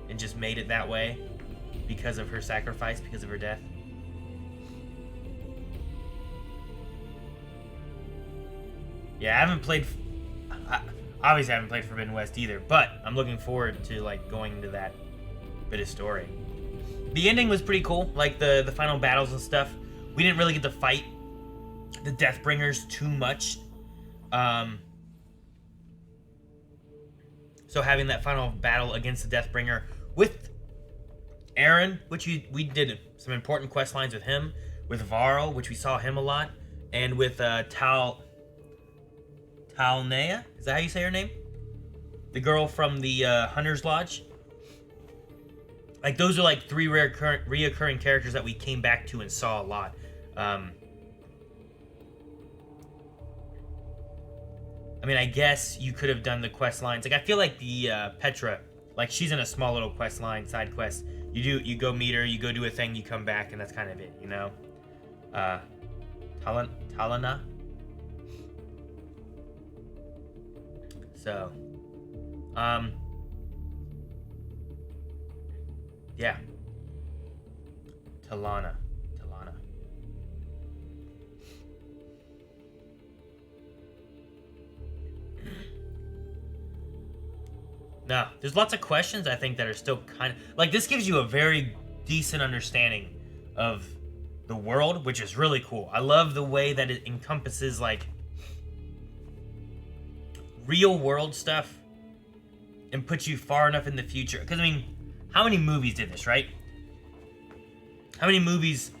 and just made it that way because of her sacrifice, because of her death. Yeah, I haven't played... Obviously, I haven't played Forbidden West either, but I'm looking forward to like going into that bit of story. The ending was pretty cool, like the final battles and stuff. We didn't really get to fight the Deathbringers too much. So having that final battle against the Deathbringer with Aaron, which we did some important quest lines with him, with Varl, which we saw him a lot, and with Talnea? Is that how you say her name? The girl from the Hunter's Lodge? Like, those are like 3 reoccurring characters that we came back to and saw a lot. I mean, I guess you could have done the quest lines. Like, I feel like the Petra, like, she's in a small little quest line, side quest. You go meet her, you go do a thing, you come back, and that's kind of it, you know? Talana? So, yeah. Talana. Now, there's lots of questions I think that are still kind of... Like, this gives you a very decent understanding of the world, which is really cool. I love the way that it encompasses, like, real world stuff and puts you far enough in the future. Because, I mean, how many movies did this, right? How many movies...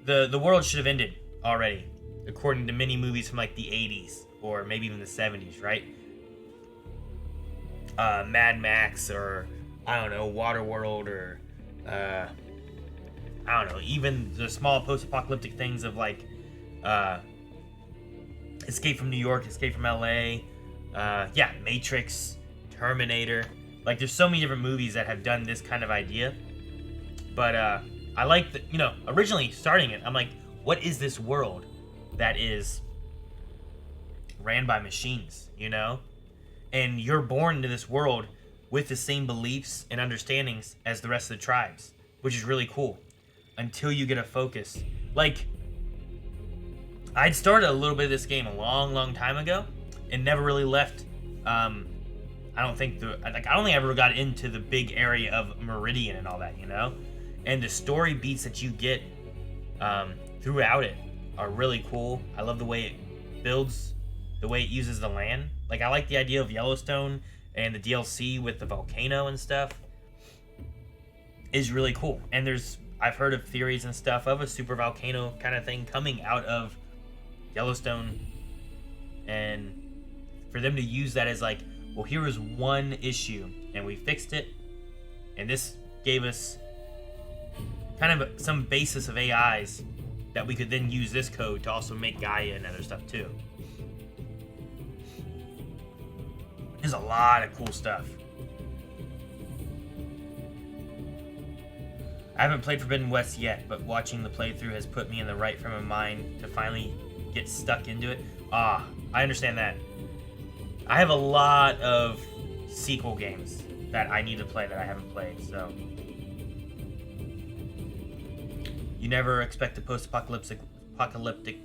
The world should have ended already. according to many movies from like the 80s or maybe even the 70s, right? Mad Max, or I don't know, Waterworld, or I don't know, even the small post-apocalyptic things of like Escape from New York, Escape from LA, yeah, Matrix, Terminator. Like, there's so many different movies that have done this kind of idea. But I like the, you know, originally starting it, I'm like, what is this world that is ran by machines, you know? And you're born into this world with the same beliefs and understandings as the rest of the tribes, which is really cool. Until you get a focus. Like, I'd started a little bit of this game a long time ago and never really left. I don't think I ever got into the big area of Meridian and all that, you know? And the story beats that you get throughout it are really cool. I love the way it builds, the way it uses the land. Like, I like the idea of Yellowstone, and the DLC with the volcano and stuff is really cool. And I've heard of theories and stuff of a super volcano kind of thing coming out of Yellowstone, and for them to use that as like, well, here was one issue and we fixed it, and this gave us kind of some basis of AIs that we could then use this code to also make Gaia and other stuff too. There's a lot of cool stuff. I haven't played Forbidden West yet, but watching the playthrough has put me in the right frame of mind to finally get stuck into it. I understand that. I have a lot of sequel games that I need to play that I haven't played, so. You never expect a post-apocalyptic,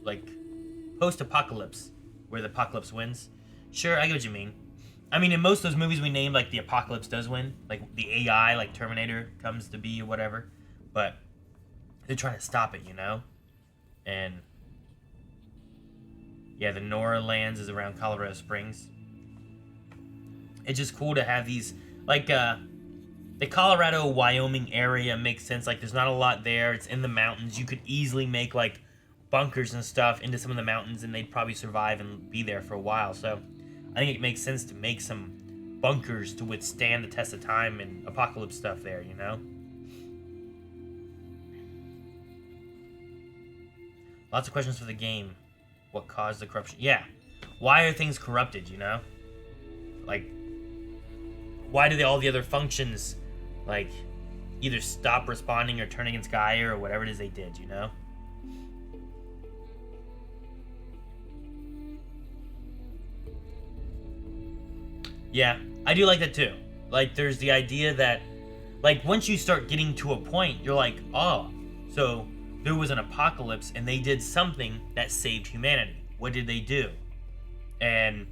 like, post-apocalypse where the apocalypse wins. Sure, I get what you mean. I mean, in most of those movies we named, like, the apocalypse does win. Like, the AI, like Terminator, comes to be or whatever. But they're trying to stop it, you know? And yeah, the Nora lands is around Colorado Springs. It's just cool to have these, like, the Colorado-Wyoming area makes sense. Like, there's not a lot there. It's in the mountains. You could easily make, like, bunkers and stuff into some of the mountains, and they'd probably survive and be there for a while. So I think it makes sense to make some bunkers to withstand the test of time and apocalypse stuff there, you know? Lots of questions for the game. What caused the corruption? Yeah. Why are things corrupted, you know? Like, why do all the other functions, like, either stop responding or turn against Gaia or whatever it is they did, you know? Yeah, I do like that too. Like, there's the idea that, like, once you start getting to a point, you're like, oh, so there was an apocalypse and they did something that saved humanity. What did they do? And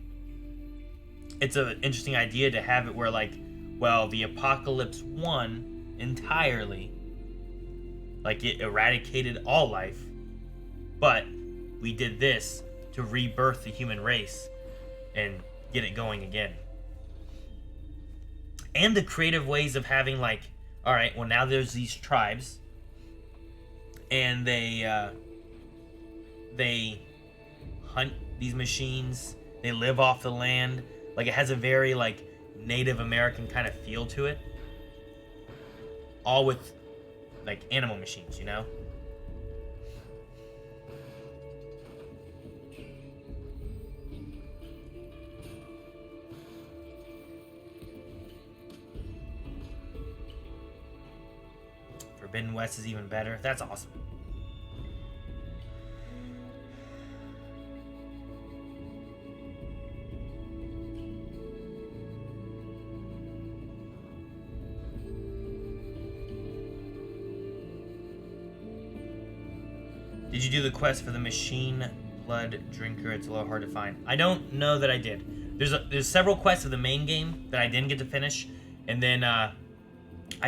it's an interesting idea to have it where, like, well, the apocalypse won entirely. Like, it eradicated all life. But we did this to rebirth the human race and get it going again. And the creative ways of having, like, all right, well, now there's these tribes, and they hunt these machines. They live off the land. Like, it has a very, like, Native American kind of feel to it. All with, like, animal machines, you know? Forbidden West is even better. That's awesome. Did you do the quest for the machine blood drinker? It's a little hard to find. I don't know that I did. There's several quests of the main game that I didn't get to finish, and then I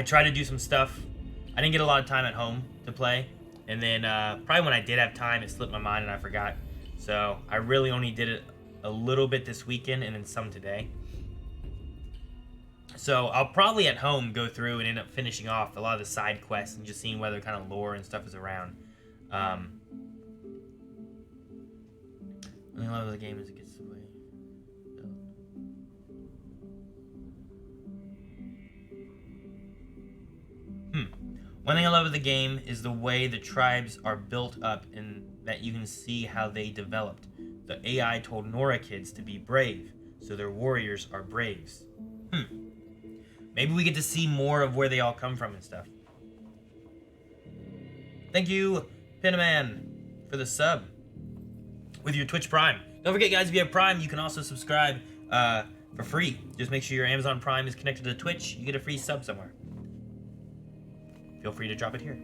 tried to do some stuff. I didn't get a lot of time at home to play, and then probably when I did have time, it slipped my mind and I forgot. So I really only did it a little bit this weekend and then some today. So I'll probably at home go through and end up finishing off a lot of the side quests and just seeing whether kind of lore and stuff is around. The love of the game is it gets the way. One thing I love of the game is the way the tribes are built up and that you can see how they developed. The AI told Nora kids to be brave, so their warriors are braves. Maybe we get to see more of where they all come from and stuff. Thank you, Pinaman, for the sub with your Twitch Prime. Don't forget, guys, if you have Prime, you can also subscribe for free. Just make sure your Amazon Prime is connected to Twitch. You get a free sub somewhere. Feel free to drop it here.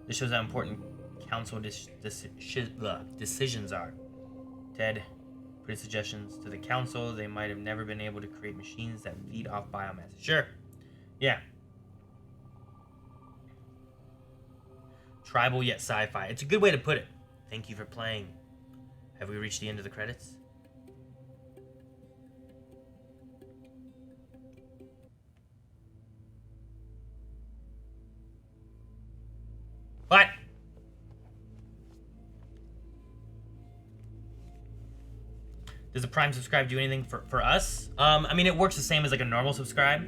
This shows how important council decisions are. Ted put his suggestions to the council. They might have never been able to create machines that feed off biomass. Sure. Yeah. Tribal yet sci-fi. It's a good way to put it. Thank you for playing. Have we reached the end of the credits? What? Does a Prime subscribe do anything for us? I mean, it works the same as like a normal subscribe.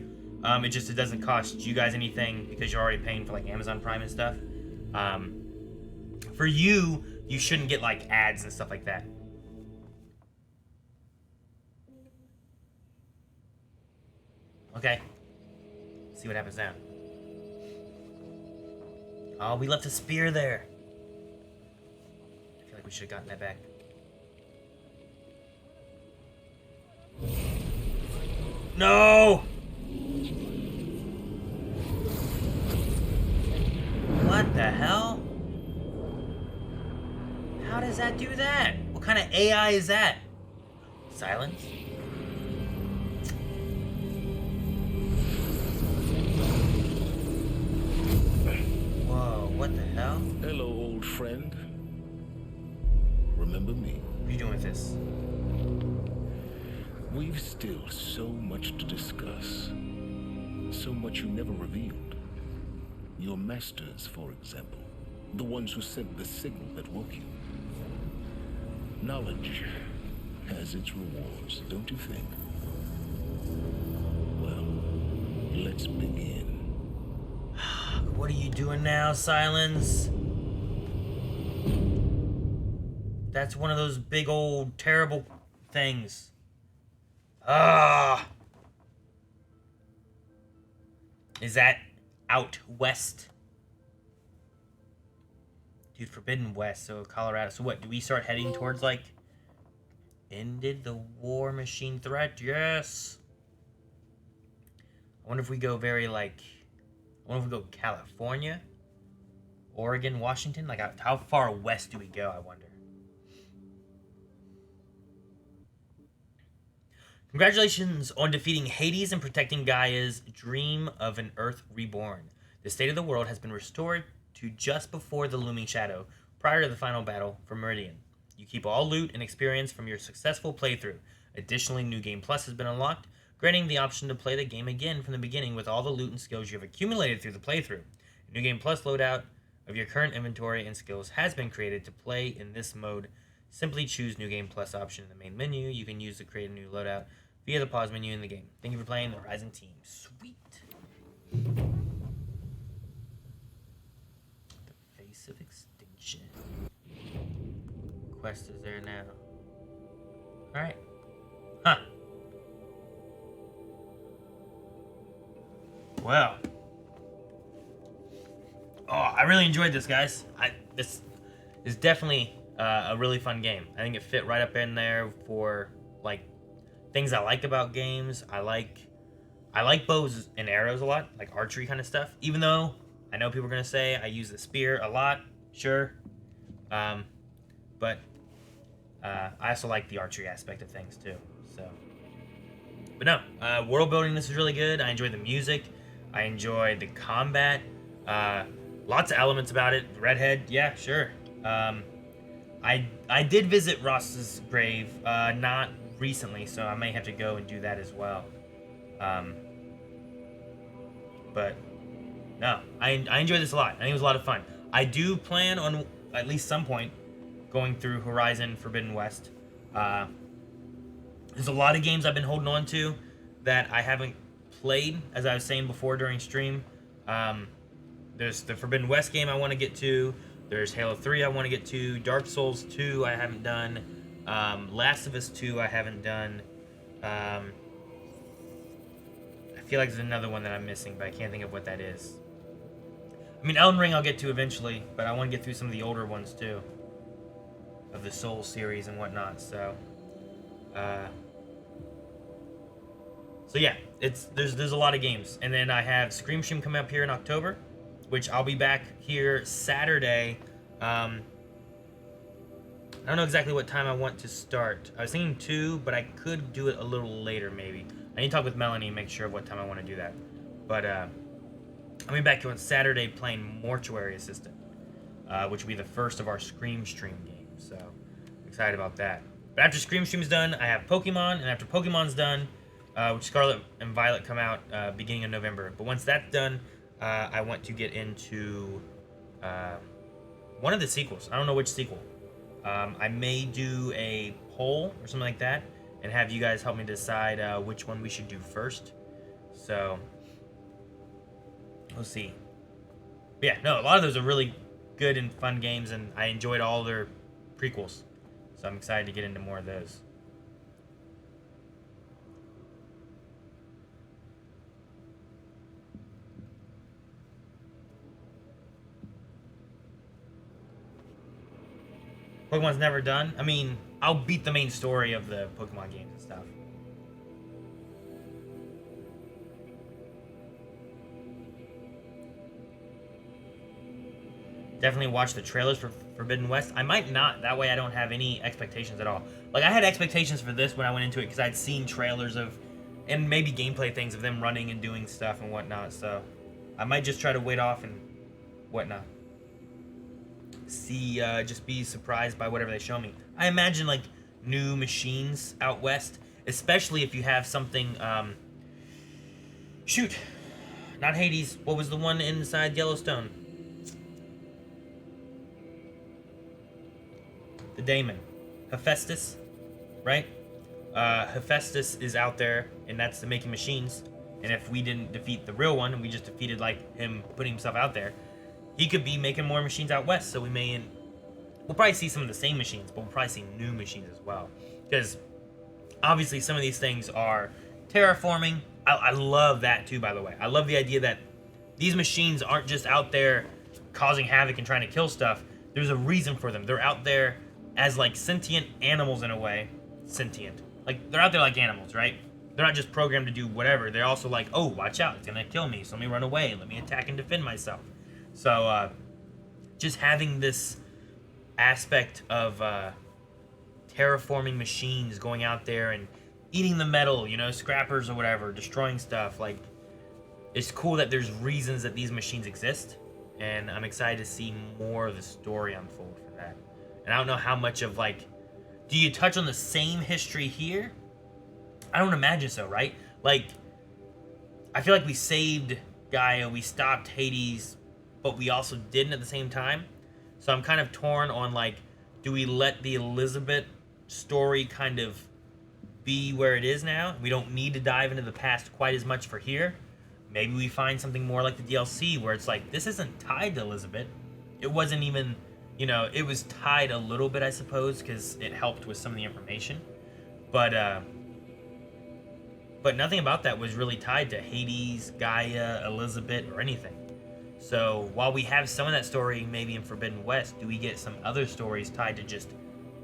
It doesn't cost you guys anything because you're already paying for like Amazon Prime and stuff. For you, you shouldn't get like ads and stuff like that. Okay. See what happens now. Oh, we left a spear there. I feel like we should have gotten that back. No! What the hell? How does that do that? What kind of AI is that? Silence? Whoa, what the hell? Hello, old friend. Remember me? What are you doing with this? We've still so much to discuss. So much you never revealed. Your masters, for example. The ones who sent the signal that woke you. Knowledge has its rewards, don't you think? Well, let's begin. What are you doing now, Silence? That's one of those big old terrible things. Is that out west? Dude, Forbidden West, so Colorado. So what, do we start heading towards, like, ended the war machine threat? Yes! I wonder if we go very, like, I wonder if we go California? Oregon, Washington? Like, how far west do we go, I wonder? Congratulations on defeating Hades and protecting Gaia's dream of an Earth reborn. The state of the world has been restored to just before the looming shadow, prior to the final battle for Meridian. You keep all loot and experience from your successful playthrough. Additionally, New Game Plus has been unlocked, granting the option to play the game again from the beginning with all the loot and skills you have accumulated through the playthrough. A New Game Plus loadout of your current inventory and skills has been created to play in this mode. Simply choose New Game Plus option in the main menu. You can use to create a new loadout via the pause menu in the game. Thank you for playing the Rising Team. Sweet. The Face of Extinction. Quest is there now. Alright. Huh. Well. Oh, I really enjoyed this, guys. This is definitely a really fun game. I think it fit right up in there for, like, things I like about games. I like bows and arrows a lot, like archery kind of stuff. Even though I know people are gonna say I use the spear a lot, sure. But I also like the archery aspect of things too. So, but no, world building. This is really good. I enjoy the music. I enjoy the combat. Lots of elements about it. Redhead, yeah, sure. I did visit Ross's grave, not recently, so I may have to go and do that as well. But no, I enjoyed this a lot. I think it was a lot of fun. I do plan on at least some point going through Horizon Forbidden West. There's a lot of games I've been holding on to that I haven't played, as I was saying before during stream. There's the Forbidden West game I want to get to. There's Halo 3 I want to get to. Dark Souls 2 I haven't done. Last of Us 2 I haven't done. I feel like there's another one that I'm missing, but I can't think of what that is. I mean, Elden Ring I'll get to eventually, but I want to get through some of the older ones too, of the Soul series and whatnot. So yeah, there's a lot of games, and then I have Scream Stream coming up here in October, which I'll be back here Saturday. I don't know exactly what time I want to start. I was thinking 2, but I could do it a little later maybe. I need to talk with Melanie and make sure of what time I want to do that. But I'll be back here on Saturday playing Mortuary Assistant, which will be the first of our Scream Stream games. So excited about that. But after Scream Stream is done, I have Pokemon, and after Pokemon's done, which Scarlet and Violet come out beginning of November. But once that's done, I want to get into one of the sequels. I don't know which sequel. I may do a poll or something like that and have you guys help me decide which one we should do first. So we'll see. But yeah, no, a lot of those are really good and fun games, and I enjoyed all their prequels. So I'm excited to get into more of those. Pokemon's never done. I mean, I'll beat the main story of the Pokemon games and stuff. Definitely watch the trailers for Forbidden West. I might not. That way I don't have any expectations at all. Like, I had expectations for this when I went into it because I'd seen trailers of, and maybe gameplay things of them running and doing stuff and whatnot. So I might just try to wait off and whatnot. See, just be surprised by whatever they show me. I imagine, like, new machines out west, especially if you have something, shoot, not Hades, what was the one inside Yellowstone? The daemon. Hephaestus, right? Hephaestus is out there, and that's the making machines, and if we didn't defeat the real one, and we just defeated, like, him putting himself out there, he could be making more machines out west, so we'll probably see some of the same machines, but we'll probably see new machines as well. Because, obviously, some of these things are terraforming. I love that, too, by the way. I love the idea that these machines aren't just out there causing havoc and trying to kill stuff. There's a reason for them. They're out there as, like, sentient animals in a way. Sentient. Like, they're out there like animals, right? They're not just programmed to do whatever. They're also like, oh, watch out, it's gonna kill me, so let me run away. Let me attack and defend myself. So, just having this aspect of terraforming machines, going out there and eating the metal, you know, scrappers or whatever, destroying stuff, like, it's cool that there's reasons that these machines exist, and I'm excited to see more of the story unfold for that. And I don't know how much of, like, do you touch on the same history here? I don't imagine so, right? Like, I feel like we saved Gaia, we stopped Hades, but we also didn't at the same time. So I'm kind of torn on, like, do we let the Elizabeth story kind of be where it is now? We don't need to dive into the past quite as much for here. Maybe we find something more like the DLC where it's like, this isn't tied to Elizabeth. It wasn't even, you know, it was tied a little bit, I suppose, because it helped with some of the information. But nothing about that was really tied to Hades, Gaia, Elizabeth, or anything. So while we have some of that story maybe in Forbidden West, do we get some other stories tied to just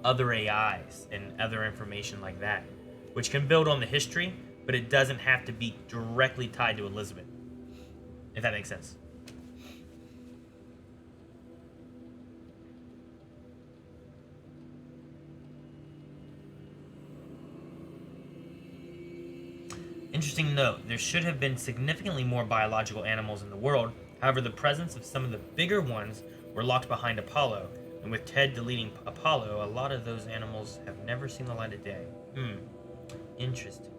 other AIs and other information like that, which can build on the history, but it doesn't have to be directly tied to Elizabeth, if that makes sense. Interesting note, there should have been significantly more biological animals in the world. However, the presence of some of the bigger ones were locked behind Apollo, and with Ted deleting Apollo, a lot of those animals have never seen the light of day. Interesting.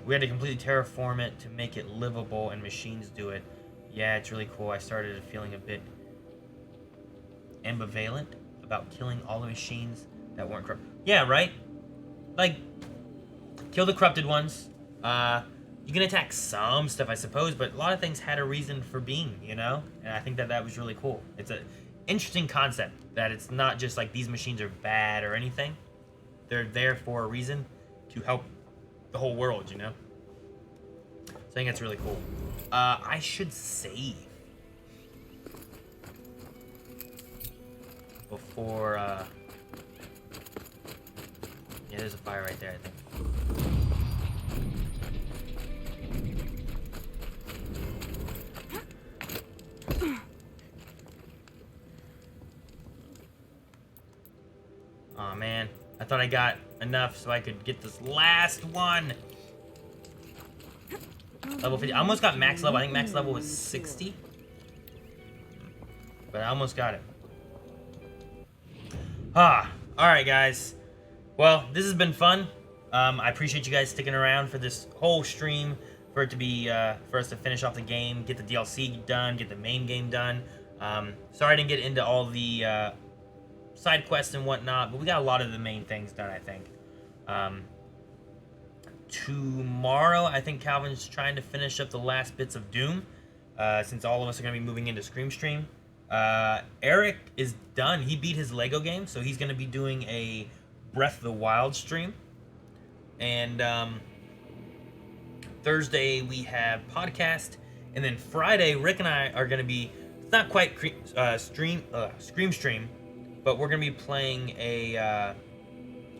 We had to completely terraform it to make it livable, and machines do it. Yeah, it's really cool. I started feeling a bit ambivalent about killing all the machines that weren't corrupt. Yeah, right? Like, kill the corrupted ones. You can attack some stuff, I suppose, but a lot of things had a reason for being, you know? And I think that that was really cool. It's an interesting concept, that it's not just like these machines are bad or anything. They're there for a reason to help the whole world, you know? So I think that's really cool. I should save before, yeah, there's a fire right there, I think. Aw, man. I thought I got enough so I could get this last one. Level 50. I almost got max level. I think max level was 60. But I almost got it. Alright, guys. Well, this has been fun. I appreciate you guys sticking around for this whole stream. For it to be, for us to finish off the game, get the DLC done, get the main game done. Sorry I didn't get into all the, side quests and whatnot, but we got a lot of the main things done, I think. Tomorrow, I think Calvin's trying to finish up the last bits of Doom, since all of us are going to be moving into Screamstream. Eric is done. He beat his Lego game, so he's going to be doing a Breath of the Wild stream. And Thursday, we have podcast. And then Friday, Rick and I are going to be, it's not quite Screamstream, but we're going to be playing a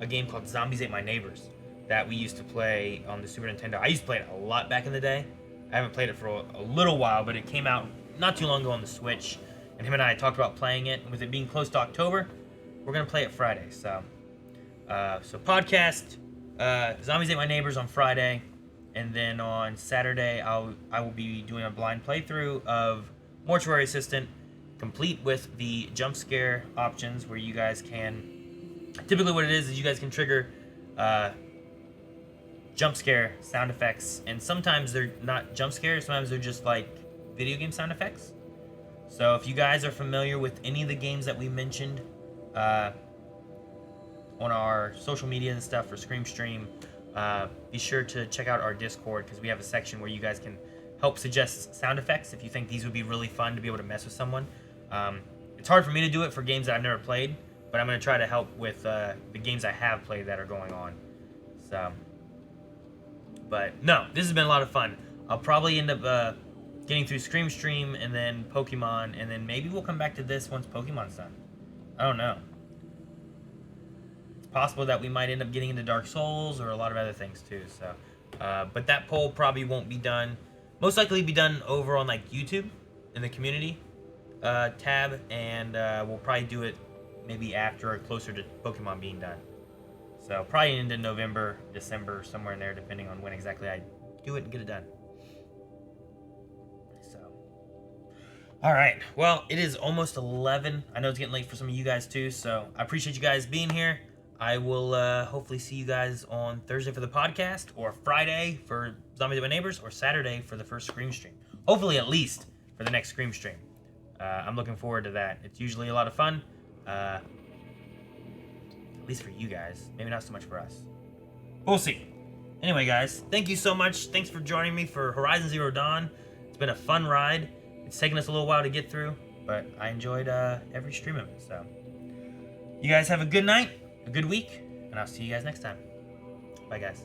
game called Zombies Ate My Neighbors that we used to play on the Super Nintendo. I used to play it a lot back in the day. I haven't played it for a little while, but it came out not too long ago on the Switch. And him and I talked about playing it. And with it being close to October, we're going to play it Friday. So, podcast, Zombies Ate My Neighbors on Friday. And then on Saturday, I will be doing a blind playthrough of Mortuary Assistant, complete with the jump scare options where you guys can, typically what it is you guys can trigger jump scare sound effects, and sometimes they're not jump scares, sometimes they're just like video game sound effects. So if you guys are familiar with any of the games that we mentioned on our social media and stuff for Screamstream, be sure to check out our Discord, because we have a section where you guys can help suggest sound effects if you think these would be really fun to be able to mess with someone. It's hard for me to do it for games that I've never played, but I'm going to try to help with the games I have played that are going on. So, but no, this has been a lot of fun. I'll probably end up getting through Screamstream and then Pokemon, and then maybe we'll come back to this once Pokemon's done. I don't know. It's possible that we might end up getting into Dark Souls or a lot of other things too. So, but that poll probably won't be done. Most likely be done over on like YouTube in the community tab, and we'll probably do it maybe after or closer to Pokemon being done. So probably into November, December, somewhere in there, depending on when exactly I do it and get it done. So, all right. Well, it is almost 11. I know it's getting late for some of you guys too, so I appreciate you guys being here. I will hopefully see you guys on Thursday for the podcast, or Friday for Zombies Ate My Neighbors, or Saturday for the first Scream stream. Hopefully at least for the next Scream stream. I'm looking forward to that. It's usually a lot of fun. At least for you guys. Maybe not so much for us. We'll see. Anyway, guys, thank you so much. Thanks for joining me for Horizon Zero Dawn. It's been a fun ride. It's taken us a little while to get through, but I enjoyed every stream of it. So, you guys have a good night, a good week, and I'll see you guys next time. Bye, guys.